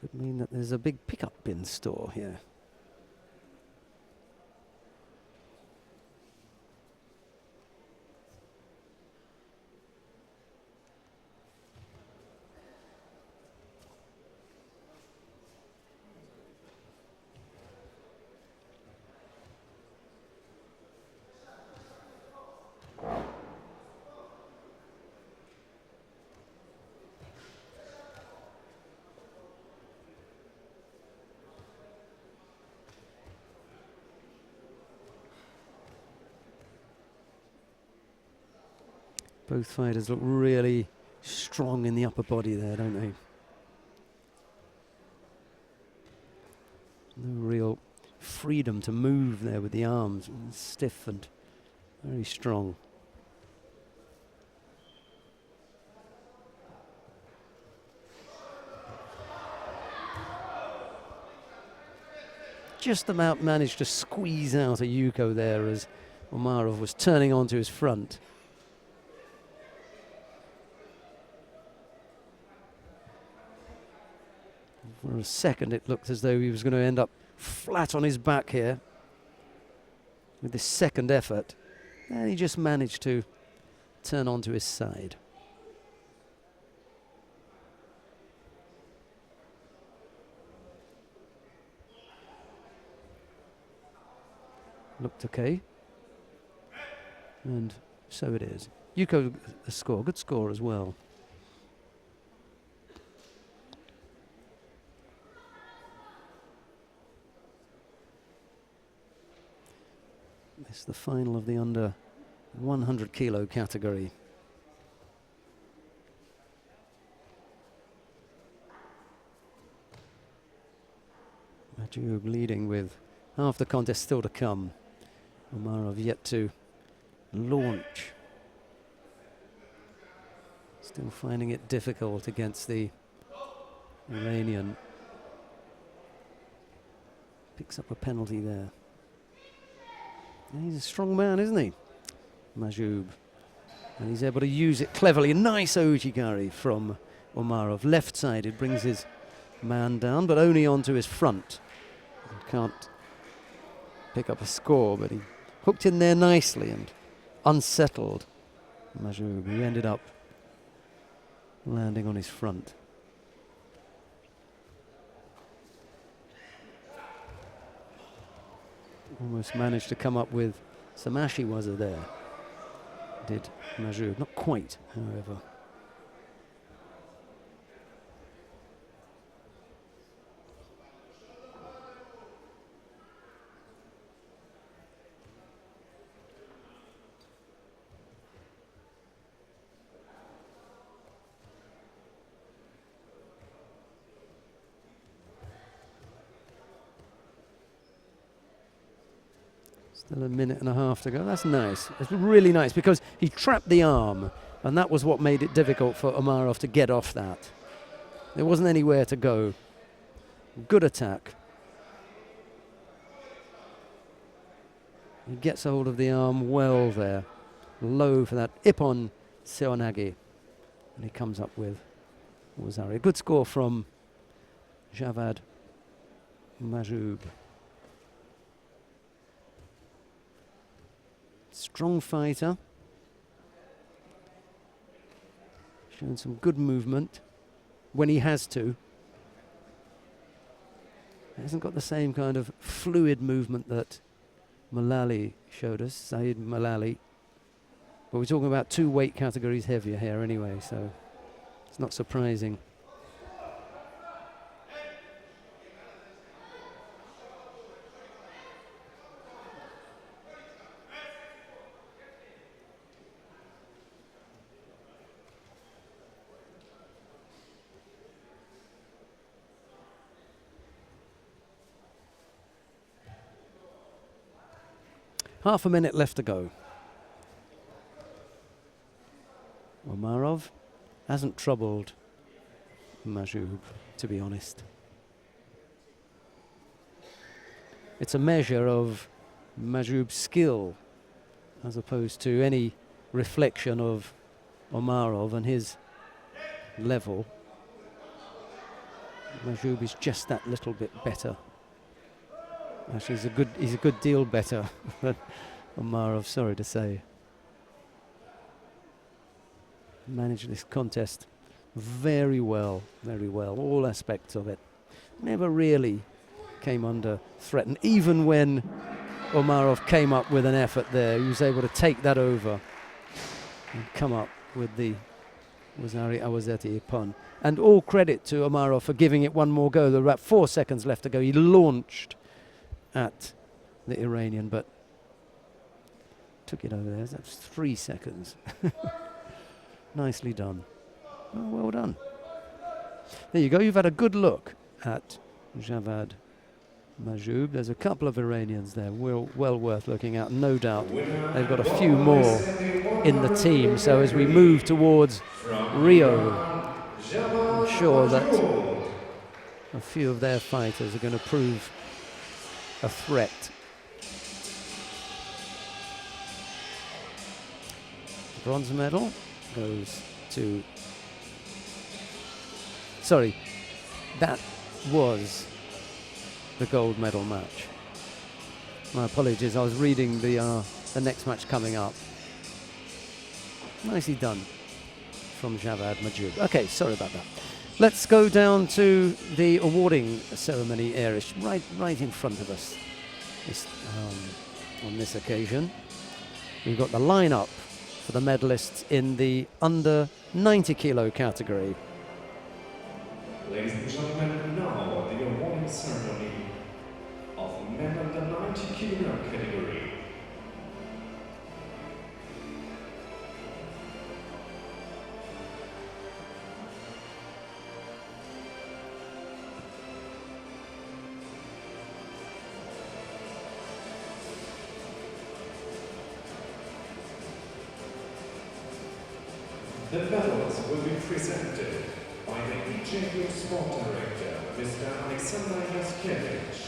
S1: Could mean that there's a big pickup in store here. Both fighters look really strong in the upper body there, don't they? No real freedom to move there with the arms. Stiff and very strong. Just about managed to squeeze out a Yuko there as Omarov was turning onto his front. For a second it looked as though he was going to end up flat on his back here with this second effort. And he just managed to turn onto his side. Looked okay. And so it is. Yuko, the score, good score as well. This is the final of the under 100 kilo category. Majub leading with half the contest still to come. Omarov yet to launch. Still finding it difficult against the Iranian. Picks up a penalty there. He's a strong man, isn't he? Majub. And he's able to use it cleverly. A nice Ojigari from Omarov. Left-sided, brings his man down, but only onto his front. And can't pick up a score, but he hooked in there nicely and unsettled Majub, who ended up landing on his front. Almost managed to come up with some ashiwaza there. Did Majub. Not quite, however. Still a minute and a half to go. That's nice. It's really nice because he trapped the arm, and that was what made it difficult for Omarov to get off that. There wasn't anywhere to go. Good attack. He gets hold of the arm well there. Low for that Ippon Seoinage. And he comes up with Wazari. Good score from Javad Majub. Strong fighter. Showing some good movement when he has to. He hasn't got the same kind of fluid movement that Malali showed us, Saeed Malali. But we're talking about 2 weight categories heavier here anyway, so it's not surprising. Half a minute left to go. Omarov hasn't troubled Majoub, to be honest. It's a measure of Majoub's skill as opposed to any reflection of Omarov and his level. Majoub is just that little bit better. Actually, he's a good deal better than Omarov, sorry to say. Managed this contest very well, all aspects of it. Never really came under threat, and even when Omarov came up with an effort there, he was able to take that over and come up with the Wazari Awazeti pun. And all credit to Omarov for giving it one more go. There were about 4 seconds left to go. He launched at the Iranian, but took it over there. That's 3 seconds. Nicely done. Well done. There you go. You've had a good look at Javad Majoub. There's a couple of Iranians there, well worth looking at, no doubt. They've got a few more in the team, so as we move towards Rio, I'm sure that a few of their fighters are going to prove a threat. Bronze medal goes to... Sorry, that was the gold medal match. My apologies, I was reading the next match coming up. Nicely done from Javad Majoub. Okay, sorry about that. Let's go down to the awarding ceremony area, right in front of us on this occasion. We've got the lineup for the medalists in the under 90 kilo category.
S2: Ladies and gentlemen, now the awarding ceremony of men under 90 kilo category. The medals will be presented by the EJU Sport Director, Mr. Alexander Jaskiewicz.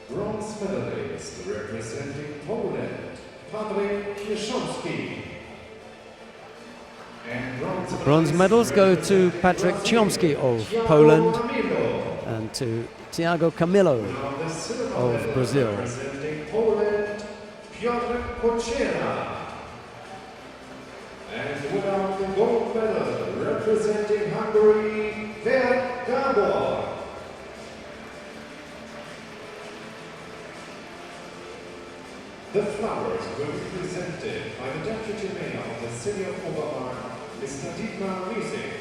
S2: Bronze medalist representing Poland, Patryk Kieszomski. And
S1: Bronze medals go to Patryk Ciomski of Poland and to Thiago Camilo of Brazil.
S2: Representing Poland, Piotr Poczera. And without the gold medal, representing Hungary, Ver Gabor. The flowers will be presented by the Deputy Mayor of the City of Oberwart, Mr. Dietmar Riesig.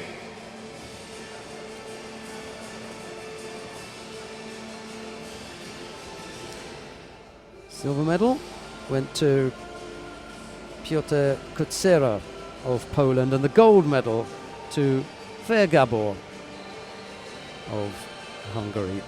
S1: Silver medal went to Piotr Kucera of Poland, and the gold medal to Ver Gabor of Hungary.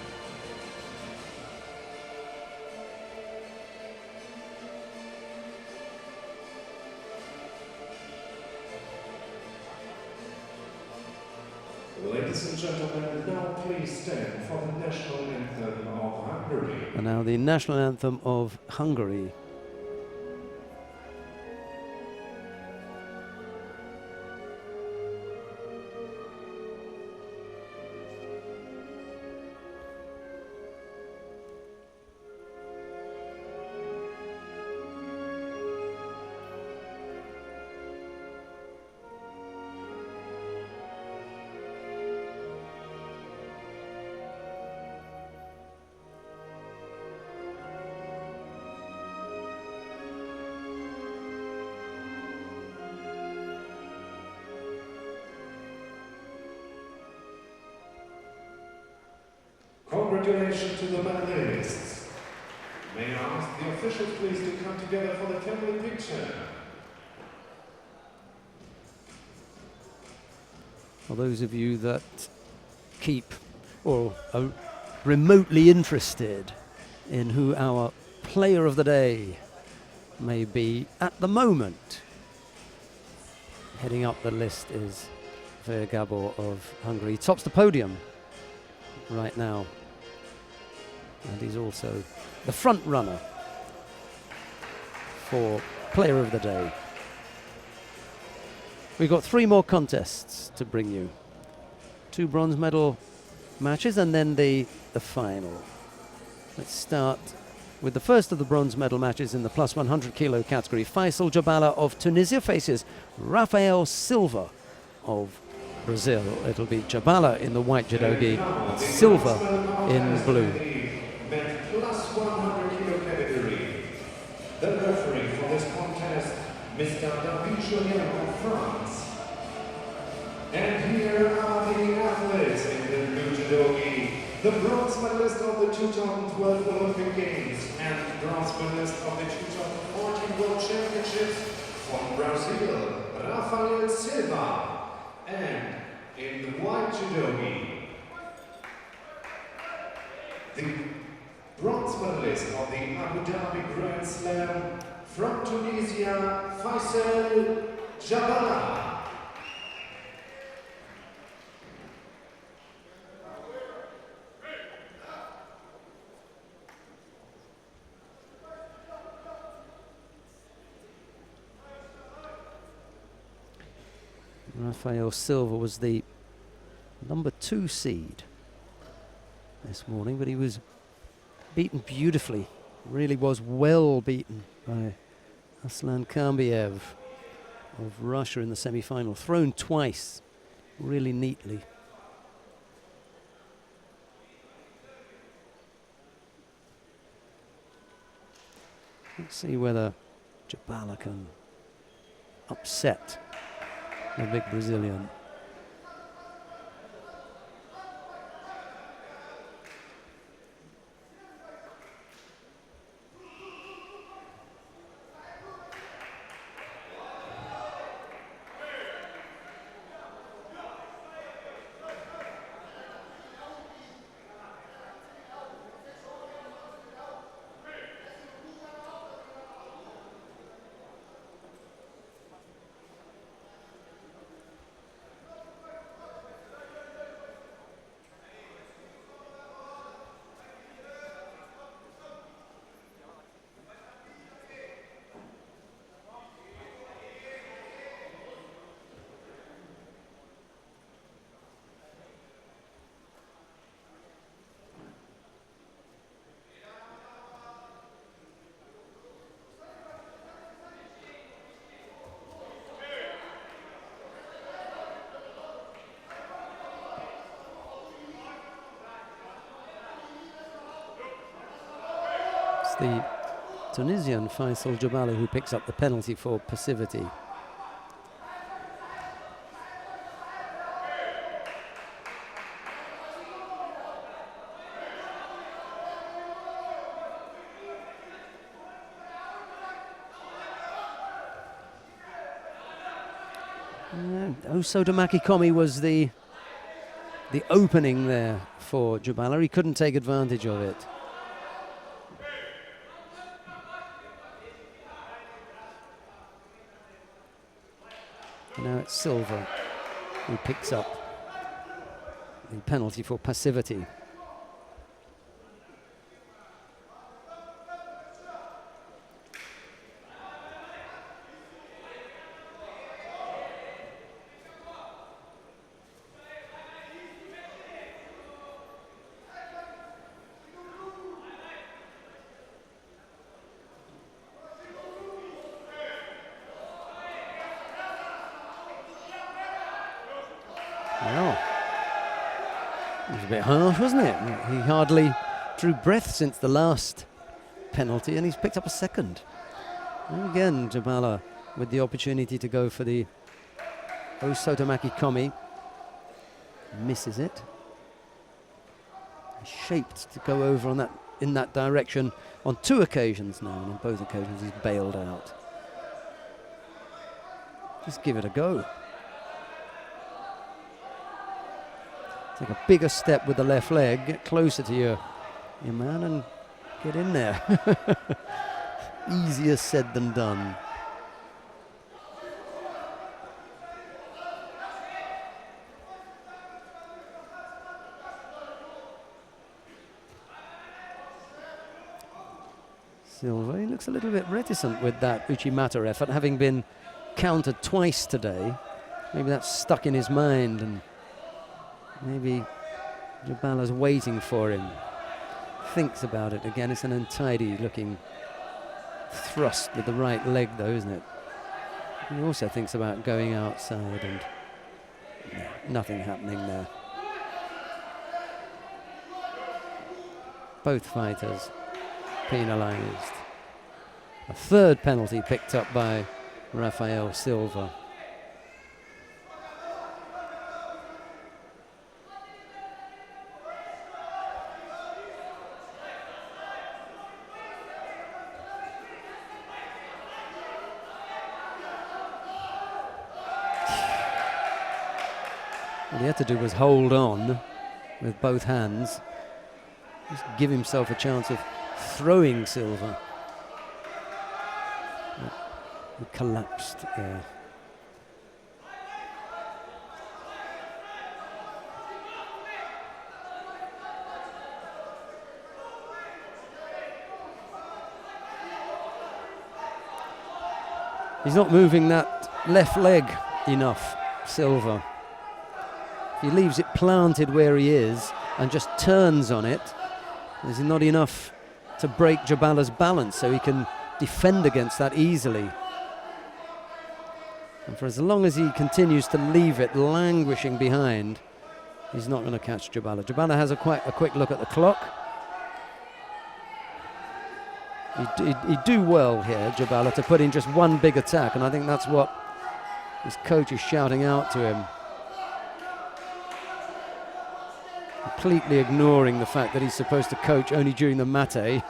S2: Ladies and gentlemen, now please stand for the national anthem of Hungary.
S1: And now the national anthem of Hungary.
S2: Congratulations to the medalists. May I ask the officials please to come together for the family picture.
S1: For those of you that keep or are remotely interested in who our player of the day may be at the moment. Heading up the list is Ver Gabor of Hungary. He tops the podium right now. And he's also the front runner for player of the day. We've got 3 more contests to bring you. 2 bronze medal matches and then the final. Let's start with the first of the bronze medal matches in the plus 100 kilo category. Faisal Jabala of Tunisia faces Rafael Silva of Brazil. It'll be Jabala in the white judogi and Silva in blue.
S2: Plus 100 kilo category. The referee for this contest, Mr. David Julien of France. And here are the athletes in the blue judogi. The bronze medalist of the 2012 Olympic Games and bronze medalist of the 2014 World Championships from Brazil, Rafael Silva. And in the white judogi, the bronze medalist of the Abu Dhabi Grand Slam from Tunisia, Faisal Jabala.
S1: Rafael Silva was the number 2 seed this morning, but he was beaten beautifully. Really was well beaten by Aslan Kambiev of Russia in the semi-final. Thrown twice, really neatly. Let's see whether Jabala can upset the big Brazilian. The Tunisian Faisal Jabala who picks up the penalty for passivity. Osodomaki Komi was the opening there for Jabala. He couldn't take advantage of it. Now it's Silva who picks up the penalty for passivity. Well, it was a bit harsh, wasn't it? He hardly drew breath since the last penalty, and he's picked up a second. And again, Jabala with the opportunity to go for the Osodomaki Komi. Misses it. He's shaped to go over on that in that direction on 2 occasions now, and on both occasions he's bailed out. Just give it a go. Take a bigger step with the left leg, get closer to your man, and Get in there. Easier said than done. Silva, he looks a little bit reticent with that Uchimata effort, having been countered twice today. Maybe that's stuck in his mind, and maybe Jabala's waiting for him. Thinks about it again. It's an untidy looking thrust with the right leg though, isn't it? He also thinks about going outside, and nothing happening there. Both fighters penalised. A third penalty picked up by Rafael Silva. All he had to do was hold on with both hands, just give himself a chance of throwing Silva. He collapsed there. He's not moving that left leg enough, Silva. He leaves it planted where he is and just turns on it. There's not enough to break Jabala's balance, so he can defend against that easily. And for as long as he continues to leave it languishing behind, he's not going to catch Jabala. Jabala has quite a quick look at the clock. He'd do well here, Jabala, to put in just one big attack, and I think that's what his coach is shouting out to him. Completely ignoring the fact that he's supposed to coach only during the mate.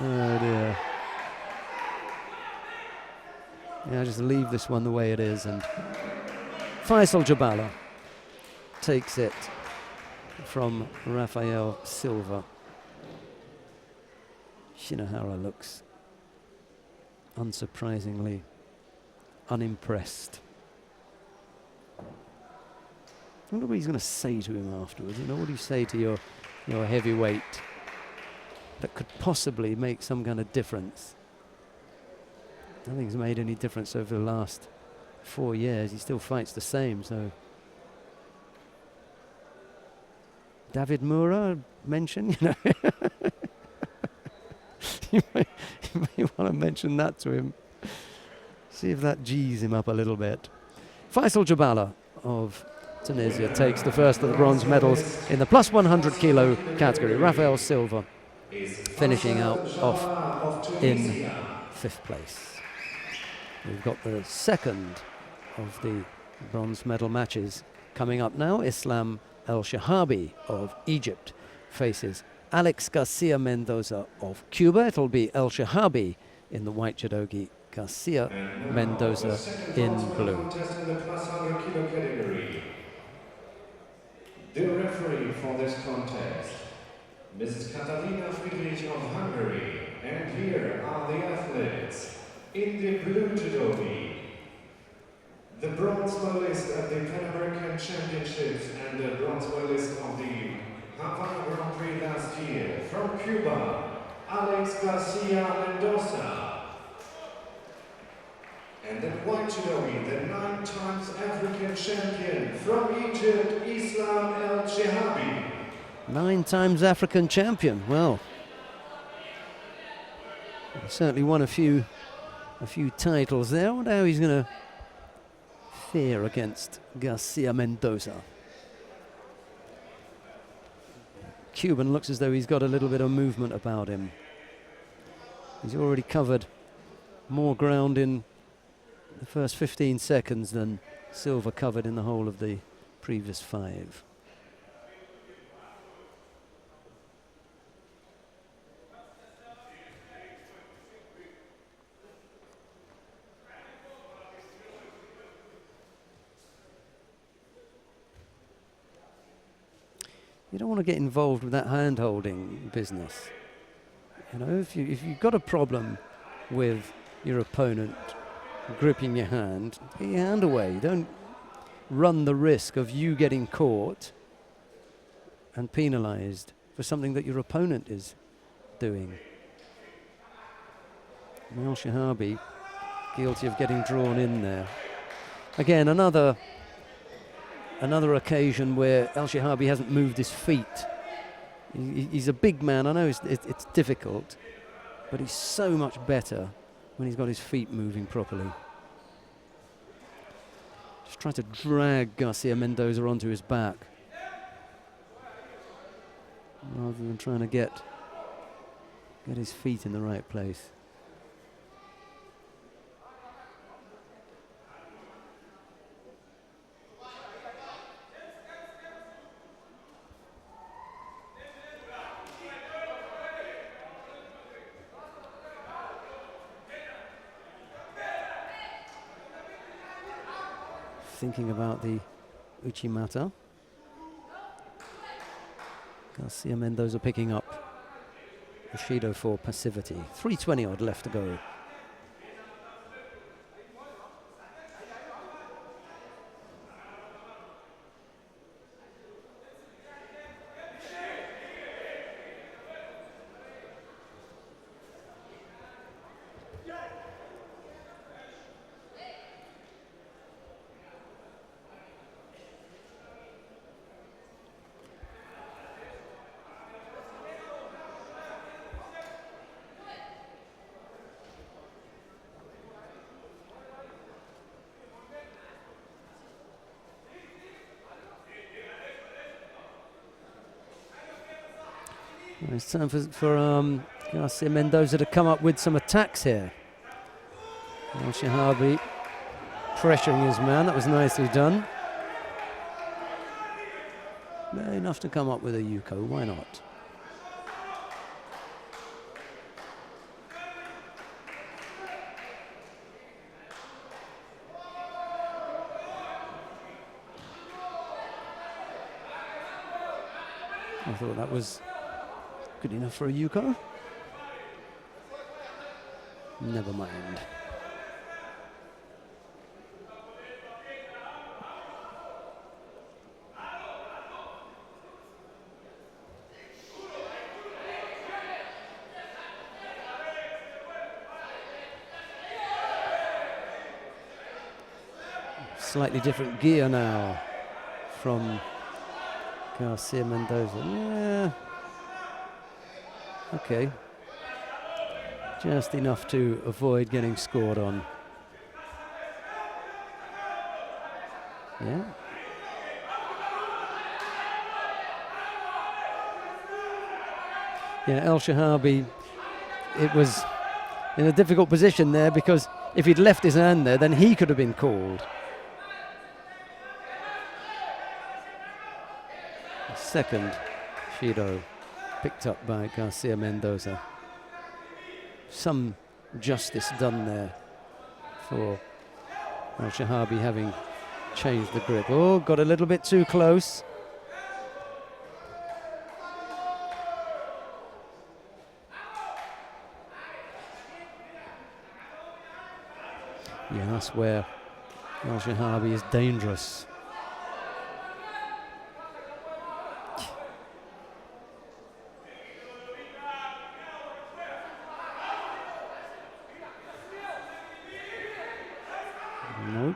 S1: Oh dear. Yeah, just leave this one the way it is, and Faisal Jabala takes it from Rafael Silva. Shinohara looks unsurprisingly unimpressed. I wonder what he's going to say to him afterwards. You know, what do you say to your heavyweight that could possibly make some kind of difference? I don't think it's made any difference over the last 4 years. He still fights the same, so. David Moura mention, you know. you may want to mention that to him. See if that G's him up a little bit. Faisal Jabala of Tunisia takes the first of the bronze medals in the plus 100 kilo category. Rafael Silva finishing out off in 5th place. We've got the second of the bronze medal matches coming up now. Islam El Shahabi of Egypt faces Alex Garcia Mendoza of Cuba. It'll be El Shahabi in the white judogi, Garcia Mendoza in blue.
S2: The referee for this contest, Mrs. Katarina Friedrich of Hungary, and here are the athletes. In the blue judogi, the bronze medalist at the Pan American Championships and the bronze medalist of the Havana Grand Prix last year, from Cuba, Alex Garcia Mendoza. And then white judogi, the 9 times African champion from Egypt, Islam El Shahabi.
S1: 9 times African champion. Well, he certainly won a few titles there. I wonder how he's going to fare against Garcia Mendoza. Cuban looks as though he's got a little bit of movement about him. He's already covered more ground in the first 15 seconds than Silva covered in the whole of the previous 5. You don't want to get involved with that hand-holding business. You know, if you've got a problem with your opponent gripping your hand, get your hand away. Don't run the risk of you getting caught and penalized for something that your opponent is doing. El Shahabi guilty of getting drawn in there. Again, another occasion where El Shahabi hasn't moved his feet. He's a big man. I know it's difficult, but he's so much better when he's got his feet moving properly. Just trying to drag Garcia Mendoza onto his back rather than trying to get his feet in the right place. Thinking about the Uchimata. Garcia Mendoza picking up Bushido for passivity. 3:20 odd left to go. It's time for Garcia Mendoza to come up with some attacks here. El Shahabi pressuring his man. That was nicely done. Yeah, enough to come up with a Yuko. Why not? I thought that was good enough for a Yuko. Never mind. Slightly different gear now from Garcia Mendoza. Yeah. Okay. Just enough to avoid getting scored on. Yeah. Yeah, El Shahabi, it was in a difficult position there because if he'd left his hand there, then he could have been called. The second Judo picked up by Garcia Mendoza. Some justice done there for El Shahabi having changed the grip. Oh, got a little bit too close. Yeah, that's where El Shahabi is dangerous. Nope.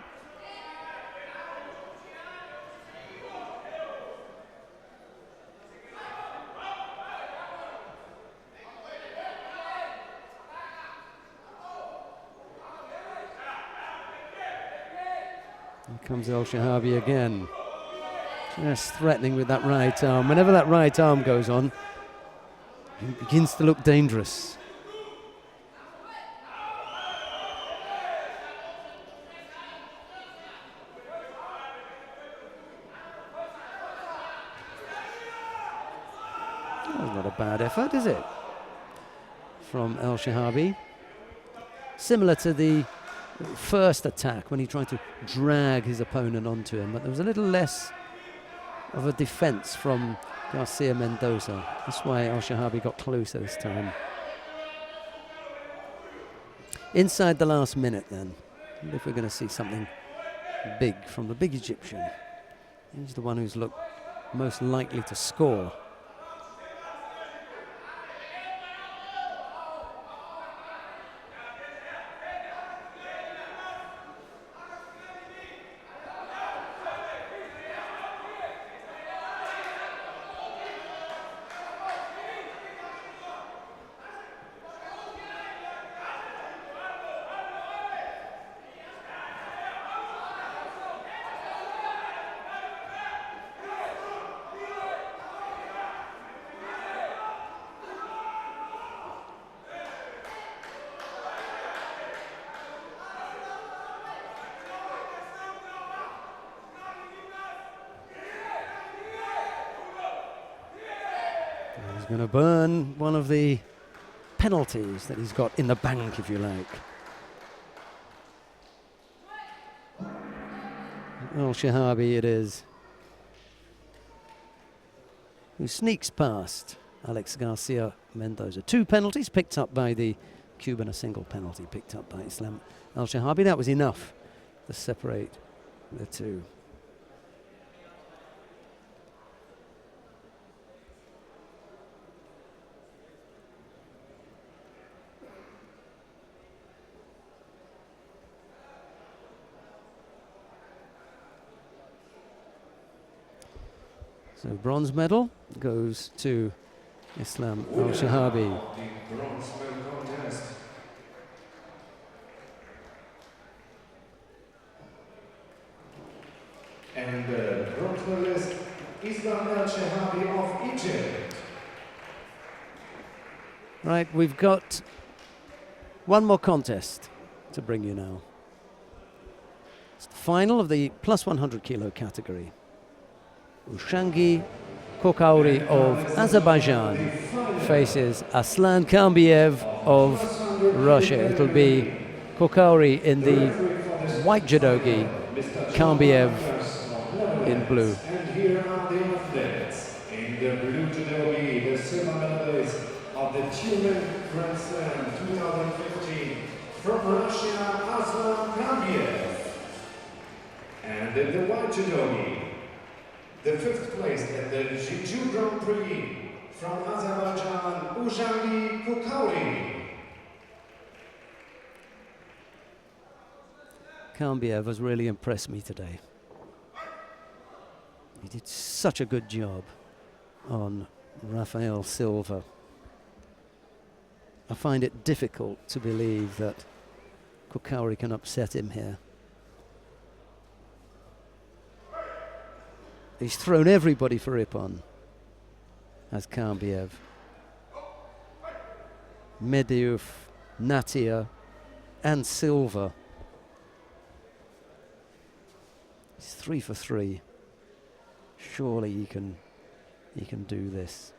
S1: Here comes El Shahabi again. Just threatening with that right arm. Whenever that right arm goes on, he begins to look dangerous. That's not a bad effort, is it? From El Shahabi. Similar to the first attack when he tried to drag his opponent onto him, but there was a little less of a defence from Garcia Mendoza. That's why Al-Shahabi got closer this time. Inside the last minute then, if we're going to see something big from the big Egyptian. He's the one who's looked most likely to score. He's going to burn one of the penalties that he's got in the bank, if you like. Al-Shahabi it is, who sneaks past Alex Garcia Mendoza. 2 penalties picked up by the Cuban, a single penalty picked up by Islam Al-Shahabi. That was enough to separate the two. So bronze medal goes to Islam Al-Shahabi.
S2: The bronze medal contest. And the bronze medalist Islam Al-Shahabi of Egypt.
S1: Right, we've got one more contest to bring you now. It's the final of the plus 100 kilo category. Ushangi Kokauri of Azerbaijan faces Aslan Kambiev of Russia. It'll be Kokauri in the white judogi, Kambiev in blue.
S2: And here are the athletes. In the blue judogi, the silver medalist of the Turin Grand Slam 2015 from Russia, Aslan Kambiev. And in the white judogi, the 5th place at the Judo Grand Prix from Azerbaijan, Ushangi Kokauri.
S1: Kambiev has really impressed me today. He did such a good job on Rafael Silva. I find it difficult to believe that Kokauri can upset him here. He's thrown everybody for Ippon, as Kambiev. Mediouf, Natia, and Silva. He's 3 for 3. Surely he can do this.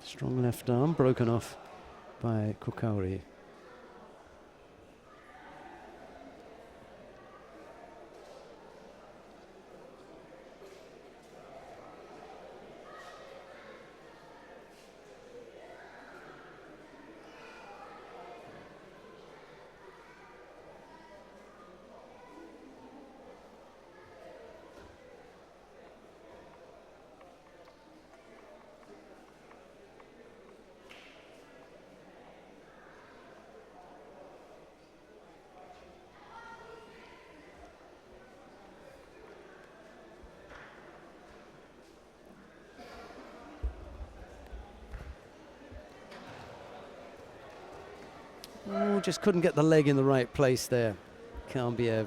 S1: Strong left arm broken off by Kokauri. Oh, just couldn't get the leg in the right place there, Kambiev.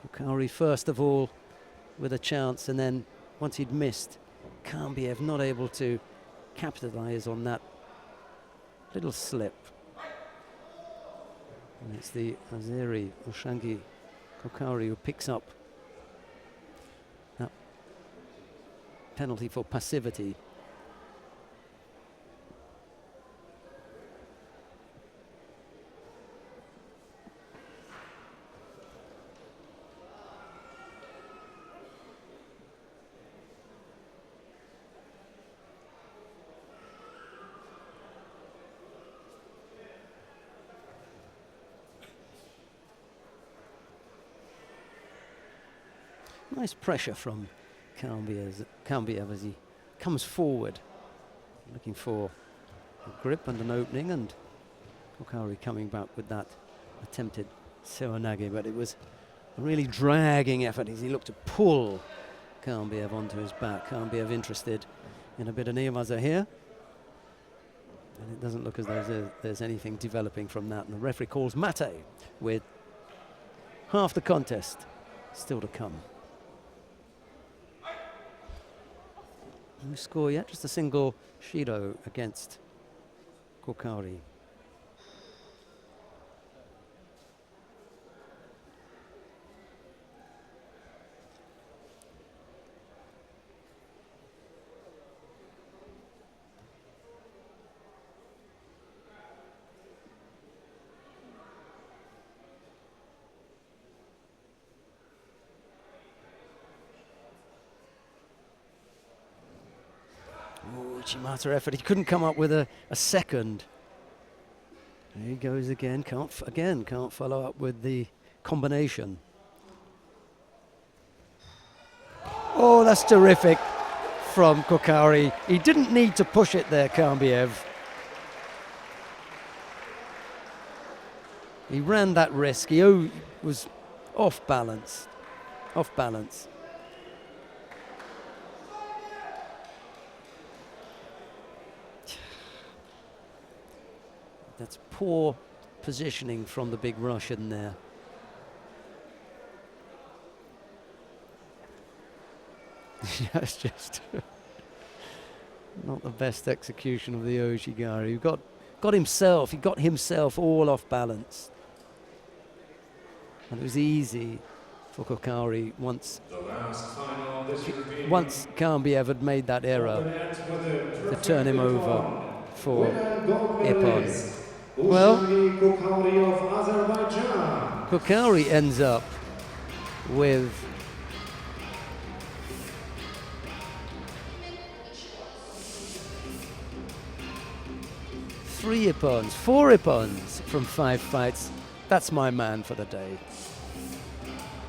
S1: Kokauri first of all with a chance, and then once he'd missed, Kambiev not able to capitalize on that little slip. And it's the Azeri Ushangi Kokauri who picks up that penalty for passivity. Nice pressure from Kambiev as he comes forward, looking for a grip and an opening, and Kokauri coming back with that attempted Sewanage, but it was a really dragging effort as he looked to pull Kambiev onto his back. Kambiev interested in a bit of Neomaza here, and it doesn't look as though there's anything developing from that, and the referee calls mate with half the contest still to come. No score yet, just a single Shido against Kokauri. Uchimata effort, he couldn't come up with a second. There he goes again, can't follow up with the combination. Oh, that's terrific from Kokauri. He didn't need to push it there, Kambiev. He ran that risk, he was off balance. That's poor positioning from the big Russian there. It's just not the best execution of the Oshigari. He got himself all off balance. And it was easy for Kokauri once Kambiev had made that error to turn him over for Ippon. Well, Kokauri ends up with four Ippons from 5 fights. That's my man for the day.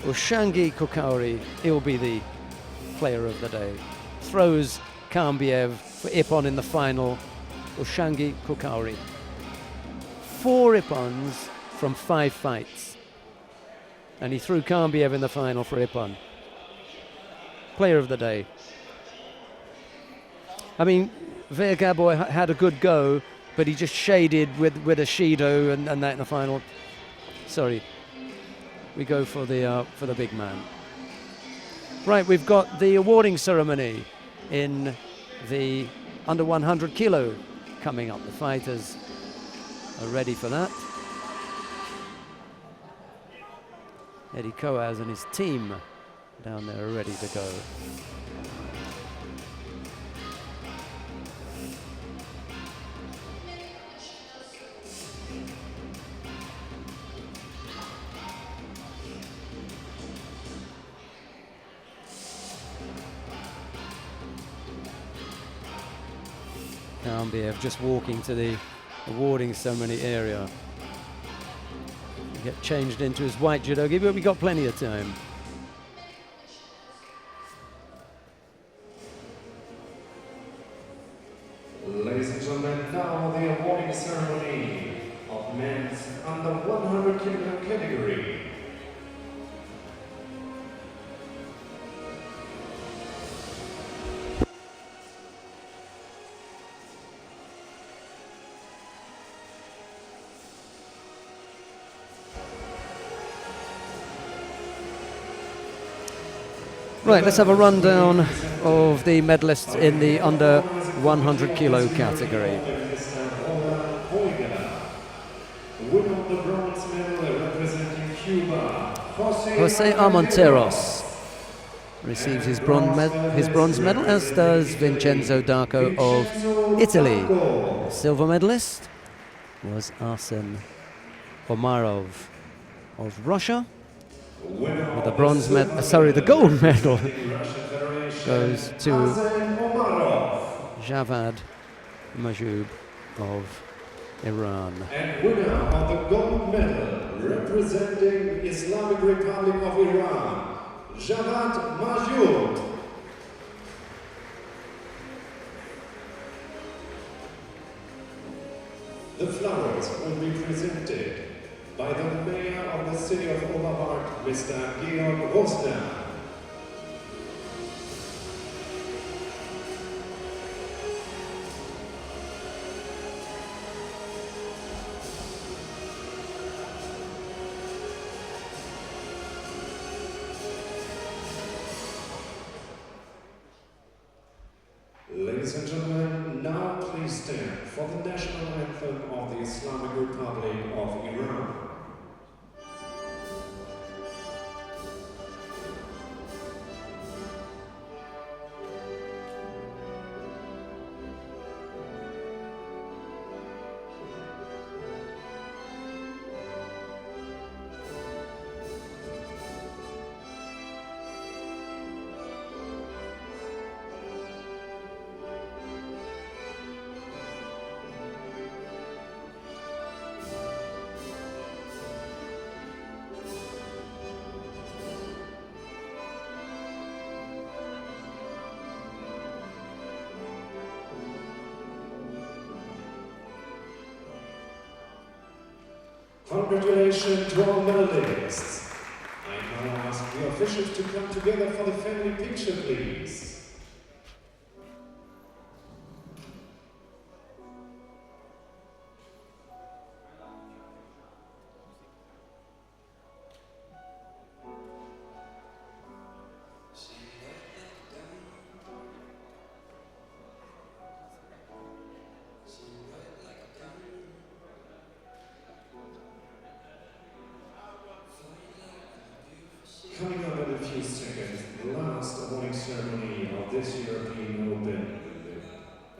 S1: Ushangi Kokauri, he'll be the player of the day. Throws Kambiev for Ippon in the final. Ushangi Kokauri. 4 Ippons from 5 fights. And he threw Kambiev in the final for Ippon. Player of the day. I mean, Veer Gaboy had a good go, but he just shaded with a Shido and that in the final. Sorry. We go for the big man. Right, we've got the awarding ceremony in the under 100 kilo coming up. The fighters are ready for that. Eddie Coaz and his team down there are ready to go. Kambiev just walking to the awarding ceremony area. Get changed into his white judogi, but we got plenty of time.
S2: Ladies and gentlemen, now the awarding ceremony of men's under 100 kg category.
S1: Right, let's have a rundown of the medalists in the under 100 kilo category.
S2: Winner of the bronze medal representing Cuba,
S1: Jose Armenteros receives his bronze medal, as does Vincenzo Darko of Italy. The silver medalist was Arsen Omarov of Russia. With the bronze medal, the gold medal goes to Javad Majoub of Iran.
S2: And winner of the gold medal representing Islamic Republic of Iran, Javad Majoud. The flowers will be presented by the Mayor of the City of Oberwart, Mr. Georg Rosner. Ladies and gentlemen, now please stand for the national anthem of the Islamic Republic of Iran. Congratulations to all medalists. I now ask the officials to come together for the family picture, please. Coming up in a few seconds, the last awarding ceremony of this European Open,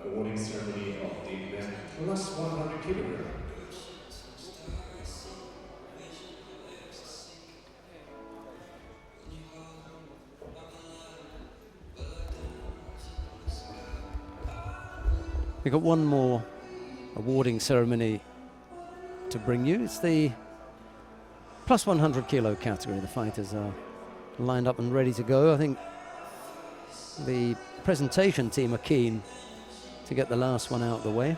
S2: the awarding ceremony of the men plus 100 kilograms.
S1: We've got one more awarding ceremony to bring you. It's the plus 100 kilo category. The fighters are lined up and ready to go. I think the presentation team are keen to get the last one out of the way.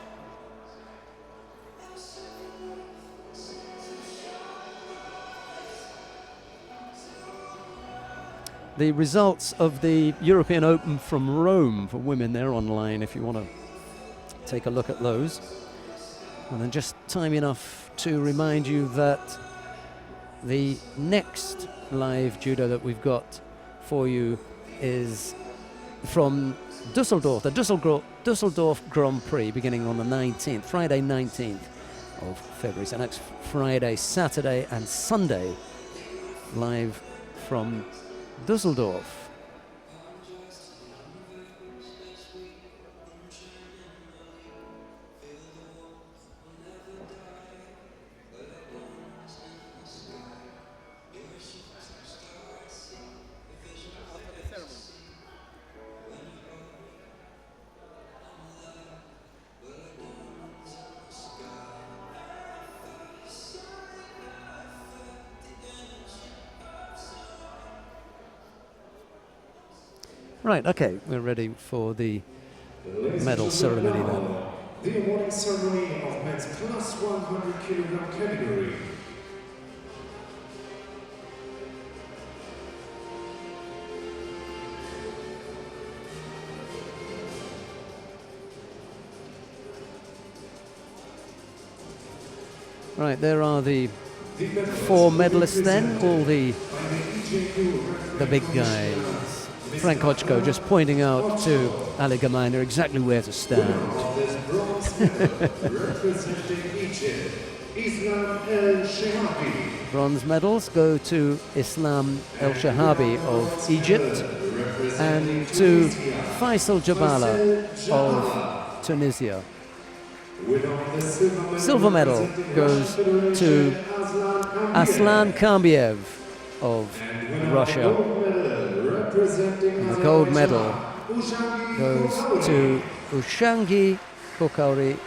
S1: The results of the European Open from Rome for women, they're online if you want to take a look at those. And then just time enough to remind you that the next live judo that we've got for you is from Dusseldorf, the Dusseldorf Grand Prix, beginning on the 19th, Friday 19th of February. So next Friday, Saturday and Sunday, live from Dusseldorf. Right, okay, we're ready for the medal ceremony then.
S2: The awarding ceremony of men's plus 100 kilogram category.
S1: Right, there are the four medalists then, all the big guys. Frank Hochko just pointing out to Ali Gamainer exactly where to stand. Bronze medals go to Islam El Shahabi of Egypt and to Faisal Jabala of Tunisia. Silver medal goes to Aslan Kambiev of Russia. And the gold medal goes to Ushangi Kokauri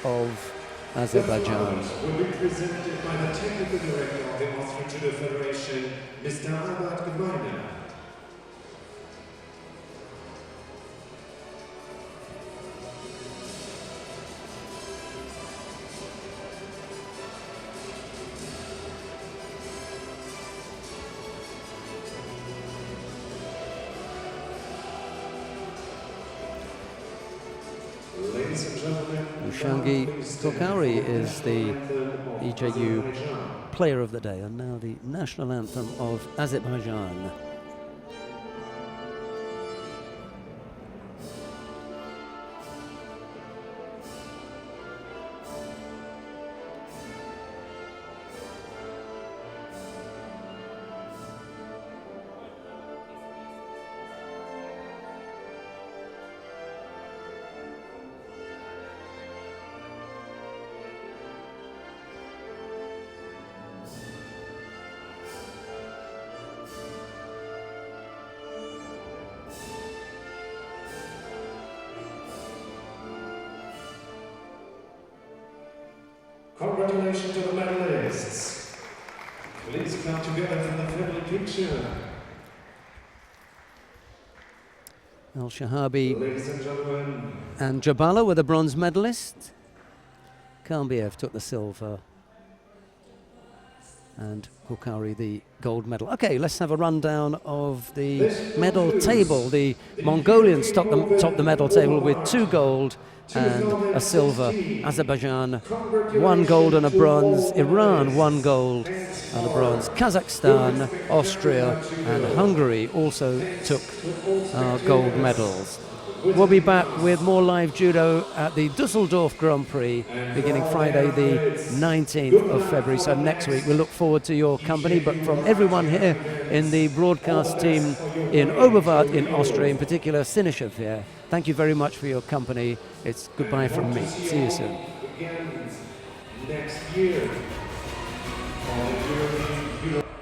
S1: of Azerbaijan.
S2: Will be presented by the technical director of the Austrian Judo Federation, Mr. Albert Gemeiner. Ladies and gentlemen,
S1: Ushangi
S2: please
S1: Kokauri
S2: stand for
S1: is the
S2: national anthem of
S1: EJU
S2: Azerbaijan.
S1: player of the day, and now the national anthem of Azerbaijan.
S2: Congratulations to the medalists. Please come together for the family picture.
S1: Al Shahabi
S2: Ladies and gentlemen,
S1: and Jabala were the bronze medalists. Kambiev took the silver and Kokauri the gold medal. Okay, let's have a rundown of the medal table. The Mongolians topped the medal table with 2 gold and a silver. Azerbaijan 1 gold and a bronze. Iran 1 gold and a bronze. Kazakhstan, Austria and Hungary also took gold medals. We'll be back with more live judo at the Dusseldorf Grand Prix beginning Friday the 19th of February. So next week we look forward to your company, but from everyone here in the broadcast team in Oberwart in Austria, in particular Sinishev here, thank you very much for your company. It's goodbye from me. See you soon.
S2: begins next year on the European Judo.